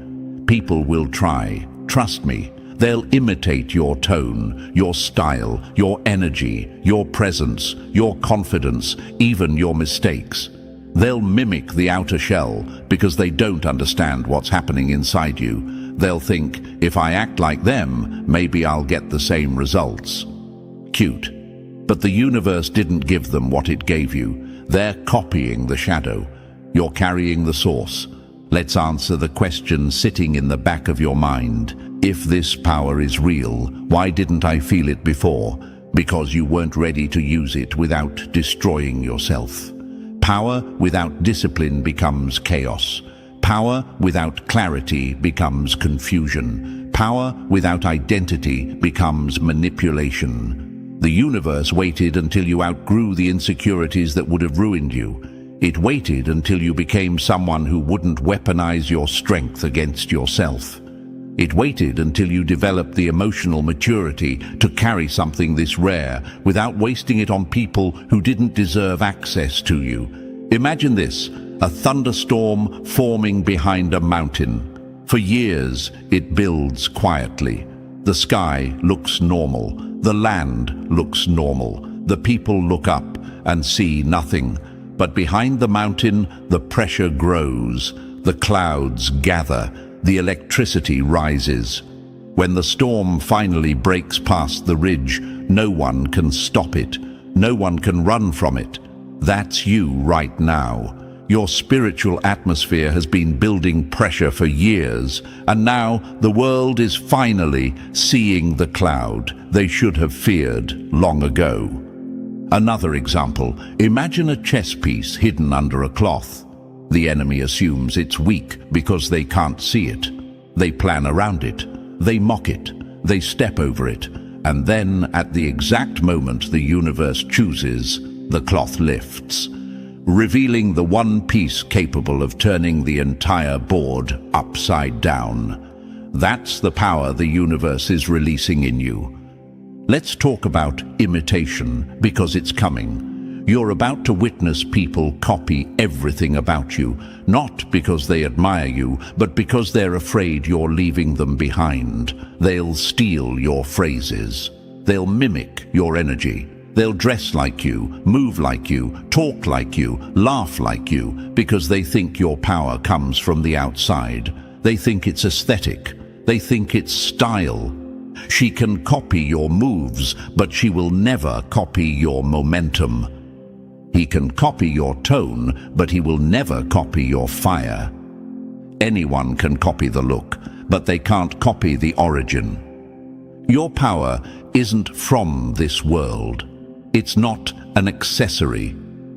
People will try, trust me. They'll imitate your tone, your style, your energy, your presence, your confidence, even your mistakes. They'll mimic the outer shell because they don't understand what's happening inside you. They'll think, if I act like them, maybe I'll get the same results. Cute. But the universe didn't give them what it gave you. They're copying the shadow. You're carrying the source. Let's answer the question sitting in the back of your mind. If this power is real, why didn't I feel it before? Because you weren't ready to use it without destroying yourself. Power without discipline becomes chaos. Power without clarity becomes confusion. Power without identity becomes manipulation. The universe waited until you outgrew the insecurities that would have ruined you. It waited until you became someone who wouldn't weaponize your strength against yourself. It waited until you developed the emotional maturity to carry something this rare without wasting it on people who didn't deserve access to you. Imagine this, a thunderstorm forming behind a mountain. For years, it builds quietly. The sky looks normal. The land looks normal. The people look up and see nothing. But behind the mountain, the pressure grows. The clouds gather. The electricity rises. When the storm finally breaks past the ridge, no one can stop it. No one can run from it. That's you right now. Your spiritual atmosphere has been building pressure for years, and now the world is finally seeing the cloud they should have feared long ago. Another example, imagine a chess piece hidden under a cloth. The enemy assumes it's weak because they can't see it. They plan around it. They mock it. They step over it. And then, at the exact moment the universe chooses, the cloth lifts, revealing the one piece capable of turning the entire board upside down. That's the power the universe is releasing in you. Let's talk about imitation, because it's coming. You're about to witness people copy everything about you, not because they admire you, but because they're afraid you're leaving them behind. They'll steal your phrases. They'll mimic your energy. They'll dress like you, move like you, talk like you, laugh like you, because they think your power comes from the outside. They think it's aesthetic. They think it's style. She can copy your moves, but she will never copy your momentum. He can copy your tone, but he will never copy your fire. Anyone can copy the look, but they can't copy the origin. Your power isn't from this world. It's not an accessory.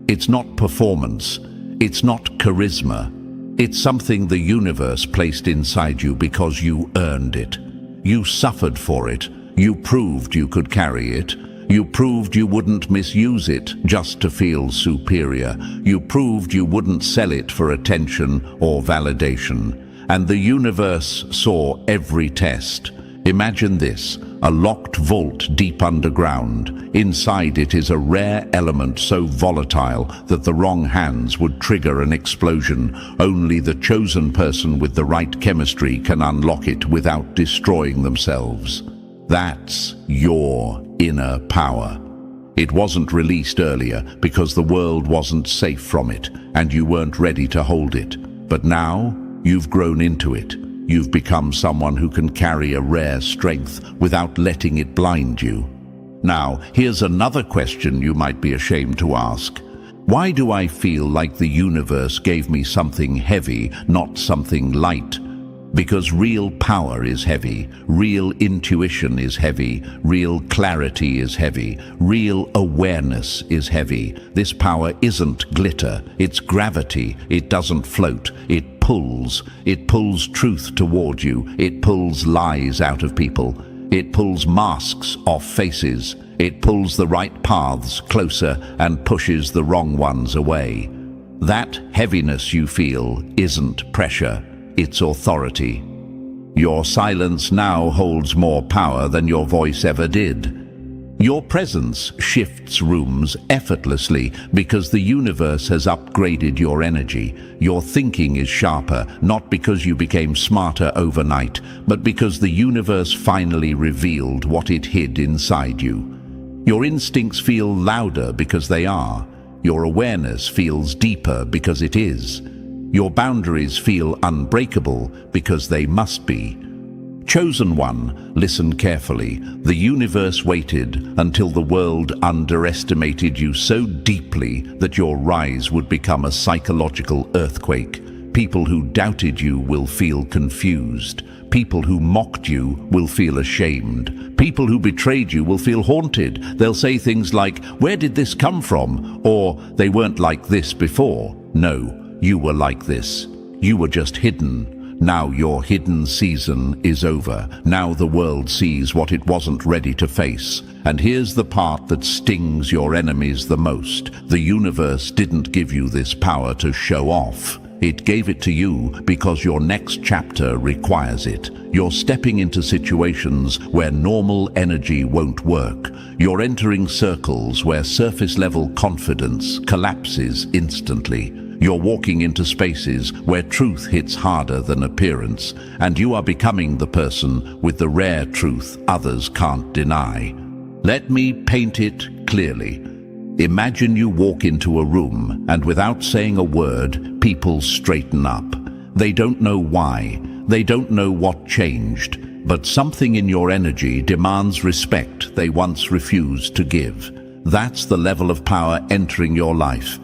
It's not performance. It's not charisma. It's something the universe placed inside you because you earned it. You suffered for it. You proved you could carry it. You proved you wouldn't misuse it just to feel superior. You proved you wouldn't sell it for attention or validation. And the universe saw every test. Imagine this, a locked vault deep underground. Inside it is a rare element so volatile that the wrong hands would trigger an explosion. Only the chosen person with the right chemistry can unlock it without destroying themselves. That's your inner power. It wasn't released earlier because the world wasn't safe from it, and you weren't ready to hold it. But now, you've grown into it. You've become someone who can carry a rare strength without letting it blind you. Now, here's another question you might be ashamed to ask. Why do I feel like the universe gave me something heavy, not something light? Because real power is heavy, real intuition is heavy, real clarity is heavy, real awareness is heavy. This power isn't glitter, it's gravity. It doesn't float, it pulls. It pulls truth toward you, it pulls lies out of people, it pulls masks off faces, it pulls the right paths closer and pushes the wrong ones away. That heaviness you feel isn't pressure. It's authority. Your silence now holds more power than your voice ever did. Your presence shifts rooms effortlessly because the universe has upgraded your energy. Your thinking is sharper, not because you became smarter overnight, but because the universe finally revealed what it hid inside you. Your instincts feel louder because they are. Your awareness feels deeper because it is. Your boundaries feel unbreakable because they must be. Chosen one, listen carefully. The universe waited until the world underestimated you so deeply that your rise would become a psychological earthquake. People who doubted you will feel confused. People who mocked you will feel ashamed. People who betrayed you will feel haunted. They'll say things like, "Where did this come from?" Or, "They weren't like this before." No. You were like this. You were just hidden. Now your hidden season is over. Now the world sees what it wasn't ready to face. And here's the part that stings your enemies the most. The universe didn't give you this power to show off. It gave it to you because your next chapter requires it. You're stepping into situations where normal energy won't work. You're entering circles where surface-level confidence collapses instantly. You're walking into spaces where truth hits harder than appearance, and you are becoming the person with the rare truth others can't deny. Let me paint it clearly. Imagine you walk into a room, and without saying a word, people straighten up. They don't know why. They don't know what changed, but something in your energy demands respect they once refused to give. That's the level of power entering your life.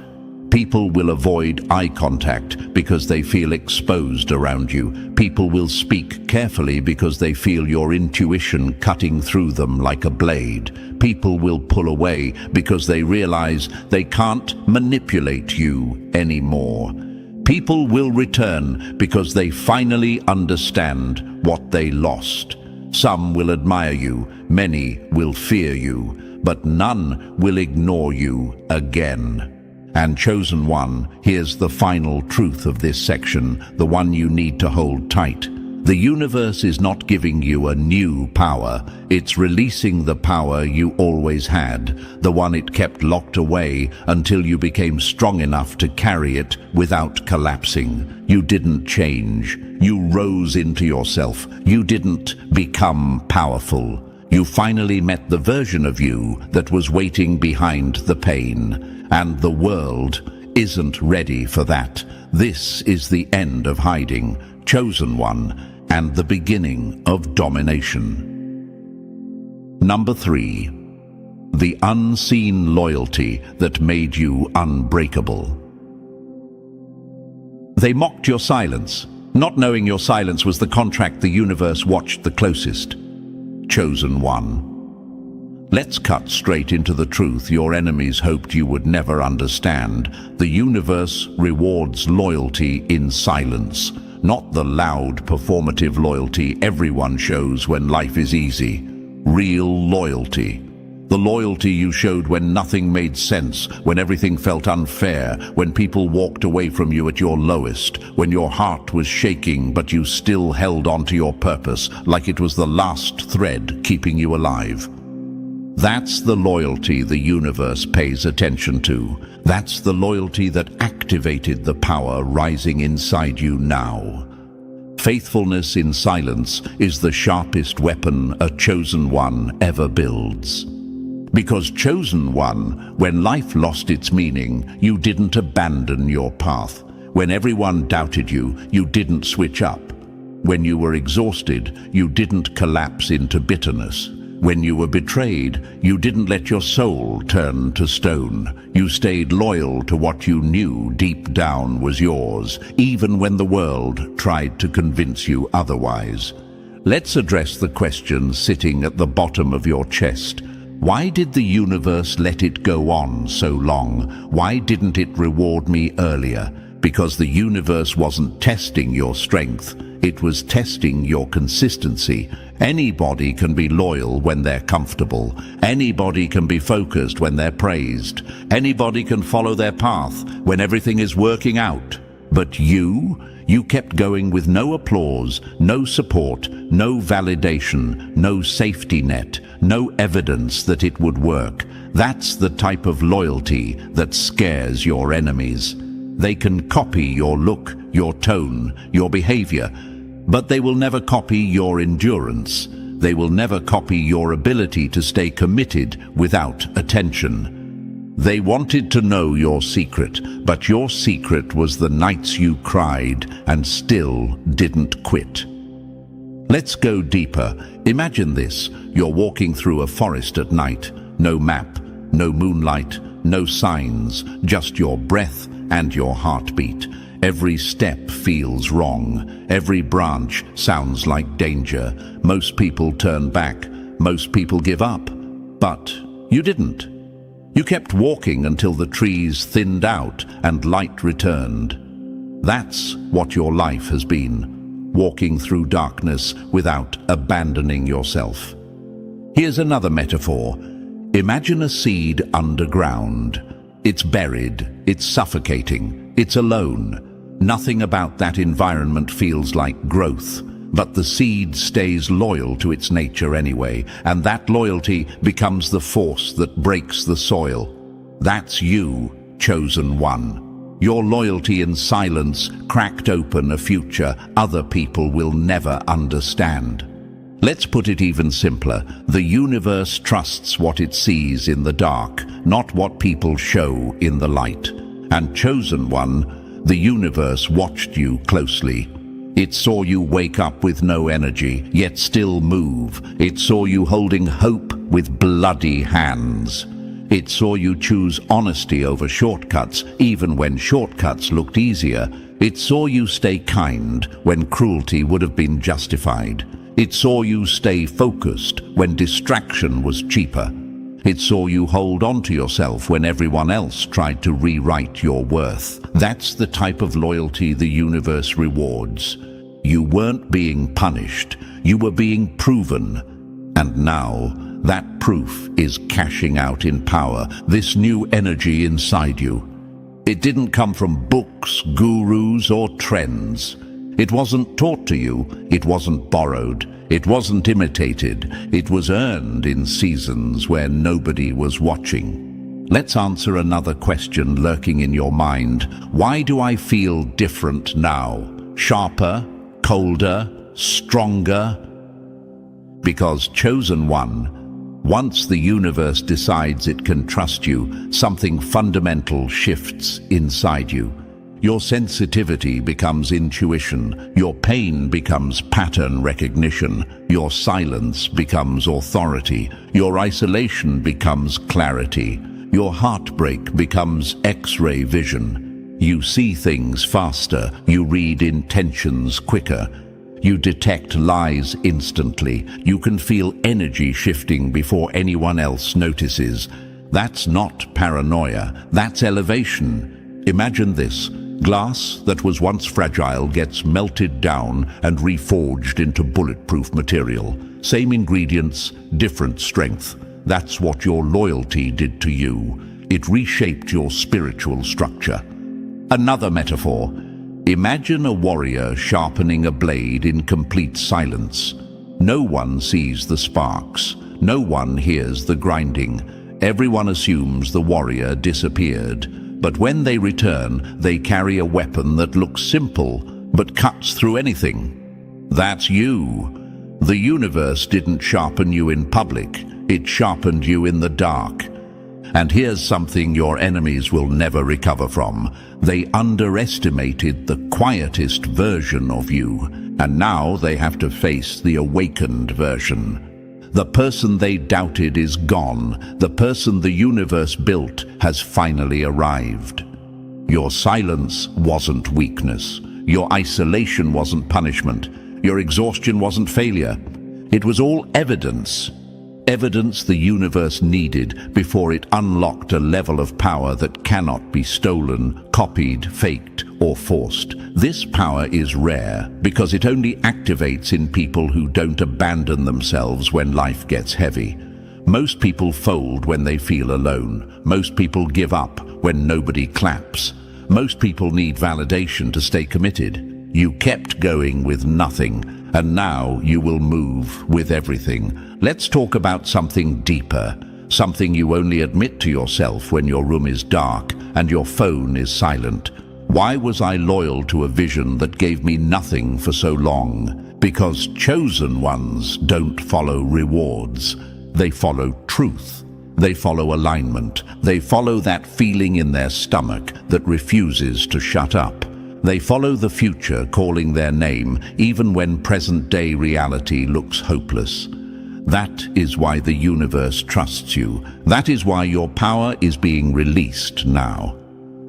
People will avoid eye contact because they feel exposed around you. People will speak carefully because they feel your intuition cutting through them like a blade. People will pull away because they realize they can't manipulate you anymore. People will return because they finally understand what they lost. Some will admire you, many will fear you, but none will ignore you again. And chosen one, here's the final truth of this section, the one you need to hold tight. The universe is not giving you a new power. It's releasing the power you always had, the one it kept locked away until you became strong enough to carry it without collapsing. You didn't change. You rose into yourself. You didn't become powerful. You finally met the version of you that was waiting behind the pain, and the world isn't ready for that. This is the end of hiding, chosen one, and the beginning of domination. Number 3. The unseen loyalty that made you unbreakable. They mocked your silence, not knowing your silence was the contract the universe watched the closest. Chosen one. Let's cut straight into the truth your enemies hoped you would never understand. The universe rewards loyalty in silence, not the loud, performative loyalty everyone shows when life is easy. Real loyalty. The loyalty you showed when nothing made sense, when everything felt unfair, when people walked away from you at your lowest, when your heart was shaking but you still held on to your purpose like it was the last thread keeping you alive. That's the loyalty the universe pays attention to. That's the loyalty that activated the power rising inside you now. Faithfulness in silence is the sharpest weapon a chosen one ever builds. Because chosen one, when life lost its meaning, you didn't abandon your path. When everyone doubted you, you didn't switch up. When you were exhausted, you didn't collapse into bitterness. When you were betrayed, you didn't let your soul turn to stone. You stayed loyal to what you knew deep down was yours, even when the world tried to convince you otherwise. Let's address the question sitting at the bottom of your chest. Why did the universe let it go on so long? Why didn't it reward me earlier? Because the universe wasn't testing your strength, it was testing your consistency. Anybody can be loyal when they're comfortable. Anybody can be focused when they're praised. Anybody can follow their path when everything is working out. But you kept going with no applause, no support, no validation, no safety net, no evidence that it would work. That's the type of loyalty that scares your enemies. They can copy your look, your tone, your behavior, but they will never copy your endurance. They will never copy your ability to stay committed without attention. They wanted to know your secret, but your secret was the nights you cried and still didn't quit. Let's go deeper. Imagine this. You're walking through a forest at night. No map, no moonlight, no signs, just your breath and your heartbeat. Every step feels wrong. Every branch sounds like danger. Most people turn back. Most people give up. But you didn't. You kept walking until the trees thinned out and light returned. That's what your life has been, walking through darkness without abandoning yourself. Here's another metaphor. Imagine a seed underground. It's buried, it's suffocating, it's alone. Nothing about that environment feels like growth. But the seed stays loyal to its nature anyway, and that loyalty becomes the force that breaks the soil. That's you, chosen one. Your loyalty in silence cracked open a future other people will never understand. Let's put it even simpler. The universe trusts what it sees in the dark, not what people show in the light. And chosen one, the universe watched you closely. It saw you wake up with no energy, yet still move. It saw you holding hope with bloody hands. It saw you choose honesty over shortcuts, even when shortcuts looked easier. It saw you stay kind when cruelty would have been justified. It saw you stay focused when distraction was cheaper. It saw you hold on to yourself when everyone else tried to rewrite your worth. That's the type of loyalty the universe rewards. You weren't being punished, you were being proven. And now, that proof is cashing out in power, this new energy inside you. It didn't come from books, gurus, or trends. It wasn't taught to you, it wasn't borrowed. It wasn't imitated, it was earned in seasons where nobody was watching. Let's answer another question lurking in your mind. Why do I feel different now? Sharper, colder, stronger? Because chosen one, once the universe decides it can trust you, something fundamental shifts inside you. Your sensitivity becomes intuition, your pain becomes pattern recognition, your silence becomes authority, your isolation becomes clarity, your heartbreak becomes X-ray vision. You see things faster, you read intentions quicker, you detect lies instantly, you can feel energy shifting before anyone else notices. That's not paranoia, that's elevation. Imagine this. Glass that was once fragile gets melted down and reforged into bulletproof material. Same ingredients, different strength. That's what your loyalty did to you. It reshaped your spiritual structure. Another metaphor. Imagine a warrior sharpening a blade in complete silence. No one sees the sparks. No one hears the grinding. Everyone assumes the warrior disappeared. But when they return, they carry a weapon that looks simple, but cuts through anything. That's you. The universe didn't sharpen you in public, it sharpened you in the dark. And here's something your enemies will never recover from. They underestimated the quietest version of you, and now they have to face the awakened version. The person they doubted is gone. The person the universe built has finally arrived. Your silence wasn't weakness. Your isolation wasn't punishment. Your exhaustion wasn't failure. It was all evidence. Evidence the universe needed before it unlocked a level of power that cannot be stolen, copied, faked, or forced. This power is rare because it only activates in people who don't abandon themselves when life gets heavy. Most people fold when they feel alone. Most people give up when nobody claps. Most people need validation to stay committed. You kept going with nothing, and now you will move with everything. Let's talk about something deeper, something you only admit to yourself when your room is dark and your phone is silent. Why was I loyal to a vision that gave me nothing for so long? Because chosen ones don't follow rewards. They follow truth. They follow alignment. They follow that feeling in their stomach that refuses to shut up. They follow the future calling their name, even when present-day reality looks hopeless. That is why the universe trusts you. That is why your power is being released now.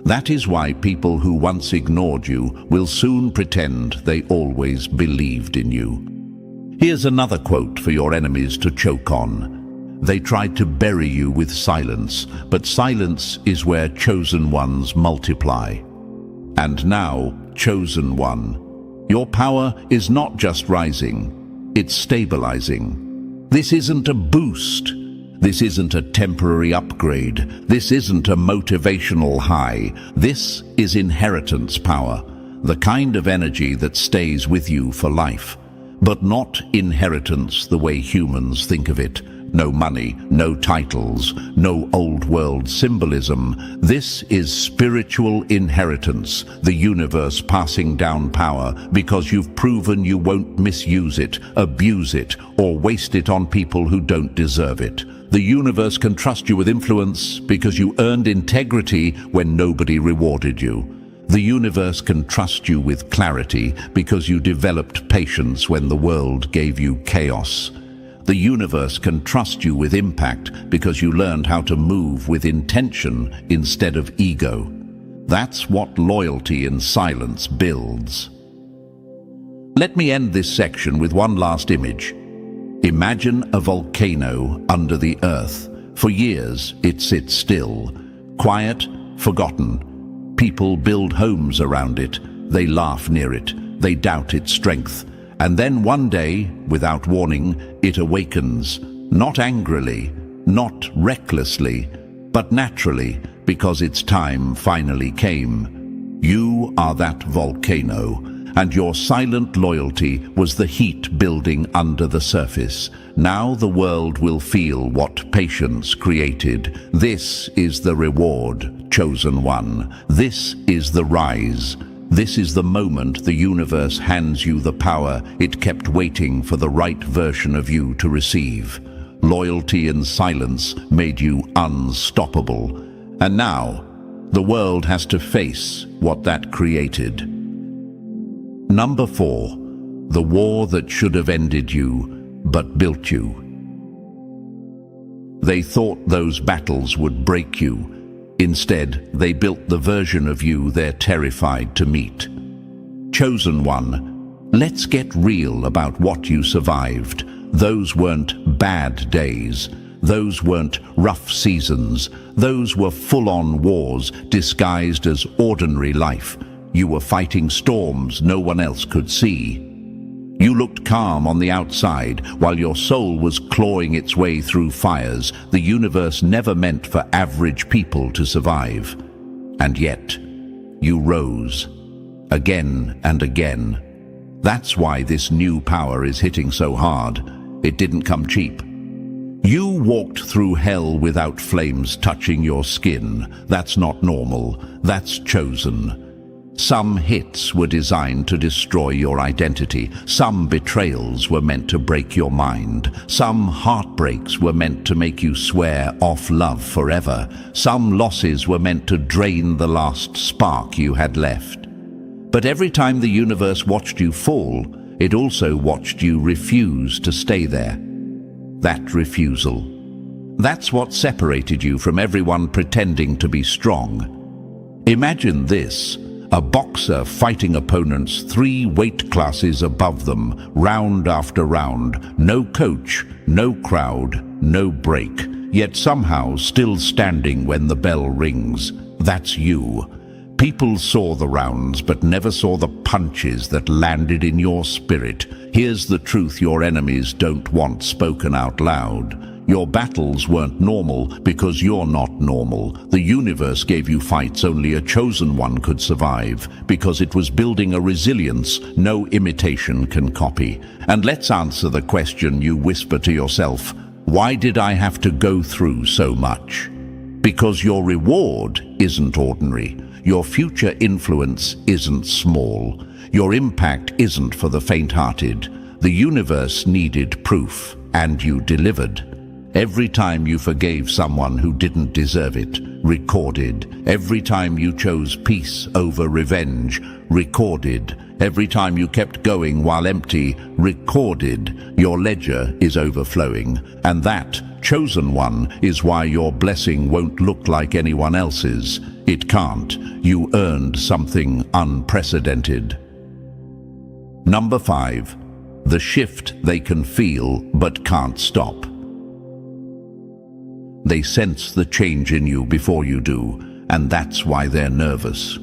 That is why people who once ignored you will soon pretend they always believed in you. Here's another quote for your enemies to choke on. They tried to bury you with silence, but silence is where chosen ones multiply. And now, chosen one, your power is not just rising, it's stabilizing. This isn't a boost. This isn't a temporary upgrade. This isn't a motivational high. This is inheritance power, the kind of energy that stays with you for life. But not inheritance the way humans think of it. No money, no titles, no old world symbolism. This is spiritual inheritance, the universe passing down power because you've proven you won't misuse it, abuse it, or waste it on people who don't deserve it. The universe can trust you with influence because you earned integrity when nobody rewarded you. The universe can trust you with clarity because you developed patience when the world gave you chaos. The universe can trust you with impact because you learned how to move with intention instead of ego. That's what loyalty in silence builds. Let me end this section with one last image. Imagine a volcano under the earth. For years, it sits still, quiet, forgotten. People build homes around it. They laugh near it. They doubt its strength. And then one day, without warning, it awakens, not angrily, not recklessly, but naturally, because its time finally came. You are that volcano, and your silent loyalty was the heat building under the surface. Now the world will feel what patience created. This is the reward, chosen one. This is the rise. This is the moment the universe hands you the power it kept waiting for the right version of you to receive. Loyalty and silence made you unstoppable. And now, the world has to face what that created. Number 4. The war that should have ended you, but built you. They thought those battles would break you. Instead, they built the version of you they're terrified to meet. Chosen one, let's get real about what you survived. Those weren't bad days. Those weren't rough seasons. Those were full-on wars disguised as ordinary life. You were fighting storms no one else could see. You looked calm on the outside while your soul was clawing its way through fires the universe never meant for average people to survive. And yet, you rose, again and again. That's why this new power is hitting so hard. It didn't come cheap. You walked through hell without flames touching your skin. That's not normal. That's chosen. Some hits were designed to destroy your identity. Some betrayals were meant to break your mind. Some heartbreaks were meant to make you swear off love forever. Some losses were meant to drain the last spark you had left. But every time the universe watched you fall, it also watched you refuse to stay there. That refusal. That's what separated you from everyone pretending to be strong. Imagine this. A boxer fighting opponents 3 weight classes above them, round after round. No coach, no crowd, no break. Yet somehow still standing when the bell rings. That's you. People saw the rounds but never saw the punches that landed in your spirit. Here's the truth your enemies don't want spoken out loud. Your battles weren't normal because you're not normal. The universe gave you fights only a chosen one could survive because it was building a resilience no imitation can copy. And let's answer the question you whisper to yourself. Why did I have to go through so much? Because your reward isn't ordinary. Your future influence isn't small. Your impact isn't for the faint-hearted. The universe needed proof, and you delivered. Every time you forgave someone who didn't deserve it, recorded. Every time you chose peace over revenge, recorded. Every time you kept going while empty, recorded. Your ledger is overflowing, and that, chosen one, is why your blessing won't look like anyone else's. It can't. You earned something unprecedented. Number 5. The shift they can feel but can't stop. They sense the change in you before you do, and that's why they're nervous.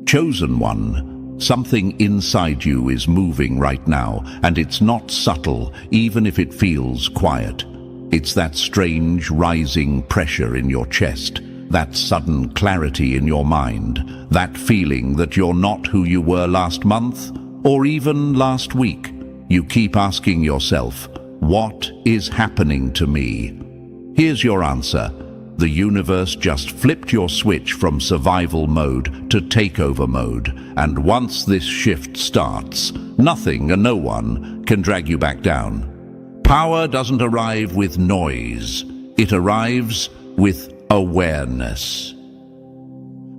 Chosen one, something inside you is moving right now, and it's not subtle, even if it feels quiet. It's that strange rising pressure in your chest, that sudden clarity in your mind, that feeling that you're not who you were last month, or even last week. You keep asking yourself, what is happening to me? Here's your answer. The universe just flipped your switch from survival mode to takeover mode, and once this shift starts, nothing and no one can drag you back down. Power doesn't arrive with noise. It arrives with awareness.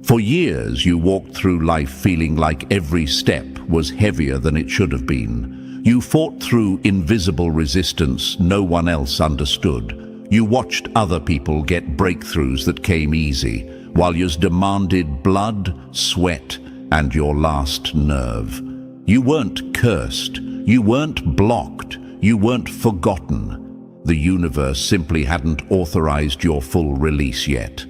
For years, you walked through life feeling like every step was heavier than it should have been. You fought through invisible resistance no one else understood. You watched other people get breakthroughs that came easy, while yours demanded blood, sweat, and your last nerve. You weren't cursed. You weren't blocked. You weren't forgotten. The universe simply hadn't authorized your full release yet.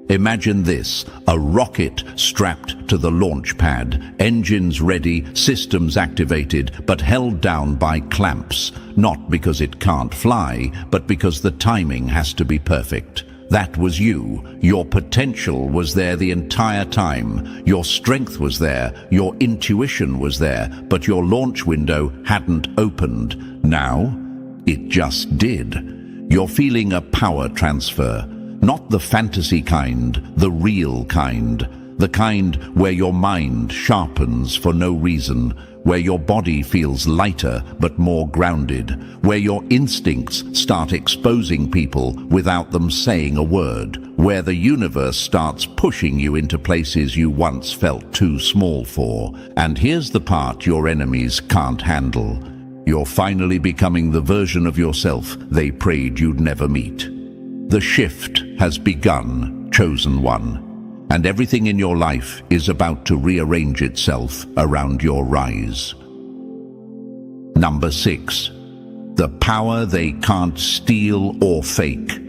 Imagine this, a rocket strapped to the launch pad, engines ready, systems activated, but held down by clamps, not because it can't fly, but because the timing has to be perfect. That was you. Your potential was there the entire time. Your strength was there, your intuition was there, but your launch window hadn't opened. Now, it just did. You're feeling a power transfer. Not the fantasy kind, the real kind. The kind where your mind sharpens for no reason, where your body feels lighter but more grounded, where your instincts start exposing people without them saying a word, where the universe starts pushing you into places you once felt too small for. And here's the part your enemies can't handle. You're finally becoming the version of yourself they prayed you'd never meet. The shift has begun, chosen one. And everything in your life is about to rearrange itself around your rise. Number 6. The power they can't steal or fake.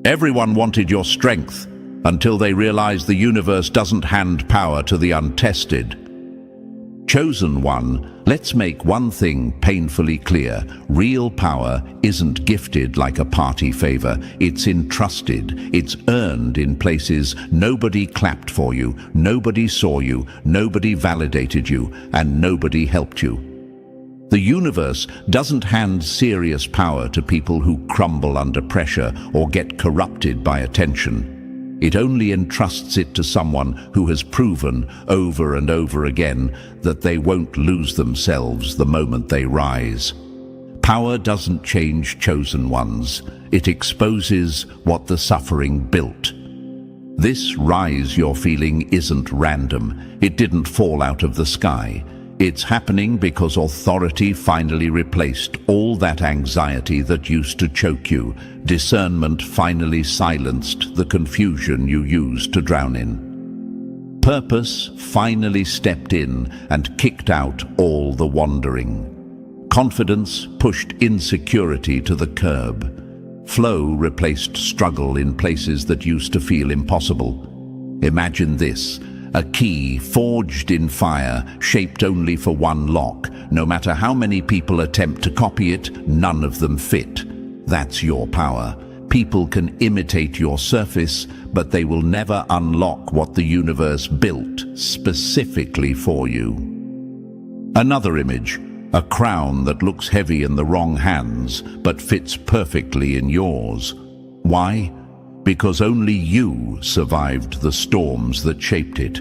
Everyone wanted your strength until they realized the universe doesn't hand power to the untested. Chosen one, let's make one thing painfully clear. Real power isn't gifted like a party favor. It's entrusted. It's earned in places nobody clapped for you, nobody saw you, nobody validated you, and nobody helped you. The universe doesn't hand serious power to people who crumble under pressure or get corrupted by attention. It only entrusts it to someone who has proven over and over again that they won't lose themselves the moment they rise. Power doesn't change chosen ones. It exposes what the suffering built. This rise you're feeling isn't random. It didn't fall out of the sky. It's happening because authority finally replaced all that anxiety that used to choke you. Discernment finally silenced the confusion you used to drown in. Purpose finally stepped in and kicked out all the wandering. Confidence pushed insecurity to the curb. Flow replaced struggle in places that used to feel impossible. Imagine this. A key forged in fire, shaped only for one lock. No matter how many people attempt to copy it, none of them fit. That's your power. People can imitate your surface, but they will never unlock what the universe built specifically for you. Another image, a crown that looks heavy in the wrong hands, but fits perfectly in yours. Why? Because only you survived the storms that shaped it.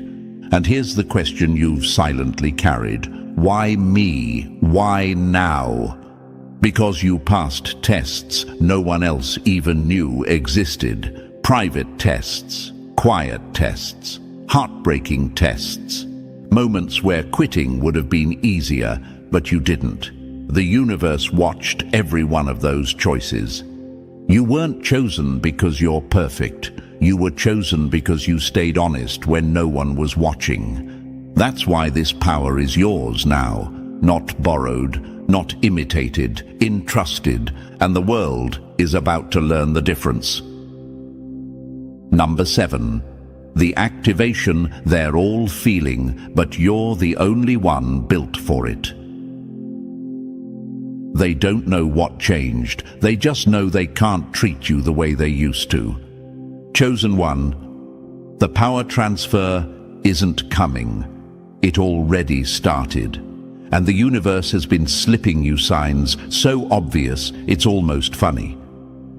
And here's the question you've silently carried. Why me? Why now? Because you passed tests no one else even knew existed. Private tests, quiet tests, heartbreaking tests. Moments where quitting would have been easier, but you didn't. The universe watched every one of those choices. You weren't chosen because you're perfect. You were chosen because you stayed honest when no one was watching. That's why this power is yours now. Not borrowed, not imitated, entrusted, and the world is about to learn the difference. Number 7. The activation they're all feeling, but you're the only one built for it. They don't know what changed. They just know they can't treat you the way they used to. Chosen one, the power transfer isn't coming. It already started. And the universe has been slipping you signs so obvious it's almost funny.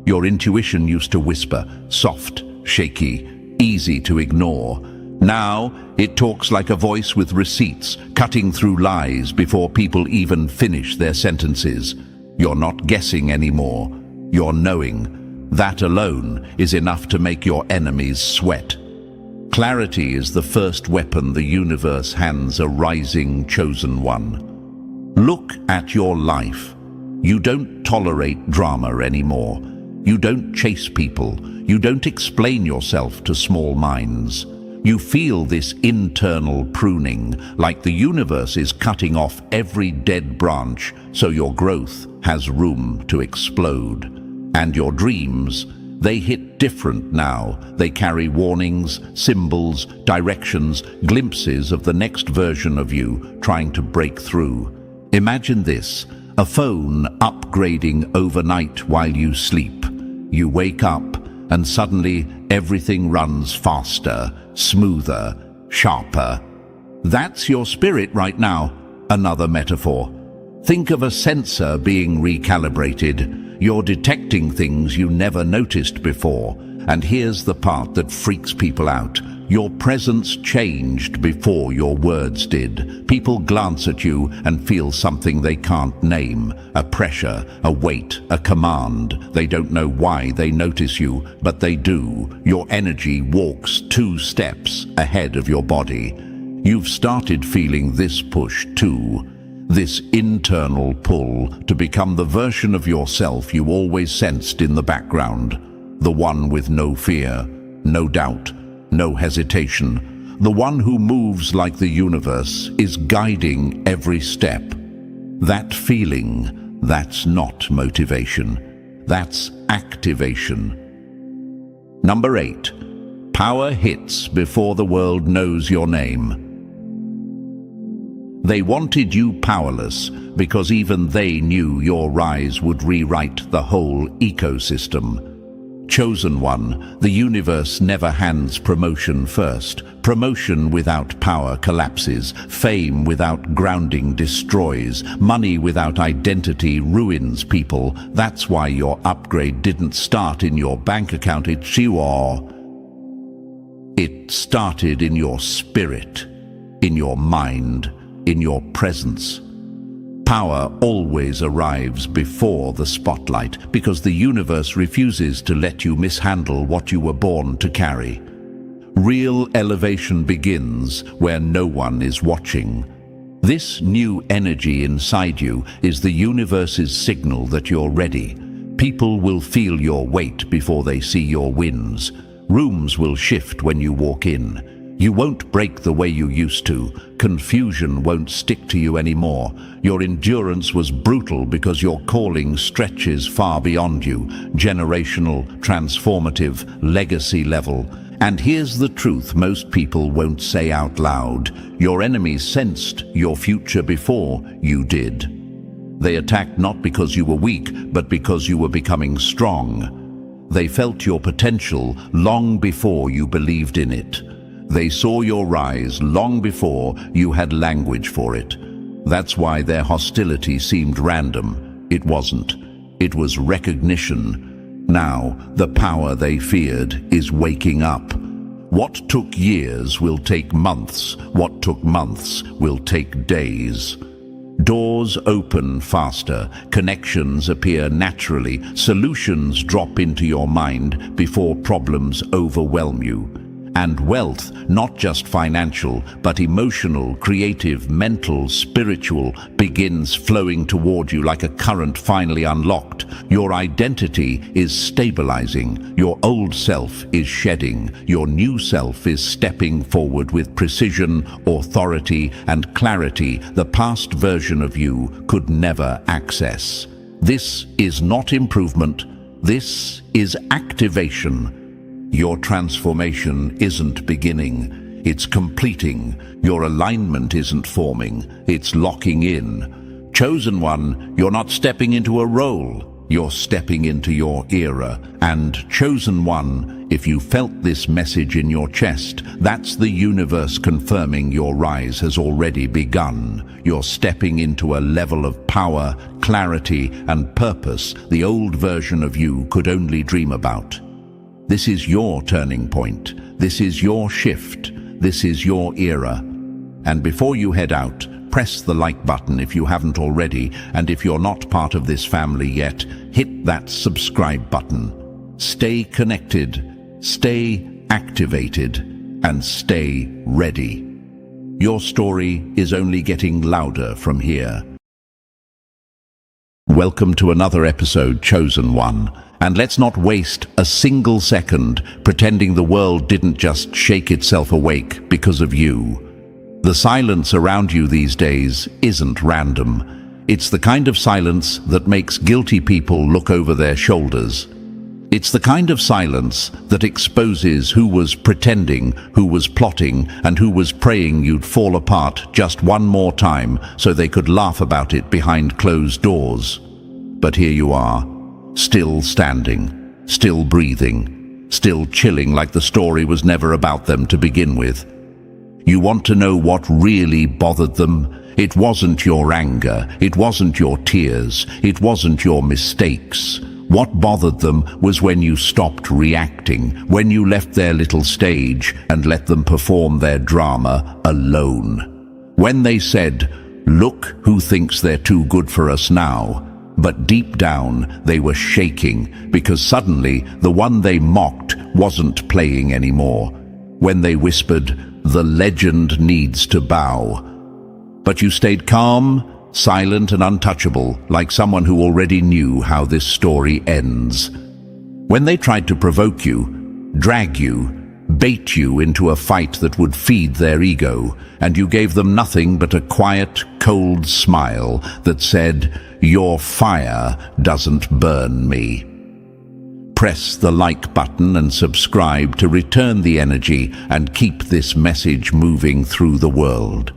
Your intuition used to whisper, soft, shaky, easy to ignore. Now it talks like a voice with receipts, cutting through lies before people even finish their sentences. You're not guessing anymore. You're knowing. That alone is enough to make your enemies sweat. Clarity is the first weapon the universe hands a rising chosen one. Look at your life. You don't tolerate drama anymore. You don't chase people. You don't explain yourself to small minds. You feel this internal pruning, like the universe is cutting off every dead branch so your growth has room to explode. And your dreams, they hit different now. They carry warnings, symbols, directions, glimpses of the next version of you trying to break through. Imagine this, a phone upgrading overnight while you sleep. You wake up and suddenly everything runs faster, smoother, sharper. That's your spirit right now. Another metaphor. Think of a sensor being recalibrated. You're detecting things you never noticed before. And here's the part that freaks people out. Your presence changed before your words did. People glance at you and feel something they can't name. A pressure, a weight, a command. They don't know why they notice you, but they do. Your energy walks 2 steps ahead of your body. You've started feeling this push too. This internal pull to become the version of yourself you always sensed in the background. The one with no fear, no doubt, no hesitation. The one who moves like the universe is guiding every step. That feeling, that's not motivation. That's activation. Number 8. Power hits before the world knows your name. They wanted you powerless because even they knew your rise would rewrite the whole ecosystem. Chosen one, the universe never hands promotion first. Promotion without power collapses. Fame without grounding destroys. Money without identity ruins people. That's why your upgrade didn't start in your bank account. It started in your spirit, in your mind, in your presence. Power always arrives before the spotlight because the universe refuses to let you mishandle what you were born to carry. Real elevation begins where no one is watching. This new energy inside you is the universe's signal that you're ready. People will feel your weight before they see your wins. Rooms will shift when you walk in. You won't break the way you used to. Confusion won't stick to you anymore. Your endurance was brutal because your calling stretches far beyond you. Generational, transformative, legacy level. And here's the truth most people won't say out loud. Your enemies sensed your future before you did. They attacked not because you were weak, but because you were becoming strong. They felt your potential long before you believed in it. They saw your rise long before you had language for it. That's why their hostility seemed random. It wasn't. It was recognition. Now, the power they feared is waking up. What took years will take months. What took months will take days. Doors open faster, connections appear naturally, solutions drop into your mind before problems overwhelm you. And wealth, not just financial, but emotional, creative, mental, spiritual, begins flowing toward you like a current finally unlocked. Your identity is stabilizing. Your old self is shedding. Your new self is stepping forward with precision, authority, and clarity the past version of you could never access. This is not improvement. This is activation. Your transformation isn't beginning, it's completing. Your alignment isn't forming, it's locking in. Chosen one, you're not stepping into a role, you're stepping into your era. And chosen one, if you felt this message in your chest, that's the universe confirming your rise has already begun. You're stepping into a level of power, clarity, and purpose the old version of you could only dream about. This is your turning point. This is your shift. This is your era. And before you head out, press the like button if you haven't already, and if you're not part of this family yet, hit that subscribe button. Stay connected, stay activated, and stay ready. Your story is only getting louder from here. Welcome to another episode, Chosen One. And let's not waste a single second pretending the world didn't just shake itself awake because of you. The silence around you these days isn't random. It's the kind of silence that makes guilty people look over their shoulders. It's the kind of silence that exposes who was pretending, who was plotting, and who was praying you'd fall apart just one more time so they could laugh about it behind closed doors. But here you are. Still standing, still breathing, still chilling like the story was never about them to begin with. You want to know what really bothered them? It wasn't your anger, it wasn't your tears, it wasn't your mistakes. What bothered them was when you stopped reacting, when you left their little stage and let them perform their drama alone. When they said, "Look who thinks they're too good for us now," but deep down they were shaking because suddenly the one they mocked wasn't playing anymore. When they whispered, "The legend needs to bow." But you stayed calm, silent and untouchable, like someone who already knew how this story ends. When they tried to provoke you, drag you, bait you into a fight that would feed their ego, and you gave them nothing but a quiet, cold smile that said, "Your fire doesn't burn me." Press the like button and subscribe to return the energy and keep this message moving through the world.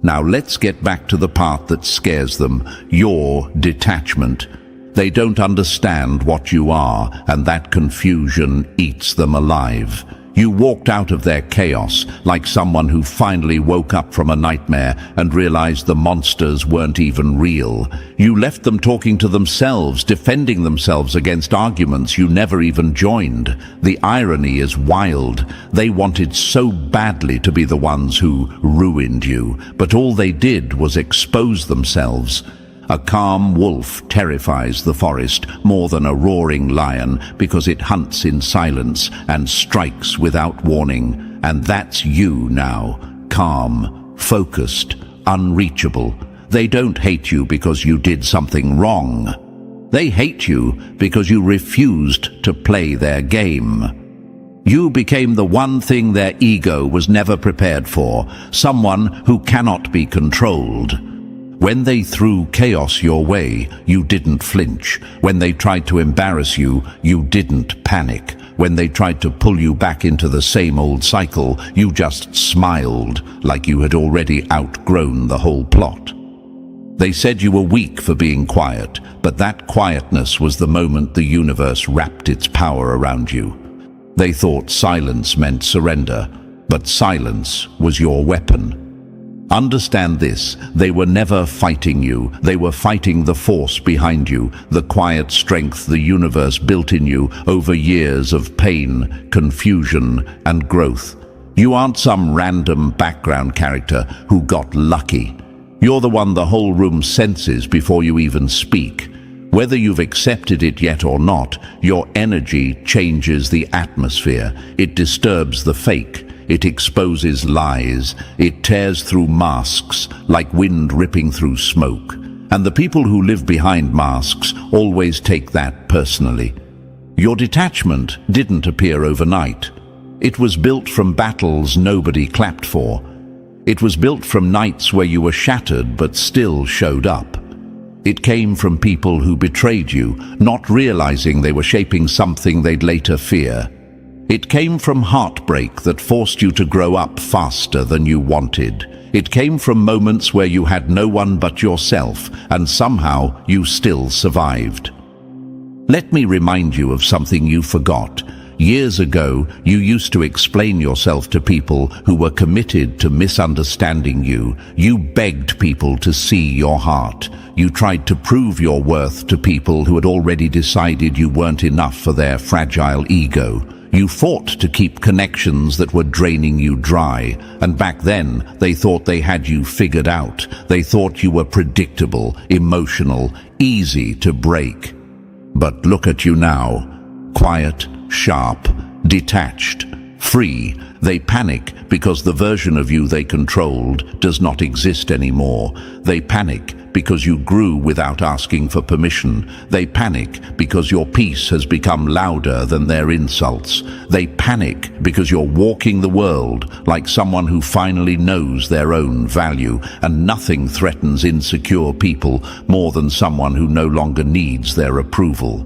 Now let's get back to the part that scares them, your detachment. They don't understand what you are, and that confusion eats them alive. You walked out of their chaos like someone who finally woke up from a nightmare and realized the monsters weren't even real. You left them talking to themselves, defending themselves against arguments you never even joined. The irony is wild. They wanted so badly to be the ones who ruined you, but all they did was expose themselves. A calm wolf terrifies the forest more than a roaring lion because it hunts in silence and strikes without warning. And that's you now, calm, focused, unreachable. They don't hate you because you did something wrong. They hate you because you refused to play their game. You became the one thing their ego was never prepared for, someone who cannot be controlled. When they threw chaos your way, you didn't flinch. When they tried to embarrass you, you didn't panic. When they tried to pull you back into the same old cycle, you just smiled like you had already outgrown the whole plot. They said you were weak for being quiet, but that quietness was the moment the universe wrapped its power around you. They thought silence meant surrender, but silence was your weapon. Understand this, they were never fighting you, they were fighting the force behind you, the quiet strength the universe built in you over years of pain, confusion, and growth. You aren't some random background character who got lucky. You're the one the whole room senses before you even speak. Whether you've accepted it yet or not, your energy changes the atmosphere. It disturbs the fake. It exposes lies. It tears through masks like wind ripping through smoke. And the people who live behind masks always take that personally. Your detachment didn't appear overnight. It was built from battles nobody clapped for. It was built from nights where you were shattered but still showed up. It came from people who betrayed you, not realizing they were shaping something they'd later fear. It came from heartbreak that forced you to grow up faster than you wanted. It came from moments where you had no one but yourself, and somehow you still survived. Let me remind you of something you forgot. Years ago, you used to explain yourself to people who were committed to misunderstanding you. You begged people to see your heart. You tried to prove your worth to people who had already decided you weren't enough for their fragile ego. You fought to keep connections that were draining you dry, and back then they thought they had you figured out. They thought you were predictable, emotional, easy to break. But look at you now, quiet, sharp, detached, free. They panic because the version of you they controlled does not exist anymore. They panic because you grew without asking for permission. They panic because your peace has become louder than their insults. They panic because you're walking the world like someone who finally knows their own value, and nothing threatens insecure people more than someone who no longer needs their approval.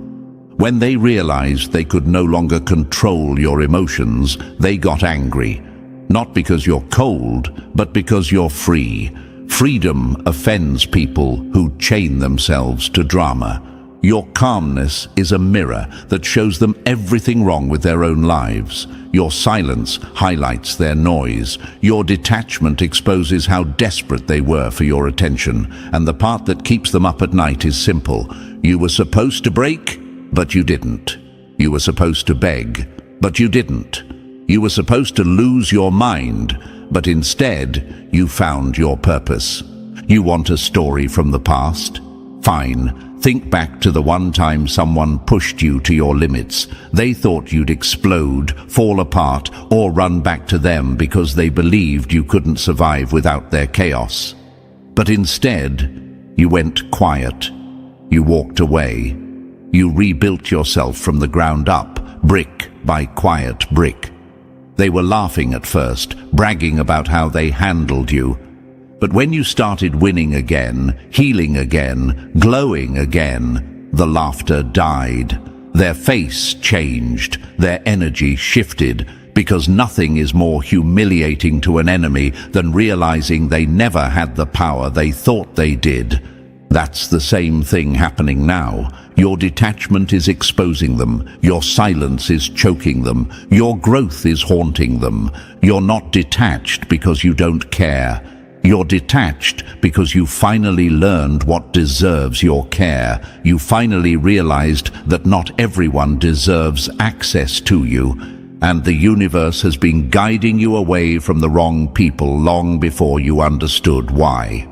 When they realized they could no longer control your emotions, they got angry. Not because you're cold, but because you're free. Freedom offends people who chain themselves to drama. Your calmness is a mirror that shows them everything wrong with their own lives. Your silence highlights their noise. Your detachment exposes how desperate they were for your attention. And the part that keeps them up at night is simple. You were supposed to break? but you didn't. You were supposed to beg, but you didn't. You were supposed to lose your mind, but instead you found your purpose. You want a story from the past? Fine. Think back to the one time someone pushed you to your limits. They thought you'd explode, fall apart, or run back to them because they believed you couldn't survive without their chaos. But instead, you went quiet. You walked away. You rebuilt yourself from the ground up, brick by quiet brick. They were laughing at first, bragging about how they handled you. But when you started winning again, healing again, glowing again, the laughter died. Their face changed, their energy shifted, because nothing is more humiliating to an enemy than realizing they never had the power they thought they did. That's the same thing happening now. Your detachment is exposing them. Your silence is choking them. Your growth is haunting them. You're not detached because you don't care. You're detached because you finally learned what deserves your care. You finally realized that not everyone deserves access to you, and the universe has been guiding you away from the wrong people long before you understood why.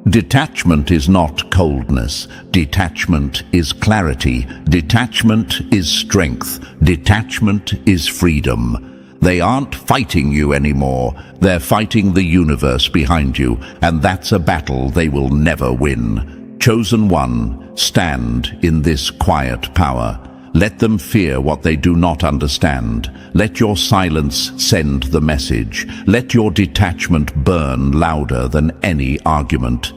Detachment is not coldness. Detachment is clarity. Detachment is strength. Detachment is freedom. They aren't fighting you anymore. They're fighting the universe behind you, and that's a battle they will never win. Chosen one, stand in this quiet power. Let them fear what they do not understand. Let your silence send the message. Let your detachment burn louder than any argument.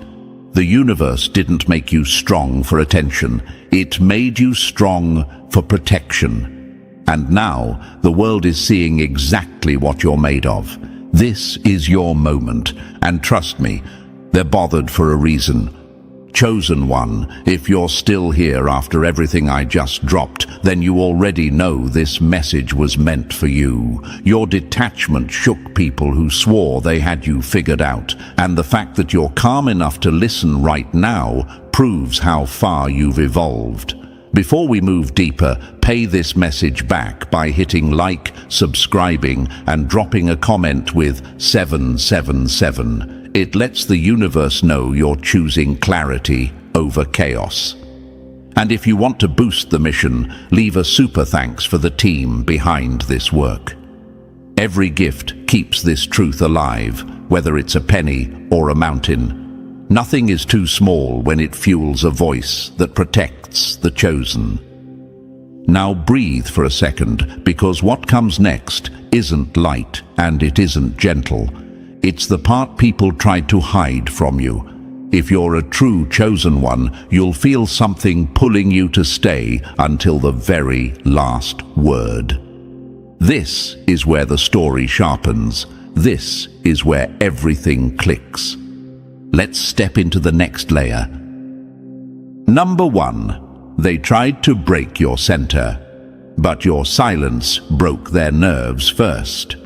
The universe didn't make you strong for attention. It made you strong for protection. And now, the world is seeing exactly what you're made of. This is your moment, and trust me, they're bothered for a reason. Chosen one, if you're still here after everything I just dropped, then you already know this message was meant for you. Your detachment shook people who swore they had you figured out, and the fact that you're calm enough to listen right now proves how far you've evolved. Before we move deeper, pay this message back by hitting like, subscribing, and dropping a comment with 777. It lets the universe know you're choosing clarity over chaos. And if you want to boost the mission, leave a super thanks for the team behind this work. Every gift keeps this truth alive, whether it's a penny or a mountain. Nothing is too small when it fuels a voice that protects the chosen. Now breathe for a second, because what comes next isn't light and it isn't gentle. It's the part people tried to hide from you. If you're a true chosen one, you'll feel something pulling you to stay until the very last word. This is where the story sharpens. This is where everything clicks. Let's step into the next layer. Number 1. They tried to break your center, but your silence broke their nerves first.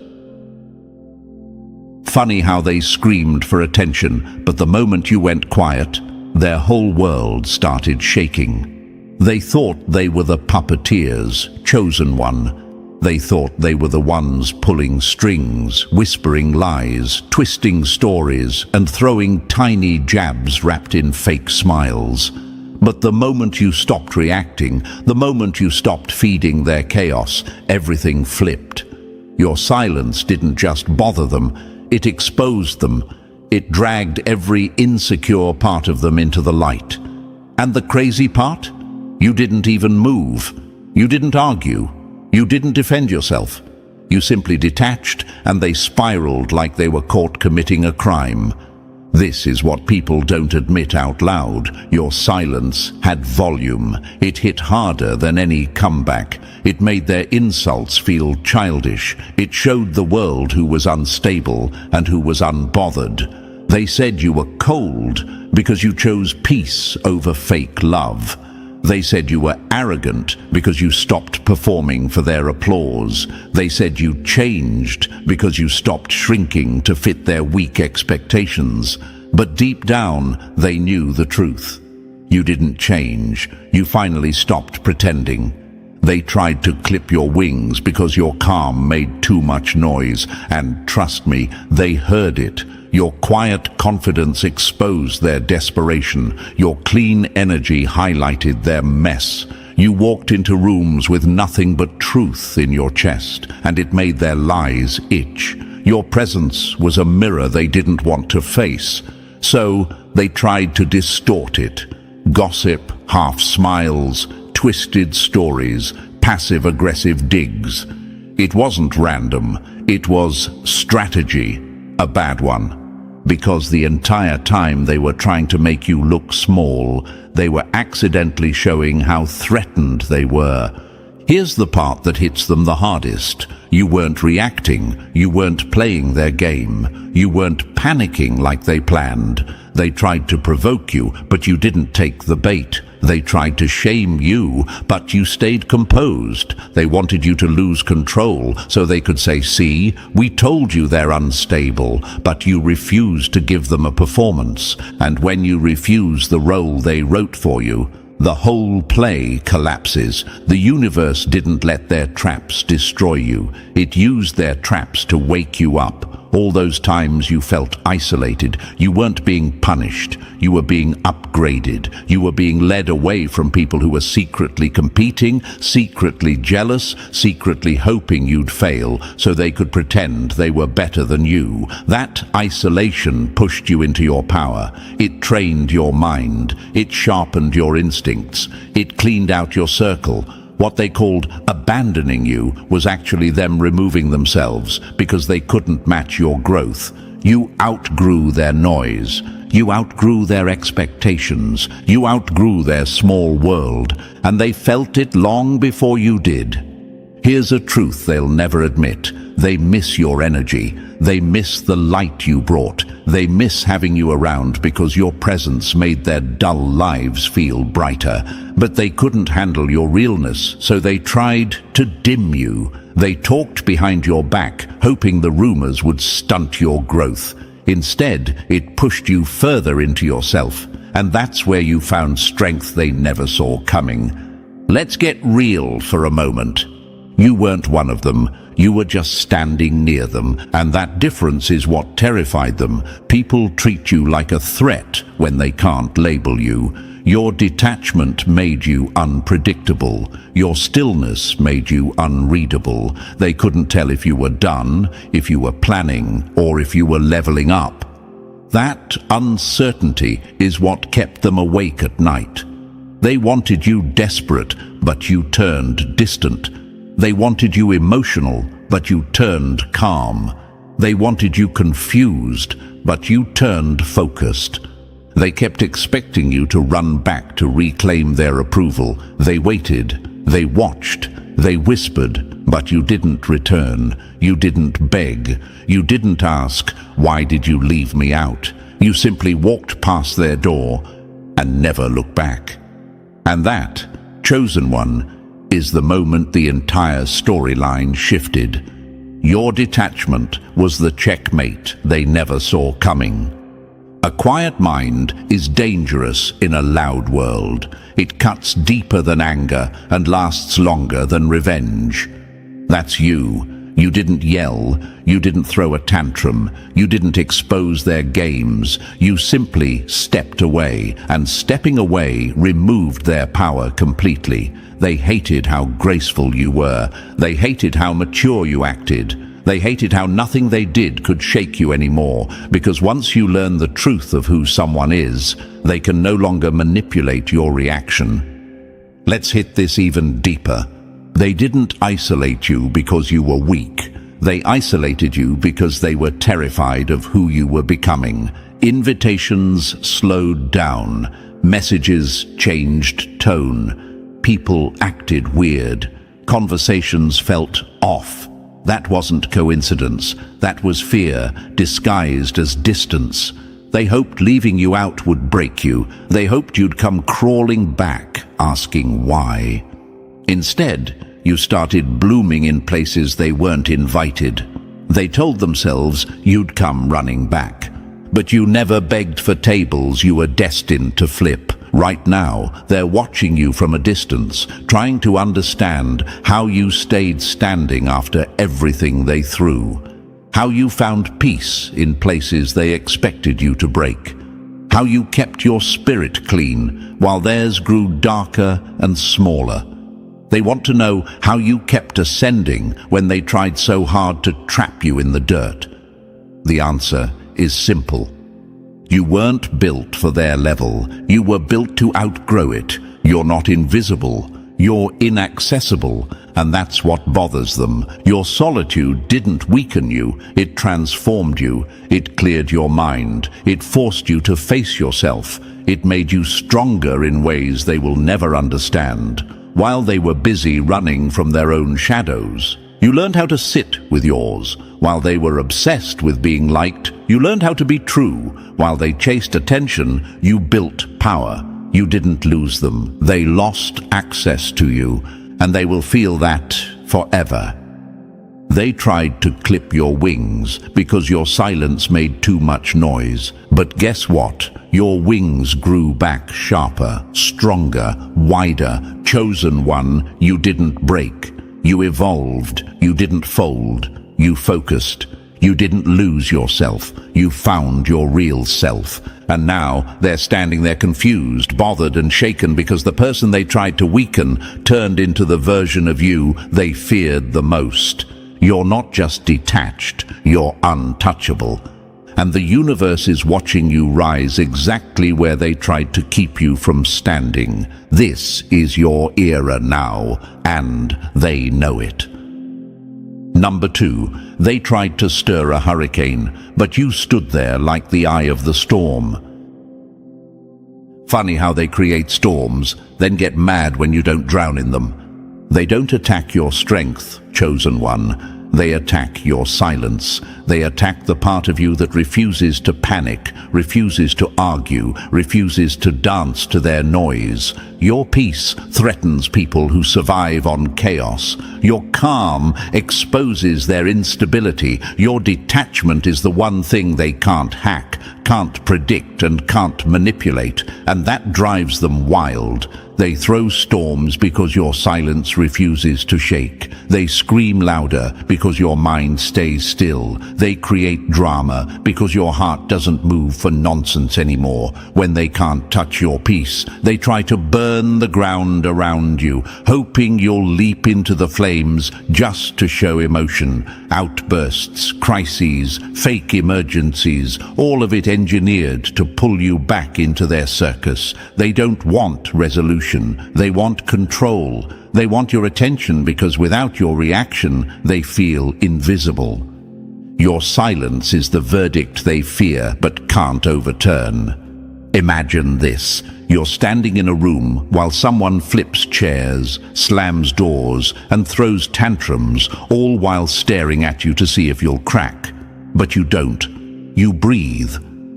Funny how they screamed for attention, but the moment you went quiet, their whole world started shaking. They thought they were the puppeteers, chosen one. They thought they were the ones pulling strings, whispering lies, twisting stories, and throwing tiny jabs wrapped in fake smiles. But the moment you stopped reacting, the moment you stopped feeding their chaos, everything flipped. Your silence didn't just bother them, it exposed them. It dragged every insecure part of them into the light. And the crazy part? You didn't even move. You didn't argue. You didn't defend yourself. You simply detached, and they spiraled like they were caught committing a crime. This is what people don't admit out loud. Your silence had volume. It hit harder than any comeback. It made their insults feel childish. It showed the world who was unstable and who was unbothered. They said you were cold because you chose peace over fake love. They said you were arrogant because you stopped performing for their applause. They said you changed because you stopped shrinking to fit their weak expectations. But deep down, they knew the truth. You didn't change. You finally stopped pretending. They tried to clip your wings because your calm made too much noise, and trust me, they heard it. Your quiet confidence exposed their desperation. Your clean energy highlighted their mess. You walked into rooms with nothing but truth in your chest, and it made their lies itch. Your presence was a mirror they didn't want to face, so they tried to distort it. Gossip, half smiles, twisted stories, passive-aggressive digs. It wasn't random, it was strategy, a bad one. Because the entire time they were trying to make you look small, they were accidentally showing how threatened they were. Here's the part that hits them the hardest. You weren't reacting, you weren't playing their game, you weren't panicking like they planned. They tried to provoke you, but you didn't take the bait. They tried to shame you, but you stayed composed. They wanted you to lose control so they could say, "See, we told you they're unstable," but you refused to give them a performance. And when you refuse the role they wrote for you, the whole play collapses. The universe didn't let their traps destroy you. It used their traps to wake you up. All those times you felt isolated, you weren't being punished. You were being upgraded. You were being led away from people who were secretly competing, secretly jealous, secretly hoping you'd fail so they could pretend they were better than you. That isolation pushed you into your power. It trained your mind. It sharpened your instincts. It cleaned out your circle. What they called abandoning you was actually them removing themselves because they couldn't match your growth. You outgrew their noise. You outgrew their expectations. You outgrew their small world, and they felt it long before you did. Here's a truth they'll never admit. They miss your energy. They miss the light you brought. They miss having you around because your presence made their dull lives feel brighter. But they couldn't handle your realness, so they tried to dim you. They talked behind your back, hoping the rumors would stunt your growth. Instead, it pushed you further into yourself, and that's where you found strength they never saw coming. Let's get real for a moment. You weren't one of them. You were just standing near them, and that difference is what terrified them. People treat you like a threat when they can't label you. Your detachment made you unpredictable. Your stillness made you unreadable. They couldn't tell if you were done, if you were planning, or if you were leveling up. That uncertainty is what kept them awake at night. They wanted you desperate, but you turned distant. They wanted you emotional, but you turned calm. They wanted you confused, but you turned focused. They kept expecting you to run back to reclaim their approval. They waited, they watched, they whispered, but you didn't return. You didn't beg. You didn't ask, "Why did you leave me out?" You simply walked past their door and never looked back. And that, chosen one, is the moment the entire storyline shifted. Your detachment was the checkmate they never saw coming. A quiet mind is dangerous in a loud world. It cuts deeper than anger and lasts longer than revenge. That's you. You didn't yell. You didn't throw a tantrum. You didn't expose their games. You simply stepped away, and stepping away removed their power completely. They hated how graceful you were. They hated how mature you acted. They hated how nothing they did could shake you anymore, because once you learn the truth of who someone is, they can no longer manipulate your reaction. Let's hit this even deeper. They didn't isolate you because you were weak. They isolated you because they were terrified of who you were becoming. Invitations slowed down. Messages changed tone. People acted weird. Conversations felt off. That wasn't coincidence. That was fear, disguised as distance. They hoped leaving you out would break you. They hoped you'd come crawling back, asking why. Instead, you started blooming in places they weren't invited. They told themselves you'd come running back. But you never begged for tables you were destined to flip. Right now, they're watching you from a distance, trying to understand how you stayed standing after everything they threw. How you found peace in places they expected you to break. How you kept your spirit clean while theirs grew darker and smaller. They want to know how you kept ascending when they tried so hard to trap you in the dirt. The answer is simple. You weren't built for their level. You were built to outgrow it. You're not invisible. You're inaccessible, and that's what bothers them. Your solitude didn't weaken you. It transformed you. It cleared your mind. It forced you to face yourself. It made you stronger in ways they will never understand. While they were busy running from their own shadows, you learned how to sit with yours. While they were obsessed with being liked, you learned how to be true. While they chased attention, you built power. You didn't lose them. They lost access to you, and they will feel that forever. They tried to clip your wings because your silence made too much noise. But guess what? Your wings grew back sharper, stronger, wider. Chosen one, you didn't break. You evolved. You didn't fold. You focused. You didn't lose yourself. You found your real self. And now they're standing there confused, bothered and shaken because the person they tried to weaken turned into the version of you they feared the most. You're not just detached, you're untouchable. And the universe is watching you rise exactly where they tried to keep you from standing. This is your era now, and they know it. Number 2, they tried to stir a hurricane, but you stood there like the eye of the storm. Funny how they create storms, then get mad when you don't drown in them. They don't attack your strength, chosen one. They attack your silence. They attack the part of you that refuses to panic, refuses to argue, refuses to dance to their noise. Your peace threatens people who survive on chaos. Your calm exposes their instability. Your detachment is the one thing they can't hack, can't predict, and can't manipulate, and that drives them wild. They throw storms because your silence refuses to shake. They scream louder because your mind stays still. They create drama because your heart doesn't move for nonsense anymore. When they can't touch your peace, they try to burn the ground around you, hoping you'll leap into the flames just to show emotion. Outbursts, crises, fake emergencies, all of it engineered to pull you back into their circus. They don't want resolution. They want control. They want your attention because without your reaction, they feel invisible. Your silence is the verdict they fear but can't overturn. Imagine this. You're standing in a room while someone flips chairs, slams doors, and throws tantrums, all while staring at you to see if you'll crack. But you don't. You breathe.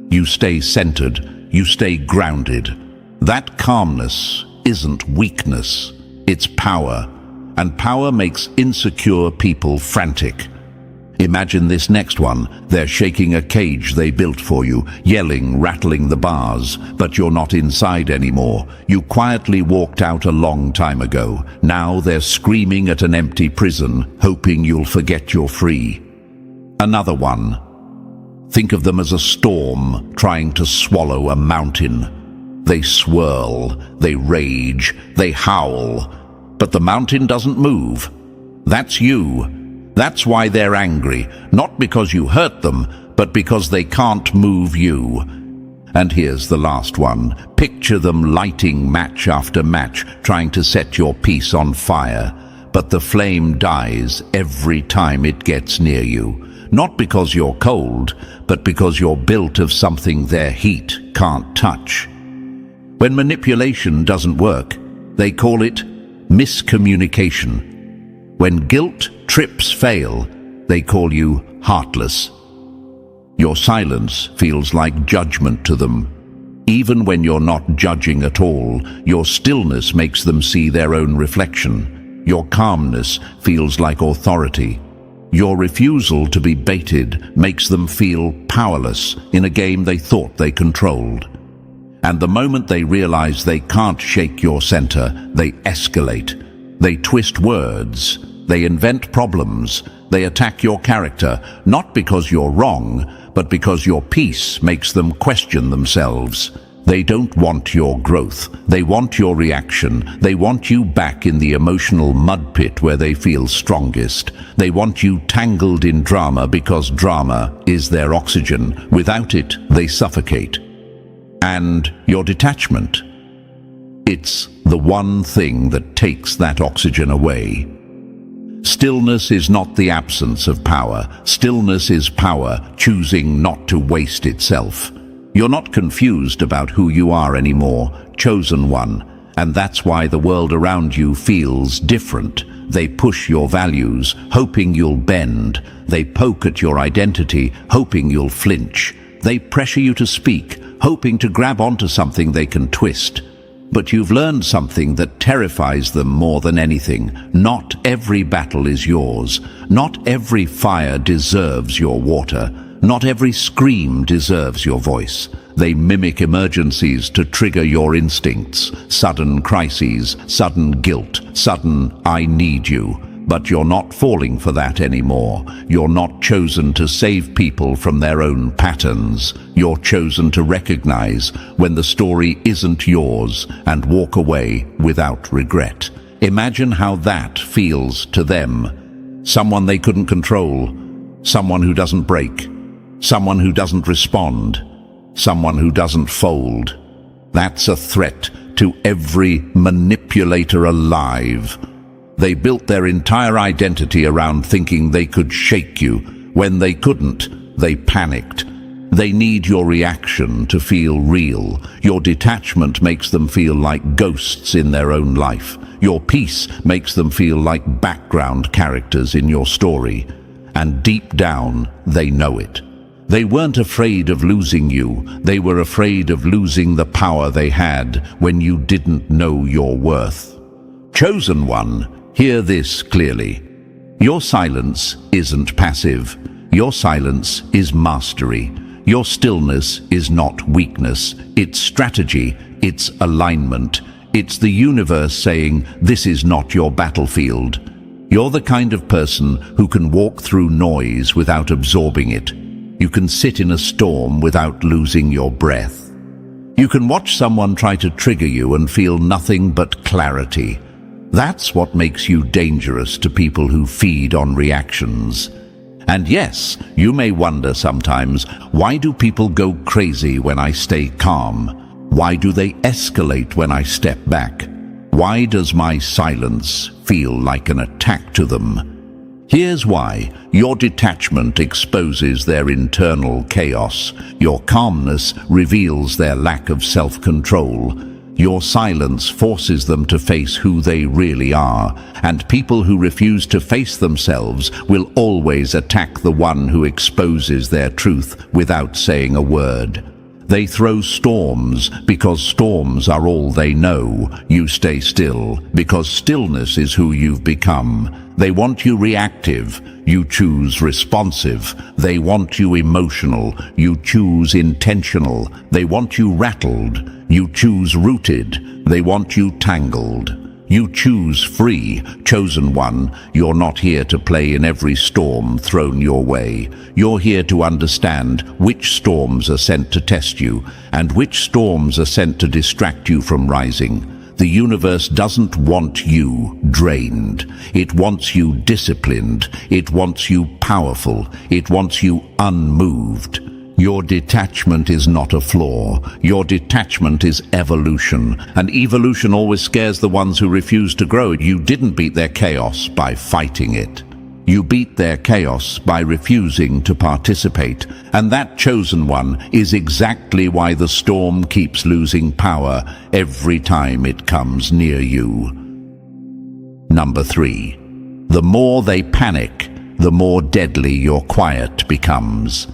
You stay centered. You stay grounded. That calmness isn't weakness, it's power. And power makes insecure people frantic. Imagine this next one. They're shaking a cage they built for you, yelling, rattling the bars, but you're not inside anymore. You quietly walked out a long time ago. Now they're screaming at an empty prison, hoping you'll forget you're free. Another one. Think of them as a storm trying to swallow a mountain. They swirl, they rage, they howl, but the mountain doesn't move. That's you. That's why they're angry, not because you hurt them, but because they can't move you. And here's the last one. Picture them lighting match after match, trying to set your peace on fire, but the flame dies every time it gets near you. Not because you're cold, but because you're built of something their heat can't touch. When manipulation doesn't work, they call it miscommunication. When guilt trips fail, they call you heartless. Your silence feels like judgment to them. Even when you're not judging at all, your stillness makes them see their own reflection. Your calmness feels like authority. Your refusal to be baited makes them feel powerless in a game they thought they controlled. And the moment they realize they can't shake your center, they escalate. They twist words. They invent problems. They attack your character, not because you're wrong, but because your peace makes them question themselves. They don't want your growth. They want your reaction. They want you back in the emotional mud pit where they feel strongest. They want you tangled in drama because drama is their oxygen. Without it, they suffocate. And your detachment. It's the one thing that takes that oxygen away. Stillness is not the absence of power. Stillness is power choosing not to waste itself. You're not confused about who you are anymore, chosen one, and that's why the world around you feels different. They push your values, hoping you'll bend. They poke at your identity, hoping you'll flinch. They pressure you to speak, hoping to grab onto something they can twist. But you've learned something that terrifies them more than anything. Not every battle is yours. Not every fire deserves your water. Not every scream deserves your voice. They mimic emergencies to trigger your instincts. Sudden crises, sudden guilt, sudden "I need you." But you're not falling for that anymore. You're not chosen to save people from their own patterns. You're chosen to recognize when the story isn't yours and walk away without regret. Imagine how that feels to them. Someone they couldn't control. Someone who doesn't break. Someone who doesn't respond. Someone who doesn't fold. That's a threat to every manipulator alive. They built their entire identity around thinking they could shake you. When they couldn't, they panicked. They need your reaction to feel real. Your detachment makes them feel like ghosts in their own life. Your peace makes them feel like background characters in your story. And deep down, they know it. They weren't afraid of losing you. They were afraid of losing the power they had when you didn't know your worth. Chosen one, hear this clearly. Your silence isn't passive. Your silence is mastery. Your stillness is not weakness. It's strategy. It's alignment. It's the universe saying, this is not your battlefield. You're the kind of person who can walk through noise without absorbing it. You can sit in a storm without losing your breath. You can watch someone try to trigger you and feel nothing but clarity. That's what makes you dangerous to people who feed on reactions. And yes, you may wonder sometimes, why do people go crazy when I stay calm? Why do they escalate when I step back? Why does my silence feel like an attack to them? Here's why. Your detachment exposes their internal chaos. Your calmness reveals their lack of self-control. Your silence forces them to face who they really are, and people who refuse to face themselves will always attack the one who exposes their truth without saying a word. They throw storms because storms are all they know. You stay still because stillness is who you've become. They want you reactive. You choose responsive. They want you emotional. You choose intentional. They want you rattled. You choose rooted. They want you tangled. You choose free, chosen one. You're not here to play in every storm thrown your way. You're here to understand which storms are sent to test you and which storms are sent to distract you from rising. The universe doesn't want you drained. It wants you disciplined. It wants you powerful. It wants you unmoved. Your detachment is not a flaw. Your detachment is evolution. And evolution always scares the ones who refuse to grow. You didn't beat their chaos by fighting it. You beat their chaos by refusing to participate. And that chosen one is exactly why the storm keeps losing power every time it comes near you. Number 3. The more they panic, the more deadly your quiet becomes.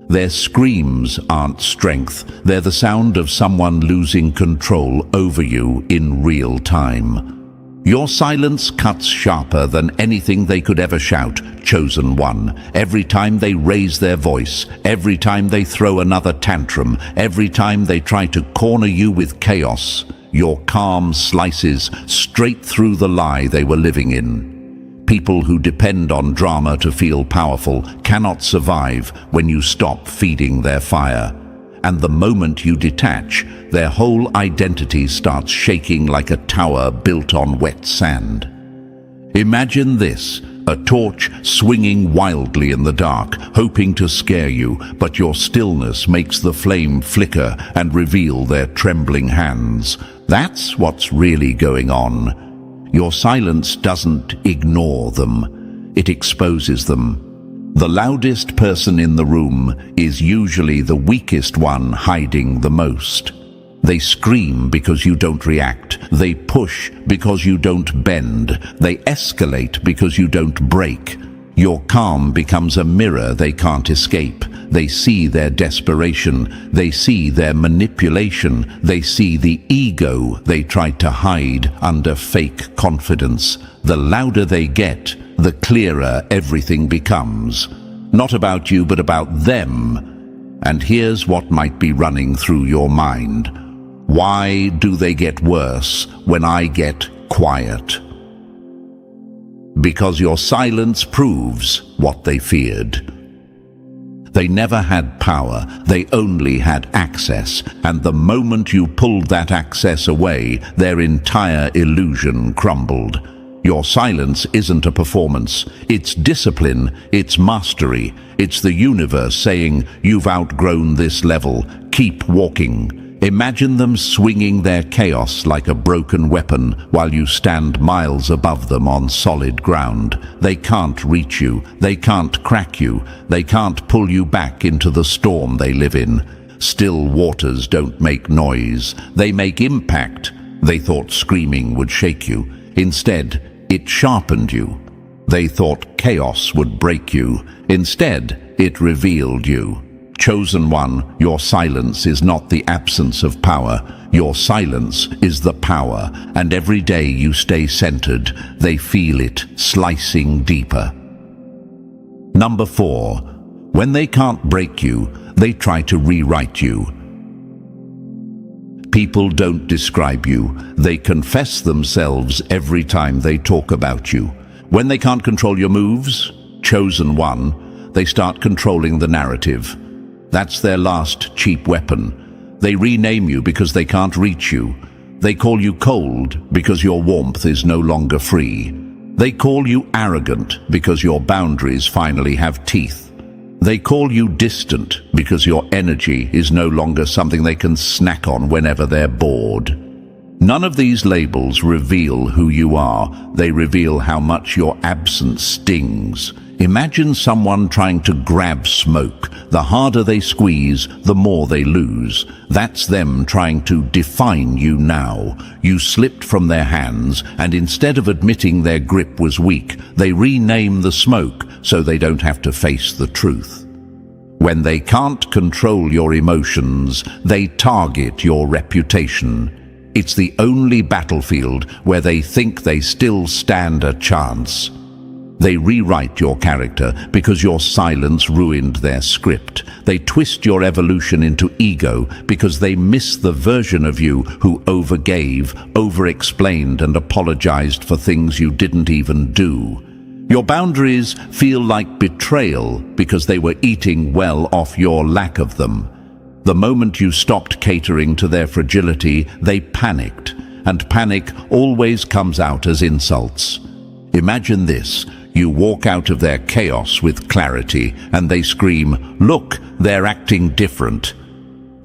Their screams aren't strength. They're the sound of someone losing control over you in real time. Your silence cuts sharper than anything they could ever shout, chosen one. Every time they raise their voice, every time they throw another tantrum, every time they try to corner you with chaos, your calm slices straight through the lie they were living in. People who depend on drama to feel powerful cannot survive when you stop feeding their fire. And the moment you detach, their whole identity starts shaking like a tower built on wet sand. Imagine this, a torch swinging wildly in the dark, hoping to scare you, but your stillness makes the flame flicker and reveal their trembling hands. That's what's really going on. Your silence doesn't ignore them, it exposes them. The loudest person in the room is usually the weakest one hiding the most. They scream because you don't react. They push because you don't bend. They escalate because you don't break. Your calm becomes a mirror they can't escape. They see their desperation. They see their manipulation. They see the ego they tried to hide under fake confidence. The louder they get, the clearer everything becomes. Not about you, but about them. And here's what might be running through your mind. Why do they get worse when I get quiet? Because your silence proves what they feared. They never had power, they only had access, and the moment you pulled that access away, their entire illusion crumbled. Your silence isn't a performance, it's discipline, it's mastery, it's the universe saying, you've outgrown this level, keep walking. Imagine them swinging their chaos like a broken weapon while you stand miles above them on solid ground. They can't reach you, they can't crack you, they can't pull you back into the storm they live in. Still waters don't make noise, they make impact. They thought screaming would shake you. Instead, it sharpened you. They thought chaos would break you. Instead, it revealed you. Chosen one, your silence is not the absence of power. Your silence is the power, and every day you stay centered, they feel it slicing deeper. Number 4, when they can't break you, they try to rewrite you. People don't describe you, they confess themselves every time they talk about you. When they can't control your moves, chosen one, they start controlling the narrative. That's their last cheap weapon. They rename you because they can't reach you. They call you cold because your warmth is no longer free. They call you arrogant because your boundaries finally have teeth. They call you distant because your energy is no longer something they can snack on whenever they're bored. None of these labels reveal who you are. They reveal how much your absence stings. Imagine someone trying to grab smoke. The harder they squeeze, the more they lose. That's them trying to define you now. You slipped from their hands, and instead of admitting their grip was weak, they rename the smoke so they don't have to face the truth. When they can't control your emotions, they target your reputation. It's the only battlefield where they think they still stand a chance. They rewrite your character because your silence ruined their script. They twist your evolution into ego because they miss the version of you who overgave, over-explained, and apologized for things you didn't even do. Your boundaries feel like betrayal because they were eating well off your lack of them. The moment you stopped catering to their fragility, they panicked, and panic always comes out as insults. Imagine this. You walk out of their chaos with clarity, and they scream, "Look, they're acting different."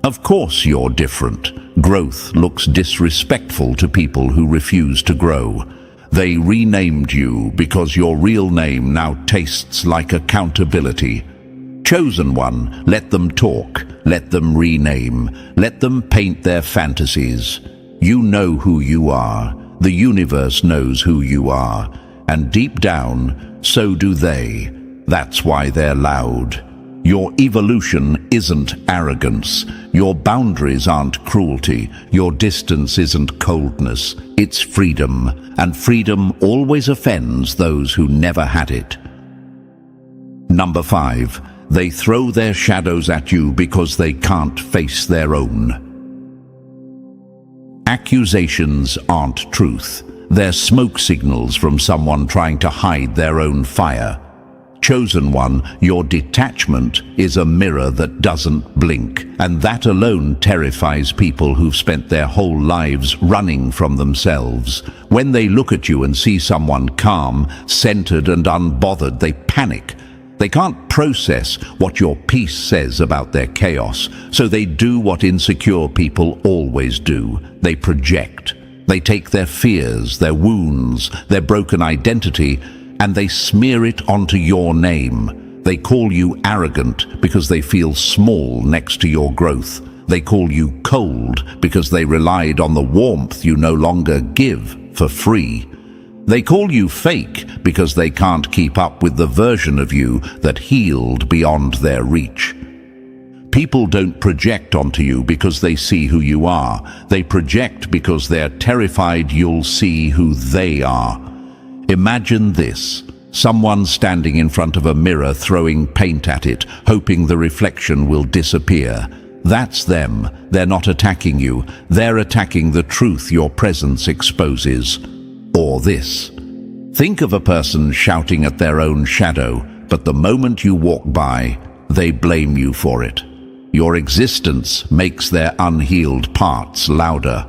Of course you're different. Growth looks disrespectful to people who refuse to grow. They renamed you because your real name now tastes like accountability. Chosen one, let them talk, let them rename, let them paint their fantasies. You know who you are. The universe knows who you are. And deep down, so do they. That's why they're loud. Your evolution isn't arrogance. Your boundaries aren't cruelty. Your distance isn't coldness. It's freedom, and freedom always offends those who never had it. Number 5. They throw their shadows at you because they can't face their own. Accusations aren't truth. They're smoke signals from someone trying to hide their own fire. Chosen one, your detachment is a mirror that doesn't blink, and that alone terrifies people who've spent their whole lives running from themselves. When they look at you and see someone calm, centered and unbothered, they panic. They can't process what your peace says about their chaos, so they do what insecure people always do. They project. They take their fears, their wounds, their broken identity, and they smear it onto your name. They call you arrogant because they feel small next to your growth. They call you cold because they relied on the warmth you no longer give for free. They call you fake because they can't keep up with the version of you that healed beyond their reach. People don't project onto you because they see who you are. They project because they're terrified you'll see who they are. Imagine this: someone standing in front of a mirror throwing paint at it, hoping the reflection will disappear. That's them. They're not attacking you. They're attacking the truth your presence exposes. Or this. Think of a person shouting at their own shadow, but the moment you walk by, they blame you for it. Your existence makes their unhealed parts louder.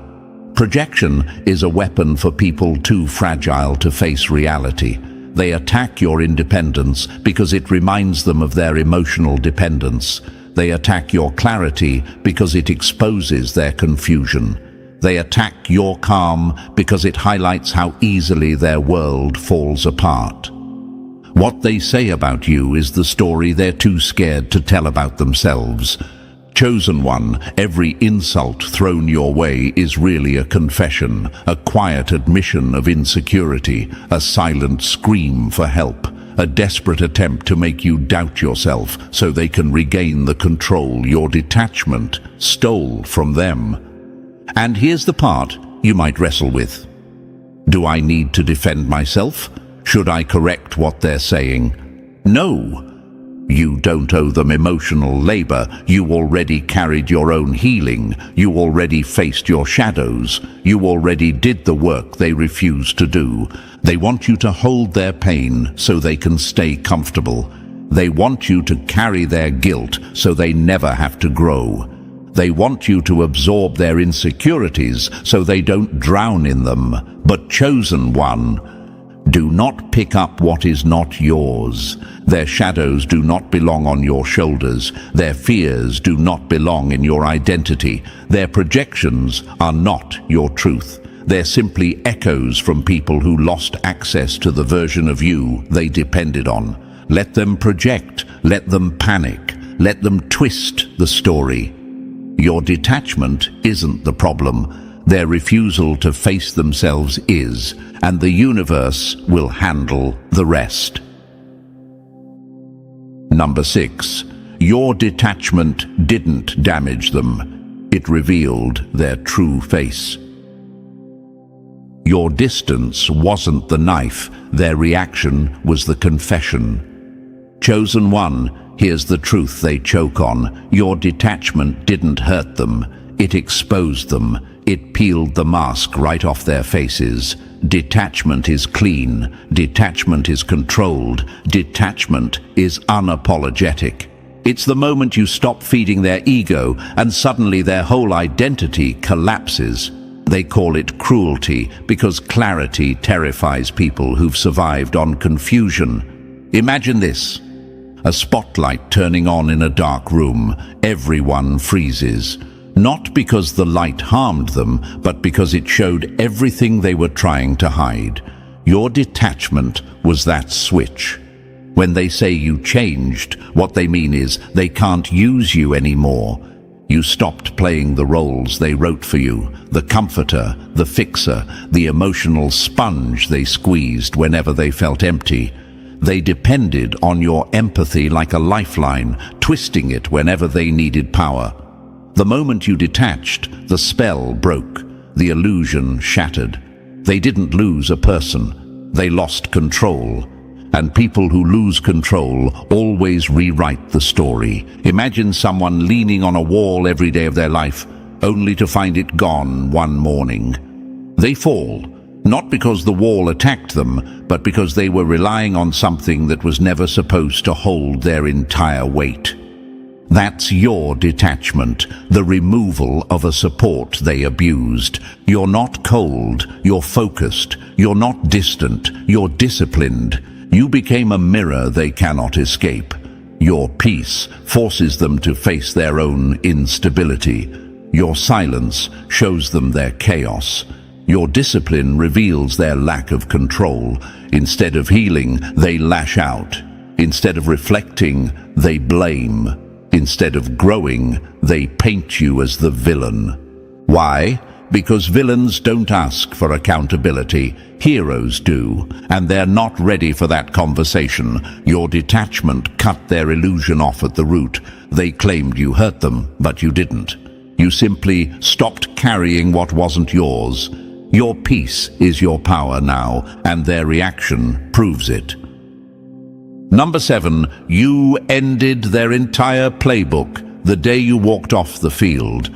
Projection is a weapon for people too fragile to face reality. They attack your independence because it reminds them of their emotional dependence. They attack your clarity because it exposes their confusion. They attack your calm because it highlights how easily their world falls apart. What they say about you is the story they're too scared to tell about themselves. Chosen one, every insult thrown your way is really a confession, a quiet admission of insecurity, a silent scream for help, a desperate attempt to make you doubt yourself so they can regain the control your detachment stole from them. And here's the part you might wrestle with. Do I need to defend myself? Should I correct what they're saying? No. You don't owe them emotional labor. You already carried your own healing. You already faced your shadows. You already did the work they refuse to do. They want you to hold their pain so they can stay comfortable. They want you to carry their guilt so they never have to grow. They want you to absorb their insecurities so they don't drown in them. But chosen one, do not pick up what is not yours. Their shadows do not belong on your shoulders. Their fears do not belong in your identity. Their projections are not your truth. They're simply echoes from people who lost access to the version of you they depended on. Let them project. Let them panic. Let them twist the story. Your detachment isn't the problem. Their refusal to face themselves is, and the universe will handle the rest. Number 6. Your detachment didn't damage them. It revealed their true face. Your distance wasn't the knife. Their reaction was the confession. Chosen one, here's the truth they choke on. Your detachment didn't hurt them. It exposed them. It peeled the mask right off their faces. Detachment is clean. Detachment is controlled. Detachment is unapologetic. It's the moment you stop feeding their ego and suddenly their whole identity collapses. They call it cruelty because clarity terrifies people who've survived on confusion. Imagine this: a spotlight turning on in a dark room. Everyone freezes. Not because the light harmed them, but because it showed everything they were trying to hide. Your detachment was that switch. When they say you changed, what they mean is they can't use you anymore. You stopped playing the roles they wrote for you, the comforter, the fixer, the emotional sponge they squeezed whenever they felt empty. They depended on your empathy like a lifeline, twisting it whenever they needed power. The moment you detached, the spell broke, the illusion shattered. They didn't lose a person, they lost control. And people who lose control always rewrite the story. Imagine someone leaning on a wall every day of their life, only to find it gone one morning. They fall, not because the wall attacked them, but because they were relying on something that was never supposed to hold their entire weight. That's your detachment, the removal of a support they abused. You're not cold, you're focused, you're not distant, you're disciplined. You became a mirror they cannot escape. Your peace forces them to face their own instability. Your silence shows them their chaos. Your discipline reveals their lack of control. Instead of healing, they lash out. Instead of reflecting, they blame. Instead of growing, they paint you as the villain. Why? Because villains don't ask for accountability. Heroes do, and they're not ready for that conversation. Your detachment cut their illusion off at the root. They claimed you hurt them, but you didn't. You simply stopped carrying what wasn't yours. Your peace is your power now, and their reaction proves it. Number 7, you ended their entire playbook the day you walked off the field.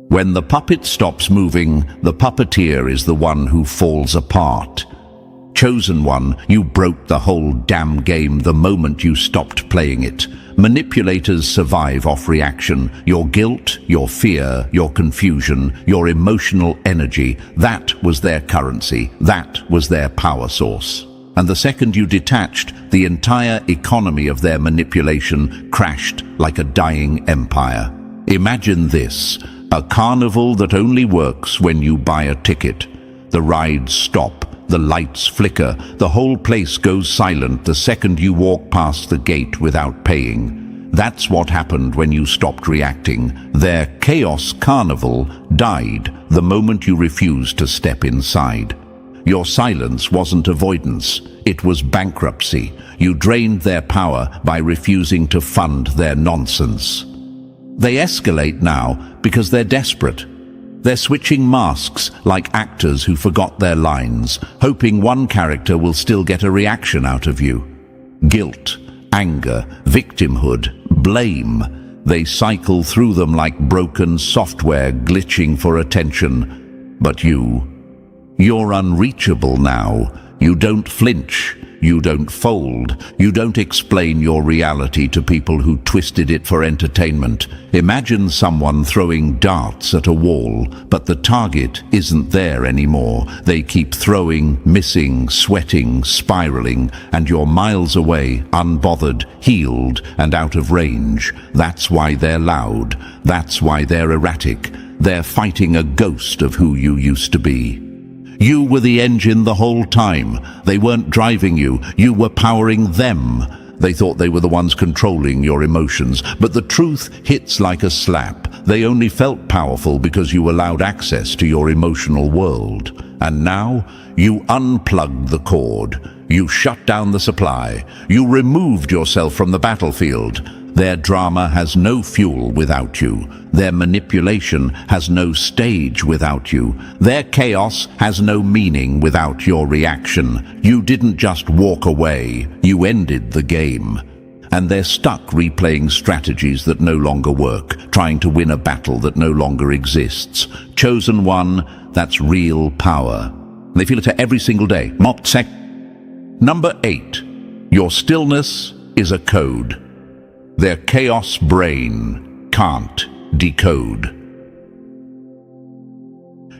When the puppet stops moving, the puppeteer is the one who falls apart. Chosen one, you broke the whole damn game the moment you stopped playing it. Manipulators survive off reaction. Your guilt, your fear, your confusion, your emotional energy, that was their currency. That was their power source. And the second you detached, the entire economy of their manipulation crashed like a dying empire. Imagine this. A carnival that only works when you buy a ticket. The rides stop, the lights flicker, the whole place goes silent the second you walk past the gate without paying. That's what happened when you stopped reacting. Their chaos carnival died the moment you refused to step inside. Your silence wasn't avoidance, it was bankruptcy. You drained their power by refusing to fund their nonsense. They escalate now because they're desperate. They're switching masks like actors who forgot their lines, hoping one character will still get a reaction out of you. Guilt, anger, victimhood, blame. They cycle through them like broken software glitching for attention. But you're unreachable now. You don't flinch. You don't fold. You don't explain your reality to people who twisted it for entertainment. Imagine someone throwing darts at a wall, but the target isn't there anymore. They keep throwing, missing, sweating, spiraling, and you're miles away, unbothered, healed, and out of range. That's why they're loud. That's why they're erratic. They're fighting a ghost of who you used to be. You were the engine the whole time. They weren't driving you, you were powering them. They thought they were the ones controlling your emotions, but the truth hits like a slap. They only felt powerful because you allowed access to your emotional world. And now, you unplugged the cord. You shut down the supply. You removed yourself from the battlefield. Their drama has no fuel without you. Their manipulation has no stage without you. Their chaos has no meaning without your reaction. You didn't just walk away, you ended the game. And they're stuck replaying strategies that no longer work, trying to win a battle that no longer exists. Chosen one, that's real power. They feel it every single day. Number 8, your stillness is a code. Their chaos brain can't decode.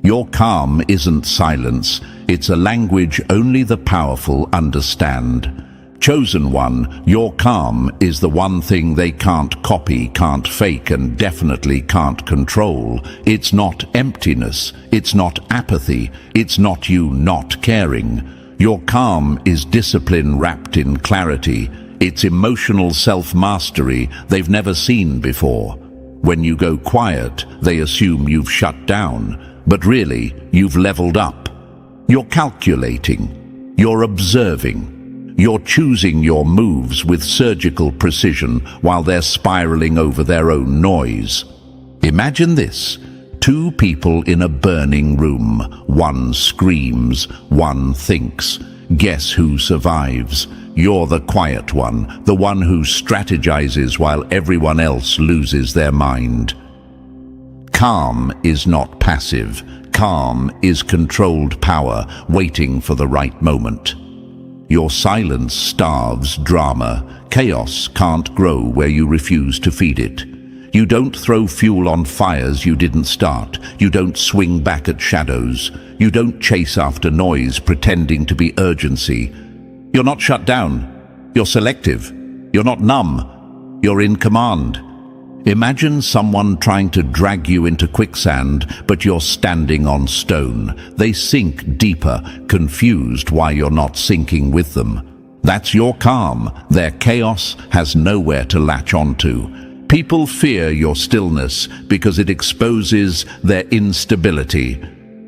Your calm isn't silence, it's a language only the powerful understand. Chosen one, your calm is the one thing they can't copy, can't fake, and definitely can't control. It's not emptiness, it's not apathy, it's not you not caring. Your calm is discipline wrapped in clarity. It's emotional self-mastery they've never seen before. When you go quiet, they assume you've shut down, but really, you've leveled up. You're calculating. You're observing. You're choosing your moves with surgical precision while they're spiraling over their own noise. Imagine this. Two people in a burning room. One screams, one thinks. Guess who survives? You're the quiet one, the one who strategizes while everyone else loses their mind. Calm is not passive. Calm is controlled power, waiting for the right moment. Your silence starves drama. Chaos can't grow where you refuse to feed it. You don't throw fuel on fires you didn't start. You don't swing back at shadows. You don't chase after noise pretending to be urgency. You're not shut down. You're selective. You're not numb. You're in command. Imagine someone trying to drag you into quicksand, but you're standing on stone. They sink deeper, confused why you're not sinking with them. That's your calm. Their chaos has nowhere to latch onto. People fear your stillness because it exposes their instability.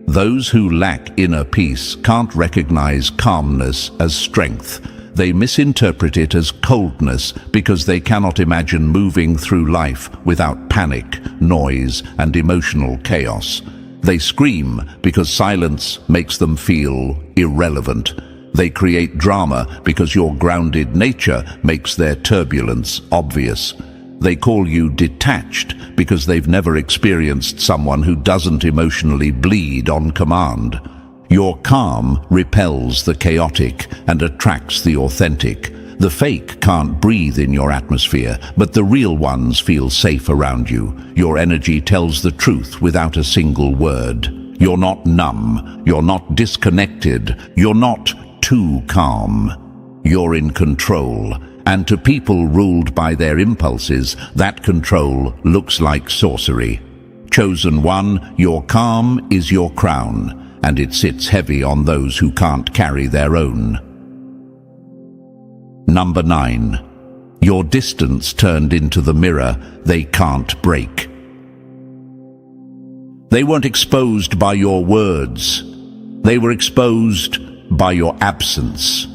Those who lack inner peace can't recognize calmness as strength. They misinterpret it as coldness because they cannot imagine moving through life without panic, noise, and emotional chaos. They scream because silence makes them feel irrelevant. They create drama because your grounded nature makes their turbulence obvious. They call you detached because they've never experienced someone who doesn't emotionally bleed on command. Your calm repels the chaotic and attracts the authentic. The fake can't breathe in your atmosphere, but the real ones feel safe around you. Your energy tells the truth without a single word. You're not numb. You're not disconnected. You're not too calm. You're in control. And to people ruled by their impulses, that control looks like sorcery. Chosen one, your calm is your crown, and it sits heavy on those who can't carry their own. Number 9. Your distance turned into the mirror they can't break. They weren't exposed by your words. They were exposed by your absence.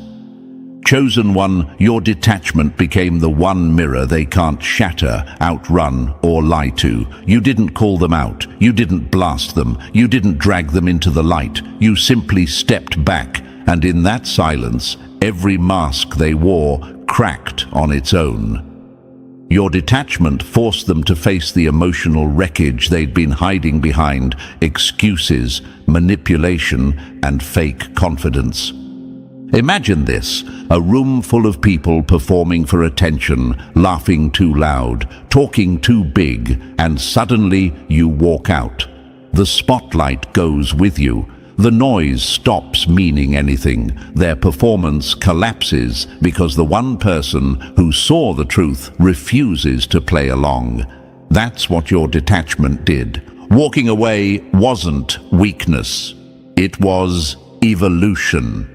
Chosen one, your detachment became the one mirror they can't shatter, outrun, or lie to. You didn't call them out. You didn't blast them. You didn't drag them into the light. You simply stepped back, and in that silence, every mask they wore cracked on its own. Your detachment forced them to face the emotional wreckage they'd been hiding behind: excuses, manipulation, and fake confidence. Imagine this, a room full of people performing for attention, laughing too loud, talking too big, and suddenly you walk out. The spotlight goes with you. The noise stops meaning anything. Their performance collapses because the one person who saw the truth refuses to play along. That's what your detachment did. Walking away wasn't weakness. It was evolution.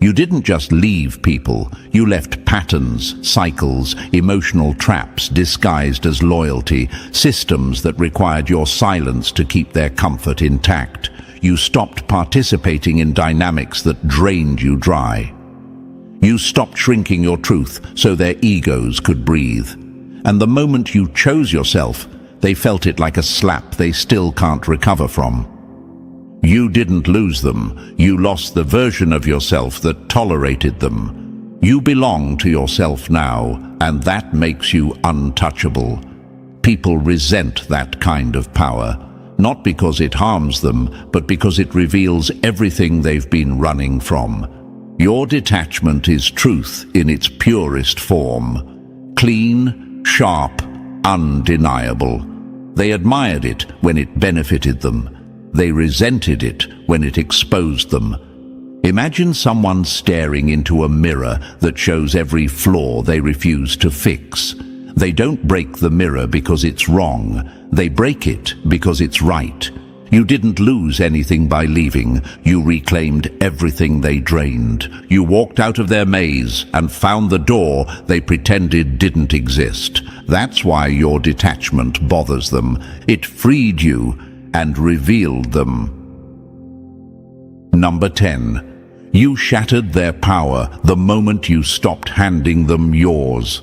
You didn't just leave people, you left patterns, cycles, emotional traps disguised as loyalty, systems that required your silence to keep their comfort intact. You stopped participating in dynamics that drained you dry. You stopped shrinking your truth so their egos could breathe. And the moment you chose yourself, they felt it like a slap they still can't recover from. You didn't lose them. You lost the version of yourself that tolerated them. You belong to yourself now, and that makes you untouchable. People resent that kind of power, not because it harms them, but because it reveals everything they've been running from. Your detachment is truth in its purest form. Clean, sharp, undeniable. They admired it when it benefited them. They resented it when it exposed them. Imagine someone staring into a mirror that shows every flaw they refuse to fix. They don't break the mirror because it's wrong. They break it because it's right. You didn't lose anything by leaving. You reclaimed everything they drained. You walked out of their maze and found the door they pretended didn't exist. That's why your detachment bothers them. It freed you and revealed them. Number 10. You shattered their power the moment you stopped handing them yours.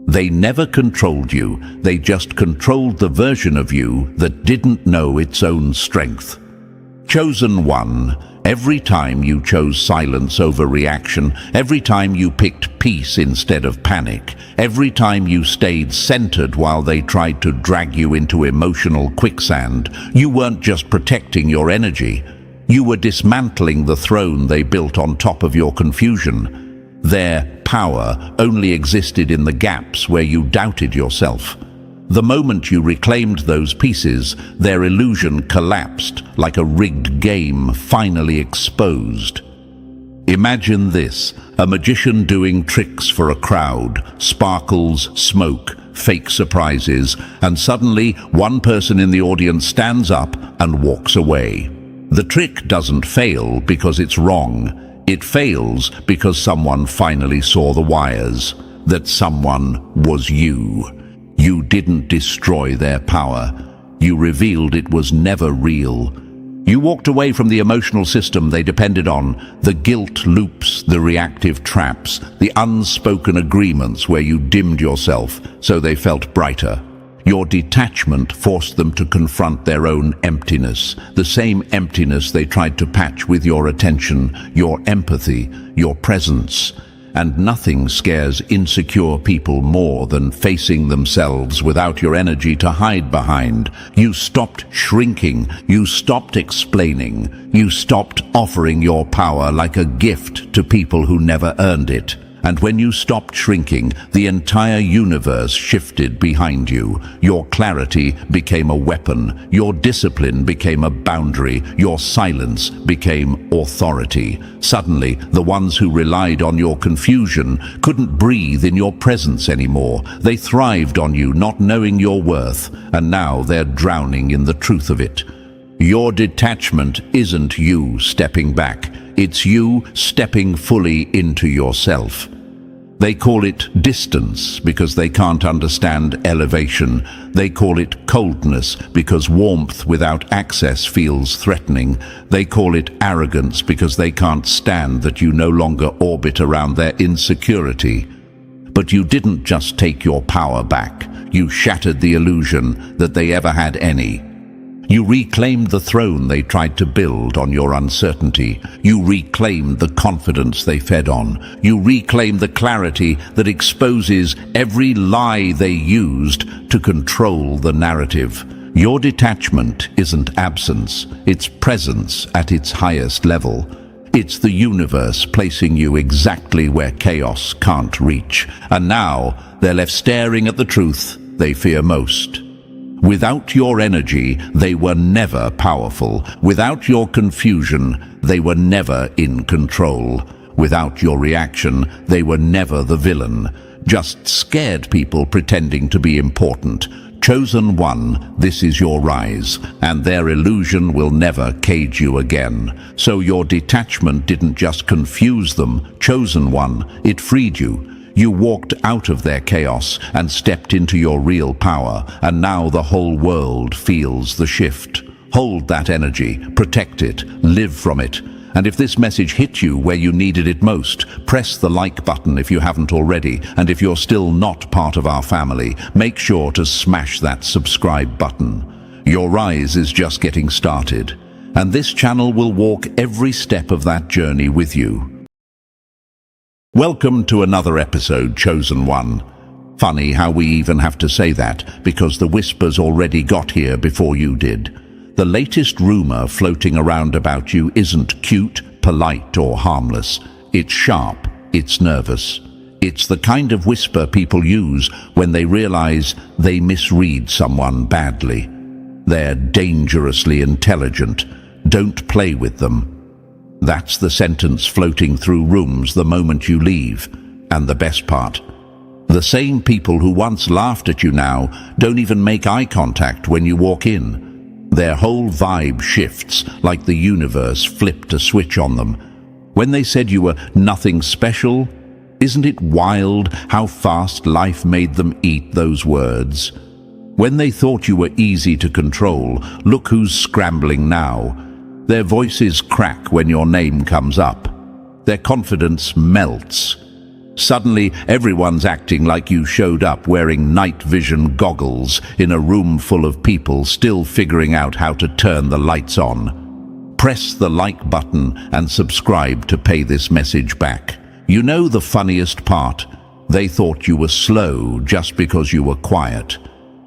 They never controlled you, they just controlled the version of you that didn't know its own strength. Chosen one, every time you chose silence over reaction, every time you picked peace instead of panic, every time you stayed centered while they tried to drag you into emotional quicksand, you weren't just protecting your energy, you were dismantling the throne they built on top of your confusion. Their power only existed in the gaps where you doubted yourself. The moment you reclaimed those pieces, their illusion collapsed like a rigged game finally exposed. Imagine this, a magician doing tricks for a crowd, sparkles, smoke, fake surprises, and suddenly one person in the audience stands up and walks away. The trick doesn't fail because it's wrong. It fails because someone finally saw the wires, that someone was you. You didn't destroy their power. You revealed it was never real. You walked away from the emotional system they depended on, the guilt loops, the reactive traps, the unspoken agreements where you dimmed yourself so they felt brighter. Your detachment forced them to confront their own emptiness, the same emptiness they tried to patch with your attention, your empathy, your presence. And nothing scares insecure people more than facing themselves without your energy to hide behind. You stopped shrinking, you stopped explaining, you stopped offering your power like a gift to people who never earned it. And when you stopped shrinking, the entire universe shifted behind you. Your clarity became a weapon, your discipline became a boundary, your silence became authority. Suddenly, the ones who relied on your confusion couldn't breathe in your presence anymore. They thrived on you, not knowing your worth, and now they're drowning in the truth of it. Your detachment isn't you stepping back, it's you stepping fully into yourself. They call it distance because they can't understand elevation. They call it coldness because warmth without access feels threatening. They call it arrogance because they can't stand that you no longer orbit around their insecurity. But you didn't just take your power back. You shattered the illusion that they ever had any. You reclaimed the throne they tried to build on your uncertainty. You reclaimed the confidence they fed on. You reclaimed the clarity that exposes every lie they used to control the narrative. Your detachment isn't absence, it's presence at its highest level. It's the universe placing you exactly where chaos can't reach. And now they're left staring at the truth they fear most. Without your energy, they were never powerful. Without your confusion, they were never in control. Without your reaction, they were never the villain. Just scared people pretending to be important. Chosen one, this is your rise, and their illusion will never cage you again. So your detachment didn't just confuse them, chosen one, it freed you. You walked out of their chaos and stepped into your real power, and now the whole world feels the shift. Hold that energy, protect it, live from it. And if this message hit you where you needed it most, press the like button if you haven't already, and if you're still not part of our family, make sure to smash that subscribe button. Your rise is just getting started, and this channel will walk every step of that journey with you. Welcome to another episode, Chosen One. Funny how we even have to say that, because the whispers already got here before you did. The latest rumor floating around about you isn't cute, polite, or harmless. It's sharp, it's nervous. It's the kind of whisper people use when they realize they misread someone badly. They're dangerously intelligent. Don't play with them. That's the sentence floating through rooms the moment you leave. And the best part, the same people who once laughed at you now don't even make eye contact when you walk in. Their whole vibe shifts like the universe flipped a switch on them. When they said you were nothing special, isn't it wild how fast life made them eat those words? When they thought you were easy to control, look who's scrambling now. Their voices crack when your name comes up. Their confidence melts. Suddenly, everyone's acting like you showed up wearing night vision goggles in a room full of people still figuring out how to turn the lights on. Press the like button and subscribe to pay this message back. You know the funniest part? They thought you were slow just because you were quiet.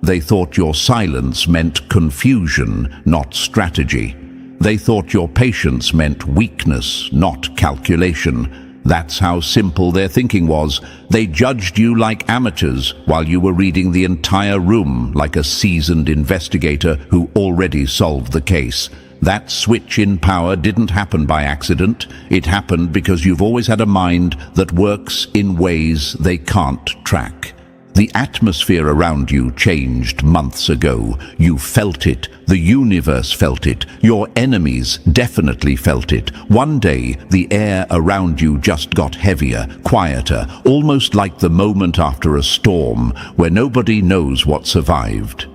They thought your silence meant confusion, not strategy. They thought your patience meant weakness, not calculation. That's how simple their thinking was. They judged you like amateurs while you were reading the entire room like a seasoned investigator who already solved the case. That switch in power didn't happen by accident. It happened because you've always had a mind that works in ways they can't track. The atmosphere around you changed months ago. You felt it. The universe felt it. Your enemies definitely felt it. One day, the air around you just got heavier, quieter, almost like the moment after a storm where nobody knows what survived.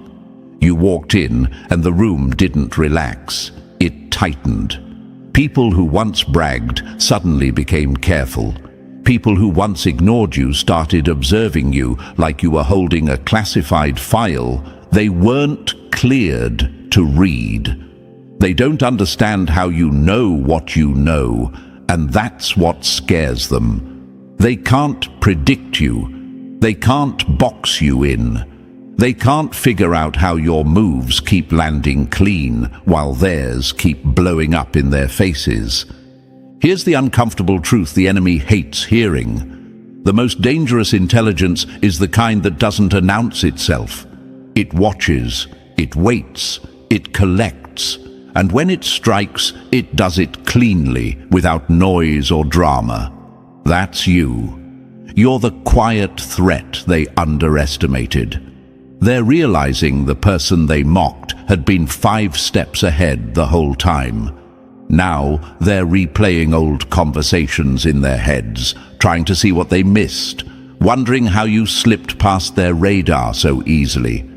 You walked in, and the room didn't relax. It tightened. People who once bragged suddenly became careful. People who once ignored you started observing you like you were holding a classified file they weren't cleared to read. They don't understand how you know what you know, and that's what scares them. They can't predict you. They can't box you in. They can't figure out how your moves keep landing clean while theirs keep blowing up in their faces. Here's the uncomfortable truth the enemy hates hearing. The most dangerous intelligence is the kind that doesn't announce itself. It watches, it waits, it collects, and when it strikes, it does it cleanly, without noise or drama. That's you. You're the quiet threat they underestimated. They're realizing the person they mocked had been 5 steps ahead the whole time. Now they're replaying old conversations in their heads, trying to see what they missed, wondering how you slipped past their radar so easily.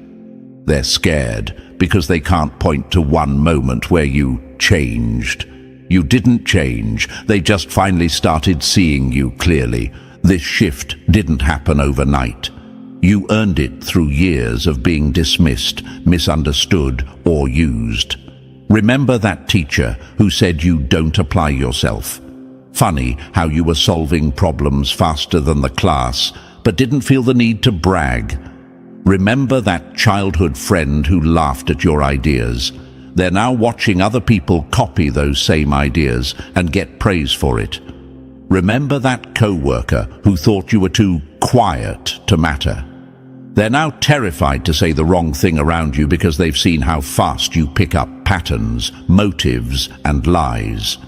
They're scared because they can't point to one moment where you changed. You didn't change, they just finally started seeing you clearly. This shift didn't happen overnight. You earned it through years of being dismissed, misunderstood, or used. Remember that teacher who said you don't apply yourself? Funny how you were solving problems faster than the class, but didn't feel the need to brag. Remember that childhood friend who laughed at your ideas? They're now watching other people copy those same ideas and get praise for it. Remember that co-worker who thought you were too quiet to matter? They're now terrified to say the wrong thing around you because they've seen how fast you pick up patterns, motives, and lies.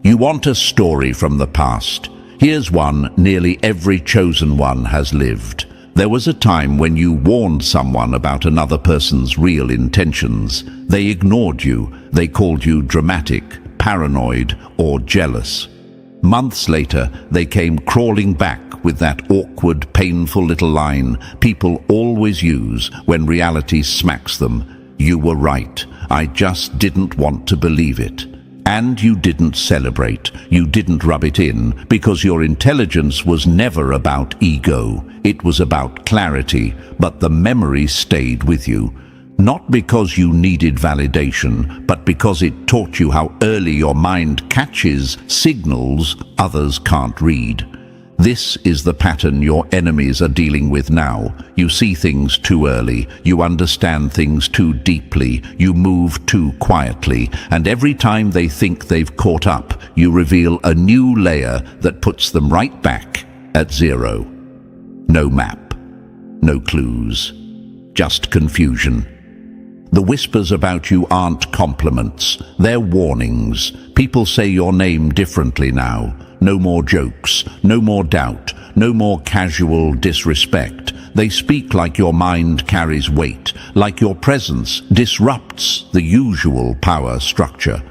You want a story from the past. Here's one nearly every chosen one has lived. There was a time when you warned someone about another person's real intentions. They ignored you. They called you dramatic, paranoid, or jealous. Months later, they came crawling back with that awkward, painful little line people always use when reality smacks them. You were right. I just didn't want to believe it. And you didn't celebrate. You didn't rub it in because your intelligence was never about ego. It was about clarity, but the memory stayed with you. Not because you needed validation, but because it taught you how early your mind catches signals others can't read. This is the pattern your enemies are dealing with now. You see things too early, you understand things too deeply, you move too quietly, and every time they think they've caught up, you reveal a new layer that puts them right back at zero. No map, no clues, just confusion. The whispers about you aren't compliments, they're warnings. People say your name differently now. No more jokes, no more doubt, no more casual disrespect. They speak like your mind carries weight, like your presence disrupts the usual power structure.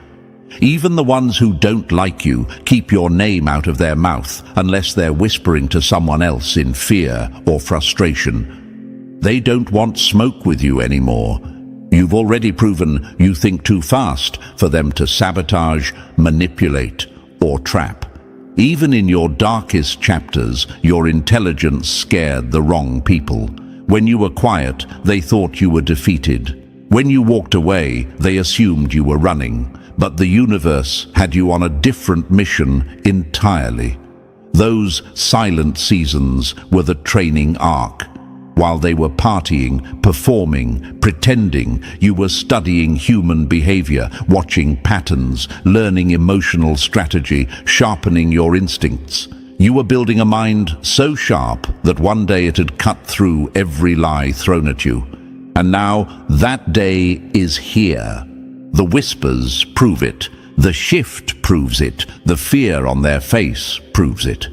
Even the ones who don't like you keep your name out of their mouth unless they're whispering to someone else in fear or frustration. They don't want smoke with you anymore. You've already proven you think too fast for them to sabotage, manipulate, or trap. Even in your darkest chapters, your intelligence scared the wrong people. When you were quiet, they thought you were defeated. When you walked away, they assumed you were running. But the universe had you on a different mission entirely. Those silent seasons were the training arc. While they were partying, performing, pretending, you were studying human behavior, watching patterns, learning emotional strategy, sharpening your instincts. You were building a mind so sharp that one day it had cut through every lie thrown at you. And now that day is here. The whispers prove it. The shift proves it. The fear on their face proves it.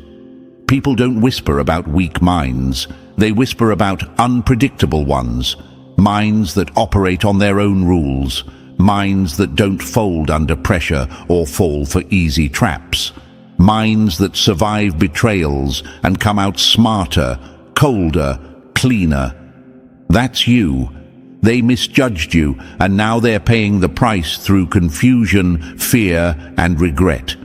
People don't whisper about weak minds. They whisper about unpredictable ones. Minds that operate on their own rules. Minds that don't fold under pressure or fall for easy traps. Minds that survive betrayals and come out smarter, colder, cleaner. That's you. They misjudged you, and now they're paying the price through confusion, fear, and regret.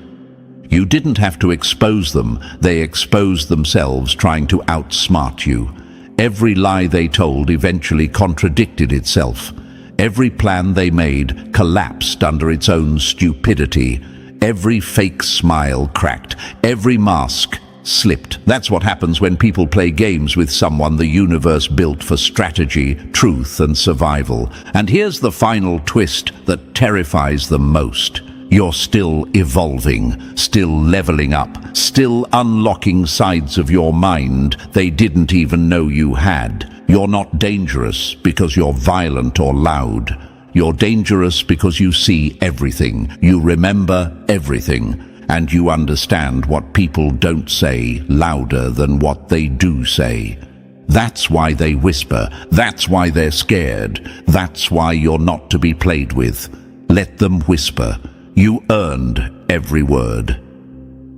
You didn't have to expose them. They exposed themselves trying to outsmart you. Every lie they told eventually contradicted itself. Every plan they made collapsed under its own stupidity. Every fake smile cracked. Every mask slipped. That's what happens when people play games with someone the universe built for strategy, truth, and survival. And here's the final twist that terrifies them most. You're still evolving, still leveling up, still unlocking sides of your mind they didn't even know you had. You're not dangerous because you're violent or loud. You're dangerous because you see everything, you remember everything, and you understand what people don't say louder than what they do say. That's why they whisper. That's why they're scared. That's why you're not to be played with. Let them whisper. You earned every word.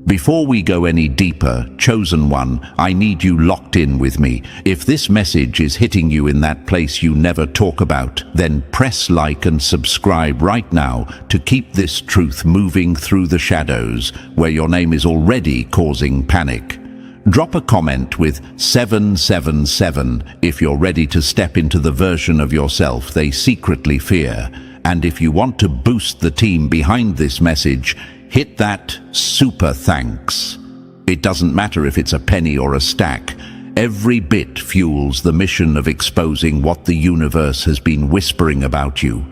Before we go any deeper, Chosen One, I need you locked in with me. If this message is hitting you in that place you never talk about, then press like and subscribe right now to keep this truth moving through the shadows where your name is already causing panic. Drop a comment with 777 if you're ready to step into the version of yourself they secretly fear. And if you want to boost the team behind this message, hit that super thanks. It doesn't matter if it's a penny or a stack. Every bit fuels the mission of exposing what the universe has been whispering about you.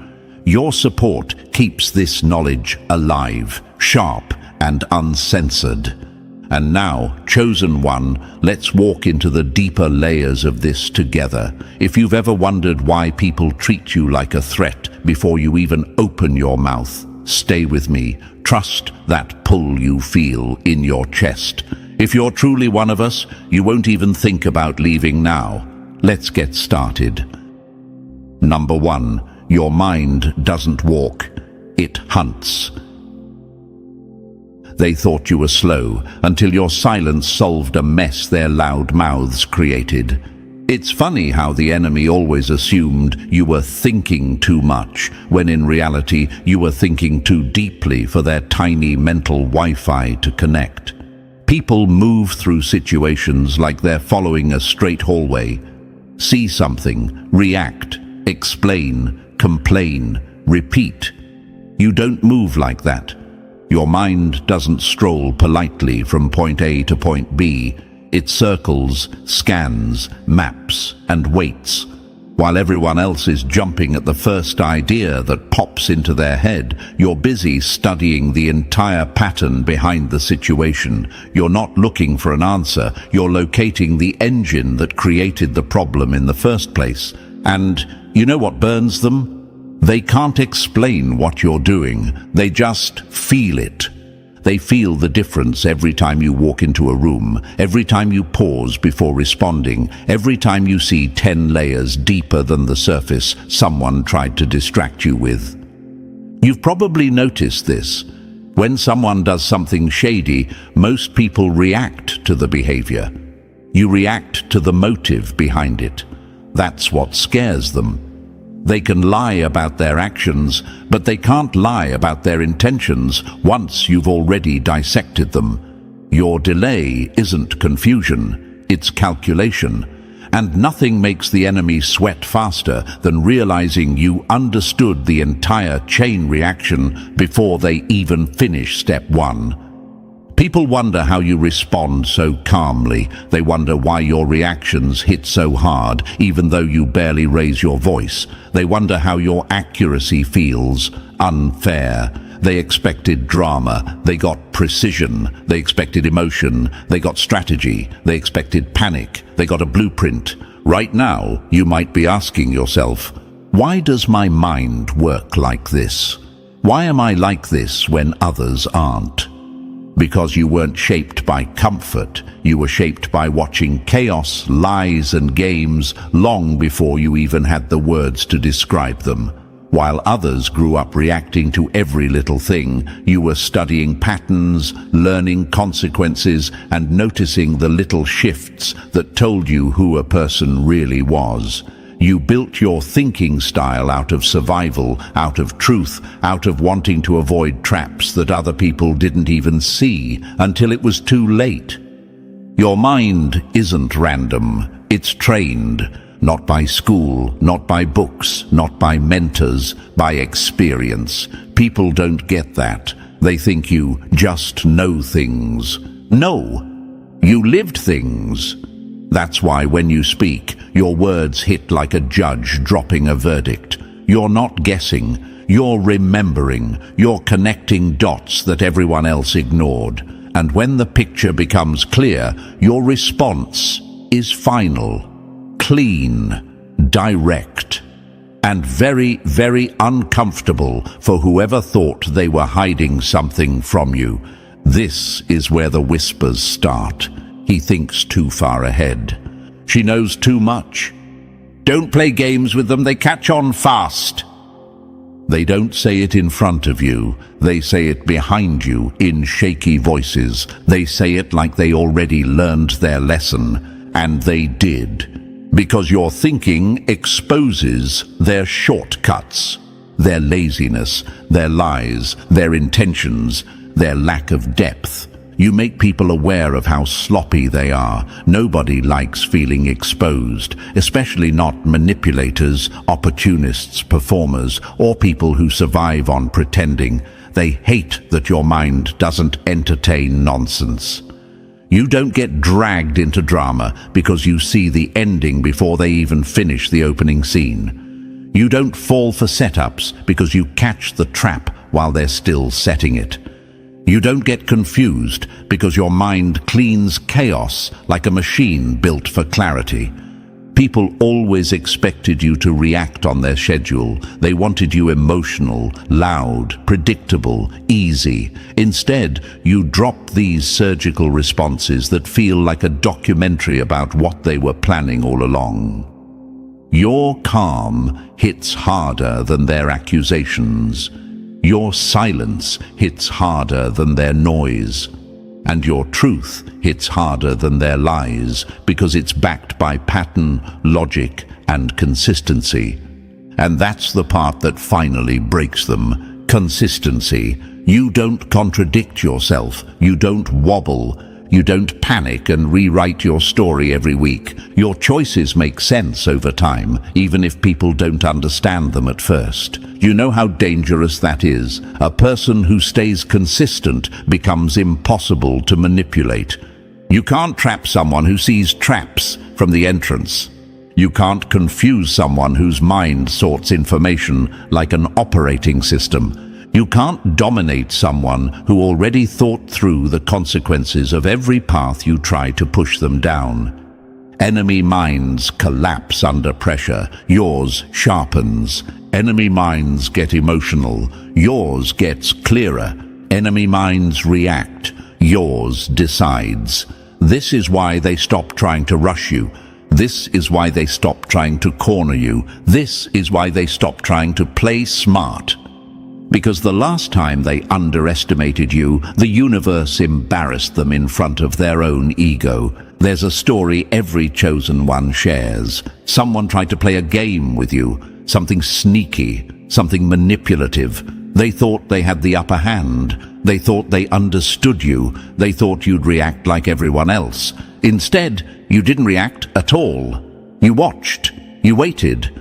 Your support keeps this knowledge alive, sharp, and uncensored. And now, Chosen One, let's walk into the deeper layers of this together. If you've ever wondered why people treat you like a threat before you even open your mouth, stay with me. Trust that pull you feel in your chest. If you're truly one of us, you won't even think about leaving now. Let's get started. Number 1, your mind doesn't walk, it hunts. They thought you were slow until your silence solved a mess their loud mouths created. It's funny how the enemy always assumed you were thinking too much, when in reality you were thinking too deeply for their tiny mental Wi-Fi to connect. People move through situations like they're following a straight hallway. See something, react, explain, complain, repeat. You don't move like that. Your mind doesn't stroll politely from point A to point B. It circles, scans, maps, and waits. While everyone else is jumping at the first idea that pops into their head, you're busy studying the entire pattern behind the situation. You're not looking for an answer. You're locating the engine that created the problem in the first place. And you know what burns them? They can't explain what you're doing. They just feel it. They feel the difference every time you walk into a room, every time you pause before responding, every time you see 10 layers deeper than the surface someone tried to distract you with. You've probably noticed this. When someone does something shady, most people react to the behavior. You react to the motive behind it. That's what scares them. They can lie about their actions, but they can't lie about their intentions once you've already dissected them. Your delay isn't confusion, it's calculation. And nothing makes the enemy sweat faster than realizing you understood the entire chain reaction before they even finish step one. People wonder how you respond so calmly. They wonder why your reactions hit so hard, even though you barely raise your voice. They wonder how your accuracy feels unfair. They expected drama. They got precision. They expected emotion. They got strategy. They expected panic. They got a blueprint. Right now, you might be asking yourself, why does my mind work like this? Why am I like this when others aren't? Because you weren't shaped by comfort. You were shaped by watching chaos, lies, and games long before you even had the words to describe them. While others grew up reacting to every little thing, you were studying patterns, learning consequences, and noticing the little shifts that told you who a person really was. You built your thinking style out of survival, out of truth, out of wanting to avoid traps that other people didn't even see until it was too late. Your mind isn't random, it's trained, not by school, not by books, not by mentors, by experience. People don't get that. They think you just know things. No, you lived things. That's why when you speak, your words hit like a judge dropping a verdict. You're not guessing, you're remembering, you're connecting dots that everyone else ignored. And when the picture becomes clear, your response is final, clean, direct, and very, very uncomfortable for whoever thought they were hiding something from you. This is where the whispers start. He thinks too far ahead. She knows too much. Don't play games with them, they catch on fast. They don't say it in front of you. They say it behind you in shaky voices. They say it like they already learned their lesson. And they did. Because your thinking exposes their shortcuts, their laziness, their lies, their intentions, their lack of depth. You make people aware of how sloppy they are. Nobody likes feeling exposed, especially not manipulators, opportunists, performers, or people who survive on pretending. They hate that your mind doesn't entertain nonsense. You don't get dragged into drama because you see the ending before they even finish the opening scene. You don't fall for setups because you catch the trap while they're still setting it. You don't get confused because your mind cleans chaos like a machine built for clarity. People always expected you to react on their schedule. They wanted you emotional, loud, predictable, easy. Instead, you drop these surgical responses that feel like a documentary about what they were planning all along. Your calm hits harder than their accusations. Your silence hits harder than their noise, and your truth hits harder than their lies because it's backed by pattern, logic, and consistency. And that's the part that finally breaks them. Consistency. You don't contradict yourself. You don't wobble. You don't panic and rewrite your story every week. Your choices make sense over time, even if people don't understand them at first. You know how dangerous that is. A person who stays consistent becomes impossible to manipulate. You can't trap someone who sees traps from the entrance. You can't confuse someone whose mind sorts information like an operating system. You can't dominate someone who already thought through the consequences of every path you try to push them down. Enemy minds collapse under pressure. Yours sharpens. Enemy minds get emotional. Yours gets clearer. Enemy minds react. Yours decides. This is why they stop trying to rush you. This is why they stop trying to corner you. This is why they stop trying to play smart. Because the last time they underestimated you, the universe embarrassed them in front of their own ego. There's a story every chosen one shares. Someone tried to play a game with you. something sneaky, something manipulative. They thought they had the upper hand. They thought they understood you. They thought you'd react like everyone else. Instead, you didn't react at all. You watched. You waited.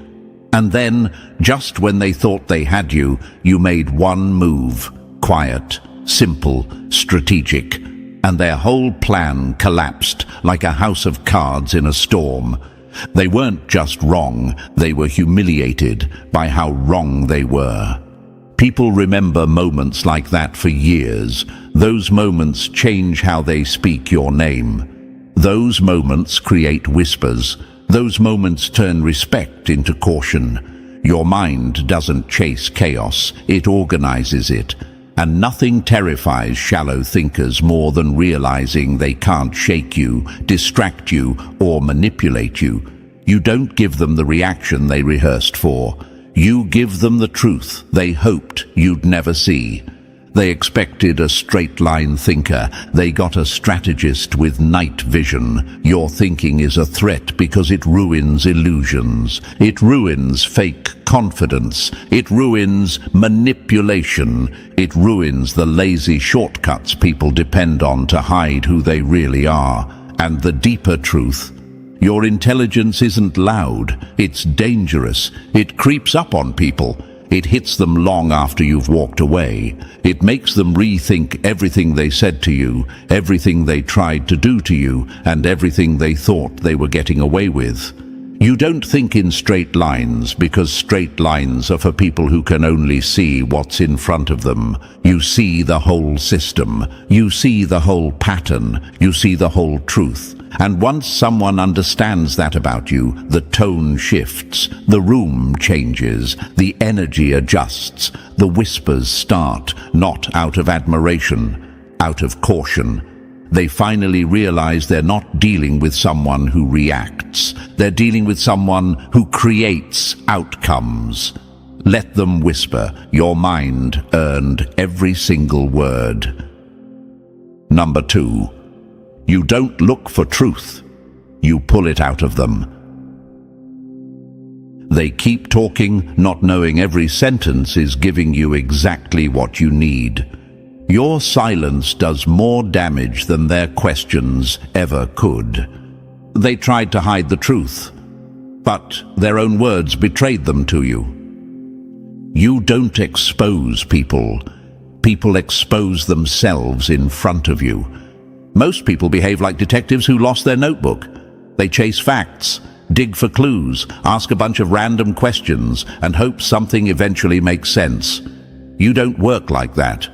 And then, just when they thought they had you, you made one move. Quiet, simple, strategic. And their whole plan collapsed like a house of cards in a storm. They weren't just wrong, they were humiliated by how wrong they were. People remember moments like that for years. Those moments change how they speak your name. Those moments create whispers. Those moments turn respect into caution. Your mind doesn't chase chaos, it organizes it. And nothing terrifies shallow thinkers more than realizing they can't shake you, distract you, or manipulate you. You don't give them the reaction they rehearsed for. You give them the truth they hoped you'd never see. They expected a straight-line thinker. They got a strategist with night vision. Your thinking is a threat because it ruins illusions. It ruins fake confidence. It ruins manipulation. It ruins the lazy shortcuts people depend on to hide who they really are. And the deeper truth: your intelligence isn't loud, it's dangerous. It creeps up on people. It hits them long after you've walked away. It makes them rethink everything they said to you, everything they tried to do to you, and everything they thought they were getting away with. You don't think in straight lines because straight lines are for people who can only see what's in front of them. You see the whole system. You see the whole pattern. You see the whole truth. And once someone understands that about you, the tone shifts, the room changes, the energy adjusts, the whispers start, not out of admiration, out of caution. They finally realize they're not dealing with someone who reacts. They're dealing with someone who creates outcomes. Let them whisper. Your mind earned every single word. Number 2. You don't look for truth. You pull it out of them. They keep talking, not knowing every sentence is giving you exactly what you need. Your silence does more damage than their questions ever could. They tried to hide the truth, but their own words betrayed them to you. You don't expose people. People expose themselves in front of you. Most people behave like detectives who lost their notebook. They chase facts, dig for clues, ask a bunch of random questions, and hope something eventually makes sense. You don't work like that.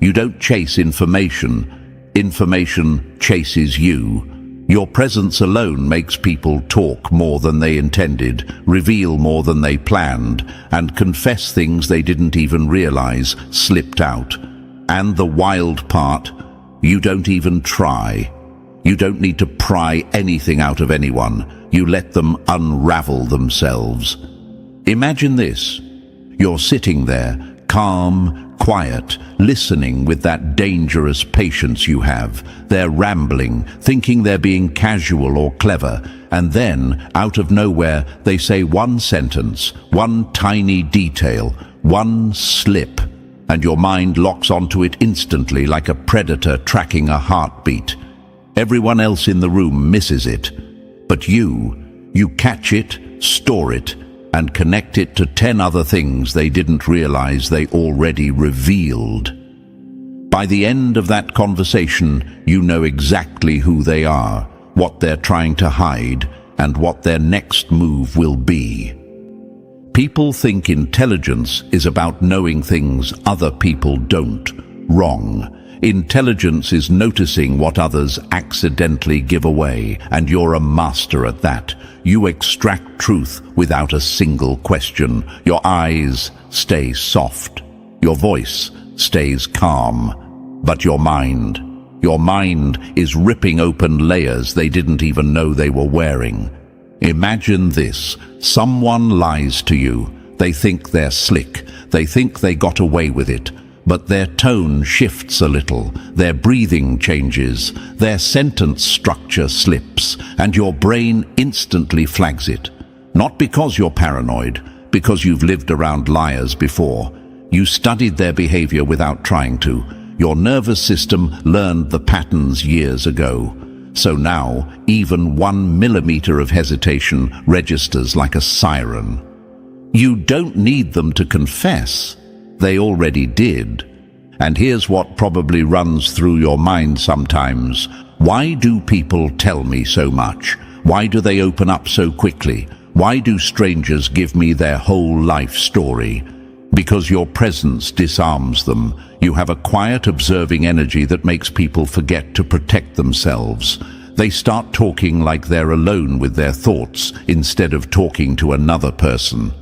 You don't chase information. Information chases you. Your presence alone makes people talk more than they intended, reveal more than they planned, and confess things they didn't even realize slipped out. And the wild part: you don't even try. You don't need to pry anything out of anyone. You let them unravel themselves. Imagine this. You're sitting there, calm, quiet, listening with that dangerous patience you have. They're rambling, thinking they're being casual or clever, and then, out of nowhere, they say one sentence, one tiny detail, one slip, and your mind locks onto it instantly like a predator tracking a heartbeat. Everyone else in the room misses it, but you catch it, store it, and connect it to 10 other things they didn't realize they already revealed. By the end of that conversation, you know exactly who they are, what they're trying to hide, and what their next move will be. People think intelligence is about knowing things other people don't. Wrong. Intelligence is noticing what others accidentally give away, and you're a master at that. You extract truth without a single question. Your eyes stay soft. Your voice stays calm. But your mind is ripping open layers they didn't even know they were wearing. Imagine this. Someone lies to you. They think they're slick. They think they got away with it. But their tone shifts a little, their breathing changes, their sentence structure slips, and your brain instantly flags it. Not because you're paranoid, Because you've lived around liars before. You studied their behavior without trying to. Your nervous system learned the patterns years ago. So now, even 1 millimeter of hesitation registers like a siren. You don't need them to confess. They already did. And here's what probably runs through your mind sometimes. Why do people tell me so much? Why do they open up so quickly? Why do strangers give me their whole life story? Because your presence disarms them. You have a quiet, observing energy that makes people forget to protect themselves. They start talking like they're alone with their thoughts instead of talking to another person.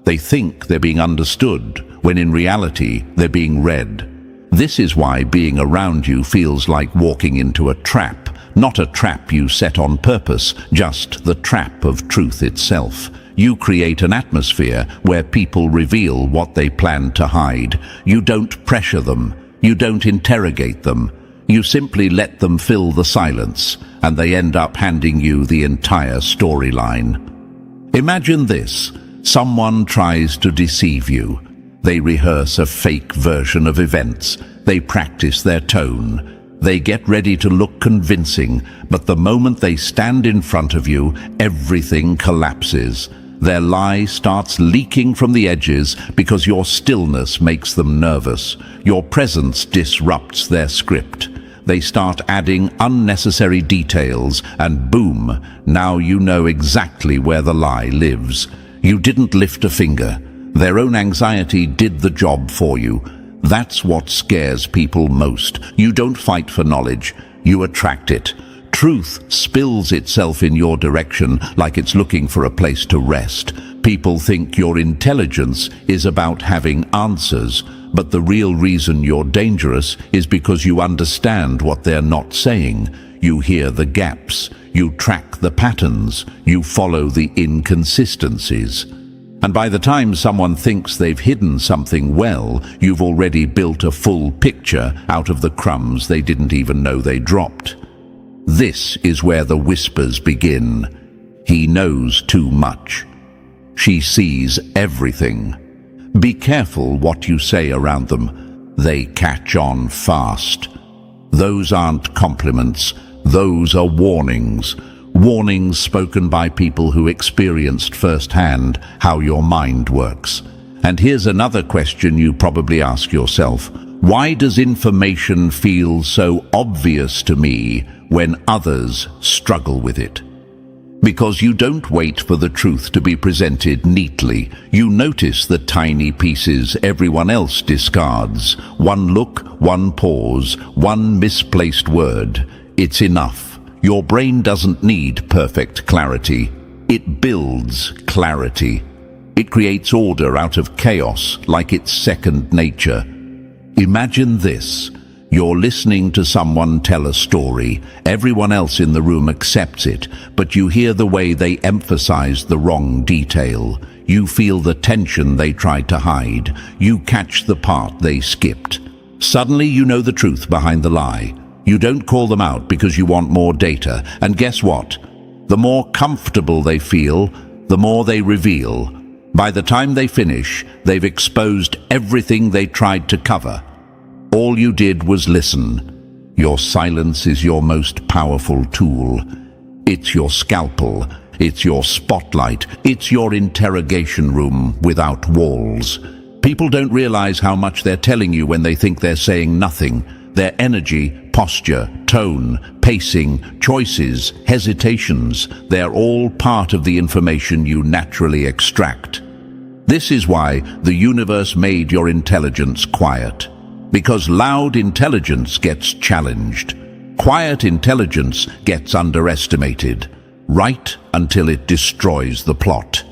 They think they're being understood, when in reality they're being read. This is why being around you feels like walking into a trap, not a trap you set on purpose, just the trap of truth itself. You create an atmosphere where people reveal what they plan to hide. You don't pressure them. You don't interrogate them. You simply let them fill the silence, and they end up handing you the entire storyline. Imagine this. Someone tries to deceive you. They rehearse a fake version of events. They practice their tone. They get ready to look convincing, but the moment they stand in front of you, everything collapses. Their lie starts leaking from the edges because your stillness makes them nervous. Your presence disrupts their script. They start adding unnecessary details, and boom, now you know exactly where the lie lives. You didn't lift a finger. Their own anxiety did the job for you. That's what scares people most. You don't fight for knowledge. You attract it. Truth spills itself in your direction like it's looking for a place to rest. People think your intelligence is about having answers, but the real reason you're dangerous is because you understand what they're not saying. You hear the gaps. You track the patterns. You follow the inconsistencies. And by the time someone thinks they've hidden something well, you've already built a full picture out of the crumbs they didn't even know they dropped. This is where the whispers begin. He knows too much. She sees everything. Be careful what you say around them. They catch on fast. Those aren't compliments. Those are warnings. Warnings spoken by people who experienced firsthand how your mind works. And here's another question you probably ask yourself. Why does information feel so obvious to me when others struggle with it? Because you don't wait for the truth to be presented neatly. You notice the tiny pieces everyone else discards. One look, one pause, one misplaced word. It's enough. Your brain doesn't need perfect clarity. It builds clarity. It creates order out of chaos like it's second nature. Imagine this. You're listening to someone tell a story. Everyone else in the room accepts it, but you hear the way they emphasize the wrong detail. You feel the tension they tried to hide. You catch the part they skipped. Suddenly you know the truth behind the lie. You don't call them out because you want more data. And guess what? The more comfortable they feel, the more they reveal. By the time they finish, they've exposed everything they tried to cover. All you did was listen. Your silence is your most powerful tool. It's your scalpel. It's your spotlight. It's your interrogation room without walls. People don't realize how much they're telling you when they think they're saying nothing. Their energy, posture, tone, pacing, choices, hesitations, they're all part of the information you naturally extract. This is why the universe made your intelligence quiet. Because loud intelligence gets challenged. Quiet intelligence gets underestimated, right until it destroys the plot.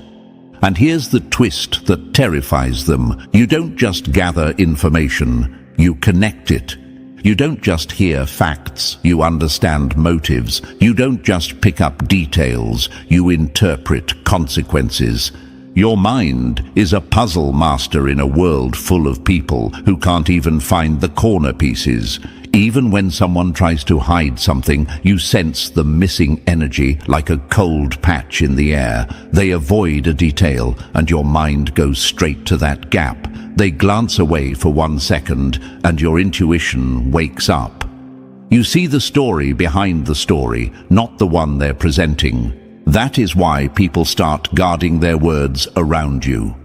And here's the twist that terrifies them. You don't just gather information, you connect it. You don't just hear facts, you understand motives. You don't just pick up details, you interpret consequences. Your mind is a puzzle master in a world full of people who can't even find the corner pieces. Even when someone tries to hide something, you sense the missing energy like a cold patch in the air. They avoid a detail, and your mind goes straight to that gap. They glance away for 1 second, and your intuition wakes up. You see the story behind the story, not the one they're presenting. That is why people start guarding their words around you.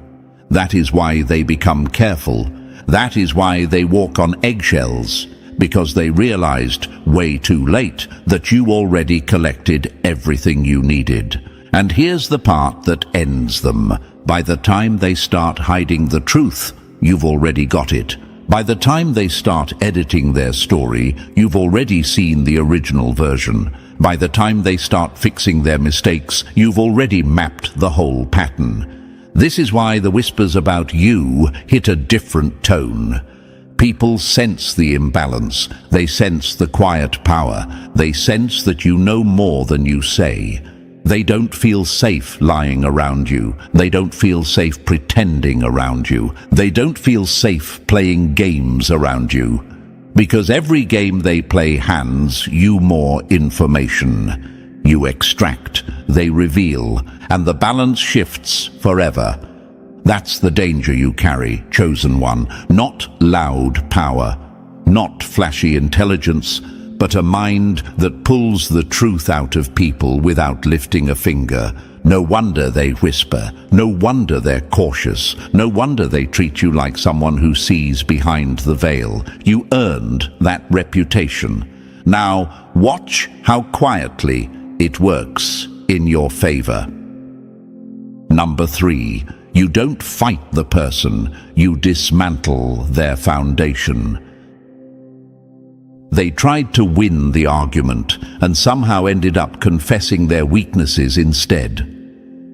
That is why they become careful. That is why they walk on eggshells, because they realized way too late that you already collected everything you needed. And here's the part that ends them. By the time they start hiding the truth, you've already got it. By the time they start editing their story, you've already seen the original version. By the time they start fixing their mistakes, you've already mapped the whole pattern. This is why the whispers about you hit a different tone. People sense the imbalance. They sense the quiet power. They sense that you know more than you say. They don't feel safe lying around you. They don't feel safe pretending around you. They don't feel safe playing games around you. Because every game they play hands you more information. You extract, they reveal, and the balance shifts forever. That's the danger you carry, chosen one. Not loud power, not flashy intelligence, but a mind that pulls the truth out of people without lifting a finger. No wonder they whisper. No wonder they're cautious. No wonder they treat you like someone who sees behind the veil. You earned that reputation. Now, watch how quietly it works in your favor. Number 3. You don't fight the person, you dismantle their foundation. They tried to win the argument and somehow ended up confessing their weaknesses instead.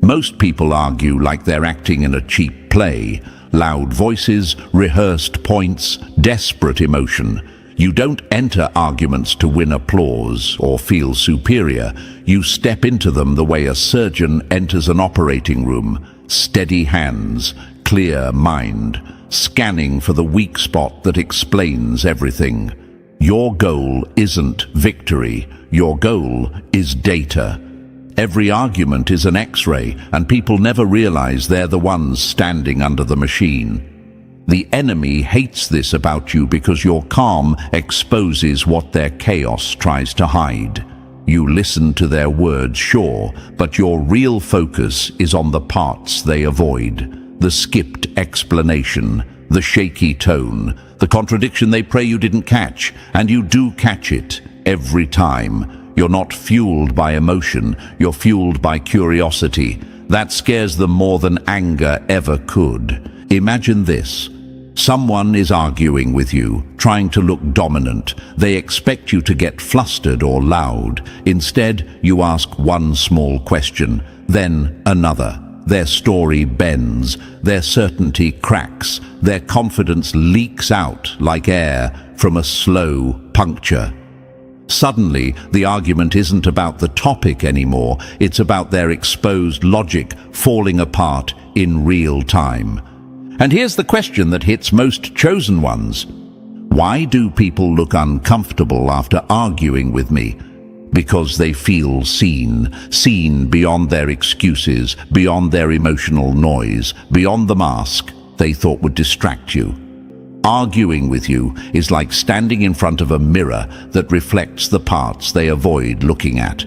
Most people argue like they're acting in a cheap play. Loud voices, rehearsed points, desperate emotion. You don't enter arguments to win applause or feel superior. You step into them the way a surgeon enters an operating room. Steady hands, clear mind, scanning for the weak spot that explains everything. Your goal isn't victory. Your goal is data. Every argument is an X-ray, and people never realize they're the ones standing under the machine. The enemy hates this about you because your calm exposes what their chaos tries to hide. You listen to their words, sure, but your real focus is on the parts they avoid. The skipped explanation, the shaky tone, the contradiction they pray you didn't catch, and you do catch it every time. You're not fueled by emotion, you're fueled by curiosity. That scares them more than anger ever could. Imagine this. Someone is arguing with you, trying to look dominant. They expect you to get flustered or loud. Instead, you ask one small question, then another. Their story bends, their certainty cracks, their confidence leaks out like air from a slow puncture. Suddenly, the argument isn't about the topic anymore, it's about their exposed logic falling apart in real time. And here's the question that hits most chosen ones. Why do people look uncomfortable after arguing with me? Because they feel seen beyond their excuses, beyond their emotional noise, beyond the mask they thought would distract you. Arguing with you is like standing in front of a mirror that reflects the parts they avoid looking at.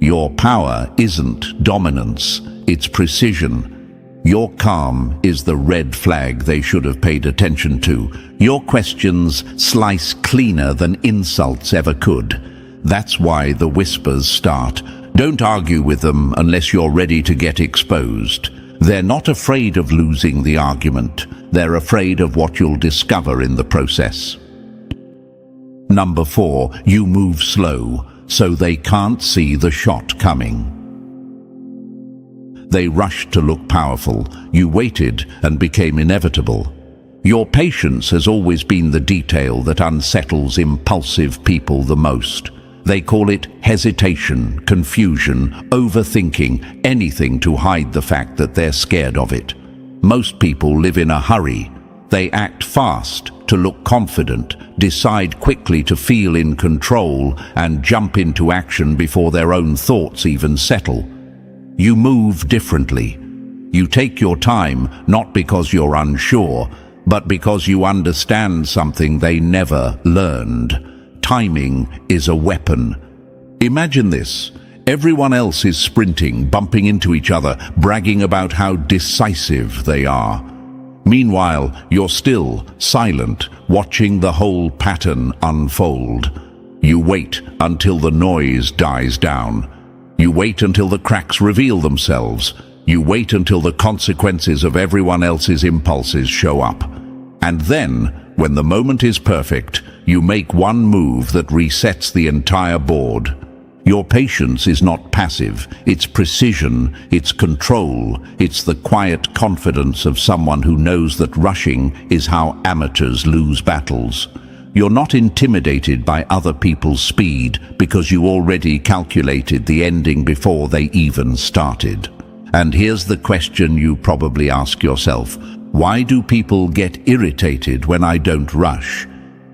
Your power isn't dominance, it's precision. Your calm is the red flag they should have paid attention to. Your questions slice cleaner than insults ever could. That's why the whispers start. Don't argue with them unless you're ready to get exposed. They're not afraid of losing the argument. They're afraid of what you'll discover in the process. Number 4, you move slow, so they can't see the shot coming. They rushed to look powerful. You waited and became inevitable. Your patience has always been the detail that unsettles impulsive people the most. They call it hesitation, confusion, overthinking, anything to hide the fact that they're scared of it. Most people live in a hurry. They act fast, to look confident, decide quickly to feel in control, and jump into action before their own thoughts even settle. You move differently. You take your time, not because you're unsure, but because you understand something they never learned. Timing is a weapon. Imagine this. Everyone else is sprinting, bumping into each other, bragging about how decisive they are. Meanwhile, you're still, silent, watching the whole pattern unfold. You wait until the noise dies down. You wait until the cracks reveal themselves. You wait until the consequences of everyone else's impulses show up. And then, when the moment is perfect, you make one move that resets the entire board. Your patience is not passive, it's precision, it's control, it's the quiet confidence of someone who knows that rushing is how amateurs lose battles. You're not intimidated by other people's speed because you already calculated the ending before they even started. And here's the question you probably ask yourself: why do people get irritated when I don't rush?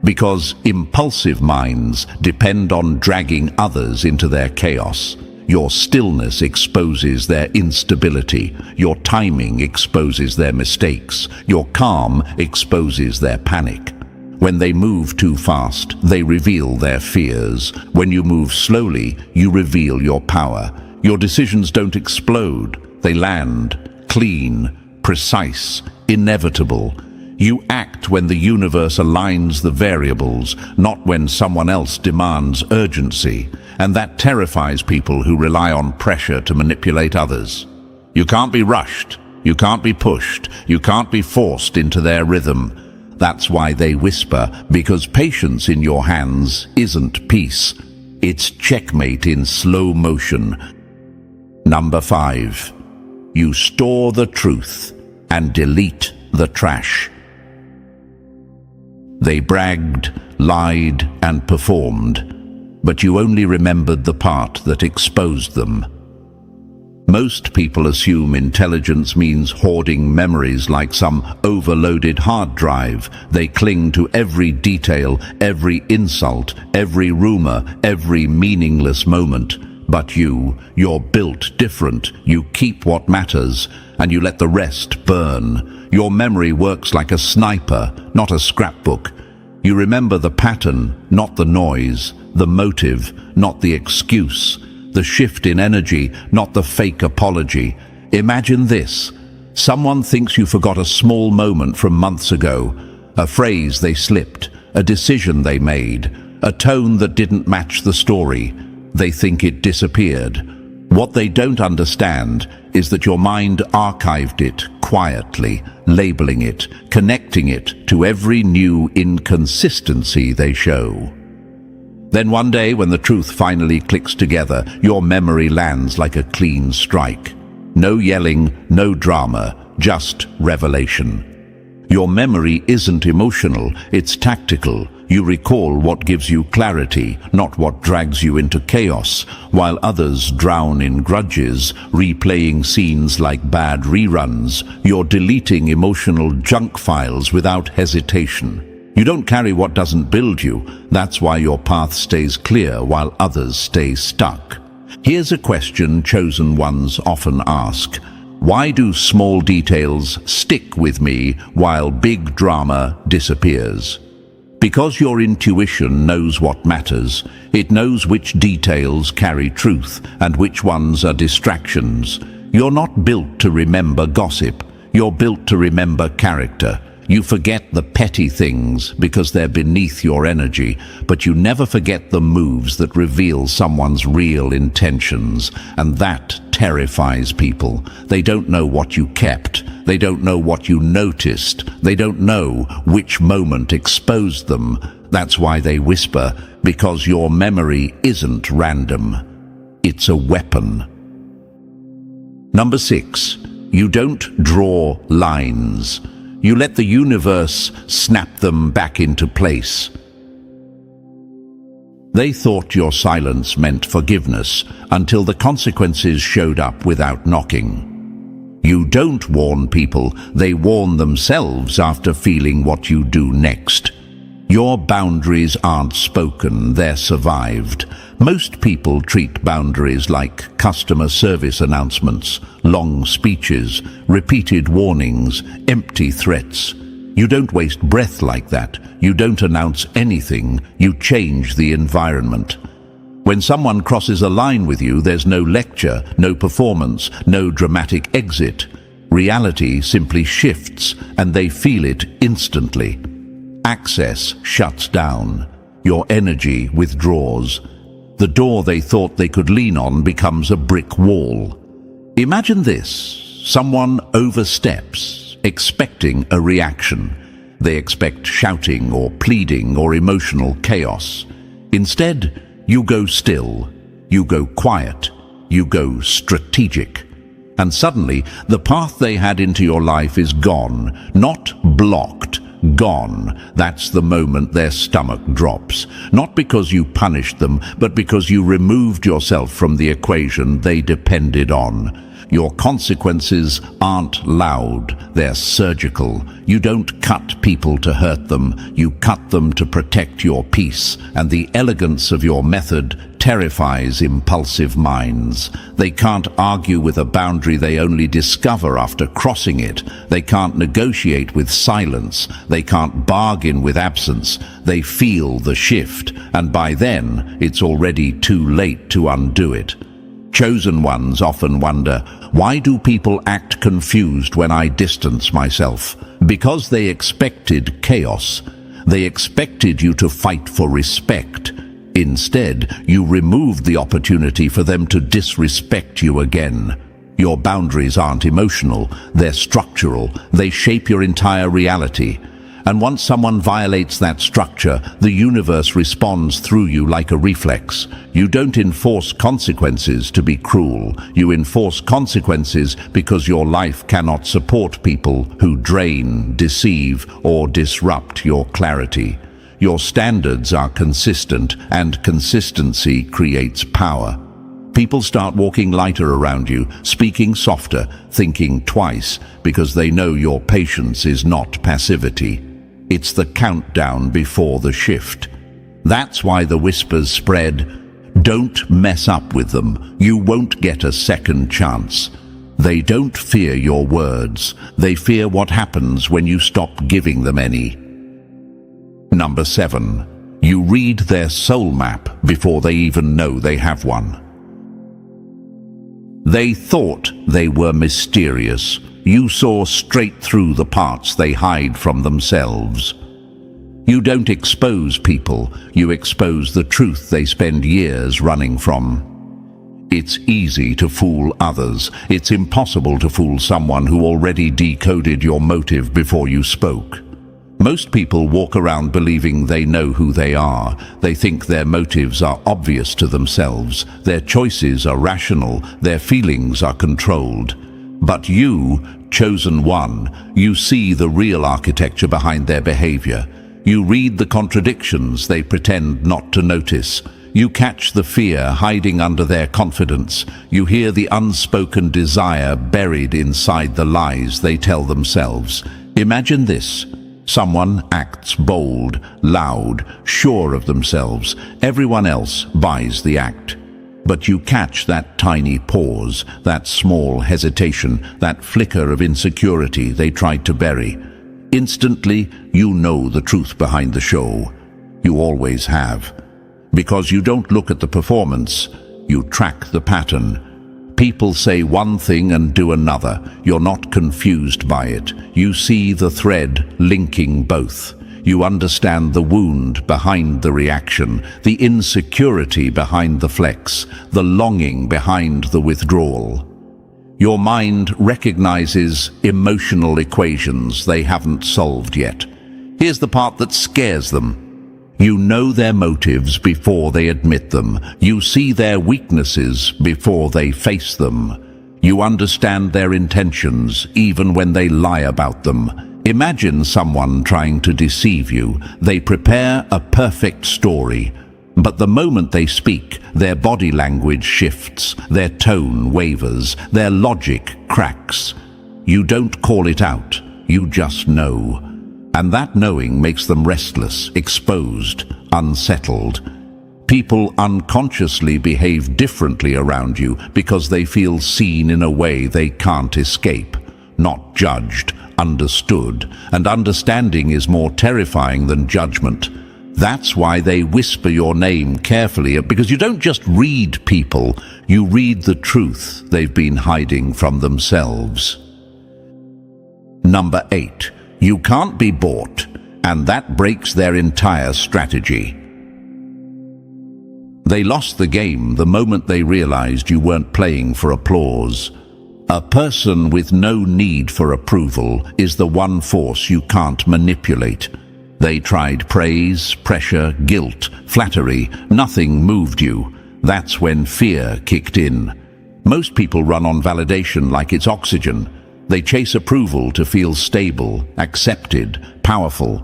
Because impulsive minds depend on dragging others into their chaos. Your stillness exposes their instability. Your timing exposes their mistakes. Your calm exposes their panic. When they move too fast, they reveal their fears. When you move slowly, you reveal your power. Your decisions don't explode. They land, clean, precise, inevitable. You act when the universe aligns the variables, not when someone else demands urgency. And that terrifies people who rely on pressure to manipulate others. You can't be rushed. You can't be pushed. You can't be forced into their rhythm. That's why they whisper, because patience in your hands isn't peace. It's checkmate in slow motion. Number 5. You store the truth and delete the trash. They bragged, lied, and performed, but you only remembered the part that exposed them. Most people assume intelligence means hoarding memories like some overloaded hard drive. They cling to every detail, every insult, every rumor, every meaningless moment. But you're built different. You keep what matters, and you let the rest burn. Your memory works like a sniper, not a scrapbook. You remember the pattern, not the noise, the motive, not the excuse, the shift in energy, not the fake apology. Imagine this. Someone thinks you forgot a small moment from months ago, a phrase they slipped, a decision they made, a tone that didn't match the story. They think it disappeared. What they don't understand is that your mind archived it quietly, labeling it, connecting it to every new inconsistency they show. Then one day, when the truth finally clicks together, your memory lands like a clean strike. No yelling, no drama, just revelation. Your memory isn't emotional, it's tactical. You recall what gives you clarity, not what drags you into chaos, while others drown in grudges, replaying scenes like bad reruns. You're deleting emotional junk files without hesitation. You don't carry what doesn't build you. That's why your path stays clear while others stay stuck. Here's a question chosen ones often ask. Why do small details stick with me while big drama disappears? Because your intuition knows what matters. It knows which details carry truth and which ones are distractions. You're not built to remember gossip. You're built to remember character. You forget the petty things because they're beneath your energy, but you never forget the moves that reveal someone's real intentions, and that terrifies people. They don't know what you kept. They don't know what you noticed. They don't know which moment exposed them. That's why they whisper, because your memory isn't random. It's a weapon. Number 6. You don't draw lines. You let the universe snap them back into place. They thought your silence meant forgiveness until the consequences showed up without knocking. You don't warn people, they warn themselves after feeling what you do next. Your boundaries aren't spoken, they're survived. Most people treat boundaries like customer service announcements, long speeches, repeated warnings, empty threats. You don't waste breath like that. You don't announce anything, you change the environment. When someone crosses a line with you, there's no lecture, no performance, no dramatic exit. Reality simply shifts, and they feel it instantly. Access shuts down. Your energy withdraws. The door they thought they could lean on becomes a brick wall. Imagine this. Someone oversteps, expecting a reaction. They expect shouting or pleading or emotional chaos. Instead, you go still, you go quiet, you go strategic. And suddenly, the path they had into your life is gone, not blocked, gone. That's the moment their stomach drops. Not because you punished them, but because you removed yourself from the equation they depended on. Your consequences aren't loud, they're surgical. You don't cut people to hurt them, you cut them to protect your peace, and the elegance of your method terrifies impulsive minds. They can't argue with a boundary they only discover after crossing it. They can't negotiate with silence. They can't bargain with absence. They feel the shift, and by then, it's already too late to undo it. Chosen ones often wonder, why do people act confused when I distance myself? Because they expected chaos. They expected you to fight for respect. Instead, you removed the opportunity for them to disrespect you again. Your boundaries aren't emotional, they're structural. They shape your entire reality. And once someone violates that structure, the universe responds through you like a reflex. You don't enforce consequences to be cruel. You enforce consequences because your life cannot support people who drain, deceive, or disrupt your clarity. Your standards are consistent, and consistency creates power. People start walking lighter around you, speaking softer, thinking twice, because they know your patience is not passivity. It's the countdown before the shift. That's why the whispers spread. Don't mess up with them. You won't get a second chance. They don't fear your words. They fear what happens when you stop giving them any. Number 7. You read their soul map before they even know they have one. They thought they were mysterious. You saw straight through the parts they hide from themselves. You don't expose people, you expose the truth they spend years running from. It's easy to fool others. It's impossible to fool someone who already decoded your motive before you spoke. Most people walk around believing they know who they are. They think their motives are obvious to themselves. Their choices are rational. Their feelings are controlled. But you, chosen one, you see the real architecture behind their behavior. You read the contradictions they pretend not to notice. You catch the fear hiding under their confidence. You hear the unspoken desire buried inside the lies they tell themselves. Imagine this. Someone acts bold, loud, sure of themselves. Everyone else buys the act. But you catch that tiny pause, that small hesitation, that flicker of insecurity they tried to bury. Instantly, you know the truth behind the show. You always have. Because you don't look at the performance, you track the pattern. People say one thing and do another. You're not confused by it. You see the thread linking both. You understand the wound behind the reaction, the insecurity behind the flex, the longing behind the withdrawal. Your mind recognizes emotional equations they haven't solved yet. Here's the part that scares them. You know their motives before they admit them. You see their weaknesses before they face them. You understand their intentions even when they lie about them. Imagine someone trying to deceive you. They prepare a perfect story. But the moment they speak, their body language shifts, their tone wavers, their logic cracks. You don't call it out, you just know. And that knowing makes them restless, exposed, unsettled. People unconsciously behave differently around you because they feel seen in a way they can't escape, not judged, understood, and understanding is more terrifying than judgment. That's why they whisper your name carefully, because you don't just read people, you read the truth they've been hiding from themselves. Number 8. You can't be bought, and that breaks their entire strategy. They lost the game the moment they realized you weren't playing for applause. A person with no need for approval is the one force you can't manipulate. They tried praise, pressure, guilt, flattery. Nothing moved you. That's when fear kicked in. Most people run on validation like it's oxygen. They chase approval to feel stable, accepted, powerful.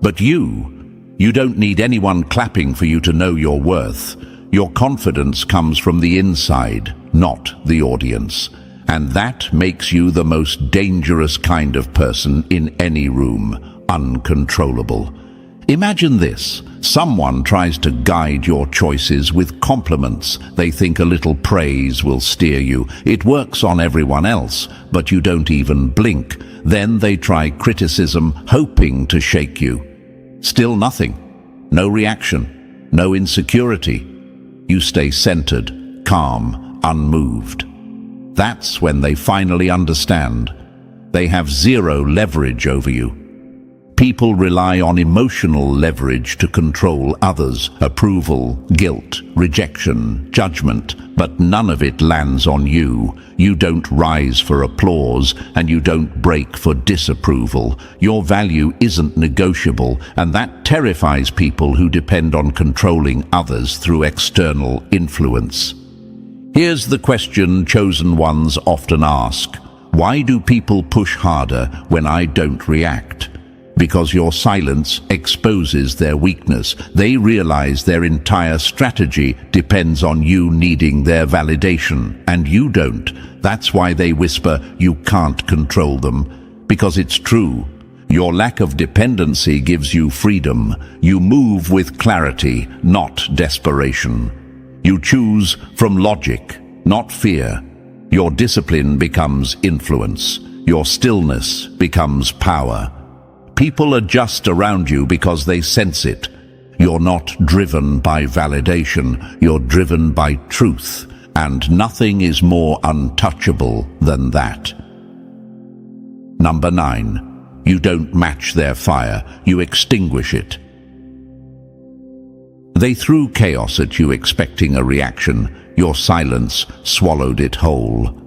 But you don't need anyone clapping for you to know your worth. Your confidence comes from the inside, not the audience. And that makes you the most dangerous kind of person in any room, uncontrollable. Imagine this. Someone tries to guide your choices with compliments. They think a little praise will steer you. It works on everyone else, but you don't even blink. Then they try criticism, hoping to shake you. Still nothing. No reaction. No insecurity. You stay centered, calm, unmoved. That's when they finally understand. They have zero leverage over you. People rely on emotional leverage to control others, approval, guilt, rejection, judgment, but none of it lands on you. You don't rise for applause, and you don't break for disapproval. Your value isn't negotiable, and that terrifies people who depend on controlling others through external influence. Here's the question chosen ones often ask. Why do people push harder when I don't react? Because your silence exposes their weakness. They realize their entire strategy depends on you needing their validation, and you don't. That's why they whisper you can't control them. Because it's true. Your lack of dependency gives you freedom. You move with clarity, not desperation. You choose from logic, not fear. Your discipline becomes influence. Your stillness becomes power. People adjust around you because they sense it. You're not driven by validation, you're driven by truth, and nothing is more untouchable than that. Number 9. You don't match their fire, you extinguish it. They threw chaos at you expecting a reaction. Your silence swallowed it whole.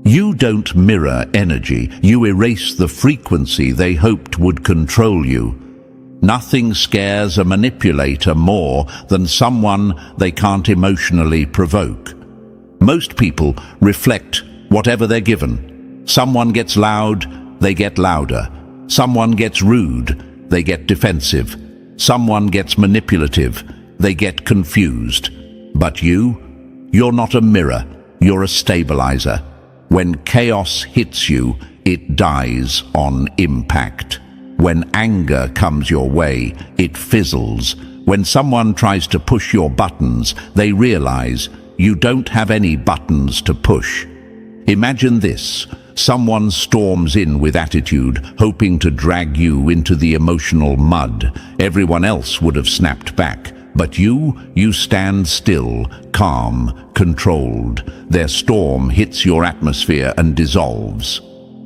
You don't mirror energy, you erase the frequency they hoped would control you. Nothing scares a manipulator more than someone they can't emotionally provoke. Most people reflect whatever they're given. Someone gets loud, they get louder. Someone gets rude, they get defensive. Someone gets manipulative, they get confused. But you're not a mirror, you're a stabilizer. When chaos hits you, it dies on impact. When anger comes your way, it fizzles. When someone tries to push your buttons, they realize you don't have any buttons to push. Imagine this. Someone storms in with attitude, hoping to drag you into the emotional mud. Everyone else would have snapped back. But you stand still, calm, controlled. Their storm hits your atmosphere and dissolves.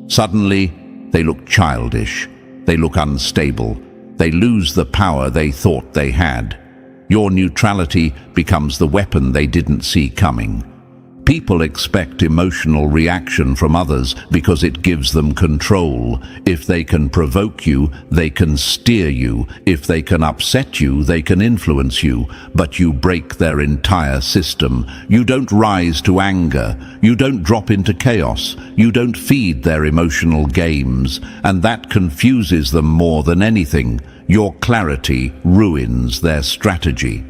Suddenly, they look childish. They look unstable. They lose the power they thought they had. Your neutrality becomes the weapon they didn't see coming. People expect emotional reaction from others because it gives them control. If they can provoke you, they can steer you. If they can upset you, they can influence you. But you break their entire system. You don't rise to anger. You don't drop into chaos. You don't feed their emotional games. And that confuses them more than anything. Your clarity ruins their strategy.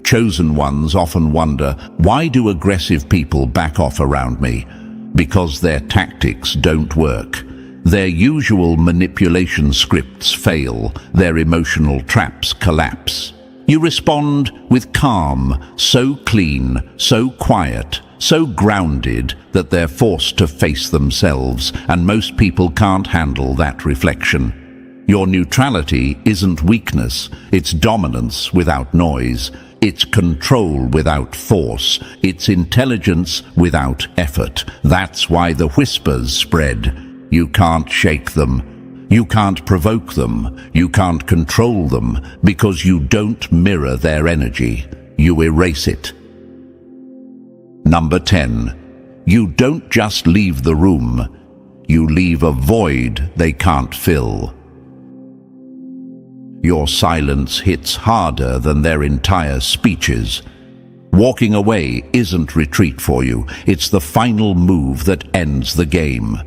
Chosen ones often wonder, why do aggressive people back off around me? because their tactics don't work. Their usual manipulation scripts fail, their emotional traps collapse. You respond with calm, so clean, so quiet, so grounded that they're forced to face themselves, and most people can't handle that reflection. Your neutrality isn't weakness, it's dominance without noise. It's control without force. It's intelligence without effort. That's why the whispers spread. You can't shake them. You can't provoke them. You can't control them because you don't mirror their energy. You erase it. Number 10. You don't just leave the room. You leave a void they can't fill. Your silence hits harder than their entire speeches. Walking away isn't retreat for you. It's the final move that ends the game.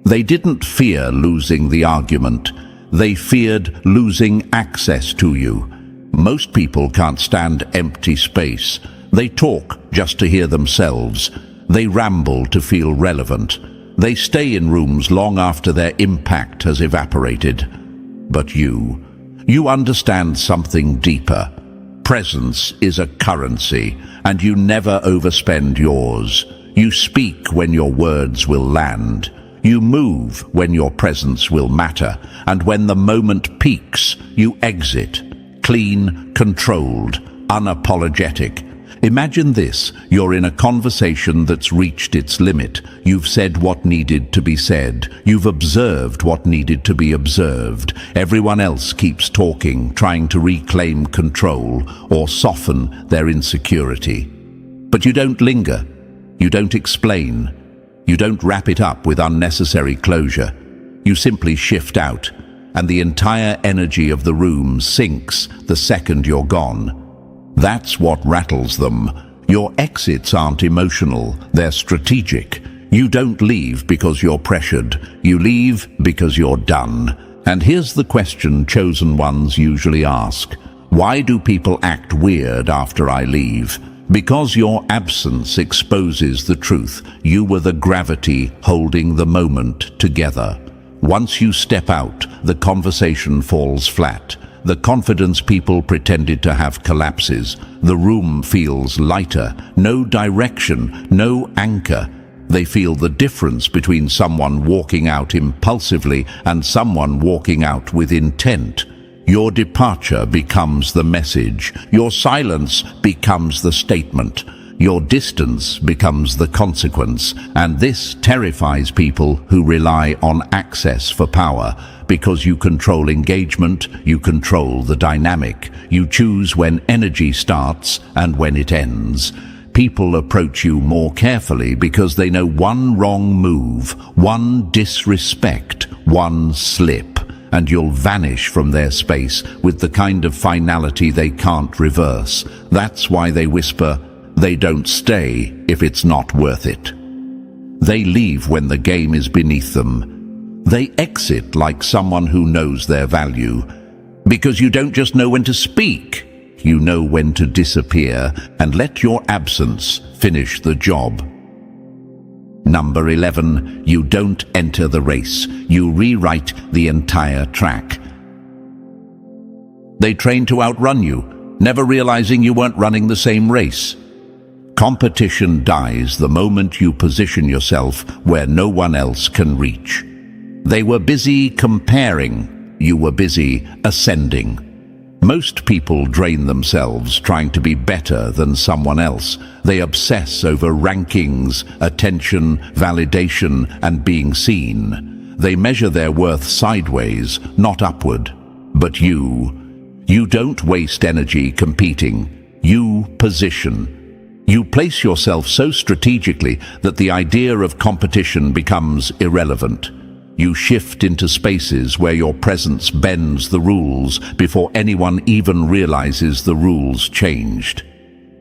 They didn't fear losing the argument. They feared losing access to you. Most people can't stand empty space. They talk just to hear themselves. They ramble to feel relevant. They stay in rooms long after their impact has evaporated. But you understand something deeper. Presence is a currency, and you never overspend yours. You speak when your words will land. You move when your presence will matter, and when the moment peaks, you exit. Clean, controlled, unapologetic. Imagine this, you're in a conversation that's reached its limit. You've said what needed to be said. You've observed what needed to be observed. Everyone else keeps talking, trying to reclaim control or soften their insecurity. But you don't linger. You don't explain. You don't wrap it up with unnecessary closure. You simply shift out, and the entire energy of the room sinks the second you're gone. That's what rattles them. Your exits aren't emotional, they're strategic. You don't leave because you're pressured. You leave because you're done. And here's the question chosen ones usually ask. Why do people act weird after I leave? Because your absence exposes the truth. You were the gravity holding the moment together. Once you step out, the conversation falls flat. The confidence people pretended to have collapses. The room feels lighter. No direction, no anchor. They feel the difference between someone walking out impulsively and someone walking out with intent. Your departure becomes the message. Your silence becomes the statement. Your distance becomes the consequence. And this terrifies people who rely on access for power. Because you control engagement, you control the dynamic. You choose when energy starts and when it ends. People approach you more carefully because they know one wrong move, one disrespect, one slip, and you'll vanish from their space with the kind of finality they can't reverse. That's why they whisper, they don't stay if it's not worth it. They leave when the game is beneath them. They exit like someone who knows their value. Because you don't just know when to speak, you know when to disappear and let your absence finish the job. Number 11, you don't enter the race. You rewrite the entire track. They train to outrun you, never realizing you weren't running the same race. Competition dies the moment you position yourself where no one else can reach. They were busy comparing. You were busy ascending. Most people drain themselves trying to be better than someone else. They obsess over rankings, attention, validation, and being seen. They measure their worth sideways, not upward. But you don't waste energy competing. You position. You place yourself so strategically that the idea of competition becomes irrelevant. You shift into spaces where your presence bends the rules before anyone even realizes the rules changed.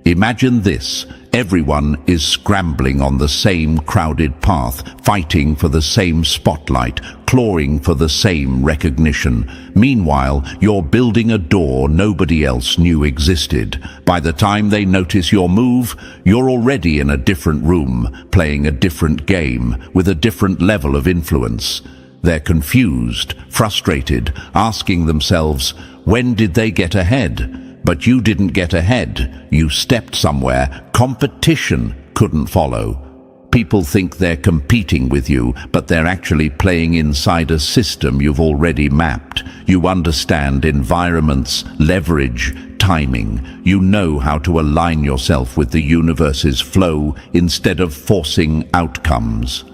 Imagine this. Everyone is scrambling on the same crowded path, fighting for the same spotlight. clawing for the same recognition. Meanwhile, you're building a door nobody else knew existed. By the time they notice your move, you're already in a different room, playing a different game, with a different level of influence. They're confused, frustrated, asking themselves, when did they get ahead? But you didn't get ahead. You stepped somewhere. Competition couldn't follow. People think they're competing with you, but they're actually playing inside a system you've already mapped. You understand environments, leverage, timing. You know how to align yourself with the universe's flow instead of forcing outcomes.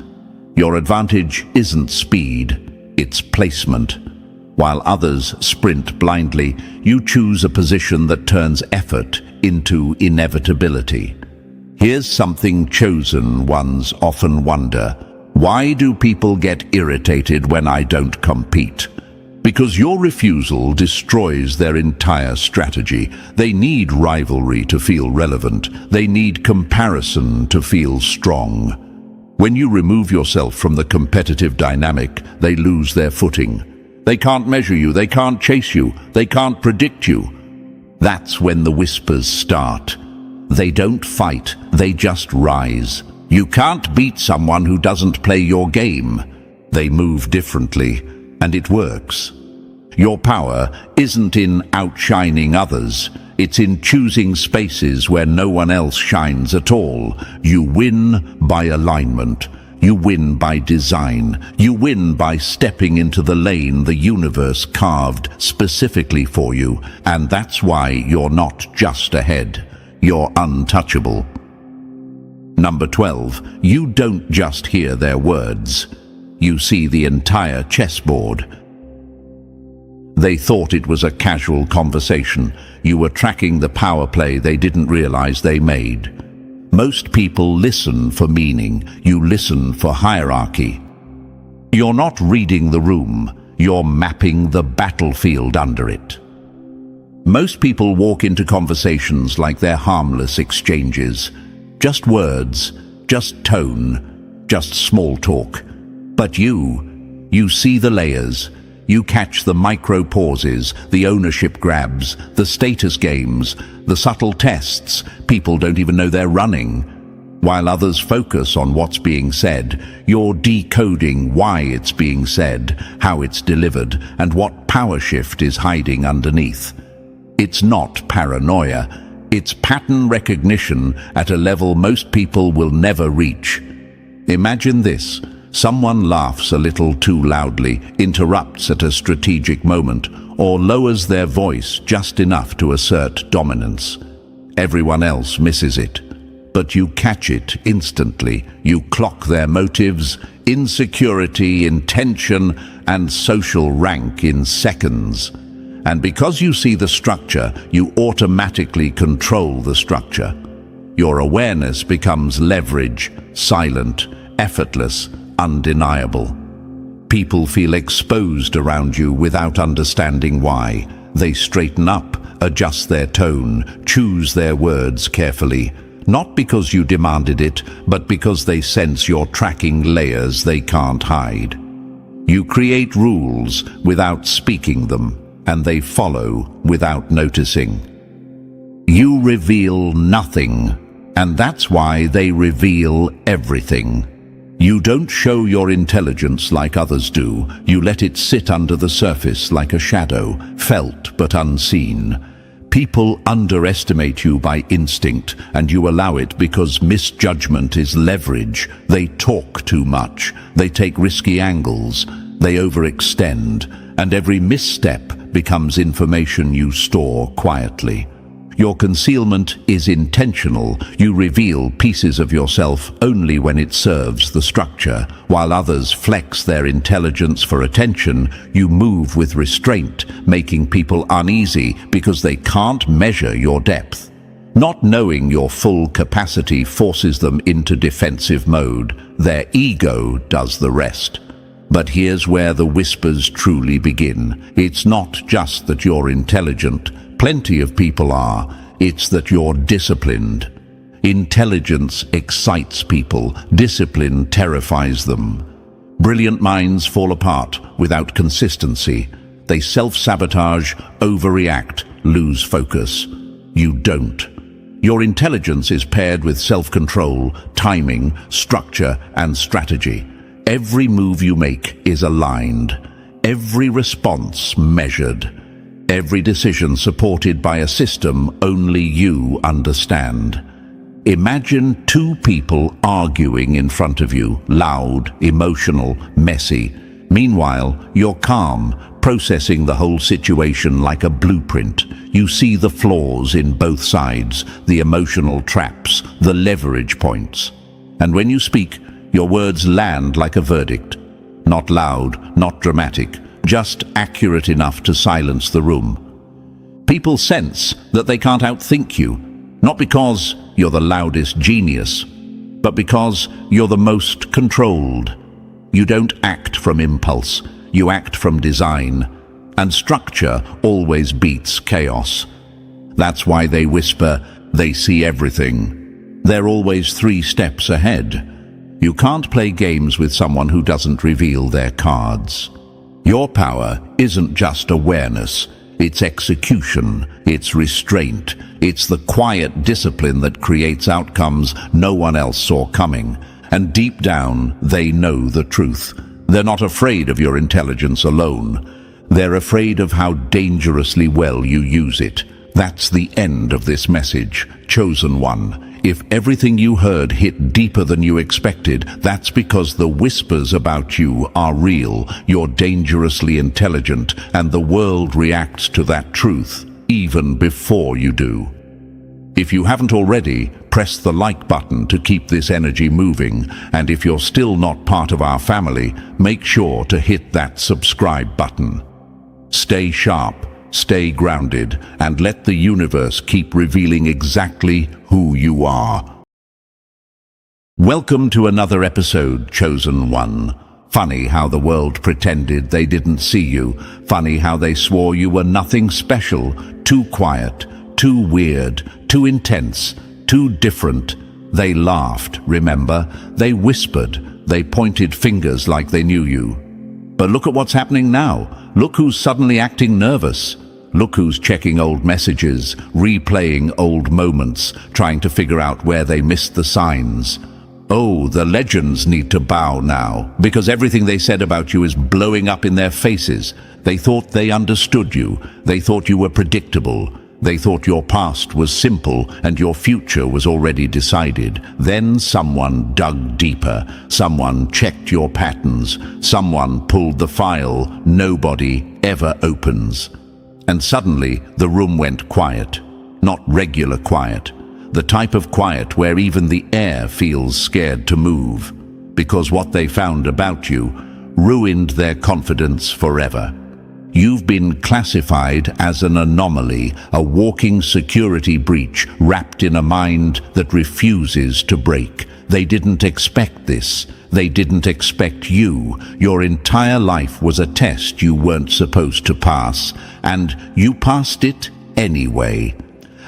Your advantage isn't speed, it's placement. While others sprint blindly, you choose a position that turns effort into inevitability. Here's something chosen ones often wonder. Why do people get irritated when I don't compete? Because your refusal destroys their entire strategy. They need rivalry to feel relevant. They need comparison to feel strong. When you remove yourself from the competitive dynamic, they lose their footing. They can't measure you, they can't chase you, they can't predict you. That's when the whispers start. They don't fight, they just rise. You can't beat someone who doesn't play your game. They move differently, and it works. Your power isn't in outshining others. It's in choosing spaces where no one else shines at all. You win by alignment. You win by design. You win by stepping into the lane the universe carved specifically for you. And that's why you're not just ahead. You're untouchable. Number 12, you don't just hear their words. You see the entire chessboard. They thought it was a casual conversation. You were tracking the power play they didn't realize they made. Most people listen for meaning. You listen for hierarchy. You're not reading the room. You're mapping the battlefield under it. Most people walk into conversations like they're harmless exchanges. Just words, just tone, just small talk. But you see the layers. You catch the micro pauses, the ownership grabs, the status games, the subtle tests people don't even know they're running. While others focus on what's being said, you're decoding why it's being said, how it's delivered, and what power shift is hiding underneath. It's not paranoia. It's pattern recognition at a level most people will never reach. Imagine this. Someone laughs a little too loudly, interrupts at a strategic moment, or lowers their voice just enough to assert dominance. Everyone else misses it, but you catch it instantly. You clock their motives, insecurity, intention, and social rank in seconds. And because you see the structure, you automatically control the structure. Your awareness becomes leverage, silent, effortless, undeniable. People feel exposed around you without understanding why. They straighten up, adjust their tone, choose their words carefully. Not because you demanded it, but because they sense you're tracking layers they can't hide. You create rules without speaking them, and they follow without noticing. You reveal nothing, and that's why they reveal everything. You don't show your intelligence like others do. You let it sit under the surface like a shadow, felt but unseen. People underestimate you by instinct, and you allow it because misjudgment is leverage. They talk too much. They take risky angles. They overextend, and every misstep becomes information you store quietly. Your concealment is intentional. You reveal pieces of yourself only when it serves the structure. While others flex their intelligence for attention, you move with restraint, making people uneasy because they can't measure your depth. Not knowing your full capacity forces them into defensive mode. Their ego does the rest. But here's where the whispers truly begin. It's not just that you're intelligent. Plenty of people are. It's that you're disciplined. Intelligence excites people. Discipline terrifies them. Brilliant minds fall apart without consistency. They self-sabotage, overreact, lose focus. You don't. Your intelligence is paired with self-control, timing, structure, and strategy. Every move you make is aligned. Every response measured. Every decision supported by a system only you understand. Imagine two people arguing in front of you, loud, emotional, messy. Meanwhile, you're calm, processing the whole situation like a blueprint. You see the flaws in both sides, the emotional traps, the leverage points. And when you speak, your words land like a verdict. Not loud, not dramatic, just accurate enough to silence the room. People sense that they can't outthink you, not because you're the loudest genius, but because you're the most controlled. You don't act from impulse, you act from design, and structure always beats chaos. That's why they whisper, they see everything. They're always 3 steps ahead. You can't play games with someone who doesn't reveal their cards. Your power isn't just awareness, it's execution, it's restraint, it's the quiet discipline that creates outcomes no one else saw coming. And deep down, they know the truth. They're not afraid of your intelligence alone. They're afraid of how dangerously well you use it. That's the end of this message, chosen one. If everything you heard hit deeper than you expected, that's because the whispers about you are real. You're dangerously intelligent, and the world reacts to that truth even before you do. If you haven't already, press the like button to keep this energy moving, and if you're still not part of our family, make sure to hit that subscribe button. Stay sharp, stay grounded, and let the universe keep revealing exactly who you are. Welcome to another episode, Chosen One. Funny how the world pretended they didn't see you. Funny how they swore you were nothing special, too quiet, too weird, too intense, too different. They laughed, remember? They whispered. They pointed fingers like they knew you. But look at what's happening now. Look who's suddenly acting nervous. Look who's checking old messages, replaying old moments, trying to figure out where they missed the signs. Oh, the legends need to bow now, because everything they said about you is blowing up in their faces. They thought they understood you. They thought you were predictable. They thought your past was simple and your future was already decided. Then someone dug deeper. Someone checked your patterns. Someone pulled the file nobody ever opens. And suddenly the room went quiet. Not regular quiet. The type of quiet where even the air feels scared to move. Because what they found about you ruined their confidence forever. You've been classified as an anomaly, a walking security breach wrapped in a mind that refuses to break. They didn't expect this. They didn't expect you. Your entire life was a test you weren't supposed to pass, and you passed it anyway.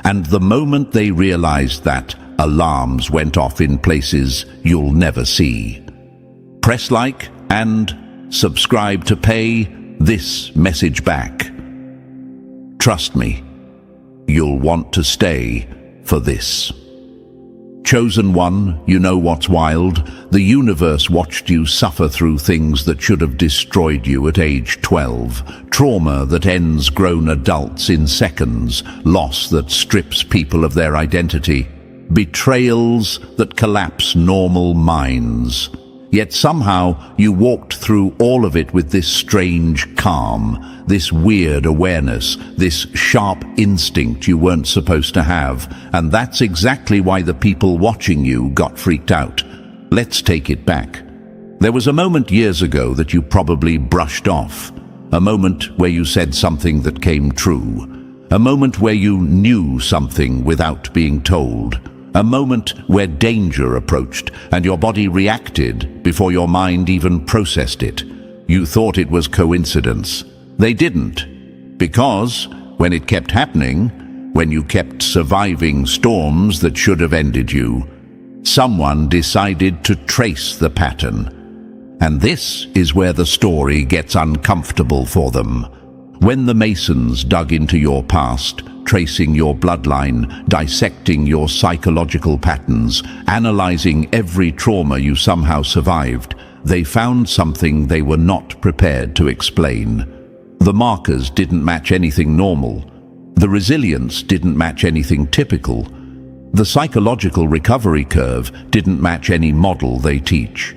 And the moment they realized that, alarms went off in places you'll never see. Press like and subscribe to pay this message back. Trust me, you'll want to stay for this. Chosen One, you know what's wild? The universe watched you suffer through things that should have destroyed you at age 12. Trauma that ends grown adults in seconds. Loss that strips people of their identity. Betrayals that collapse normal minds. Yet somehow you walked through all of it with this strange calm, this weird awareness, this sharp instinct you weren't supposed to have. And that's exactly why the people watching you got freaked out. Let's take it back. There was a moment years ago that you probably brushed off. A moment where you said something that came true. A moment where you knew something without being told. A moment where danger approached and your body reacted before your mind even processed it. You thought it was coincidence. They didn't. Because when it kept happening, when you kept surviving storms that should have ended you, someone decided to trace the pattern. And this is where the story gets uncomfortable for them. When the Masons dug into your past, tracing your bloodline, dissecting your psychological patterns, analyzing every trauma you somehow survived, they found something they were not prepared to explain. The markers didn't match anything normal. The resilience didn't match anything typical. The psychological recovery curve didn't match any model they teach.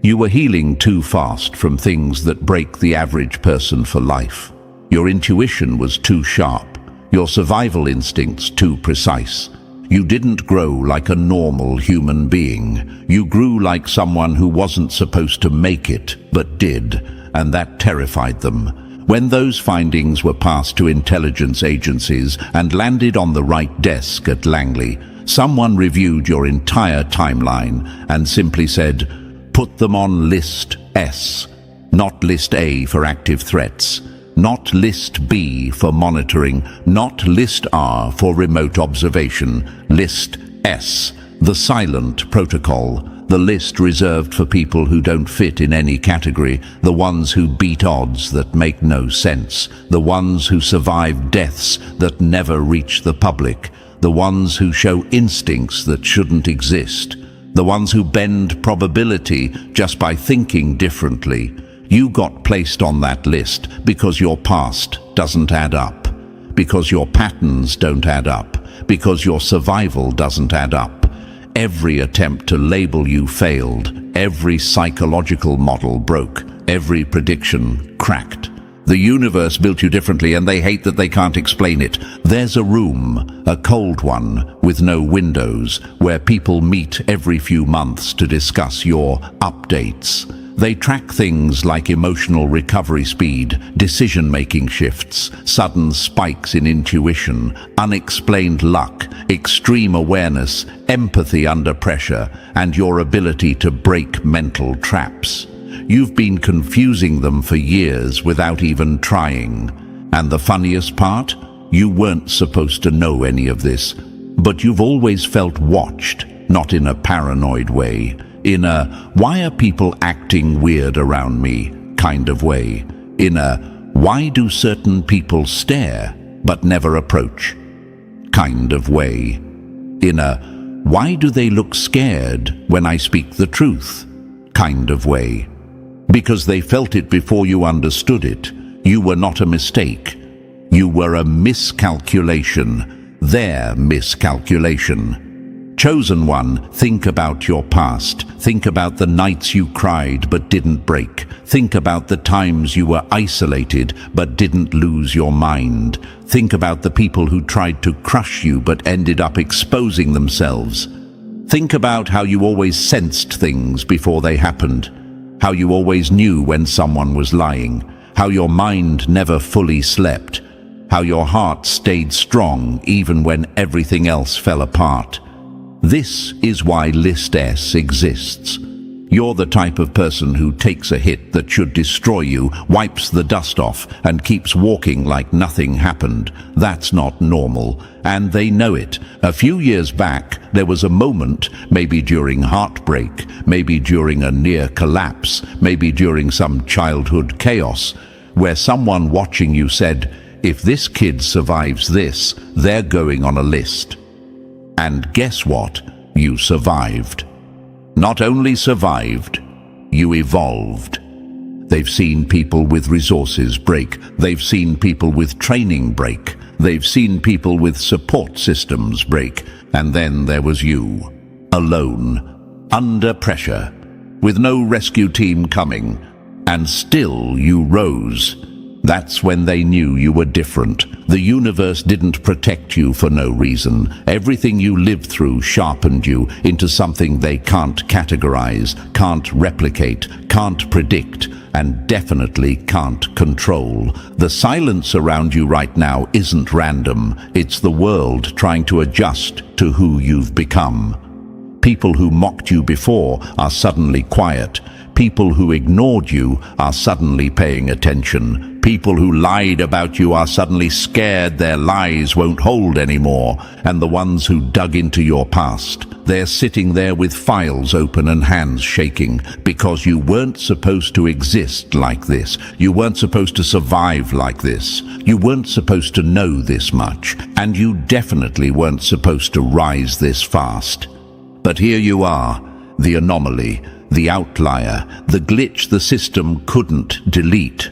You were healing too fast from things that break the average person for life. Your intuition was too sharp, your survival instincts too precise. You didn't grow like a normal human being. You grew like someone who wasn't supposed to make it, but did, and that terrified them. When those findings were passed to intelligence agencies and landed on the right desk at Langley, someone reviewed your entire timeline and simply said, "Put them on List S, not List A for active threats, not List B for monitoring, not List R for remote observation, List S, the silent protocol, the list reserved for people who don't fit in any category, the ones who beat odds that make no sense, the ones who survive deaths that never reach the public, the ones who show instincts that shouldn't exist, the ones who bend probability just by thinking differently." You got placed on that list because your past doesn't add up, because your patterns don't add up, because your survival doesn't add up. Every attempt to label you failed, every psychological model broke, every prediction cracked. The universe built you differently and they hate that they can't explain it. There's a room, a cold one, with no windows, where people meet every few months to discuss your updates. They track things like emotional recovery speed, decision-making shifts, sudden spikes in intuition, unexplained luck, extreme awareness, empathy under pressure, and your ability to break mental traps. You've been confusing them for years without even trying. And the funniest part? You weren't supposed to know any of this, but you've always felt watched, not in a paranoid way. In a, "why are people acting weird around me?" kind of way. In a, "why do certain people stare but never approach?" kind of way. In a, "why do they look scared when I speak the truth?" kind of way. Because they felt it before you understood it. You were not a mistake. You were a miscalculation. Their miscalculation. Chosen one, think about your past. Think about the nights you cried but didn't break. Think about the times you were isolated but didn't lose your mind. Think about the people who tried to crush you but ended up exposing themselves. Think about how you always sensed things before they happened. How you always knew when someone was lying. How your mind never fully slept. How your heart stayed strong even when everything else fell apart. This is why List S exists. You're the type of person who takes a hit that should destroy you, wipes the dust off, and keeps walking like nothing happened. That's not normal, and they know it. A few years back, there was a moment, maybe during heartbreak, maybe during a near collapse, maybe during some childhood chaos, where someone watching you said, "If this kid survives this, they're going on a list." And guess what? You survived. Not only survived, you evolved. They've seen people with resources break. They've seen people with training break. They've seen people with support systems break. And then there was you, alone, under pressure, with no rescue team coming. And still you rose. That's when they knew you were different. The universe didn't protect you for no reason. Everything you lived through sharpened you into something they can't categorize, can't replicate, can't predict, and definitely can't control. The silence around you right now isn't random. It's the world trying to adjust to who you've become. People who mocked you before are suddenly quiet. People who ignored you are suddenly paying attention. People who lied about you are suddenly scared their lies won't hold anymore. And the ones who dug into your past, They're sitting there with files open and hands shaking because you weren't supposed to exist like this. You weren't supposed to survive like this. You weren't supposed to know this much. And you definitely weren't supposed to rise this fast. But here you are, the anomaly, the outlier, the glitch the system couldn't delete.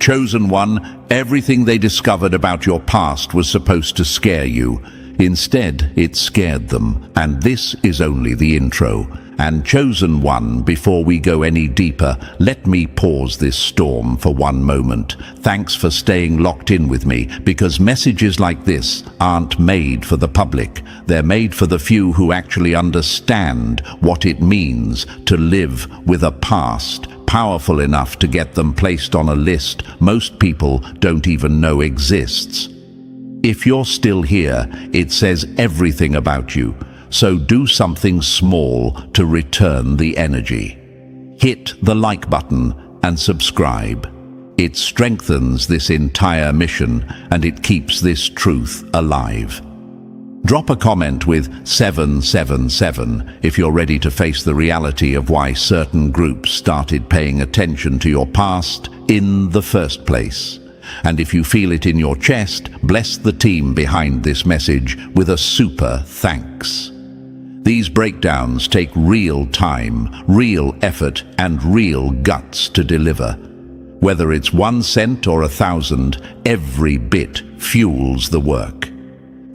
Chosen one, everything they discovered about your past was supposed to scare you. Instead, it scared them, and this is only the intro. And Chosen One, before we go any deeper, let me pause this storm for one moment. Thanks for staying locked in with me, because messages like this aren't made for the public. They're made for the few who actually understand what it means to live with a past powerful enough to get them placed on a list most people don't even know exists. If you're still here, it says everything about you, so do something small to return the energy. Hit the like button and subscribe. It strengthens this entire mission and it keeps this truth alive. Drop a comment with 777 if you're ready to face the reality of why certain groups started paying attention to your past in the first place. And if you feel it in your chest, bless the team behind this message with a super thanks. These breakdowns take real time, real effort, and real guts to deliver. Whether it's 1 cent or 1,000, every bit fuels the work.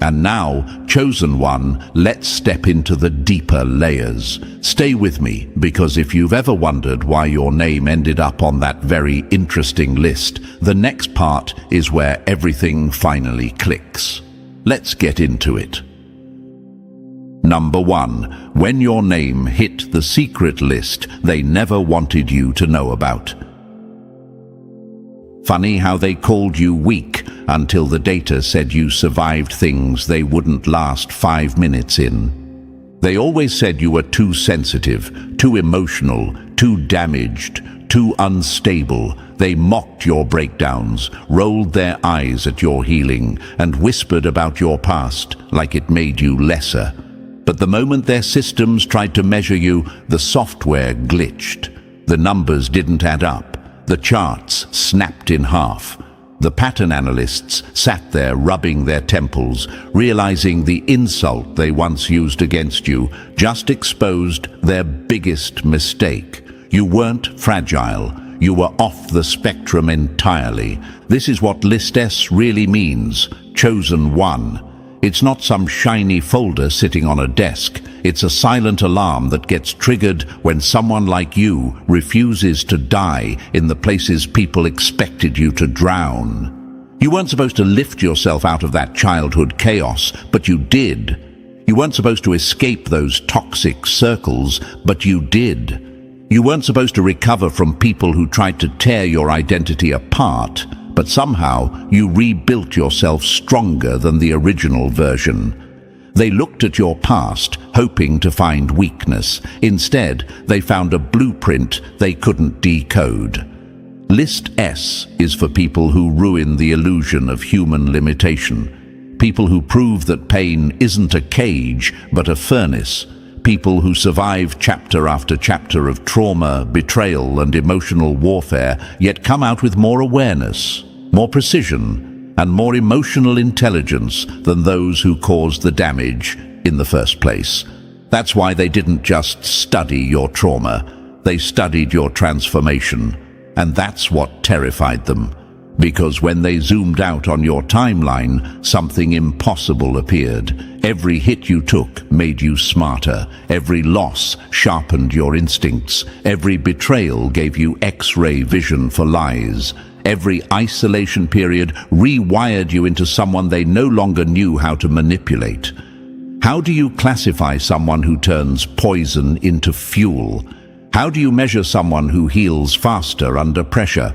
And now, Chosen One, let's step into the deeper layers. Stay with me, because if you've ever wondered why your name ended up on that very interesting list, the next part is where everything finally clicks. Let's get into it. Number 1. When your name hit the secret list they never wanted you to know about. Funny how they called you weak until the data said you survived things they wouldn't last 5 minutes in. They always said you were too sensitive, too emotional, too damaged, too unstable. They mocked your breakdowns, rolled their eyes at your healing, and whispered about your past like it made you lesser. But the moment their systems tried to measure you, the software glitched. The numbers didn't add up. The charts snapped in half. The pattern analysts sat there rubbing their temples, realizing the insult they once used against you just exposed their biggest mistake. You weren't fragile. You were off the spectrum entirely. This is what List S really means, Chosen One. It's not some shiny folder sitting on a desk. It's a silent alarm that gets triggered when someone like you refuses to die in the places people expected you to drown. You weren't supposed to lift yourself out of that childhood chaos, but you did. You weren't supposed to escape those toxic circles, but you did. You weren't supposed to recover from people who tried to tear your identity apart, but somehow you rebuilt yourself stronger than the original version. They looked at your past, hoping to find weakness. Instead, they found a blueprint they couldn't decode. List S is for people who ruin the illusion of human limitation. People who prove that pain isn't a cage, but a furnace. People who survive chapter after chapter of trauma, betrayal, and emotional warfare, yet come out with more awareness, more precision, and more emotional intelligence than those who caused the damage in the first place. That's why they didn't just study your trauma, they studied your transformation. And that's what terrified them. Because when they zoomed out on your timeline, something impossible appeared. Every hit you took made you smarter. Every loss sharpened your instincts. Every betrayal gave you X-ray vision for lies. Every isolation period rewired you into someone they no longer knew how to manipulate. How do you classify someone who turns poison into fuel? How do you measure someone who heals faster under pressure?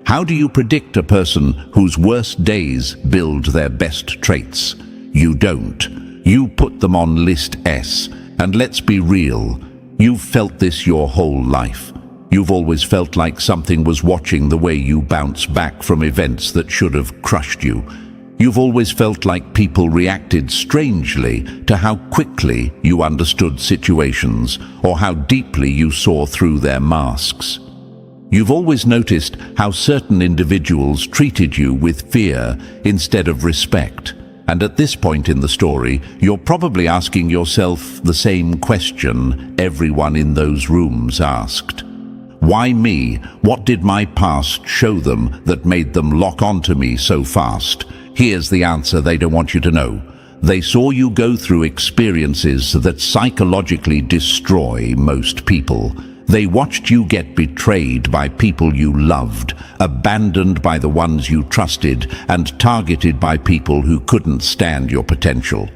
How do you predict a person whose worst days build their best traits? You don't. You put them on List S. And let's be real, you've felt this your whole life. You've always felt like something was watching the way you bounce back from events that should have crushed you. You've always felt like people reacted strangely to how quickly you understood situations or how deeply you saw through their masks. You've always noticed how certain individuals treated you with fear instead of respect. And at this point in the story, you're probably asking yourself the same question everyone in those rooms asked. Why me? What did my past show them that made them lock onto me so fast? Here's the answer they don't want you to know. They saw you go through experiences that psychologically destroy most people. They watched you get betrayed by people you loved, abandoned by the ones you trusted, and targeted by people who couldn't stand your potential.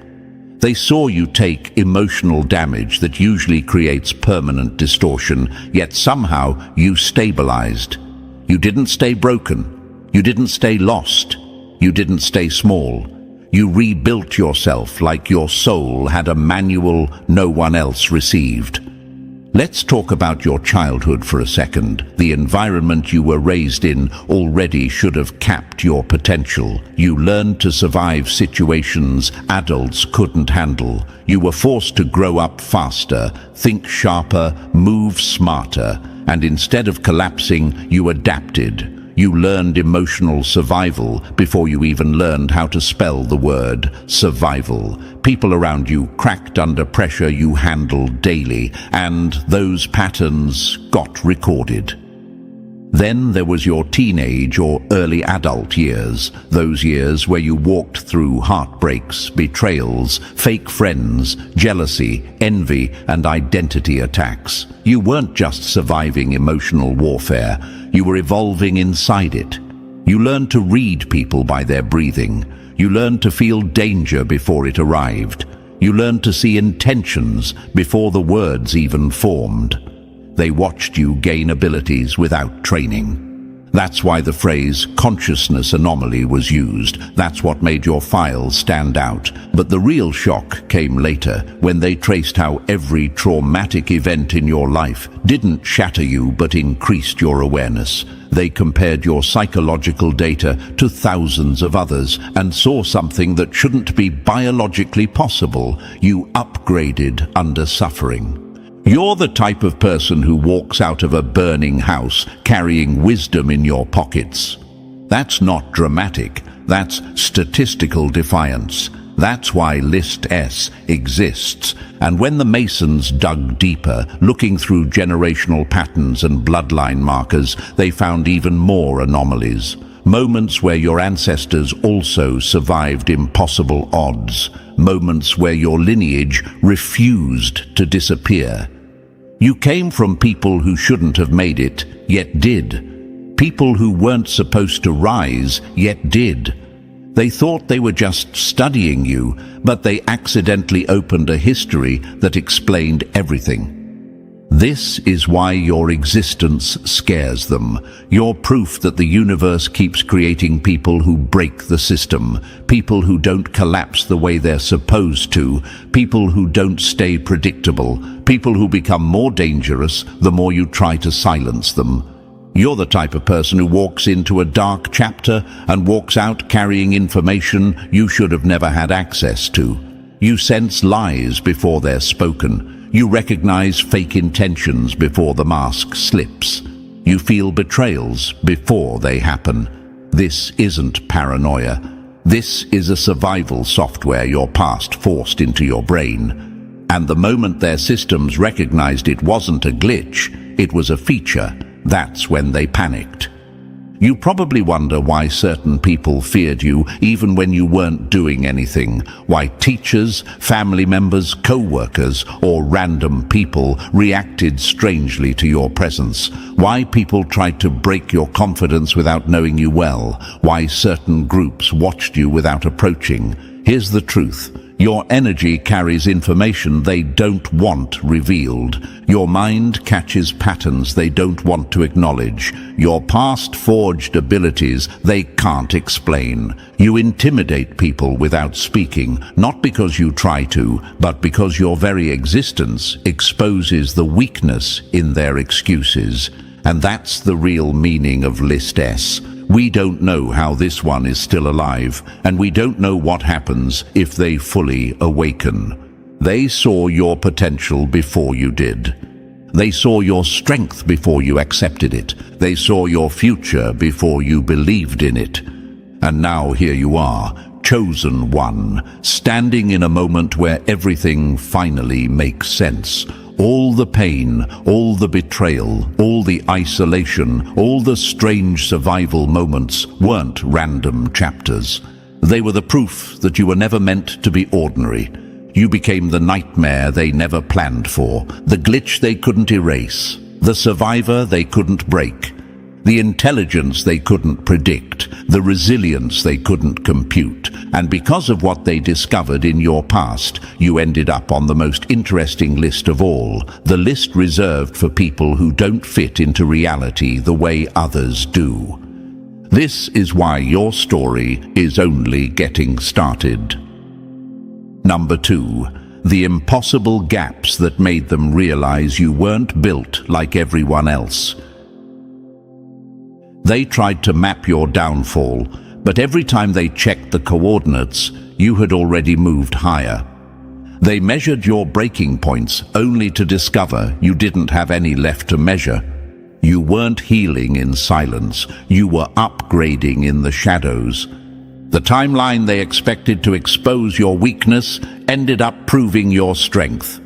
They saw you take emotional damage that usually creates permanent distortion, yet somehow you stabilized. You didn't stay broken. You didn't stay lost. You didn't stay small. You rebuilt yourself like your soul had a manual no one else received. Let's talk about your childhood for a second. The environment you were raised in already should have capped your potential. You learned to survive situations adults couldn't handle. You were forced to grow up faster, think sharper, move smarter, and instead of collapsing, you adapted. You learned emotional survival before you even learned how to spell the word survival. People around you cracked under pressure you handled daily, and those patterns got recorded. Then there was your teenage or early adult years, those years where you walked through heartbreaks, betrayals, fake friends, jealousy, envy, and identity attacks. You weren't just surviving emotional warfare, you were evolving inside it. You learned to read people by their breathing. You learned to feel danger before it arrived. You learned to see intentions before the words even formed. They watched you gain abilities without training. That's why the phrase consciousness anomaly was used. That's what made your files stand out. But the real shock came later, when they traced how every traumatic event in your life didn't shatter you but increased your awareness. They compared your psychological data to thousands of others and saw something that shouldn't be biologically possible. You upgraded under suffering. You're the type of person who walks out of a burning house carrying wisdom in your pockets. That's not dramatic, that's statistical defiance. That's why List S exists. And when the Masons dug deeper, looking through generational patterns and bloodline markers, they found even more anomalies. Moments where your ancestors also survived impossible odds. Moments where your lineage refused to disappear. You came from people who shouldn't have made it, yet did. People who weren't supposed to rise, yet did. They thought they were just studying you, but they accidentally opened a history that explained everything. This is why your existence scares them. You're proof that the universe keeps creating people who break the system, people who don't collapse the way they're supposed to, people who don't stay predictable, people who become more dangerous the more you try to silence them. You're the type of person who walks into a dark chapter and walks out carrying information you should have never had access to. You sense lies before they're spoken. You recognize fake intentions before the mask slips. You feel betrayals before they happen. This isn't paranoia. This is a survival software your past forced into your brain. And the moment their systems recognized it wasn't a glitch, it was a feature, that's when they panicked. You probably wonder why certain people feared you even when you weren't doing anything, why teachers, family members, co-workers, or random people reacted strangely to your presence, why people tried to break your confidence without knowing you well, why certain groups watched you without approaching. Here's the truth. Your energy carries information they don't want revealed. Your mind catches patterns they don't want to acknowledge. Your past forged abilities they can't explain. You intimidate people without speaking, not because you try to, but because your very existence exposes the weakness in their excuses. And that's the real meaning of List S. We don't know how this one is still alive, and we don't know what happens if they fully awaken. They saw your potential before you did. They saw your strength before you accepted it. They saw your future before you believed in it. And now here you are, chosen one, standing in a moment where everything finally makes sense. All the pain, all the betrayal, all the isolation, all the strange survival moments weren't random chapters. They were the proof that you were never meant to be ordinary. You became the nightmare they never planned for, the glitch they couldn't erase, the survivor they couldn't break, the intelligence they couldn't predict, the resilience they couldn't compute. And because of what they discovered in your past, you ended up on the most interesting list of all, the list reserved for people who don't fit into reality the way others do. This is why your story is only getting started. Number 2, the impossible gaps that made them realize you weren't built like everyone else. They tried to map your downfall, but every time they checked the coordinates, you had already moved higher. They measured your breaking points only to discover you didn't have any left to measure. You weren't healing in silence, you were upgrading in the shadows. The timeline they expected to expose your weakness ended up proving your strength.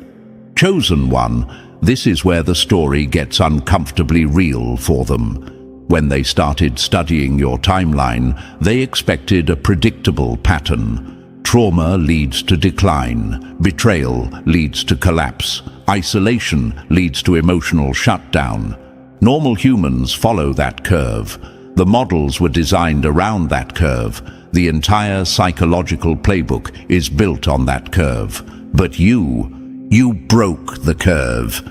Chosen one, this is where the story gets uncomfortably real for them. When they started studying your timeline, they expected a predictable pattern. Trauma leads to decline, betrayal leads to collapse, isolation leads to emotional shutdown. Normal humans follow that curve. The models were designed around that curve. The entire psychological playbook is built on that curve. But you broke the curve.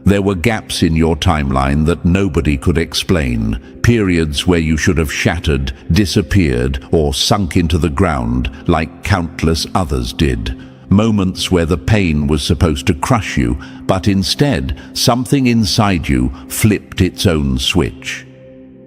There were gaps in your timeline that nobody could explain, periods where you should have shattered, disappeared, or sunk into the ground like countless others did. Moments where the pain was supposed to crush you, but instead, something inside you flipped its own switch.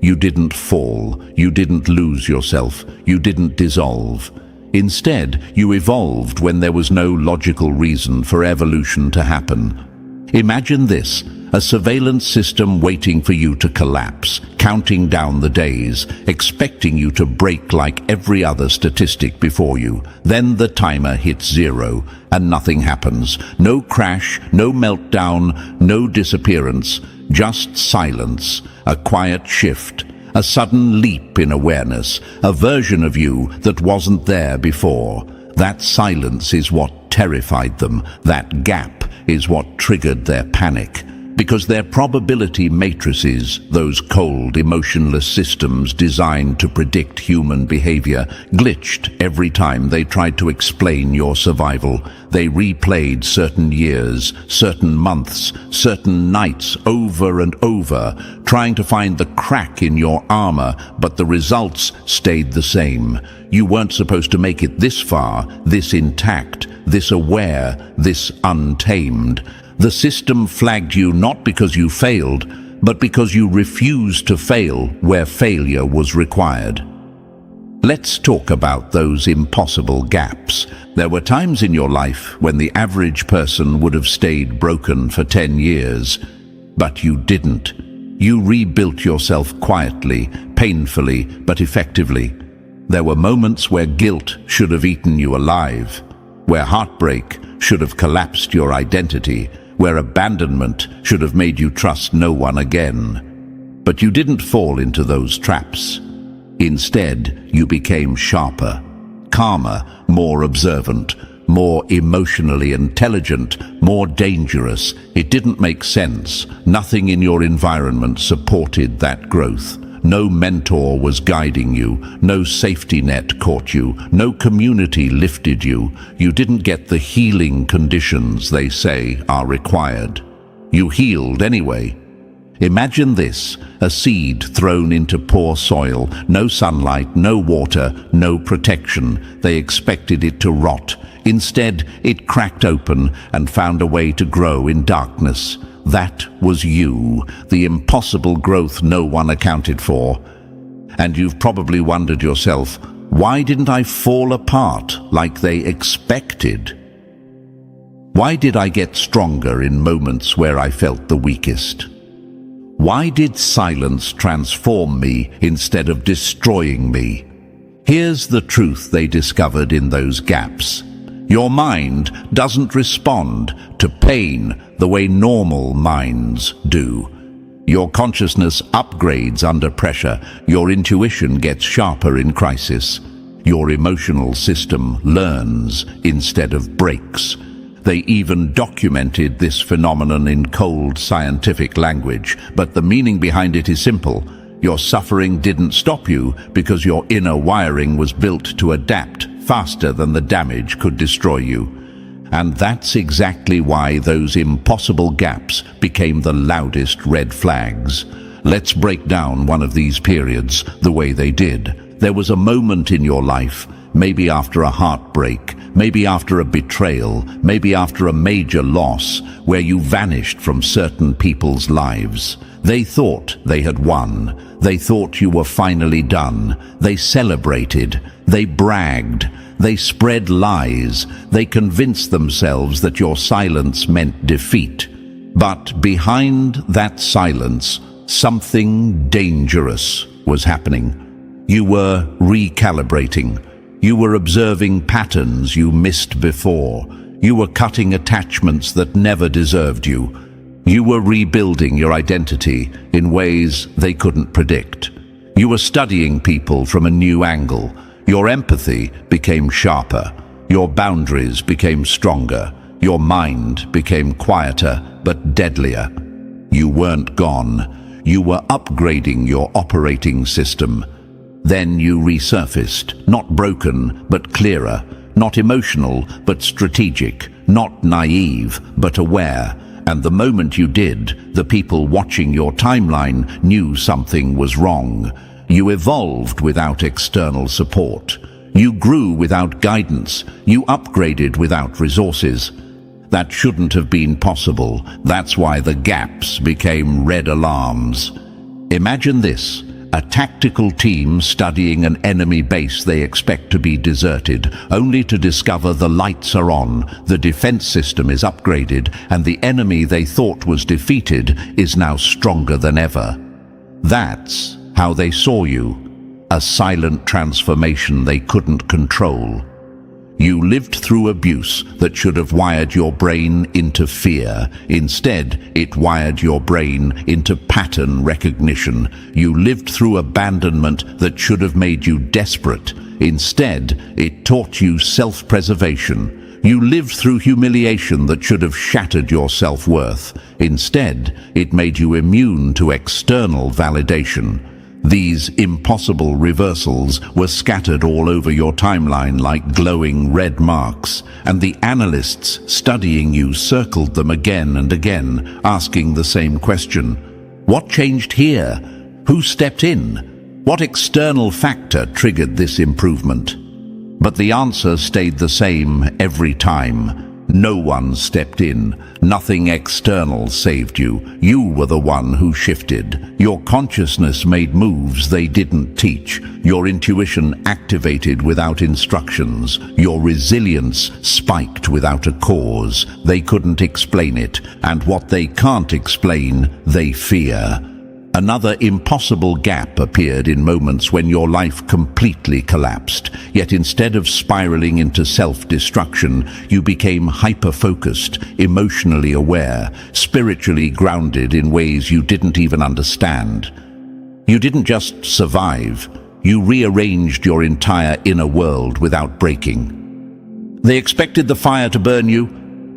You didn't fall, you didn't lose yourself, you didn't dissolve. Instead, you evolved when there was no logical reason for evolution to happen. Imagine this, a surveillance system waiting for you to collapse, counting down the days, expecting you to break like every other statistic before you. Then the timer hits 0, and nothing happens. No crash, no meltdown, no disappearance, just silence, a quiet shift, a sudden leap in awareness, a version of you that wasn't there before. That silence is what terrified them, that gap is what triggered their panic, because their probability matrices, those cold, emotionless systems designed to predict human behavior, glitched every time they tried to explain your survival. They replayed certain years, certain months, certain nights over and over, trying to find the crack in your armor, but the results stayed the same. You weren't supposed to make it this far, this intact, this aware, this untamed. The system flagged you not because you failed, but because you refused to fail where failure was required. Let's talk about those impossible gaps. There were times in your life when the average person would have stayed broken for 10 years, but you didn't. You rebuilt yourself quietly, painfully, but effectively. There were moments where guilt should have eaten you alive, where heartbreak should have collapsed your identity, where abandonment should have made you trust no one again. But you didn't fall into those traps. Instead, you became sharper, calmer, more observant, more emotionally intelligent, more dangerous. It didn't make sense. Nothing in your environment supported that growth. No mentor was guiding you, no safety net caught you, no community lifted you. You didn't get the healing conditions they say are required. You healed anyway. Imagine this, a seed thrown into poor soil, no sunlight, no water, no protection. They expected it to rot. Instead, it cracked open and found a way to grow in darkness. That was you, the impossible growth no one accounted for. And you've probably wondered yourself, why didn't I fall apart like they expected? Why did I get stronger in moments where I felt the weakest? Why did silence transform me instead of destroying me? Here's the truth they discovered in those gaps. Your mind doesn't respond to pain the way normal minds do. Your consciousness upgrades under pressure. Your intuition gets sharper in crisis. Your emotional system learns instead of breaks. They even documented this phenomenon in cold scientific language, but the meaning behind it is simple. Your suffering didn't stop you because your inner wiring was built to adapt faster than the damage could destroy you. And that's exactly why those impossible gaps became the loudest red flags. Let's break down one of these periods the way they did. There was a moment in your life, maybe after a heartbreak, maybe after a betrayal, maybe after a major loss, where you vanished from certain people's lives. They thought they had won. They thought you were finally done. They celebrated. They bragged. They spread lies. They convinced themselves that your silence meant defeat. But behind that silence, something dangerous was happening. You were recalibrating. You were observing patterns you missed before. You were cutting attachments that never deserved you. You were rebuilding your identity in ways they couldn't predict. You were studying people from a new angle. Your empathy became sharper. Your boundaries became stronger. Your mind became quieter but deadlier. You weren't gone. You were upgrading your operating system. Then you resurfaced, not broken but clearer, not emotional but strategic, not naive but aware. And the moment you did, the people watching your timeline knew something was wrong. You evolved without external support. You grew without guidance. You upgraded without resources. That shouldn't have been possible. That's why the gaps became red alarms. Imagine this. A tactical team studying an enemy base they expect to be deserted, only to discover the lights are on, the defense system is upgraded, and the enemy they thought was defeated is now stronger than ever. That's how they saw you, a silent transformation they couldn't control. You lived through abuse that should have wired your brain into fear. Instead, it wired your brain into pattern recognition. You lived through abandonment that should have made you desperate. Instead, it taught you self-preservation. You lived through humiliation that should have shattered your self-worth. Instead, it made you immune to external validation. These impossible reversals were scattered all over your timeline like glowing red marks, and the analysts studying you circled them again and again, asking the same question. What changed here? Who stepped in? What external factor triggered this improvement? But the answer stayed the same every time. No one stepped in. Nothing external saved you. You were the one who shifted. Your consciousness made moves they didn't teach. Your intuition activated without instructions. Your resilience spiked without a cause. They couldn't explain it, and what they can't explain, they fear. Another impossible gap appeared in moments when your life completely collapsed. Yet instead of spiraling into self-destruction, you became hyper-focused, emotionally aware, spiritually grounded in ways you didn't even understand. You didn't just survive, you rearranged your entire inner world without breaking. They expected the fire to burn you,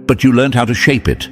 but you learned how to shape it.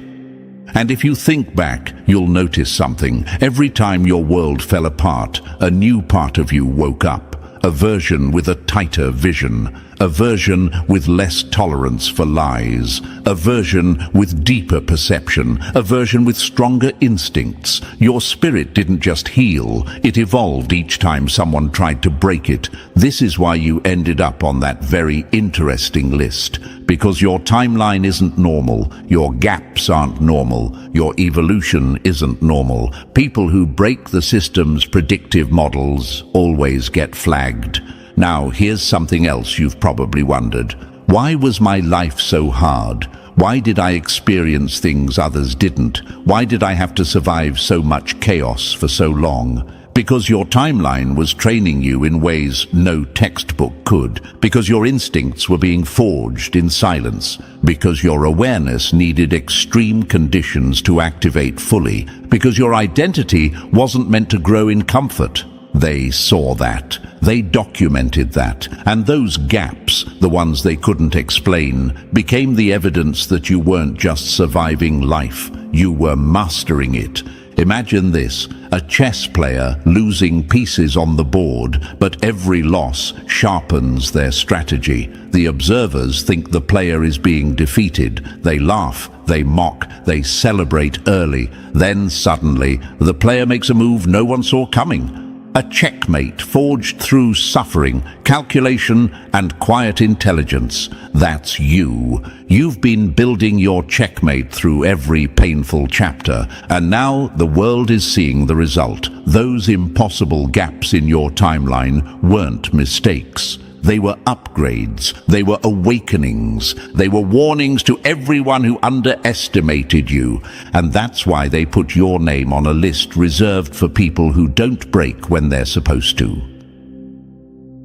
And if you think back, you'll notice something. Every time your world fell apart, a new part of you woke up. a version with a tighter vision, a version with less tolerance for lies, a version with deeper perception, a version with stronger instincts. Your spirit didn't just heal, it evolved each time someone tried to break it. This is why you ended up on that very interesting list. Because your timeline isn't normal, your gaps aren't normal, your evolution isn't normal. People who break the system's predictive models always get flagged. Now, here's something else you've probably wondered. Why was my life so hard? Why did I experience things others didn't? Why did I have to survive so much chaos for so long? Because your timeline was training you in ways no textbook could. Because your instincts were being forged in silence. Because your awareness needed extreme conditions to activate fully. Because your identity wasn't meant to grow in comfort. They saw that. They documented that. And those gaps, the ones they couldn't explain, became the evidence that you weren't just surviving life. You were mastering it. Imagine this, a chess player losing pieces on the board, but every loss sharpens their strategy. The observers think the player is being defeated. They laugh, they mock, they celebrate early. Then suddenly, the player makes a move no one saw coming. A checkmate forged through suffering, calculation, and quiet intelligence. That's you. You've been building your checkmate through every painful chapter, and now the world is seeing the result. Those impossible gaps in your timeline weren't mistakes. They were upgrades, they were awakenings, they were warnings to everyone who underestimated you. And that's why they put your name on a list reserved for people who don't break when they're supposed to.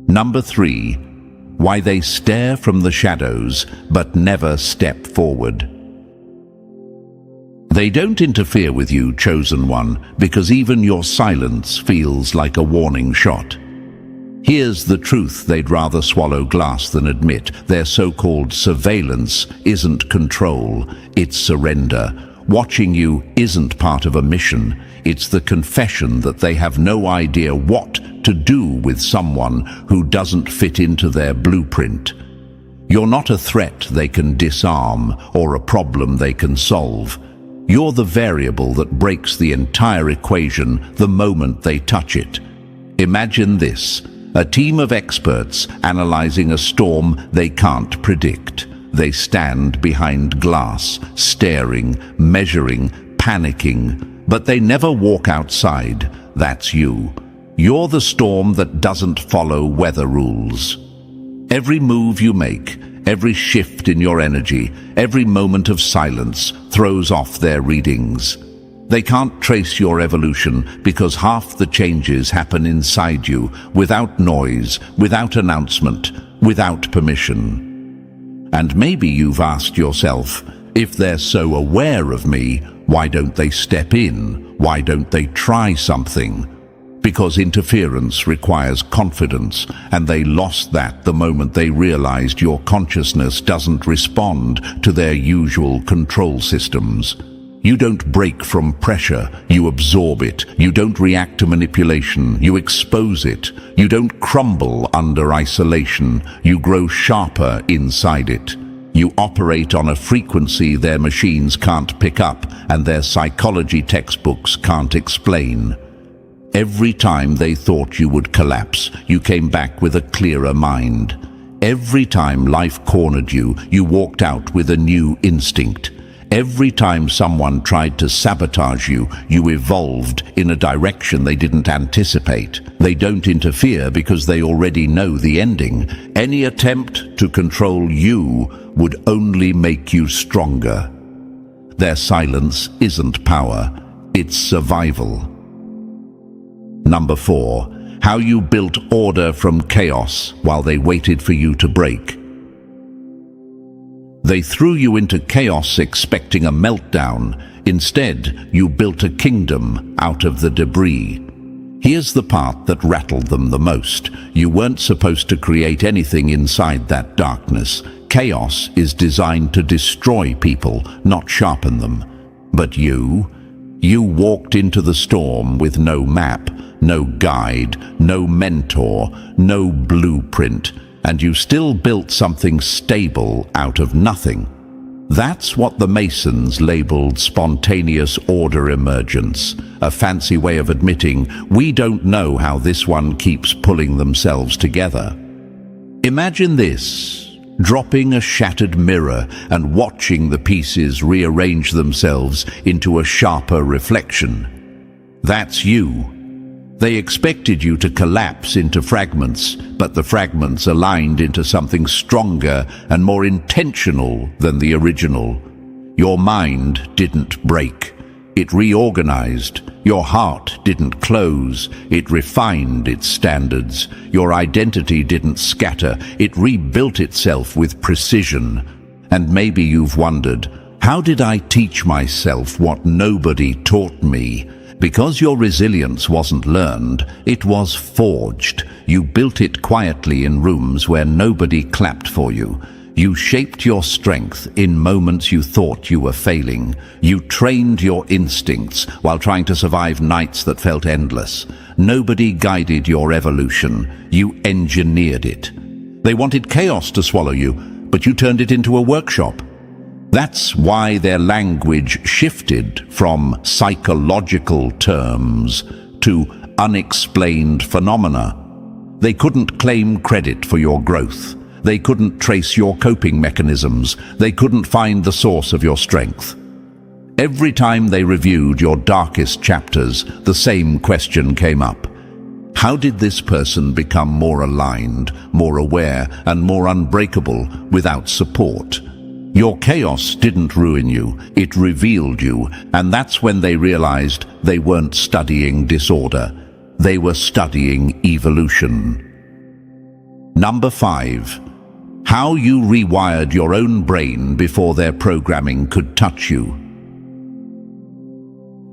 Number 3, why they stare from the shadows but never step forward. They don't interfere with you, chosen one, because even your silence feels like a warning shot. Here's the truth they'd rather swallow glass than admit. Their so-called surveillance isn't control, it's surrender. Watching you isn't part of a mission. It's the confession that they have no idea what to do with someone who doesn't fit into their blueprint. You're not a threat they can disarm or a problem they can solve. You're the variable that breaks the entire equation the moment they touch it. Imagine this. A team of experts analyzing a storm they can't predict. They stand behind glass, staring, measuring, panicking, but they never walk outside. That's you. You're the storm that doesn't follow weather rules. Every move you make, every shift in your energy, every moment of silence throws off their readings. They can't trace your evolution because half the changes happen inside you, without noise, without announcement, without permission. And maybe you've asked yourself, if they're so aware of me, why don't they step in? Why don't they try something? Because interference requires confidence, and they lost that the moment they realized your consciousness doesn't respond to their usual control systems. You don't break from pressure, you absorb it. You don't react to manipulation, you expose it. You don't crumble under isolation, you grow sharper inside it. You operate on a frequency their machines can't pick up and their psychology textbooks can't explain. Every time they thought you would collapse, you came back with a clearer mind. Every time life cornered you, you walked out with a new instinct. Every time someone tried to sabotage you, you evolved in a direction they didn't anticipate. They don't interfere because they already know the ending. Any attempt to control you would only make you stronger. Their silence isn't power, it's survival. Number 4, how you built order from chaos while they waited for you to break. They threw you into chaos expecting a meltdown. Instead, you built a kingdom out of the debris. Here's the part that rattled them the most. You weren't supposed to create anything inside that darkness. Chaos is designed to destroy people, not sharpen them. But you walked into the storm with no map, no guide, no mentor, no blueprint, and you still built something stable out of nothing. That's what the Masons labeled spontaneous order emergence, a fancy way of admitting we don't know how this one keeps pulling themselves together. Imagine this, dropping a shattered mirror and watching the pieces rearrange themselves into a sharper reflection. That's you. They expected you to collapse into fragments, but the fragments aligned into something stronger and more intentional than the original. Your mind didn't break. It reorganized. Your heart didn't close. It refined its standards. Your identity didn't scatter. It rebuilt itself with precision. And maybe you've wondered, how did I teach myself what nobody taught me? Because your resilience wasn't learned, it was forged. You built it quietly in rooms where nobody clapped for you. You shaped your strength in moments you thought you were failing. You trained your instincts while trying to survive nights that felt endless. Nobody guided your evolution. You engineered it. They wanted chaos to swallow you, but you turned it into a workshop. That's why their language shifted from psychological terms to unexplained phenomena. They couldn't claim credit for your growth. They couldn't trace your coping mechanisms. They couldn't find the source of your strength. Every time they reviewed your darkest chapters, the same question came up. How did this person become more aligned, more aware, and more unbreakable without support? Your chaos didn't ruin you, it revealed you, and that's when they realized they weren't studying disorder. They were studying evolution. Number 5. How you rewired your own brain before their programming could touch you.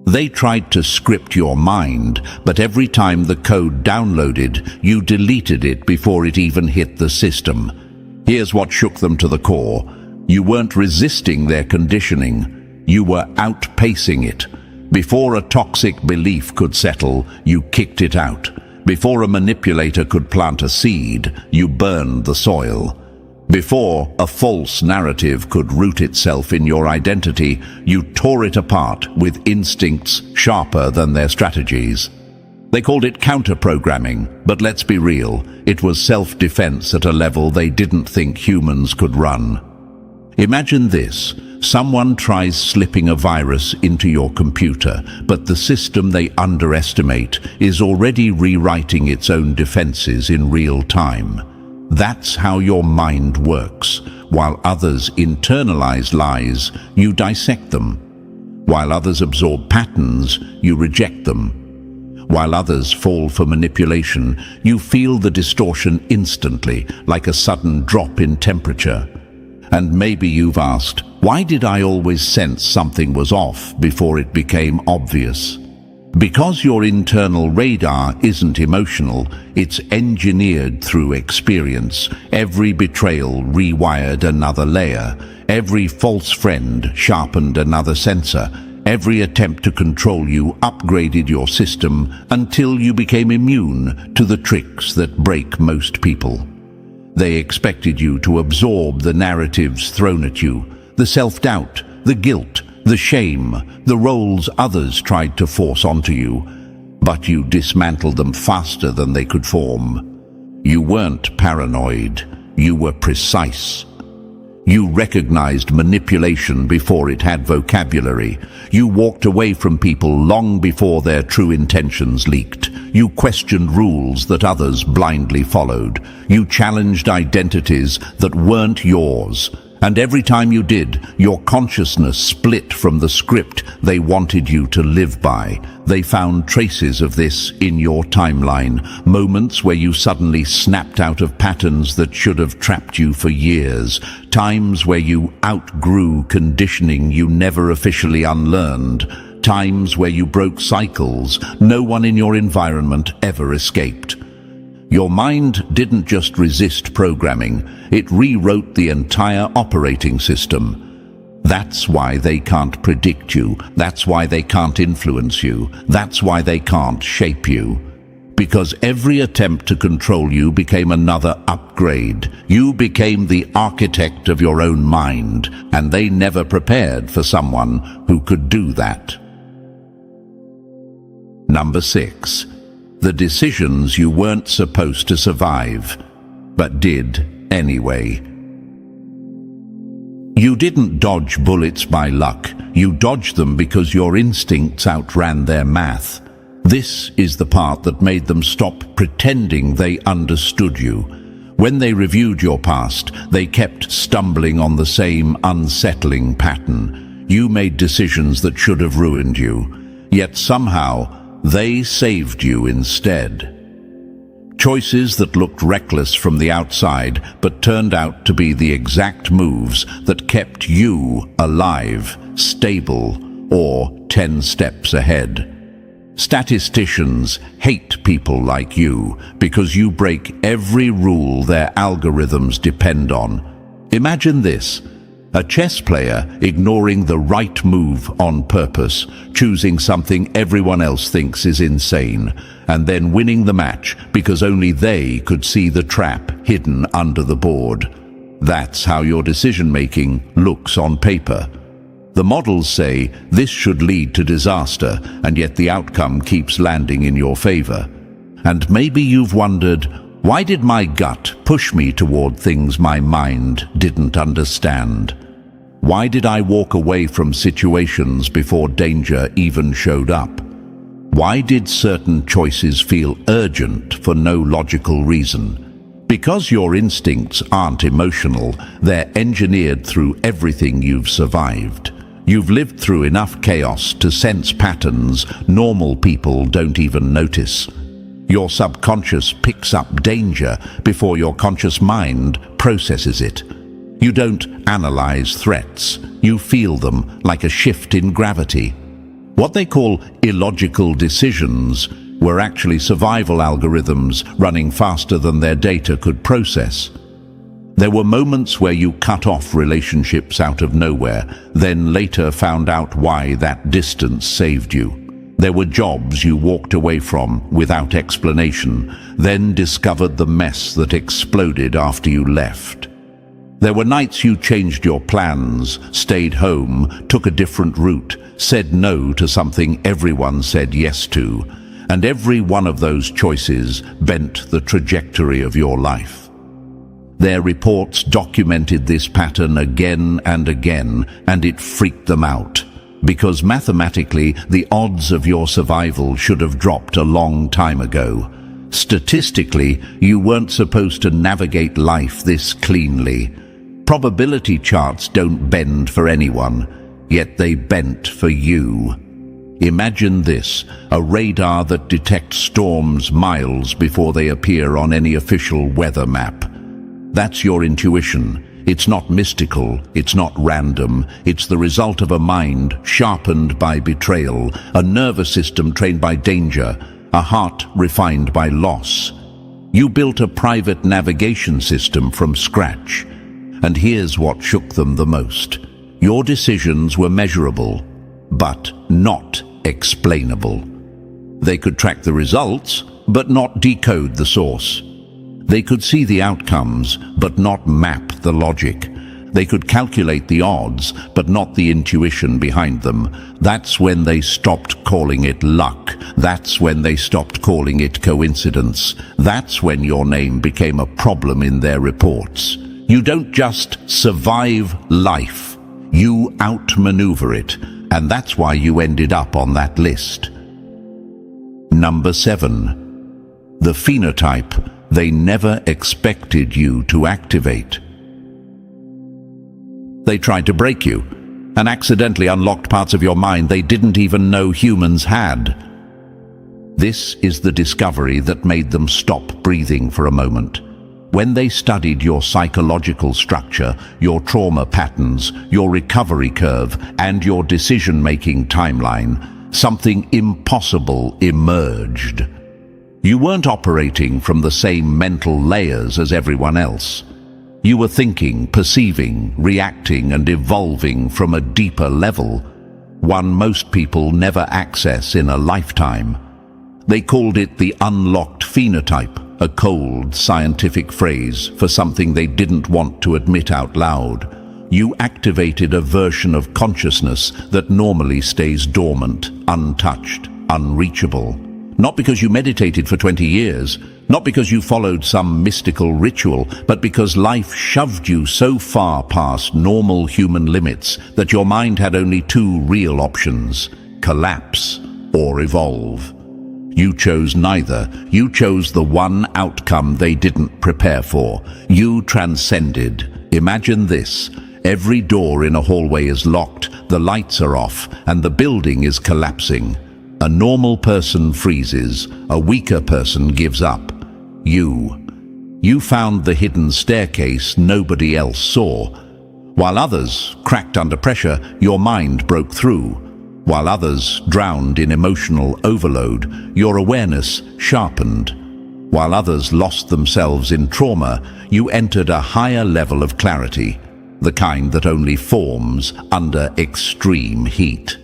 They tried to script your mind, but every time the code downloaded, you deleted it before it even hit the system. Here's what shook them to the core. You weren't resisting their conditioning, you were outpacing it. Before a toxic belief could settle, you kicked it out. Before a manipulator could plant a seed, you burned the soil. Before a false narrative could root itself in your identity, you tore it apart with instincts sharper than their strategies. They called it counter-programming, but let's be real, it was self-defense at a level they didn't think humans could run. Imagine this. Someone tries slipping a virus into your computer, but the system they underestimate is already rewriting its own defenses in real time. That's how your mind works. While others internalize lies, you dissect them. While others absorb patterns, you reject them. While others fall for manipulation, you feel the distortion instantly, like a sudden drop in temperature. And maybe you've asked, why did I always sense something was off before it became obvious? Because your internal radar isn't emotional, it's engineered through experience. Every betrayal rewired another layer. Every false friend sharpened another sensor. Every attempt to control you upgraded your system until you became immune to the tricks that break most people. They expected you to absorb the narratives thrown at you, the self-doubt, the guilt, the shame, the roles others tried to force onto you, but you dismantled them faster than they could form. You weren't paranoid, you were precise. You recognized manipulation before it had vocabulary. You walked away from people long before their true intentions leaked. You questioned rules that others blindly followed. You challenged identities that weren't yours. And every time you did, your consciousness split from the script they wanted you to live by. They found traces of this in your timeline, moments where you suddenly snapped out of patterns that should have trapped you for years, times where you outgrew conditioning you never officially unlearned, times where you broke cycles no one in your environment ever escaped. Your mind didn't just resist programming, it rewrote the entire operating system. That's why they can't predict you, that's why they can't influence you, that's why they can't shape you. because every attempt to control you became another upgrade. You became the architect of your own mind, and they never prepared for someone who could do that. Number 6. The decisions you weren't supposed to survive, but did anyway. You didn't dodge bullets by luck. You dodged them because your instincts outran their math. This is the part that made them stop pretending they understood you. When they reviewed your past, they kept stumbling on the same unsettling pattern. You made decisions that should have ruined you, yet somehow they saved you instead. Choices that looked reckless from the outside but turned out to be the exact moves that kept you alive, stable, or 10 steps ahead. Statisticians hate people like you because you break every rule their algorithms depend on. Imagine this: a chess player ignoring the right move on purpose, choosing something everyone else thinks is insane, and then winning the match because only they could see the trap hidden under the board. That's how your decision-making looks on paper. The models say this should lead to disaster, and yet the outcome keeps landing in your favor. And maybe you've wondered, why did my gut push me toward things my mind didn't understand? Why did I walk away from situations before danger even showed up? Why did certain choices feel urgent for no logical reason? Because your instincts aren't emotional, they're engineered through everything you've survived. You've lived through enough chaos to sense patterns normal people don't even notice. Your subconscious picks up danger before your conscious mind processes it. You don't analyze threats. You feel them like a shift in gravity. What they call illogical decisions were actually survival algorithms running faster than their data could process. There were moments where you cut off relationships out of nowhere, then later found out why that distance saved you. There were jobs you walked away from without explanation, then discovered the mess that exploded after you left. There were nights you changed your plans, stayed home, took a different route, said no to something everyone said yes to, and every one of those choices bent the trajectory of your life. Their reports documented this pattern again and again, and it freaked them out, because mathematically the odds of your survival should have dropped a long time ago. Statistically, you weren't supposed to navigate life this cleanly. Probability charts don't bend for anyone, yet they bent for you. Imagine this: a radar that detects storms miles before they appear on any official weather map. That's your intuition. It's not mystical, it's not random, it's the result of a mind sharpened by betrayal, a nervous system trained by danger, a heart refined by loss. You built a private navigation system from scratch. And here's what shook them the most. Your decisions were measurable, but not explainable. They could track the results, but not decode the source. They could see the outcomes, but not map the logic. They could calculate the odds, but not the intuition behind them. That's when they stopped calling it luck. That's when they stopped calling it coincidence. That's when your name became a problem in their reports. You don't just survive life, you outmaneuver it, and that's why you ended up on that list. Number 7. The phenotype they never expected you to activate. They tried to break you, and accidentally unlocked parts of your mind they didn't even know humans had. This is the discovery that made them stop breathing for a moment. When they studied your psychological structure, your trauma patterns, your recovery curve, and your decision-making timeline, something impossible emerged. You weren't operating from the same mental layers as everyone else. You were thinking, perceiving, reacting, and evolving from a deeper level, one most people never access in a lifetime. They called it the unlocked phenotype, a cold, scientific phrase for something they didn't want to admit out loud. You activated a version of consciousness that normally stays dormant, untouched, unreachable. Not because you meditated for 20 years, not because you followed some mystical ritual, but because life shoved you so far past normal human limits that your mind had only two real options: collapse or evolve. You chose neither. You chose the one outcome they didn't prepare for. You transcended. Imagine this. Every door in a hallway is locked, the lights are off, and the building is collapsing. A normal person freezes, a weaker person gives up. You found the hidden staircase nobody else saw. While others cracked under pressure, your mind broke through. While others drowned in emotional overload, your awareness sharpened. While others lost themselves in trauma, you entered a higher level of clarity, the kind that only forms under extreme heat.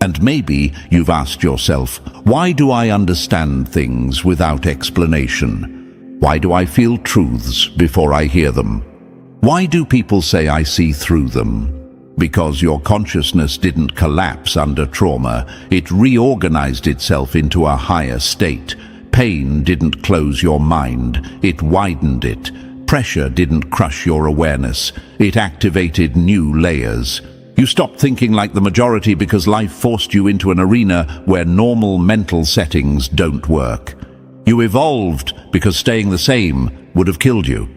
And maybe you've asked yourself, why do I understand things without explanation? Why do I feel truths before I hear them? Why do people say I see through them? Because your consciousness didn't collapse under trauma, it reorganized itself into a higher state. Pain didn't close your mind, it widened it. Pressure didn't crush your awareness, it activated new layers. You stopped thinking like the majority because life forced you into an arena where normal mental settings don't work. You evolved because staying the same would have killed you.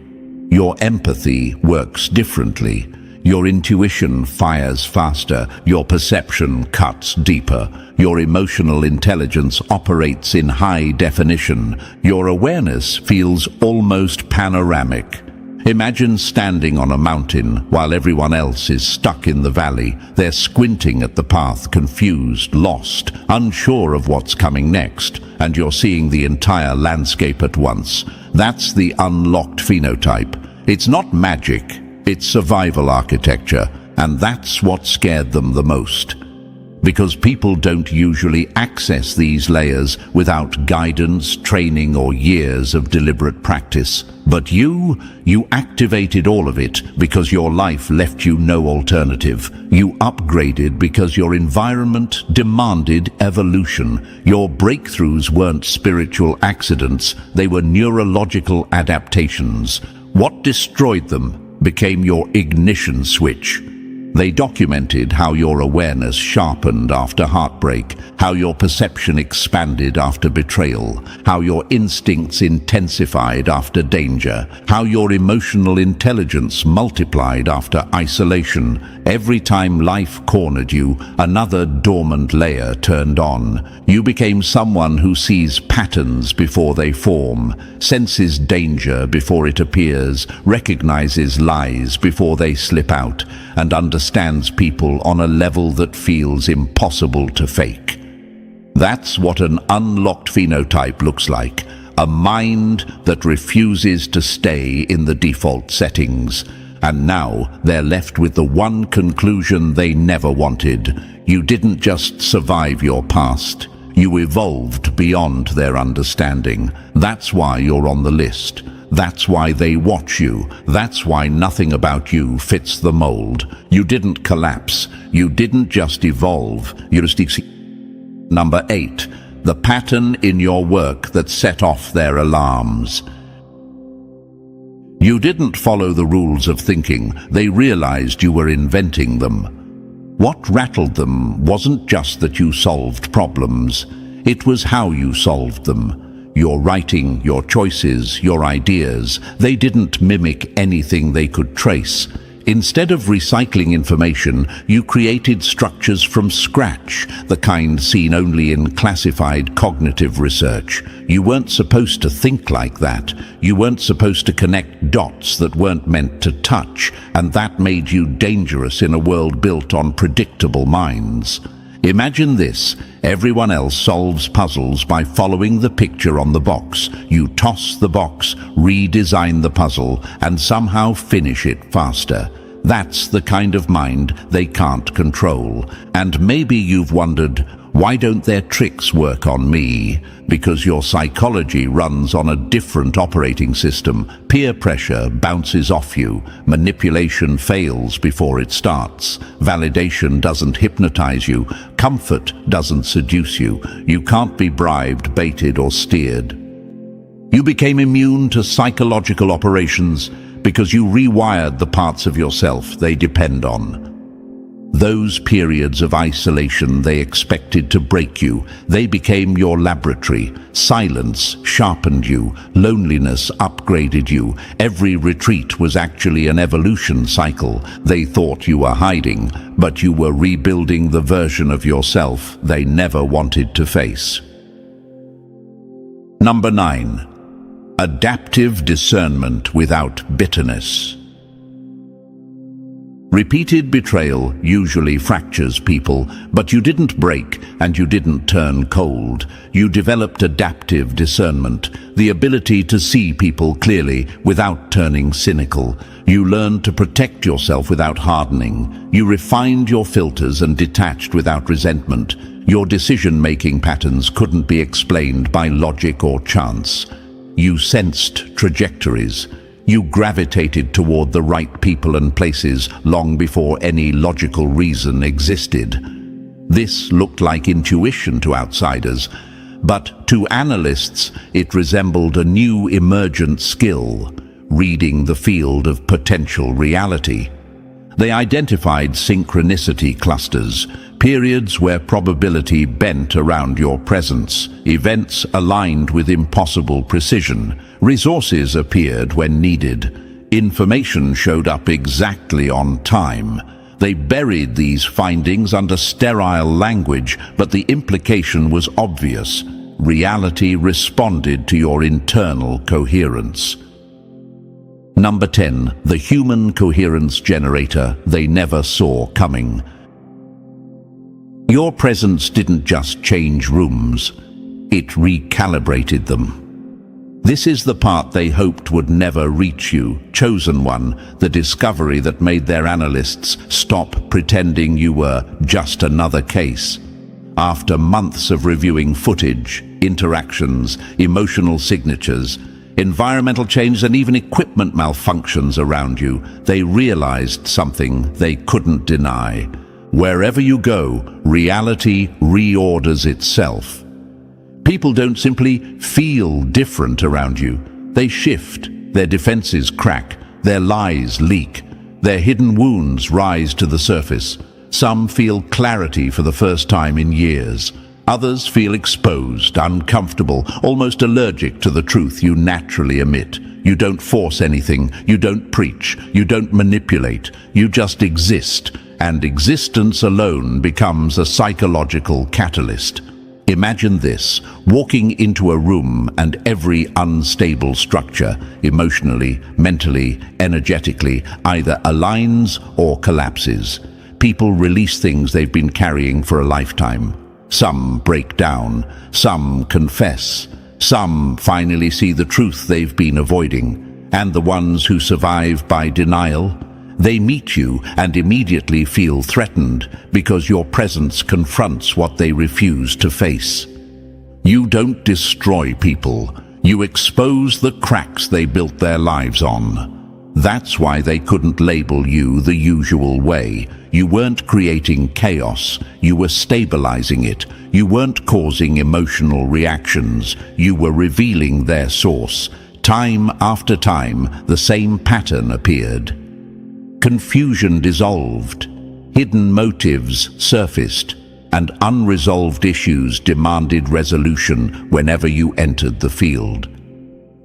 Your empathy works differently. Your intuition fires faster, your perception cuts deeper, your emotional intelligence operates in high definition, your awareness feels almost panoramic. Imagine standing on a mountain while everyone else is stuck in the valley. They're squinting at the path, confused, lost, unsure of what's coming next, and you're seeing the entire landscape at once. That's the unlocked phenotype. It's not magic. It's survival architecture, and that's what scared them the most. Because people don't usually access these layers without guidance, training, or years of deliberate practice. But you activated all of it because your life left you no alternative. You upgraded because your environment demanded evolution. Your breakthroughs weren't spiritual accidents, they were neurological adaptations. What destroyed them became your ignition switch. They documented how your awareness sharpened after heartbreak, how your perception expanded after betrayal, how your instincts intensified after danger, how your emotional intelligence multiplied after isolation. Every time life cornered you, another dormant layer turned on. You became someone who sees patterns before they form, senses danger before it appears, recognizes lies before they slip out, and understands people on a level that feels impossible to fake. That's what an unlocked phenotype looks like, a mind that refuses to stay in the default settings. And now they're left with the one conclusion they never wanted. You didn't just survive your past, you evolved beyond their understanding. That's why you're on the list. That's why they watch you. That's why nothing about you fits the mold. You didn't collapse. You didn't just evolve. You just... Number 8. The pattern in your work that set off their alarms. You didn't follow the rules of thinking. They realized you were inventing them. What rattled them wasn't just that you solved problems. It was how you solved them. Your writing, your choices, your ideas, they didn't mimic anything they could trace. Instead of recycling information, you created structures from scratch, the kind seen only in classified cognitive research. You weren't supposed to think like that. You weren't supposed to connect dots that weren't meant to touch, and that made you dangerous in a world built on predictable minds. Imagine this. Everyone else solves puzzles by following the picture on the box. You toss the box, redesign the puzzle, and somehow finish it faster. That's the kind of mind they can't control. And maybe you've wondered, Why don't their tricks work on me? Because your psychology runs on a different operating system. Peer pressure bounces off you. Manipulation fails before it starts. Validation doesn't hypnotize you. Comfort doesn't seduce you. You can't be bribed, baited, or steered. You became immune to psychological operations because you rewired the parts of yourself they depend on. Those periods of isolation they expected to break you, they became your laboratory. Silence sharpened you. Loneliness upgraded you. Every retreat was actually an evolution cycle. They thought you were hiding, but you were rebuilding the version of yourself they never wanted to face. Number 9. Adaptive discernment without bitterness. Repeated betrayal usually fractures people, but you didn't break and you didn't turn cold. You developed adaptive discernment, the ability to see people clearly without turning cynical. You learned to protect yourself without hardening. You refined your filters and detached without resentment. Your decision-making patterns couldn't be explained by logic or chance. You sensed trajectories. You gravitated toward the right people and places long before any logical reason existed. This looked like intuition to outsiders, but to analysts it resembled a new emergent skill, reading the field of potential reality. They identified synchronicity clusters, periods where probability bent around your presence, events aligned with impossible precision. Resources appeared when needed. Information showed up exactly on time. They buried these findings under sterile language, but the implication was obvious. Reality responded to your internal coherence. Number 10. The human coherence generator they never saw coming. Your presence didn't just change rooms, it recalibrated them. This is the part they hoped would never reach you, chosen one, the discovery that made their analysts stop pretending you were just another case. After months of reviewing footage, interactions, emotional signatures, environmental change and even equipment malfunctions around you, they realized something they couldn't deny. Wherever you go, reality reorders itself. People don't simply feel different around you. They shift, their defenses crack, their lies leak, their hidden wounds rise to the surface. Some feel clarity for the first time in years. Others feel exposed, uncomfortable, almost allergic to the truth you naturally emit. You don't force anything, you don't preach, you don't manipulate, you just exist, and existence alone becomes a psychological catalyst. Imagine this, walking into a room and every unstable structure, emotionally, mentally, energetically, either aligns or collapses. People release things they've been carrying for a lifetime. Some break down, some confess, some finally see the truth they've been avoiding, and the ones who survive by denial, they meet you and immediately feel threatened because your presence confronts what they refuse to face. You don't destroy people, you expose the cracks they built their lives on. That's why they couldn't label you the usual way. You weren't creating chaos, you were stabilizing it. You weren't causing emotional reactions, you were revealing their source. Time after time, the same pattern appeared. Confusion dissolved, hidden motives surfaced, and unresolved issues demanded resolution whenever you entered the field.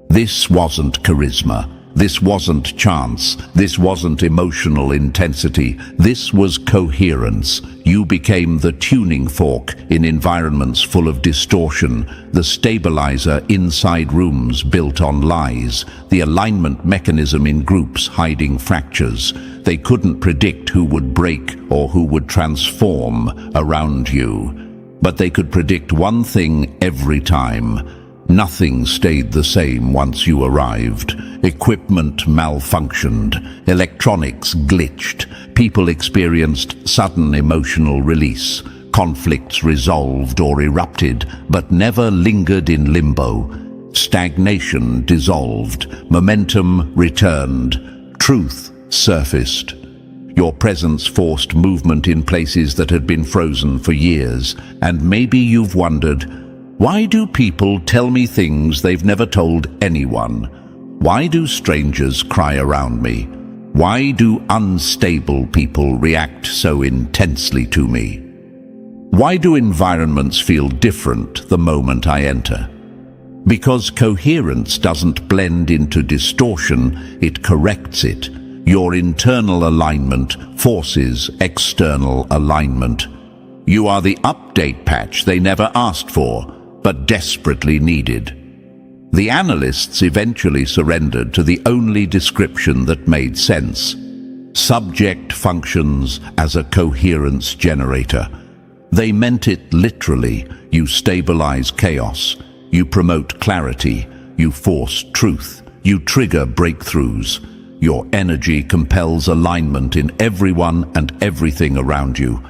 This wasn't charisma. This wasn't chance. This wasn't emotional intensity. This was coherence. You became the tuning fork in environments full of distortion, the stabilizer inside rooms built on lies, the alignment mechanism in groups hiding fractures. They couldn't predict who would break or who would transform around you. But they could predict one thing every time. Nothing stayed the same once you arrived. Equipment malfunctioned, electronics glitched, people experienced sudden emotional release, Conflicts resolved or erupted, but never lingered in limbo. Stagnation dissolved, momentum returned, truth surfaced. Your presence forced movement in places that had been frozen for years, and maybe you've wondered, why do people tell me things they've never told anyone? Why do strangers cry around me? Why do unstable people react so intensely to me? Why do environments feel different the moment I enter? Because coherence doesn't blend into distortion, it corrects it. Your internal alignment forces external alignment. You are the update patch they never asked for, but desperately needed. The analysts eventually surrendered to the only description that made sense. Subject functions as a coherence generator. They meant it literally. You stabilize chaos. You promote clarity. You force truth. You trigger breakthroughs. Your energy compels alignment in everyone and everything around you.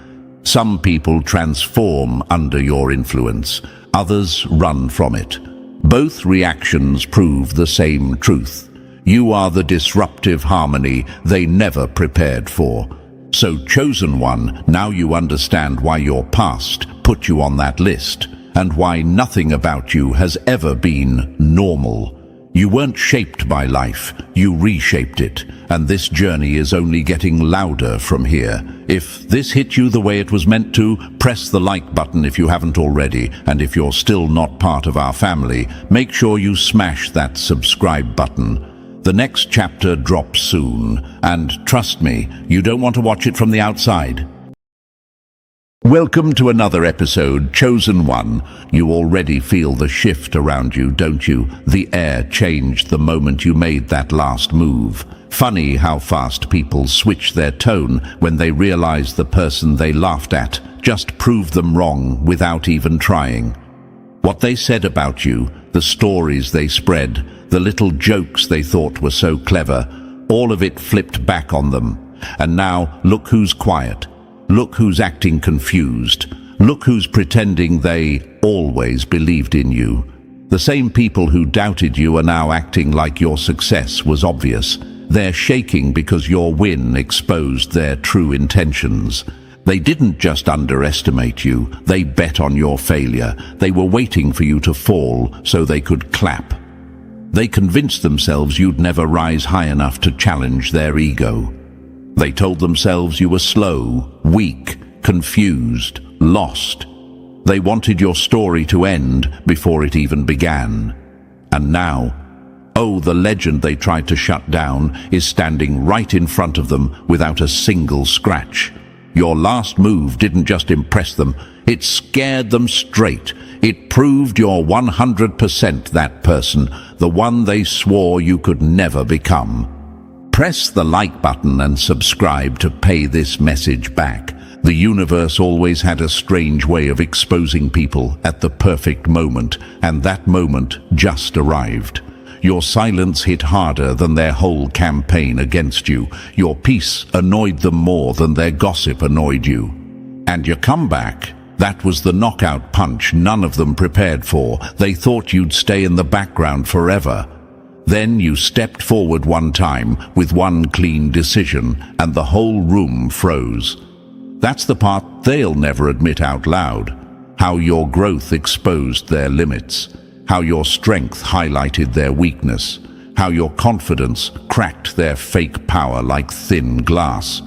Some people transform under your influence. Others run from it. Both reactions prove the same truth. You are the disruptive harmony they never prepared for. So, chosen one, now you understand why your past put you on that list, and why nothing about you has ever been normal. You weren't shaped by life, you reshaped it, and this journey is only getting louder from here. If this hit you the way it was meant to, press the like button if you haven't already, and if you're still not part of our family, make sure you smash that subscribe button. The next chapter drops soon, and trust me, you don't want to watch it from the outside. Welcome to another episode, Chosen One. You already feel the shift around you, don't you? The air changed the moment you made that last move. Funny how fast people switch their tone when they realize the person they laughed at just proved them wrong without even trying. What they said about you, the stories they spread, the little jokes they thought were so clever, all of it flipped back on them. And now, look who's quiet. Look who's acting confused. Look who's pretending they always believed in you. The same people who doubted you are now acting like your success was obvious. They're shaking because your win exposed their true intentions. They didn't just underestimate you, they bet on your failure. They were waiting for you to fall so they could clap. They convinced themselves you'd never rise high enough to challenge their ego. They told themselves you were slow, weak, confused, lost. They wanted your story to end before it even began. And now, oh, the legend they tried to shut down is standing right in front of them without a single scratch. Your last move didn't just impress them, it scared them straight. It proved you're 100% that person, the one they swore you could never become. Press the like button and subscribe to pay this message back. The universe always had a strange way of exposing people at the perfect moment, and that moment just arrived. Your silence hit harder than their whole campaign against you. Your peace annoyed them more than their gossip annoyed you. And your comeback, that was the knockout punch none of them prepared for. They thought you'd stay in the background forever. Then you stepped forward one time with one clean decision, and the whole room froze. That's the part they'll never admit out loud. How your growth exposed their limits. How your strength highlighted their weakness. How your confidence cracked their fake power like thin glass.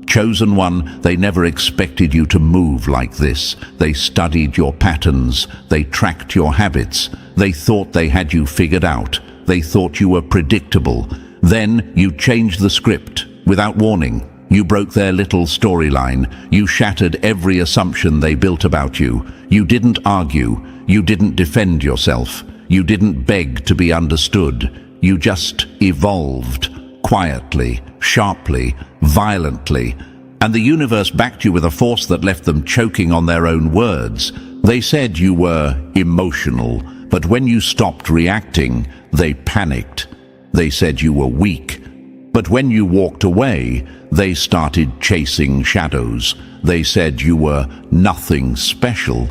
Chosen one, they never expected you to move like this. They studied your patterns. They tracked your habits. They thought they had you figured out. They thought you were predictable. Then you changed the script without warning. You broke their little storyline. You shattered every assumption they built about you. You didn't argue. You didn't defend yourself. You didn't beg to be understood. You just evolved, quietly, sharply, violently. And the universe backed you with a force that left them choking on their own words. They said you were emotional, but when you stopped reacting, they panicked. They said you were weak. But when you walked away, they started chasing shadows. They said you were nothing special.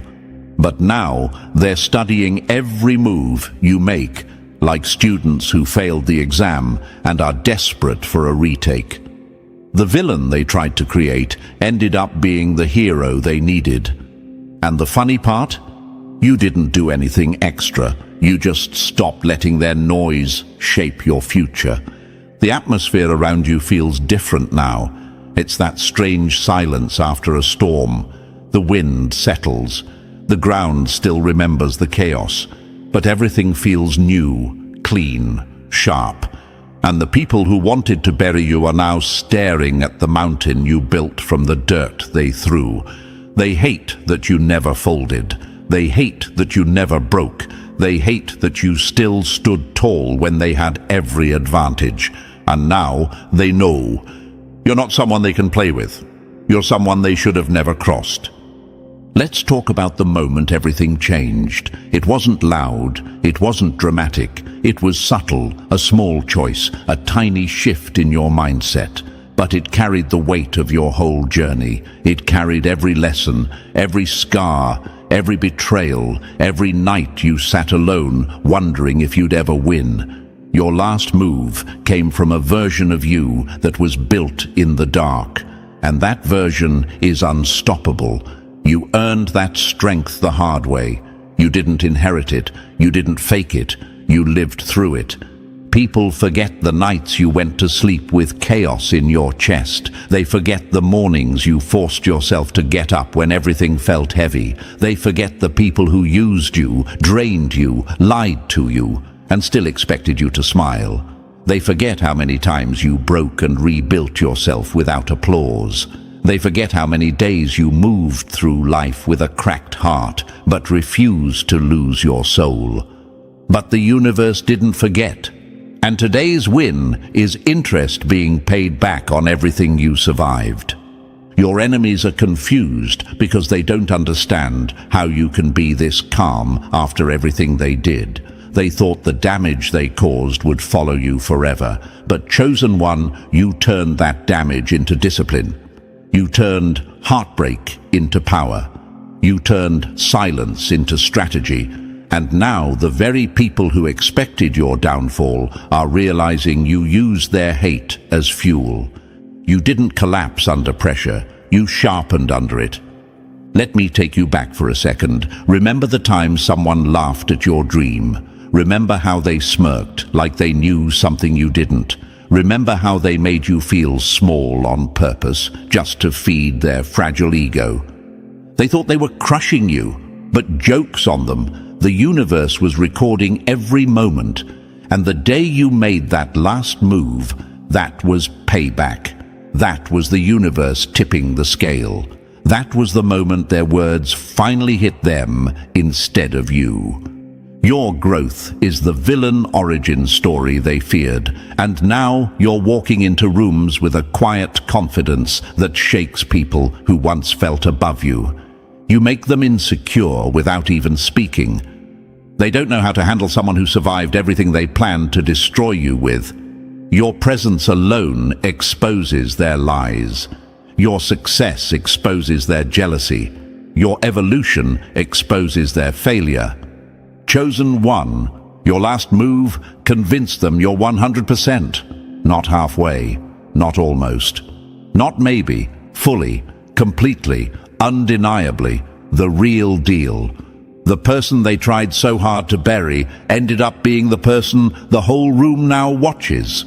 But now they're studying every move you make, like students who failed the exam and are desperate for a retake. The villain they tried to create ended up being the hero they needed. And the funny part? You didn't do anything extra. You just stopped letting their noise shape your future. The atmosphere around you feels different now. It's that strange silence after a storm. The wind settles. The ground still remembers the chaos. But everything feels new, clean, sharp. And the people who wanted to bury you are now staring at the mountain you built from the dirt they threw. They hate that you never folded. They hate that you never broke. They hate that you still stood tall when they had every advantage. And now they know. You're not someone they can play with. You're someone they should have never crossed. Let's talk about the moment everything changed. It wasn't loud. It wasn't dramatic. It was subtle, a small choice, a tiny shift in your mindset. But it carried the weight of your whole journey. It carried every lesson, every scar, every betrayal, every night you sat alone, wondering if you'd ever win. Your last move came from a version of you that was built in the dark. And that version is unstoppable. You earned that strength the hard way. You didn't inherit it. You didn't fake it. You lived through it. People forget the nights you went to sleep with chaos in your chest. They forget the mornings you forced yourself to get up when everything felt heavy. They forget the people who used you, drained you, lied to you, and still expected you to smile. They forget how many times you broke and rebuilt yourself without applause. They forget how many days you moved through life with a cracked heart, but refused to lose your soul. But the universe didn't forget. And today's win is interest being paid back on everything you survived. Your enemies are confused because they don't understand how you can be this calm after everything they did. They thought the damage they caused would follow you forever. But chosen one, you turned that damage into discipline. You turned heartbreak into power. You turned silence into strategy. And now the very people who expected your downfall are realizing you used their hate as fuel. You didn't collapse under pressure. You sharpened under it. Let me take you back for a second. Remember the time someone laughed at your dream. Remember how they smirked, like they knew something you didn't. Remember how they made you feel small on purpose, just to feed their fragile ego. They thought they were crushing you, but joke's on them. The universe was recording every moment, and the day you made that last move, that was payback. That was the universe tipping the scale. That was the moment their words finally hit them instead of you. Your growth is the villain origin story they feared, and now you're walking into rooms with a quiet confidence that shakes people who once felt above you. You make them insecure without even speaking. They don't know how to handle someone who survived everything they planned to destroy you with. Your presence alone exposes their lies. Your success exposes their jealousy. Your evolution exposes their failure. Chosen one, your last move convinced them you're 100%. Not halfway, not almost. Not maybe, fully, completely, undeniably, the real deal. The person they tried so hard to bury ended up being the person the whole room now watches.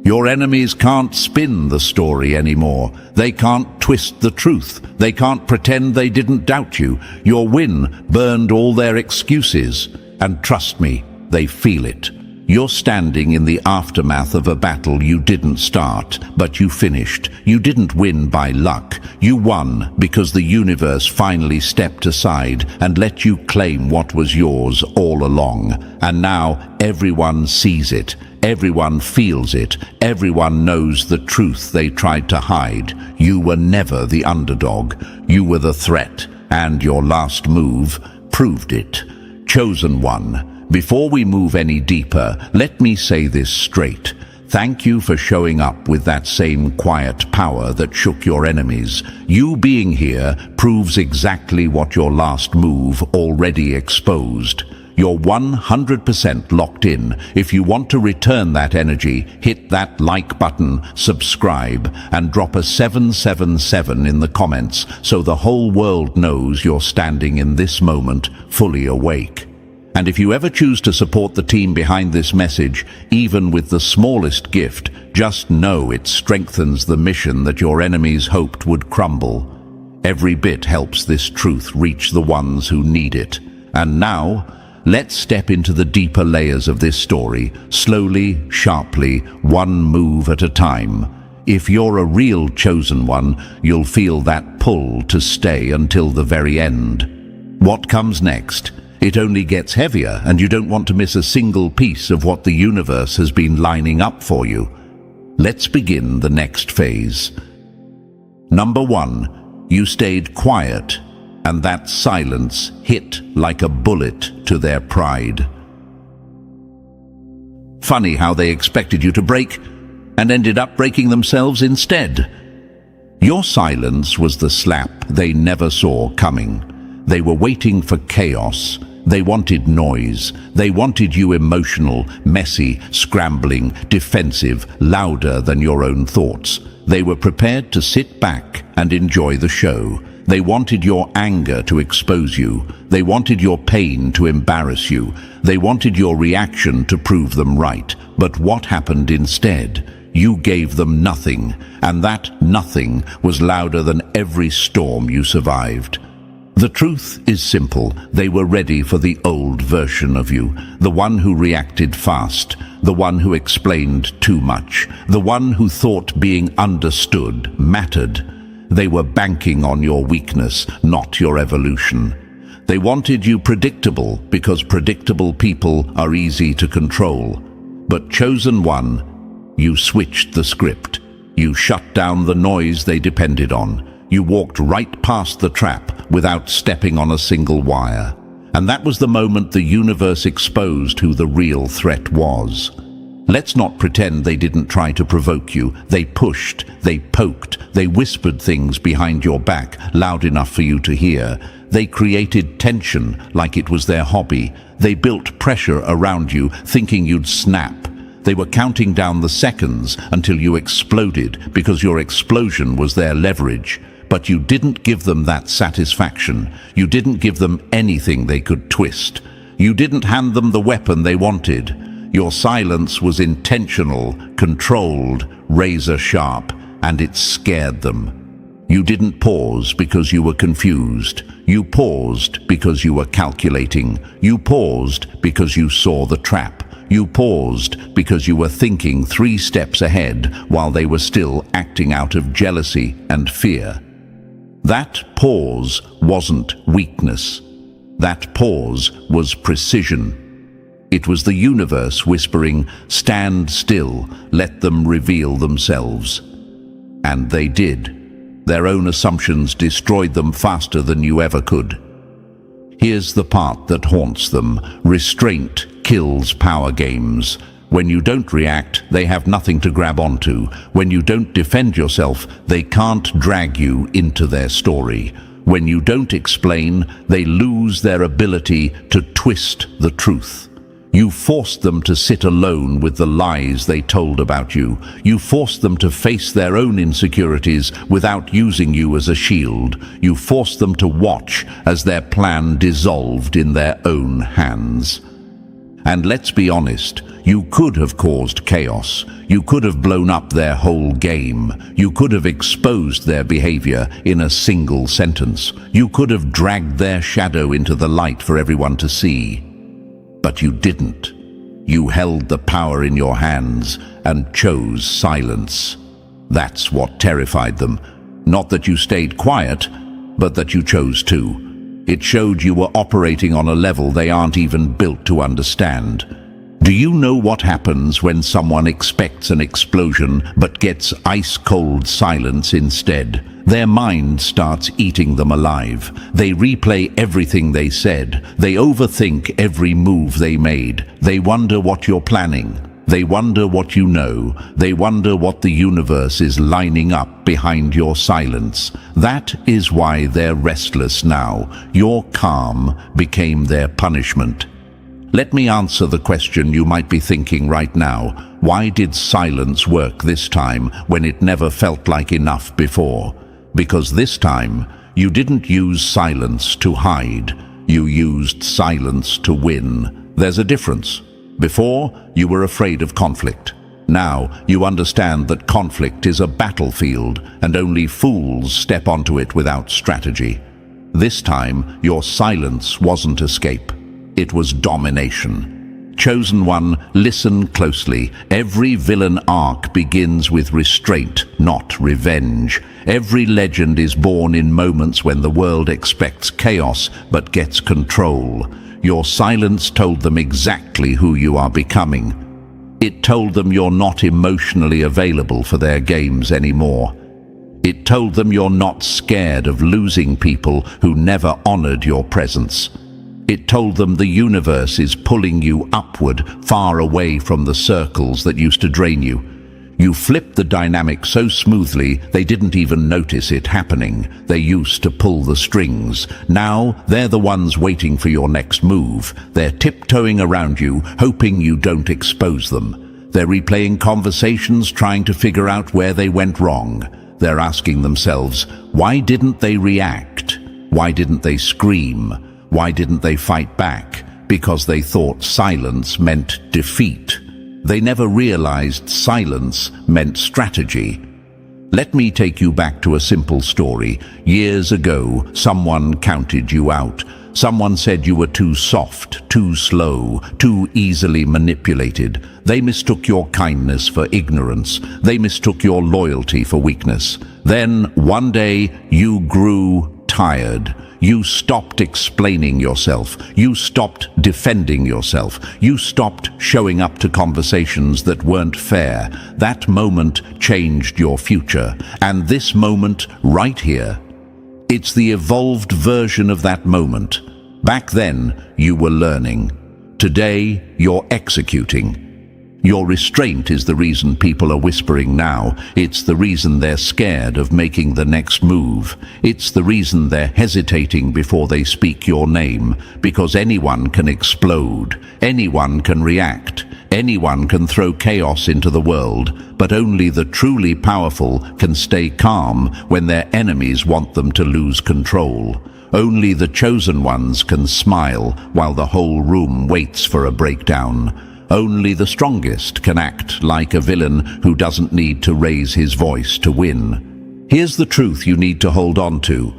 Your enemies can't spin the story anymore. They can't twist the truth. They can't pretend they didn't doubt you. Your win burned all their excuses. And trust me, they feel it. You're standing in the aftermath of a battle you didn't start, but you finished. You didn't win by luck. You won because the universe finally stepped aside and let you claim what was yours all along. And now everyone sees it. Everyone feels it. Everyone knows the truth they tried to hide. You were never the underdog. You were the threat. And your last move proved it. Chosen one. Before we move any deeper, let me say this straight. Thank you for showing up with that same quiet power that shook your enemies. You being here proves exactly what your last move already exposed. You're 100% locked in. If you want to return that energy, hit that like button, subscribe, and drop a 777 in the comments so the whole world knows you're standing in this moment fully awake. And if you ever choose to support the team behind this message, even with the smallest gift, just know it strengthens the mission that your enemies hoped would crumble. Every bit helps this truth reach the ones who need it. And now, let's step into the deeper layers of this story, slowly, sharply, one move at a time. If you're a real chosen one, you'll feel that pull to stay until the very end. What comes next? It only gets heavier, and you don't want to miss a single piece of what the universe has been lining up for you. Let's begin the next phase. Number 1, you stayed quiet, and that silence hit like a bullet to their pride. Funny how they expected you to break, and ended up breaking themselves instead. Your silence was the slap they never saw coming. They were waiting for chaos. They wanted noise. They wanted you emotional, messy, scrambling, defensive, louder than your own thoughts. They were prepared to sit back and enjoy the show. They wanted your anger to expose you. They wanted your pain to embarrass you. They wanted your reaction to prove them right. But what happened instead? You gave them nothing, and that nothing was louder than every storm you survived. The truth is simple. They were ready for the old version of you, the one who reacted fast, the one who explained too much, the one who thought being understood mattered. They were banking on your weakness, not your evolution. They wanted you predictable because predictable people are easy to control. But chosen one, you switched the script. You shut down the noise they depended on. You walked right past the trap without stepping on a single wire. And that was the moment the universe exposed who the real threat was. Let's not pretend they didn't try to provoke you. They pushed, they poked, they whispered things behind your back, loud enough for you to hear. They created tension like it was their hobby. They built pressure around you, thinking you'd snap. They were counting down the seconds until you exploded because your explosion was their leverage. But you didn't give them that satisfaction. You didn't give them anything they could twist. You didn't hand them the weapon they wanted. Your silence was intentional, controlled, razor sharp, and it scared them. You didn't pause because you were confused. You paused because you were calculating. You paused because you saw the trap. You paused because you were thinking 3 steps ahead while they were still acting out of jealousy and fear. That pause wasn't weakness. That pause was precision. It was the universe whispering, "Stand still, let them reveal themselves." And they did. Their own assumptions destroyed them faster than you ever could. Here's the part that haunts them. Restraint kills power games. When you don't react, they have nothing to grab onto. When you don't defend yourself, they can't drag you into their story. When you don't explain, they lose their ability to twist the truth. You forced them to sit alone with the lies they told about you. You forced them to face their own insecurities without using you as a shield. You forced them to watch as their plan dissolved in their own hands. And let's be honest, you could have caused chaos. You could have blown up their whole game. You could have exposed their behavior in a single sentence. You could have dragged their shadow into the light for everyone to see. But you didn't. You held the power in your hands and chose silence. That's what terrified them. Not that you stayed quiet, but that you chose to. It showed you were operating on a level they aren't even built to understand. Do you know what happens when someone expects an explosion but gets ice-cold silence instead? Their mind starts eating them alive. They replay everything they said. They overthink every move they made. They wonder what you're planning. They wonder what you know. They wonder what the universe is lining up behind your silence. That is why they're restless now. Your calm became their punishment. Let me answer the question you might be thinking right now. Why did silence work this time when it never felt like enough before? Because this time, you didn't use silence to hide. You used silence to win. There's a difference. Before, you were afraid of conflict. Now, you understand that conflict is a battlefield and only fools step onto it without strategy. This time, your silence wasn't escape. It was domination. Chosen one, listen closely. Every villain arc begins with restraint, not revenge. Every legend is born in moments when the world expects chaos but gets control. Your silence told them exactly who you are becoming. It told them you're not emotionally available for their games anymore. It told them you're not scared of losing people who never honored your presence. It told them the universe is pulling you upward, far away from the circles that used to drain you. You flipped the dynamic so smoothly they didn't even notice it happening. They used to pull the strings. Now they're the ones waiting for your next move. They're tiptoeing around you, hoping you don't expose them. They're replaying conversations, trying to figure out where they went wrong. They're asking themselves, why didn't they react? Why didn't they scream? Why didn't they fight back? Because they thought silence meant defeat. They never realized silence meant strategy. Let me take you back to a simple story. Years ago, someone counted you out. Someone said you were too soft, too slow, too easily manipulated. They mistook your kindness for ignorance. They mistook your loyalty for weakness. Then, one day, you grew tired. You stopped explaining yourself. You stopped defending yourself. You stopped showing up to conversations that weren't fair. That moment changed your future. And this moment right here, it's the evolved version of that moment. Back then, you were learning. Today, you're executing. Your restraint is the reason people are whispering now. It's the reason they're scared of making the next move. It's the reason they're hesitating before they speak your name. Because anyone can explode. Anyone can react. Anyone can throw chaos into the world. But only the truly powerful can stay calm when their enemies want them to lose control. Only the chosen ones can smile while the whole room waits for a breakdown. Only the strongest can act like a villain who doesn't need to raise his voice to win. Here's the truth you need to hold on to.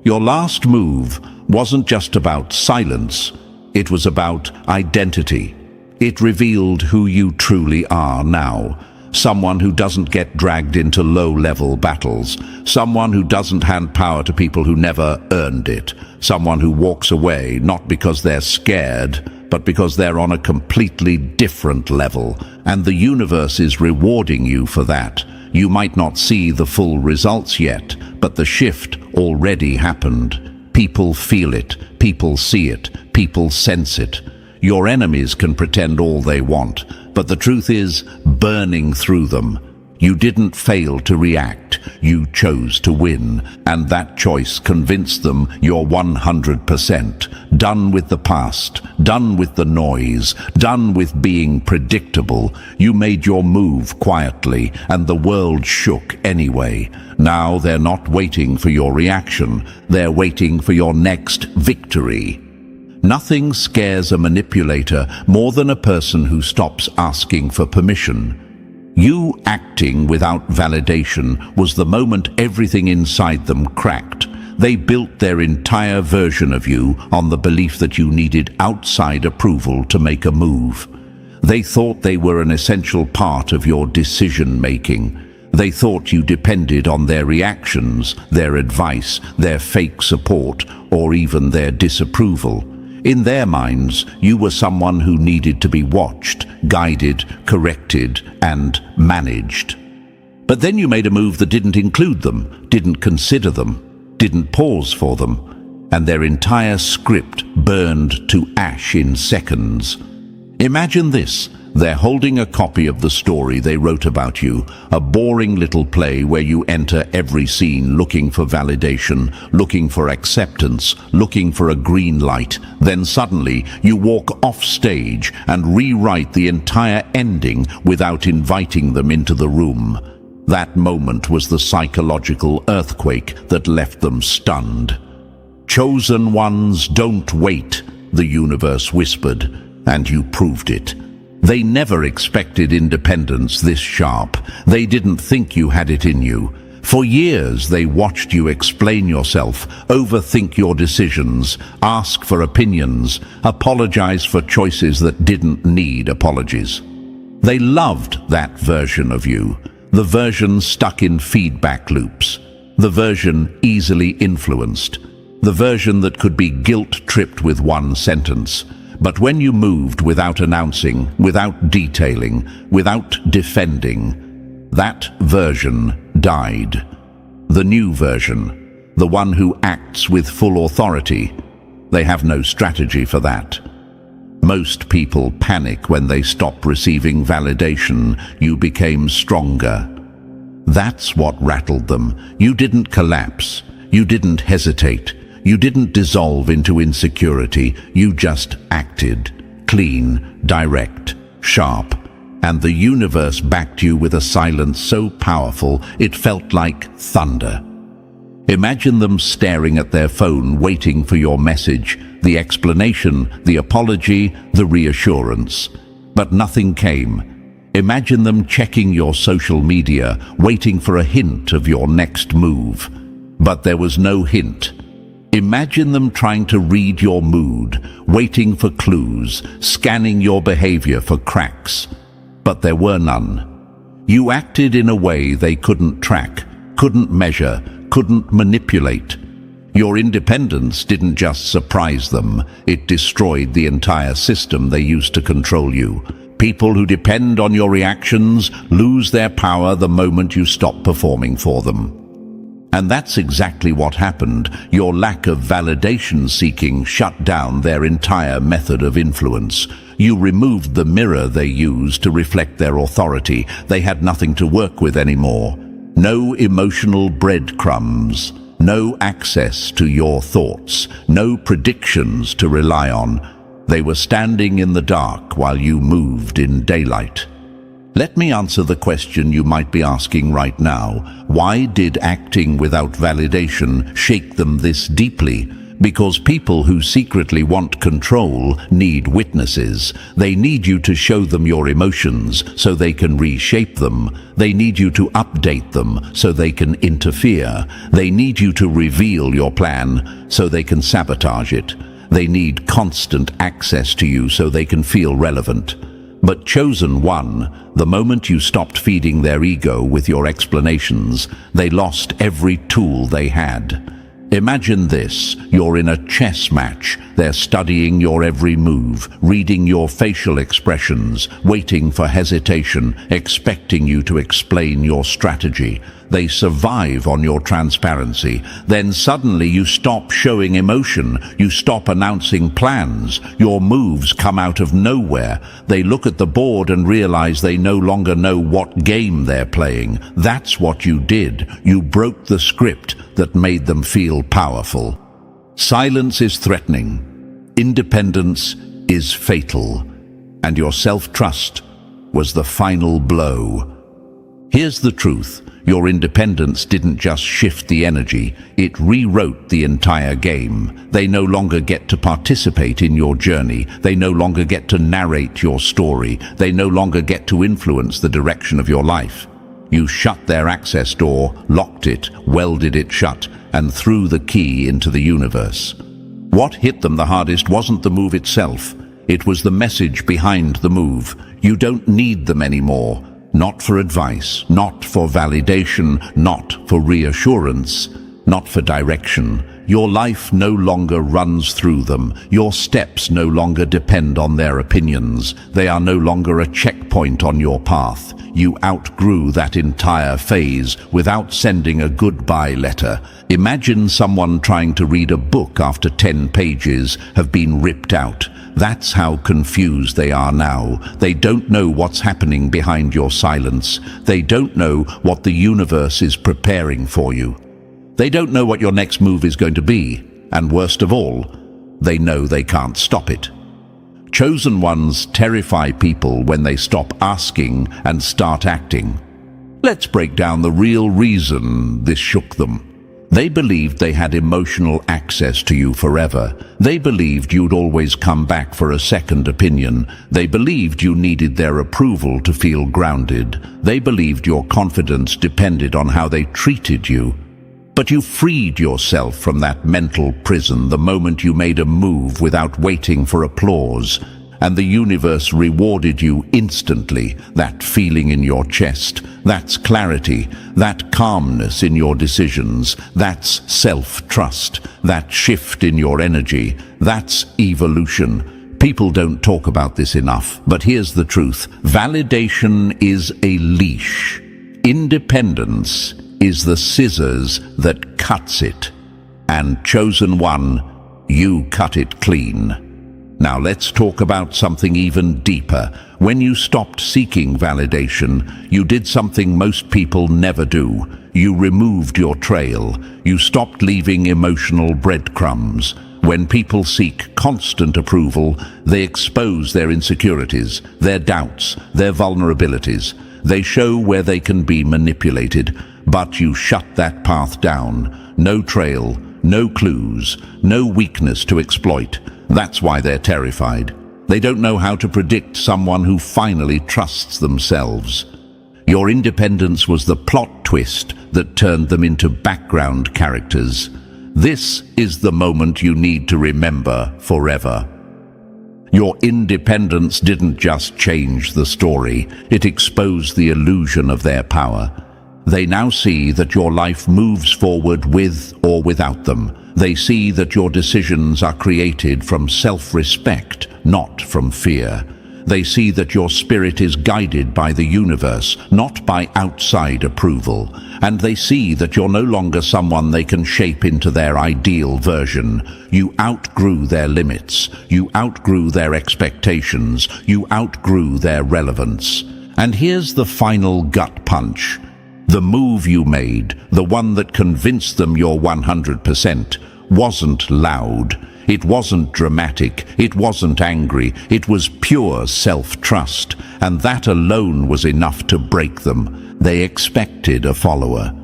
Your last move wasn't just about silence. It was about identity. It revealed who you truly are now. Someone who doesn't get dragged into low-level battles. Someone who doesn't hand power to people who never earned it. Someone who walks away not because they're scared, but because they're on a completely different level, and the universe is rewarding you for that. You might not see the full results yet, but the shift already happened. People feel it, people see it, people sense it. Your enemies can pretend all they want, but the truth is burning through them. You didn't fail to react, you chose to win, and that choice convinced them you're 100%. Done with the past, done with the noise, done with being predictable. You made your move quietly, and the world shook anyway. Now they're not waiting for your reaction, they're waiting for your next victory. Nothing scares a manipulator more than a person who stops asking for permission. You acting without validation was the moment everything inside them cracked. They built their entire version of you on the belief that you needed outside approval to make a move. They thought they were an essential part of your decision-making. They thought you depended on their reactions, their advice, their fake support, or even their disapproval. In their minds, you were someone who needed to be watched, guided, corrected, and managed. But then you made a move that didn't include them, didn't consider them, didn't pause for them, and their entire script burned to ash in seconds. Imagine this, They're holding a copy of the story they wrote about you, a boring little play where you enter every scene looking for validation, looking for acceptance, looking for a green light. Then suddenly you walk off stage and rewrite the entire ending without inviting them into the room. That moment was the psychological earthquake that left them stunned. "Chosen ones don't wait," the universe whispered, and you proved it. They never expected independence this sharp. They didn't think you had it in you. For years they watched you explain yourself, overthink your decisions, ask for opinions, apologize for choices that didn't need apologies. They loved that version of you, the version stuck in feedback loops, the version easily influenced, the version that could be guilt-tripped with one sentence. But when you moved without announcing, without detailing, without defending, that version died. The new version, the one who acts with full authority, they have no strategy for that. Most people panic when they stop receiving validation. You became stronger. That's what rattled them. You didn't collapse. You didn't hesitate. You didn't dissolve into insecurity. You just acted. Clean, direct, sharp. And the universe backed you with a silence so powerful it felt like thunder. Imagine them staring at their phone, waiting for your message, the explanation, the apology, the reassurance. But nothing came. Imagine them checking your social media, waiting for a hint of your next move. But there was no hint. Imagine them trying to read your mood, waiting for clues, scanning your behavior for cracks. But there were none. You acted in a way they couldn't track, couldn't measure, couldn't manipulate. Your independence didn't just surprise them, it destroyed the entire system they used to control you. People who depend on your reactions lose their power the moment you stop performing for them. And that's exactly what happened. Your lack of validation seeking shut down their entire method of influence. You removed the mirror they used to reflect their authority. They had nothing to work with anymore. No emotional breadcrumbs, no access to your thoughts, no predictions to rely on. They were standing in the dark while you moved in daylight. Let me answer the question you might be asking right now. Why did acting without validation shake them this deeply? Because people who secretly want control need witnesses. They need you to show them your emotions so they can reshape them. They need you to update them so they can interfere. They need you to reveal your plan so they can sabotage it. They need constant access to you so they can feel relevant. But chosen one, the moment you stopped feeding their ego with your explanations, they lost every tool they had. Imagine this, you're in a chess match. They're studying your every move, reading your facial expressions, waiting for hesitation, expecting you to explain your strategy. They survive on your transparency. Then suddenly you stop showing emotion. You stop announcing plans. Your moves come out of nowhere. They look at the board and realize they no longer know what game they're playing. That's what you did. You broke the script that made them feel powerful. Silence is threatening. Independence is fatal. And your self-trust was the final blow. Here's the truth. Your independence didn't just shift the energy, it rewrote the entire game. They no longer get to participate in your journey. They no longer get to narrate your story. They no longer get to influence the direction of your life. You shut their access door, locked it, welded it shut, and threw the key into the universe. What hit them the hardest wasn't the move itself. It was the message behind the move. You don't need them anymore. Not for advice, not for validation, not for reassurance, not for direction. Your life no longer runs through them. Your steps no longer depend on their opinions. They are no longer a checkpoint on your path. You outgrew that entire phase without sending a goodbye letter. Imagine someone trying to read a book after 10 pages have been ripped out. That's how confused they are now. They don't know what's happening behind your silence. They don't know what the universe is preparing for you. They don't know what your next move is going to be. And worst of all, they know they can't stop it. Chosen ones terrify people when they stop asking and start acting. Let's break down the real reason this shook them. They believed they had emotional access to you forever. They believed you'd always come back for a second opinion. They believed you needed their approval to feel grounded. They believed your confidence depended on how they treated you. But you freed yourself from that mental prison the moment you made a move without waiting for applause, and the universe rewarded you instantly. That feeling in your chest, that's clarity, that calmness in your decisions, that's self-trust, that shift in your energy, that's evolution. People don't talk about this enough, but here's the truth. Validation is a leash. Independence is the scissors that cuts it. And chosen one, you cut it clean. Now let's talk about something even deeper. When you stopped seeking validation, you did something most people never do. You removed your trail. You stopped leaving emotional breadcrumbs. When people seek constant approval, they expose their insecurities, their doubts, their vulnerabilities. They show where they can be manipulated. But you shut that path down. No trail, no clues, no weakness to exploit. That's why they're terrified. They don't know how to predict someone who finally trusts themselves. Your independence was the plot twist that turned them into background characters. This is the moment you need to remember forever. Your independence didn't just change the story, it exposed the illusion of their power. They now see that your life moves forward with or without them. They see that your decisions are created from self-respect, not from fear. They see that your spirit is guided by the universe, not by outside approval. And they see that you're no longer someone they can shape into their ideal version. You outgrew their limits. You outgrew their expectations. You outgrew their relevance. And here's the final gut punch. The move you made, the one that convinced them you're 100%, wasn't loud. It wasn't dramatic. It wasn't angry. It was pure self-trust. And that alone was enough to break them. They expected a follower.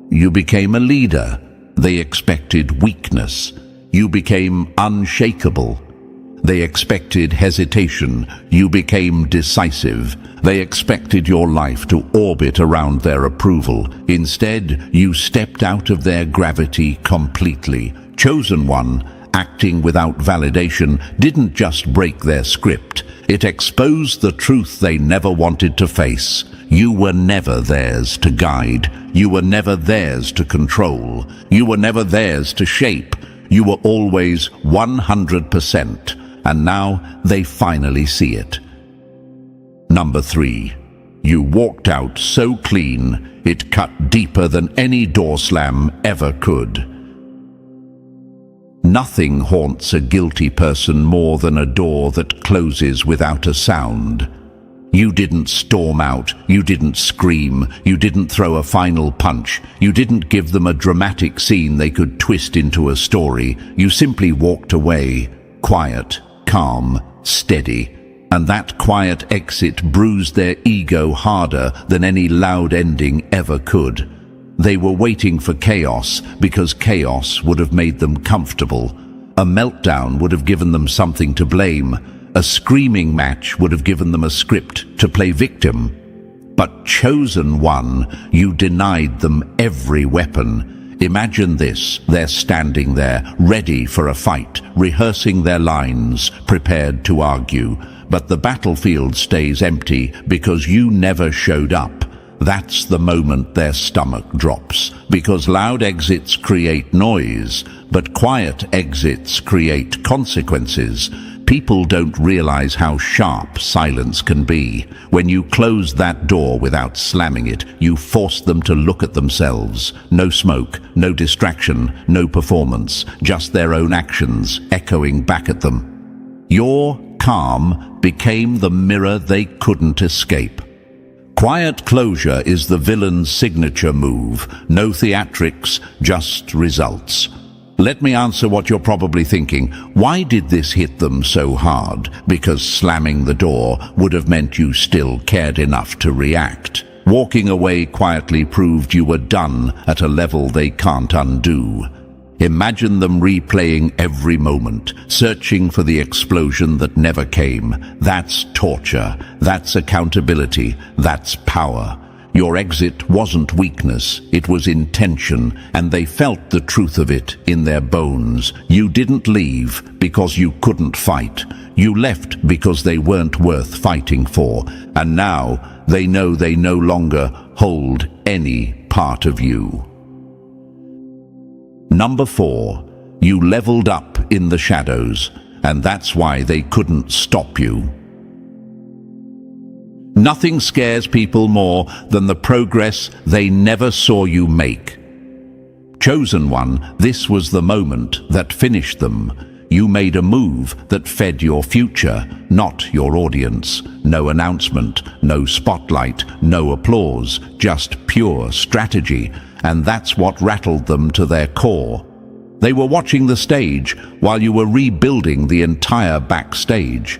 You became a leader. They expected weakness. You became unshakable. They expected hesitation. You became decisive. They expected your life to orbit around their approval. Instead, you stepped out of their gravity completely. Chosen one, acting without validation, didn't just break their script. It exposed the truth they never wanted to face. You were never theirs to guide. You were never theirs to control. You were never theirs to shape. You were always 100%. And now they finally see it. Number 3. You walked out so clean, it cut deeper than any door slam ever could. Nothing haunts a guilty person more than a door that closes without a sound. You didn't storm out, you didn't scream, you didn't throw a final punch, you didn't give them a dramatic scene they could twist into a story. You simply walked away, quiet, calm, steady. And that quiet exit bruised their ego harder than any loud ending ever could. They were waiting for chaos because chaos would have made them comfortable. A meltdown would have given them something to blame. A screaming match would have given them a script to play victim. But chosen one, you denied them every weapon. Imagine this, they're standing there, ready for a fight, rehearsing their lines, prepared to argue. But the battlefield stays empty because you never showed up. That's the moment their stomach drops, because loud exits create noise, but quiet exits create consequences. People don't realize how sharp silence can be. When you close that door without slamming it, you force them to look at themselves. No smoke, no distraction, no performance, just their own actions echoing back at them. Your calm became the mirror they couldn't escape. Quiet closure is the villain's signature move. No theatrics, just results. Let me answer what you're probably thinking. Why did this hit them so hard? Because slamming the door would have meant you still cared enough to react. Walking away quietly proved you were done at a level they can't undo. Imagine them replaying every moment, searching for the explosion that never came. That's torture. That's accountability. That's power. Your exit wasn't weakness, it was intention, and they felt the truth of it in their bones. You didn't leave because you couldn't fight. You left because they weren't worth fighting for. And now they know they no longer hold any part of you. Number 4, you leveled up in the shadows, and that's why they couldn't stop you. Nothing scares people more than the progress they never saw you make. Chosen one, this was the moment that finished them. You made a move that fed your future, not your audience. No announcement, no spotlight, no applause, just pure strategy. And that's what rattled them to their core. They were watching the stage while you were rebuilding the entire backstage.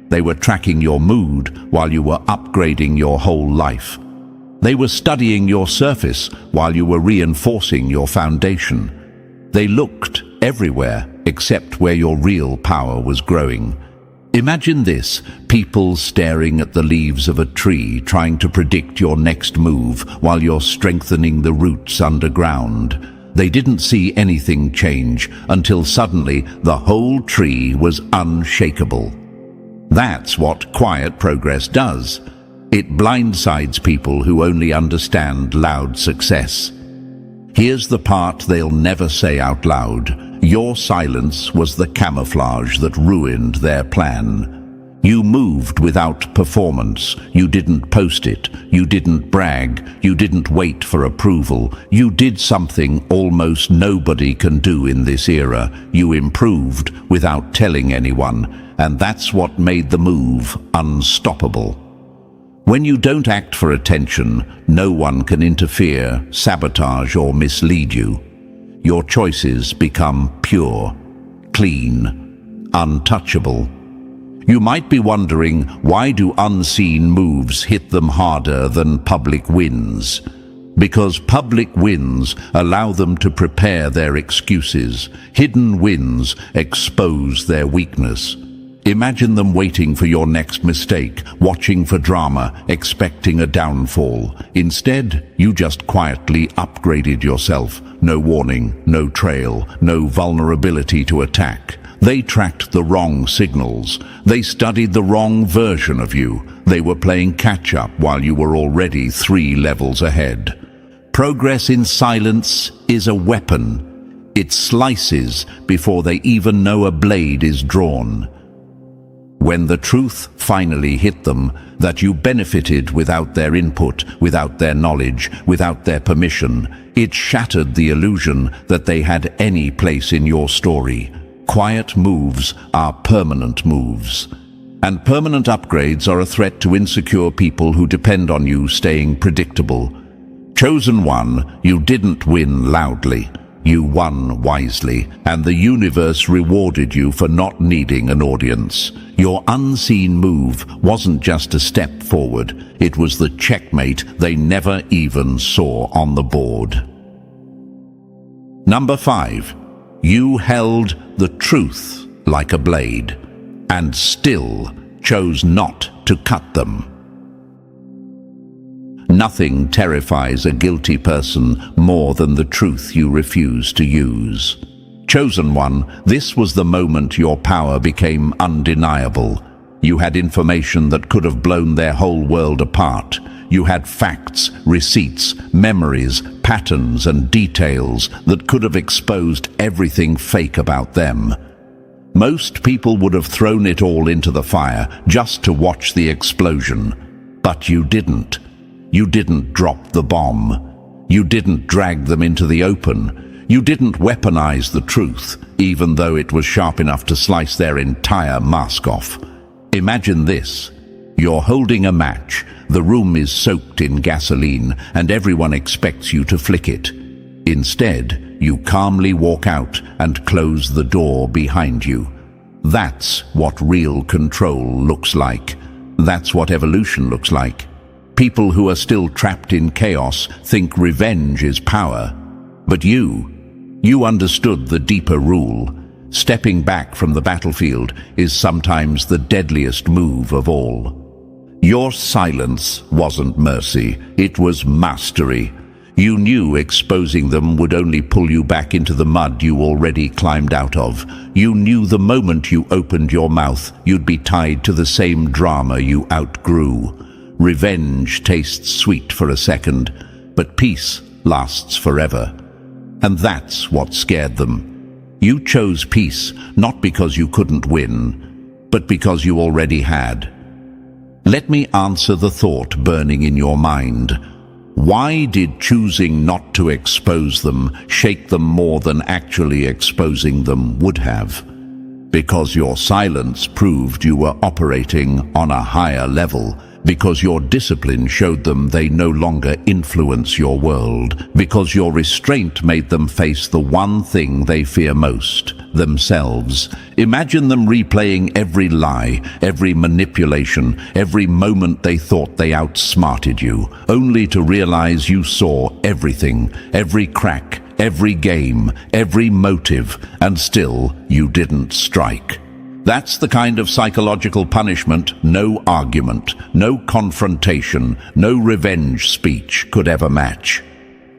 They were tracking your mood while you were upgrading your whole life. They were studying your surface while you were reinforcing your foundation. They looked everywhere except where your real power was growing. Imagine this, people staring at the leaves of a tree trying to predict your next move while you're strengthening the roots underground. They didn't see anything change until suddenly the whole tree was unshakable. That's what quiet progress does. It blindsides people who only understand loud success. Here's the part they'll never say out loud. Your silence was the camouflage that ruined their plan. You moved without performance. You didn't post it. You didn't brag. You didn't wait for approval. You did something almost nobody can do in this era. You improved without telling anyone, and that's what made the move unstoppable. When you don't act for attention, no one can interfere, sabotage, or mislead you. Your choices become pure, clean, untouchable. You might be wondering, why do unseen moves hit them harder than public wins? Because public wins allow them to prepare their excuses. Hidden wins expose their weakness. Imagine them waiting for your next mistake, watching for drama, expecting a downfall. Instead, you just quietly upgraded yourself. No warning, no trail, no vulnerability to attack. They tracked the wrong signals. They studied the wrong version of you. They were playing catch-up while you were already 3 levels ahead. Progress in silence is a weapon. It slices before they even know a blade is drawn. When the truth finally hit them, that you benefited without their input, without their knowledge, without their permission, it shattered the illusion that they had any place in your story. Quiet moves are permanent moves. And permanent upgrades are a threat to insecure people who depend on you staying predictable. Chosen one, you didn't win loudly. You won wisely, and the universe rewarded you for not needing an audience. Your unseen move wasn't just a step forward, it was the checkmate they never even saw on the board. Number 5. You held the truth like a blade, and still chose not to cut them. Nothing terrifies a guilty person more than the truth you refuse to use. Chosen one, this was the moment your power became undeniable. You had information that could have blown their whole world apart. You had facts, receipts, memories, patterns, and details that could have exposed everything fake about them. Most people would have thrown it all into the fire just to watch the explosion. But you didn't. You didn't drop the bomb. You didn't drag them into the open. You didn't weaponize the truth, even though it was sharp enough to slice their entire mask off. Imagine this. You're holding a match, the room is soaked in gasoline, and everyone expects you to flick it. Instead, you calmly walk out and close the door behind you. That's what real control looks like. That's what evolution looks like. People who are still trapped in chaos think revenge is power. But you understood the deeper rule. Stepping back from the battlefield is sometimes the deadliest move of all. Your silence wasn't mercy, it was mastery. You knew exposing them would only pull you back into the mud you already climbed out of. You knew the moment you opened your mouth, you'd be tied to the same drama you outgrew. Revenge tastes sweet for a second, but peace lasts forever. And that's what scared them. You chose peace, not because you couldn't win, but because you already had. Let me answer the thought burning in your mind. Why did choosing not to expose them shake them more than actually exposing them would have? Because your silence proved you were operating on a higher level. Because your discipline showed them they no longer influence your world. Because your restraint made them face the one thing they fear most, themselves. Imagine them replaying every lie, every manipulation, every moment they thought they outsmarted you, only to realize you saw everything, every crack, every game, every motive, and still you didn't strike. That's the kind of psychological punishment no argument, no confrontation, no revenge speech could ever match.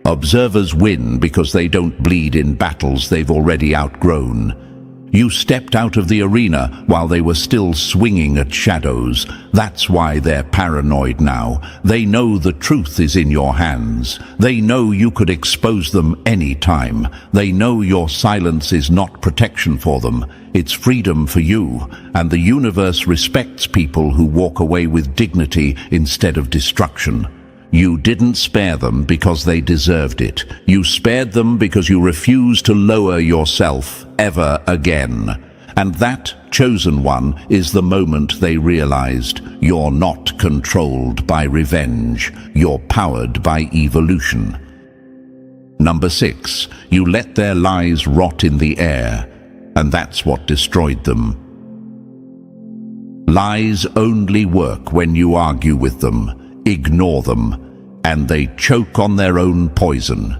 Observers win because they don't bleed in battles they've already outgrown. You stepped out of the arena while they were still swinging at shadows. That's why they're paranoid now. They know the truth is in your hands. They know you could expose them any time. They know your silence is not protection for them. It's freedom for you, and the universe respects people who walk away with dignity instead of destruction. You didn't spare them because they deserved it. You spared them because you refused to lower yourself ever again. And that chosen one is the moment they realized you're not controlled by revenge. You're powered by evolution. Number 6, you let their lies rot in the air, and that's what destroyed them. Lies only work when you argue with them. Ignore them, and they choke on their own poison.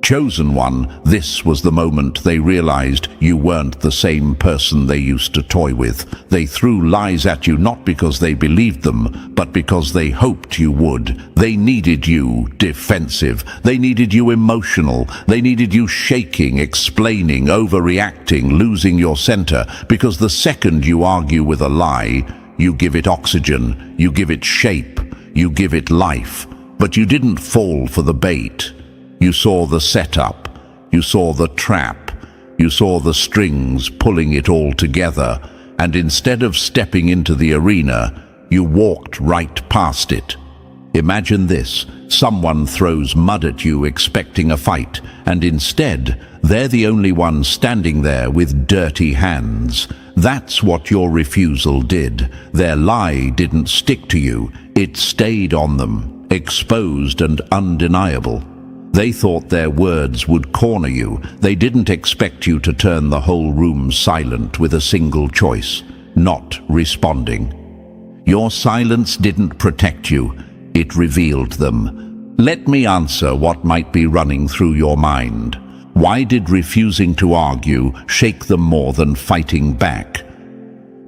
Chosen one, this was the moment they realized you weren't the same person they used to toy with. They threw lies at you not because they believed them, but because they hoped you would. They needed you defensive. They needed you emotional. They needed you shaking, explaining, overreacting, losing your center, because the second you argue with a lie, you give it oxygen, you give it shape, you give it life. But you didn't fall for the bait. You saw the setup, you saw the trap, you saw the strings pulling it all together, and instead of stepping into the arena, you walked right past it. Imagine this: someone throws mud at you expecting a fight, and instead, they're the only one standing there with dirty hands. That's what your refusal did. Their lie didn't stick to you, it stayed on them, exposed and undeniable. They thought their words would corner you. They didn't expect you to turn the whole room silent with a single choice: not responding. Your silence didn't protect you, it revealed them. Let me answer what might be running through your mind. Why did refusing to argue shake them more than fighting back?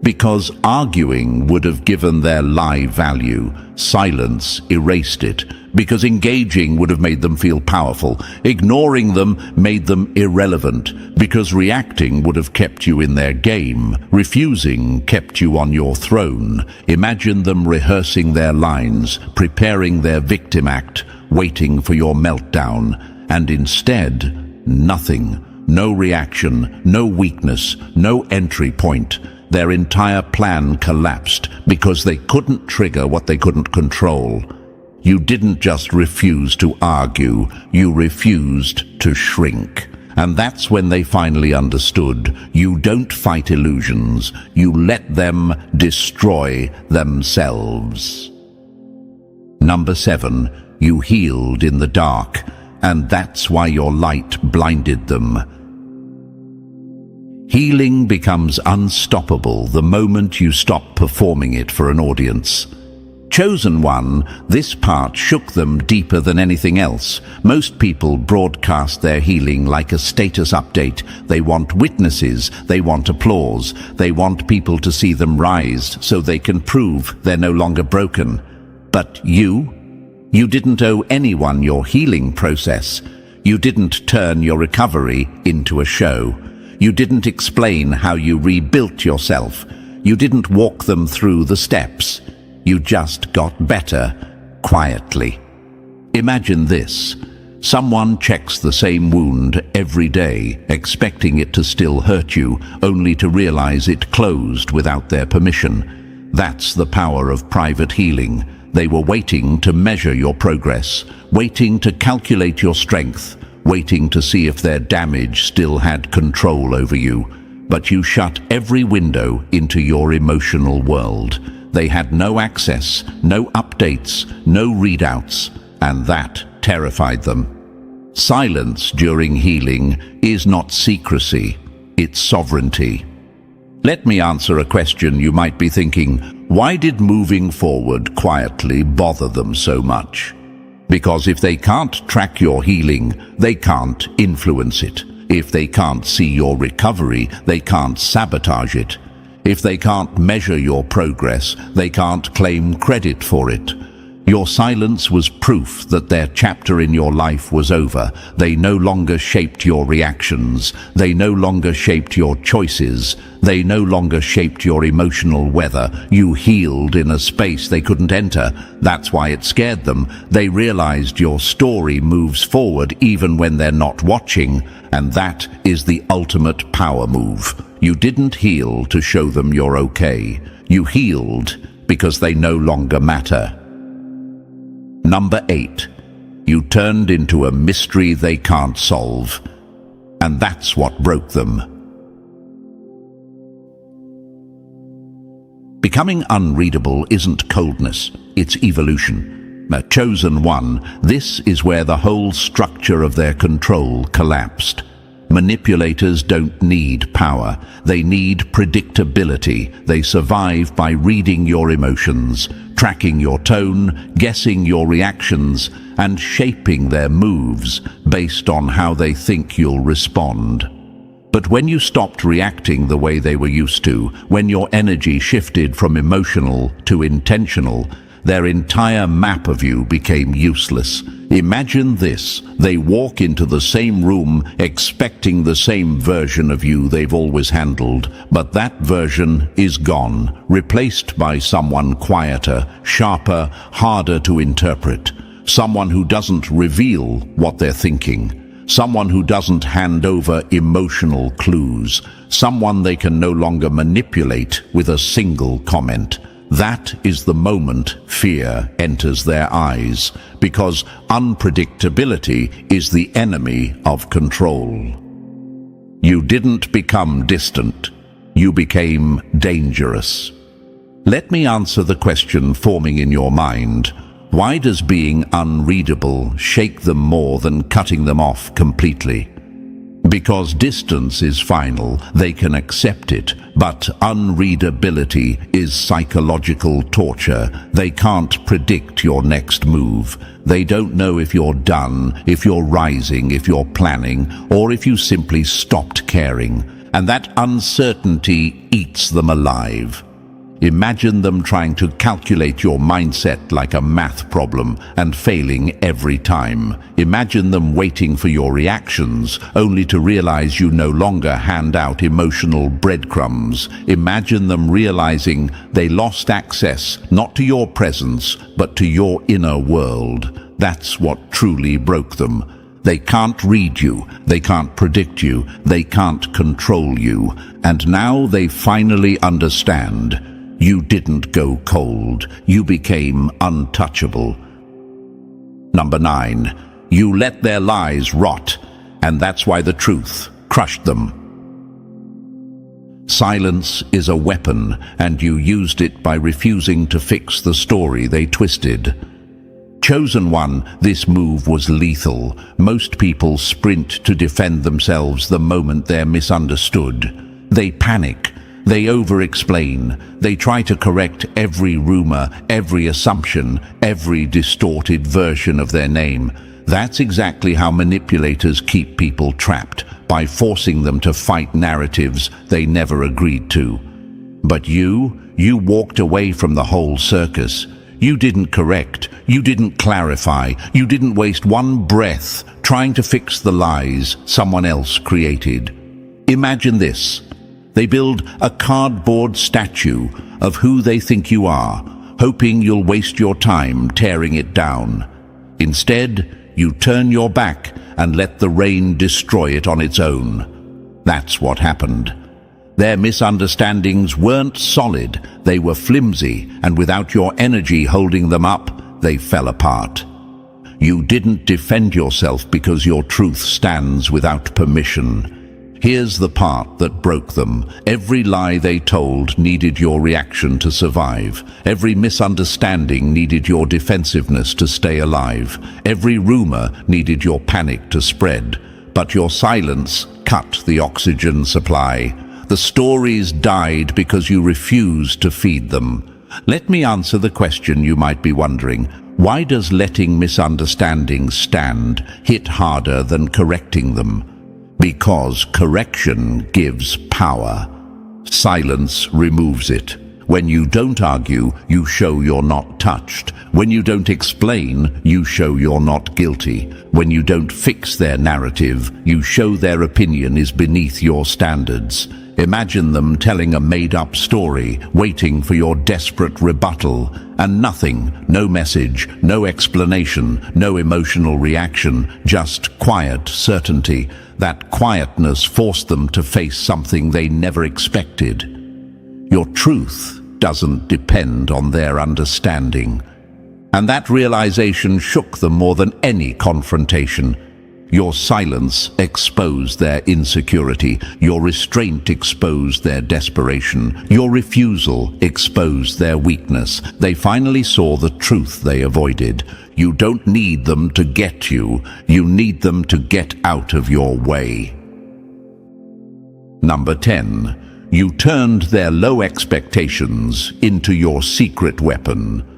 Because arguing would have given their lie value, silence erased it. Because engaging would have made them feel powerful, ignoring them made them irrelevant. Because reacting would have kept you in their game, refusing kept you on your throne. Imagine them rehearsing their lines, preparing their victim act, waiting for your meltdown. And instead, nothing. No reaction, no weakness, no entry point. Their entire plan collapsed because they couldn't trigger what they couldn't control. You didn't just refuse to argue, you refused to shrink. And that's when they finally understood. You don't fight illusions. You let them destroy themselves. Number 7, you healed in the dark, and that's why your light blinded them. Healing becomes unstoppable the moment you stop performing it for an audience. Chosen one, this part shook them deeper than anything else. Most people broadcast their healing like a status update. They want witnesses, they want applause, they want people to see them rise so they can prove they're no longer broken. But you didn't owe anyone your healing process. You didn't turn your recovery into a show. You didn't explain how you rebuilt yourself. You didn't walk them through the steps. You just got better, quietly. Imagine this. Someone checks the same wound every day, expecting it to still hurt you, only to realize it closed without their permission. That's the power of private healing. They were waiting to measure your progress, waiting to calculate your strength, waiting to see if their damage still had control over you. But you shut every window into your emotional world. They had no access, no updates, no readouts, and that terrified them. Silence during healing is not secrecy, it's sovereignty. Let me answer a question you might be thinking. Why did moving forward quietly bother them so much? Because if they can't track your healing, they can't influence it. If they can't see your recovery, they can't sabotage it. If they can't measure your progress, they can't claim credit for it. Your silence was proof that their chapter in your life was over. They no longer shaped your reactions. They no longer shaped your choices. They no longer shaped your emotional weather. You healed in a space they couldn't enter. That's why it scared them. They realized your story moves forward even when they're not watching, and that is the ultimate power move. You didn't heal to show them you're okay. You healed because they no longer matter. Number 8, you turned into a mystery they can't solve, and that's what broke them. Becoming unreadable isn't coldness, it's evolution. A chosen one, this is where the whole structure of their control collapsed. Manipulators don't need power, they need predictability. They survive by reading your emotions, tracking your tone, guessing your reactions, and shaping their moves based on how they think you'll respond. But when you stopped reacting the way they were used to, when your energy shifted from emotional to intentional, their entire map of you became useless. Imagine this. They walk into the same room expecting the same version of you they've always handled, but that version is gone, replaced by someone quieter, sharper, harder to interpret. Someone who doesn't reveal what they're thinking. Someone who doesn't hand over emotional clues. Someone they can no longer manipulate with a single comment. That is the moment fear enters their eyes, because unpredictability is the enemy of control. You didn't become distant, you became dangerous. Let me answer the question forming in your mind. Why does being unreadable shake them more than cutting them off completely? Because distance is final, they can accept it, but unreadability is psychological torture. They can't predict your next move. They don't know if you're done, if you're rising, if you're planning, or if you simply stopped caring. And that uncertainty eats them alive. Imagine them trying to calculate your mindset like a math problem and failing every time. Imagine them waiting for your reactions, only to realize you no longer hand out emotional breadcrumbs. Imagine them realizing they lost access, not to your presence, but to your inner world. That's what truly broke them. They can't read you, they can't predict you, they can't control you. And now they finally understand. You didn't go cold. You became untouchable. Number 9, you let their lies rot, and that's why the truth crushed them. Silence is a weapon, and you used it by refusing to fix the story they twisted. Chosen one, this move was lethal. Most people sprint to defend themselves the moment they're misunderstood. They panic. They over-explain. They try to correct every rumor, every assumption, every distorted version of their name. That's exactly how manipulators keep people trapped, by forcing them to fight narratives they never agreed to. But you walked away from the whole circus. You didn't correct, you didn't clarify, you didn't waste one breath trying to fix the lies someone else created. Imagine this. They build a cardboard statue of who they think you are, hoping you'll waste your time tearing it down. Instead, you turn your back and let the rain destroy it on its own. That's what happened. Their misunderstandings weren't solid, they were flimsy, and without your energy holding them up, they fell apart. You didn't defend yourself because your truth stands without permission. Here's the part that broke them. Every lie they told needed your reaction to survive. Every misunderstanding needed your defensiveness to stay alive. Every rumor needed your panic to spread. But your silence cut the oxygen supply. The stories died because you refused to feed them. Let me answer the question you might be wondering. Why does letting misunderstandings stand hit harder than correcting them? Because correction gives power. Silence removes it. When you don't argue, you show you're not touched. When you don't explain, you show you're not guilty. When you don't fix their narrative, you show their opinion is beneath your standards. Imagine them telling a made-up story, waiting for your desperate rebuttal, and nothing, no message, no explanation, no emotional reaction, just quiet certainty. That quietness forced them to face something they never expected. Your truth doesn't depend on their understanding. And that realization shook them more than any confrontation. Your silence exposed their insecurity. Your restraint exposed their desperation. Your refusal exposed their weakness. They finally saw the truth they avoided. You don't need them to get you. You need them to get out of your way. Number 10. You turned their low expectations into your secret weapon.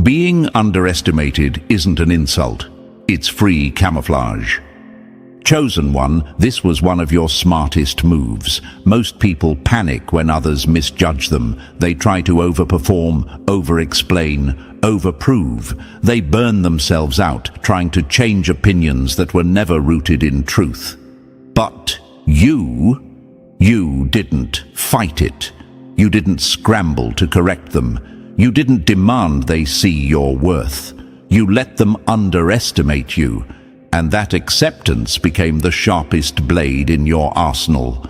Being underestimated isn't an insult. It's free camouflage. Chosen one, this was one of your smartest moves. Most people panic when others misjudge them. They try to overperform, over-explain, over-prove. They burn themselves out, trying to change opinions that were never rooted in truth. But you didn't fight it. You didn't scramble to correct them. You didn't demand they see your worth. You let them underestimate you, and that acceptance became the sharpest blade in your arsenal.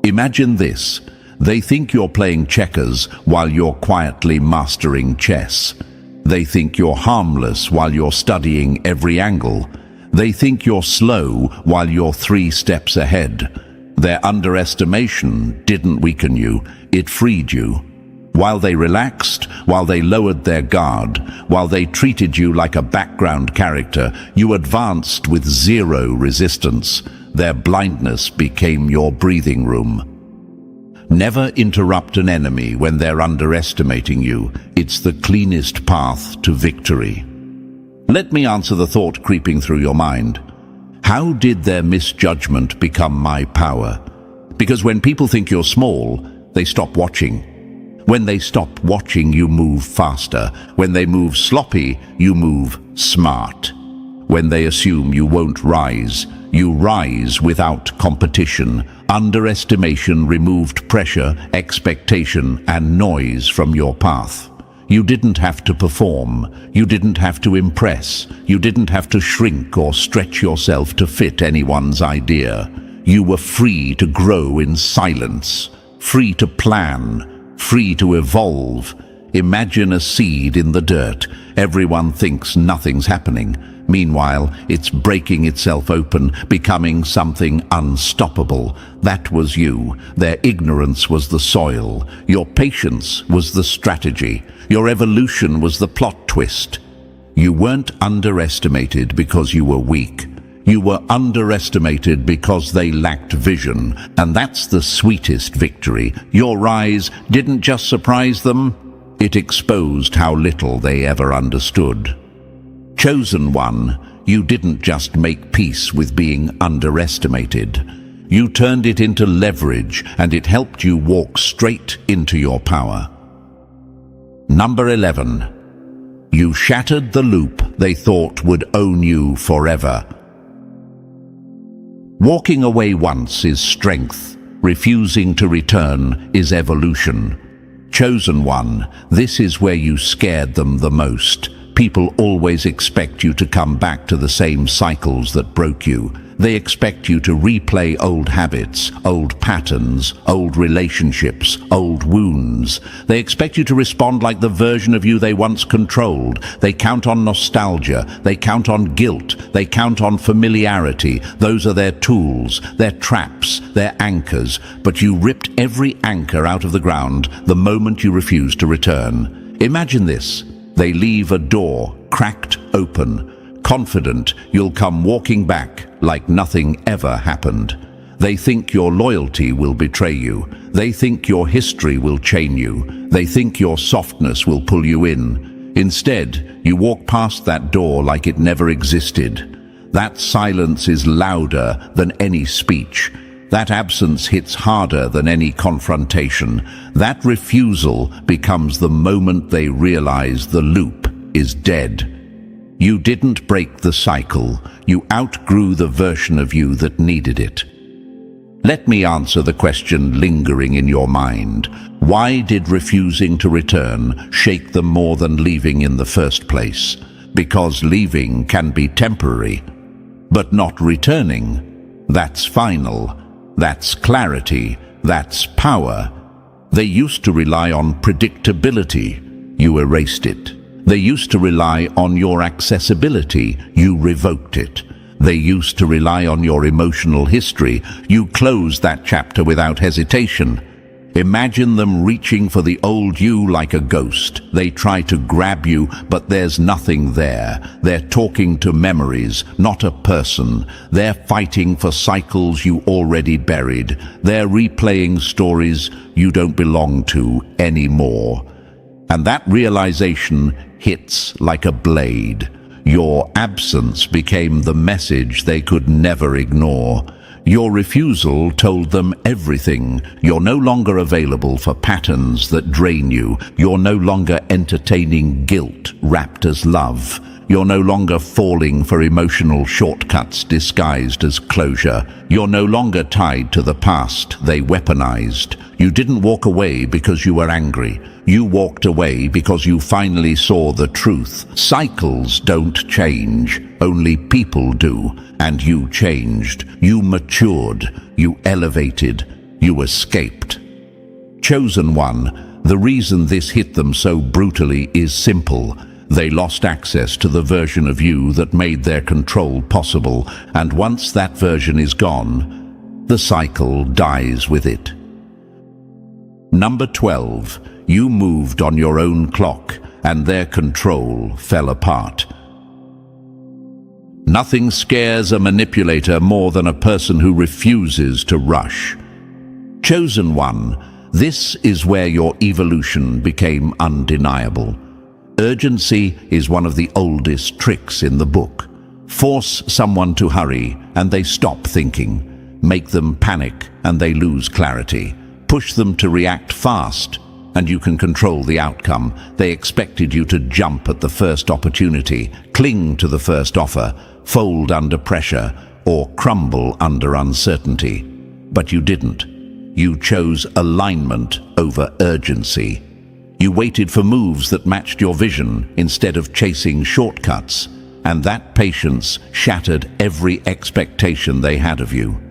Imagine this. They think you're playing checkers while you're quietly mastering chess. They think you're harmless while you're studying every angle. They think you're slow while you're 3 steps ahead. Their underestimation didn't weaken you, it freed you. While they relaxed, while they lowered their guard, while they treated you like a background character, you advanced with zero resistance. Their blindness became your breathing room. Never interrupt an enemy when they're underestimating you. It's the cleanest path to victory. Let me answer the thought creeping through your mind. How did their misjudgment become my power? Because when people think you're small, they stop watching. When they stop watching, you move faster. When they move sloppy, you move smart. When they assume you won't rise, you rise without competition. Underestimation removed pressure, expectation, and noise from your path. You didn't have to perform. You didn't have to impress. You didn't have to shrink or stretch yourself to fit anyone's idea. You were free to grow in silence, free to plan, free to evolve. Imagine a seed in the dirt. Everyone thinks nothing's happening. Meanwhile, it's breaking itself open, becoming something unstoppable. That was you. Their ignorance was the soil. Your patience was the strategy. Your evolution was the plot twist. You weren't underestimated because you were weak. You were underestimated because they lacked vision, and that's the sweetest victory. Your rise didn't just surprise them, it exposed how little they ever understood. Chosen one, you didn't just make peace with being underestimated. You turned it into leverage, and it helped you walk straight into your power. Number 11. You shattered the loop they thought would own you forever. Walking away once is strength. Refusing to return is evolution. Chosen one, this is where you scared them the most. People always expect you to come back to the same cycles that broke you. They expect you to replay old habits, old patterns, old relationships, old wounds. They expect you to respond like the version of you they once controlled. They count on nostalgia. They count on guilt. They count on familiarity. Those are their tools, their traps, their anchors. But you ripped every anchor out of the ground the moment you refused to return. Imagine this. They leave a door cracked open, confident you'll come walking back like nothing ever happened. They think your loyalty will betray you. They think your history will chain you. They think your softness will pull you in. Instead, you walk past that door like it never existed. That silence is louder than any speech. That absence hits harder than any confrontation. That refusal becomes the moment they realize the loop is dead. You didn't break the cycle. You outgrew the version of you that needed it. Let me answer the question lingering in your mind. Why did refusing to return shake them more than leaving in the first place? Because leaving can be temporary, but not returning. That's final. That's clarity. That's power. They used to rely on predictability. You erased it. They used to rely on your accessibility. You revoked it. They used to rely on your emotional history. You closed that chapter without hesitation. Imagine them reaching for the old you like a ghost. They try to grab you, but there's nothing there. They're talking to memories, not a person. They're fighting for cycles you already buried. They're replaying stories you don't belong to anymore. And that realization hits like a blade. Your absence became the message they could never ignore. Your refusal told them everything. You're no longer available for patterns that drain you. You're no longer entertaining guilt wrapped as love. You're no longer falling for emotional shortcuts disguised as closure. You're no longer tied to the past they weaponized. You didn't walk away because you were angry. You walked away because you finally saw the truth. Cycles don't change, only people do. And you changed. You matured. You elevated. You escaped. Chosen one, the reason this hit them so brutally is simple. They lost access to the version of you that made their control possible, and once that version is gone, the cycle dies with it. Number 12. You moved on your own clock, and their control fell apart. Nothing scares a manipulator more than a person who refuses to rush. Chosen one, this is where your evolution became undeniable. Urgency is one of the oldest tricks in the book. Force someone to hurry, and they stop thinking. Make them panic, and they lose clarity. Push them to react fast, and you can control the outcome. They expected you to jump at the first opportunity, cling to the first offer, fold under pressure, or crumble under uncertainty. But you didn't. You chose alignment over urgency. You waited for moves that matched your vision instead of chasing shortcuts, and that patience shattered every expectation they had of you.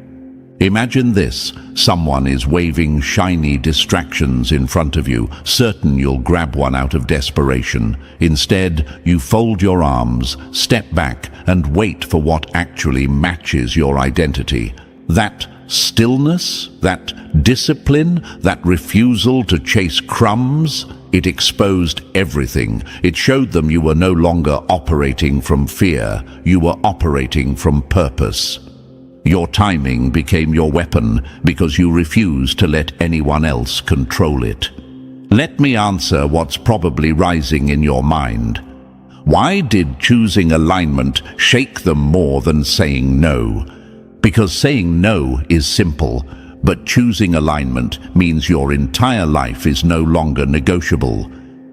Imagine this. Someone is waving shiny distractions in front of you, certain you'll grab one out of desperation. Instead, you fold your arms, step back, and wait for what actually matches your identity. That stillness, that discipline, that refusal to chase crumbs, it exposed everything. It showed them you were no longer operating from fear, you were operating from purpose. Your timing became your weapon because you refused to let anyone else control it. Let me answer what's probably rising in your mind. Why did choosing alignment shake them more than saying no? Because saying no is simple, but choosing alignment means your entire life is no longer negotiable.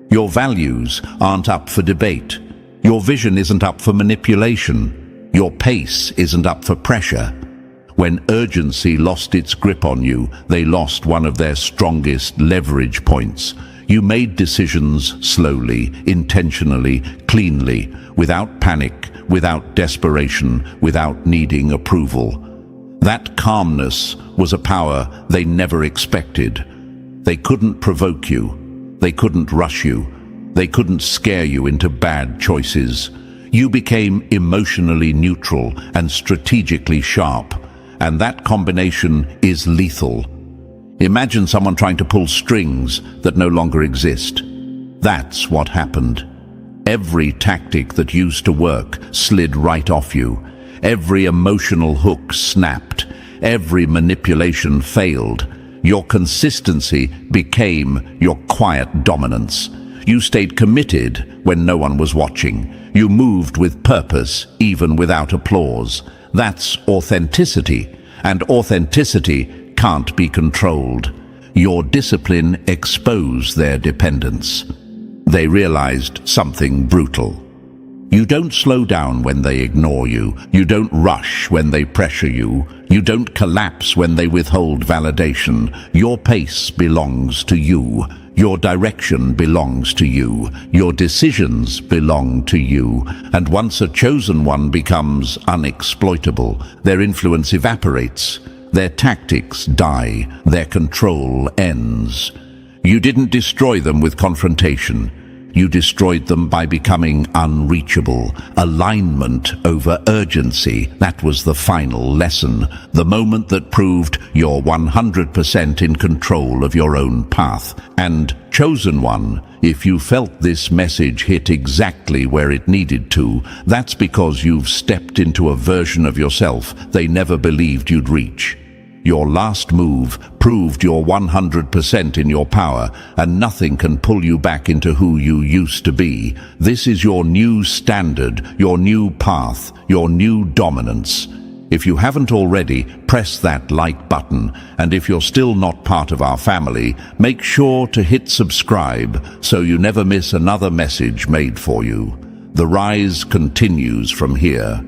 Your values aren't up for debate. Your vision isn't up for manipulation. Your pace isn't up for pressure. When urgency lost its grip on you, they lost one of their strongest leverage points. You made decisions slowly, intentionally, cleanly, without panic, without desperation, without needing approval. That calmness was a power they never expected. They couldn't provoke you. They couldn't rush you. They couldn't scare you into bad choices. You became emotionally neutral and strategically sharp. And that combination is lethal. Imagine someone trying to pull strings that no longer exist. That's what happened. Every tactic that used to work slid right off you. Every emotional hook snapped. Every manipulation failed. Your consistency became your quiet dominance. You stayed committed when no one was watching. You moved with purpose, even without applause. That's authenticity, and authenticity can't be controlled. Your discipline exposed their dependence. They realized something brutal. You don't slow down when they ignore you. You don't rush when they pressure you. You don't collapse when they withhold validation. Your pace belongs to you. Your direction belongs to you. Your decisions belong to you. And once a chosen one becomes unexploitable, their influence evaporates. Their tactics die. Their control ends. You didn't destroy them with confrontation. You destroyed them by becoming unreachable. Alignment over urgency, that was the final lesson. The moment that proved you're 100% in control of your own path. And chosen one, if you felt this message hit exactly where it needed to, that's because you've stepped into a version of yourself they never believed you'd reach. Your last move proved you're 100% in your power, and nothing can pull you back into who you used to be. This is your new standard, your new path, your new dominance. If you haven't already, press that like button, and if you're still not part of our family, make sure to hit subscribe so you never miss another message made for you. The rise continues from here.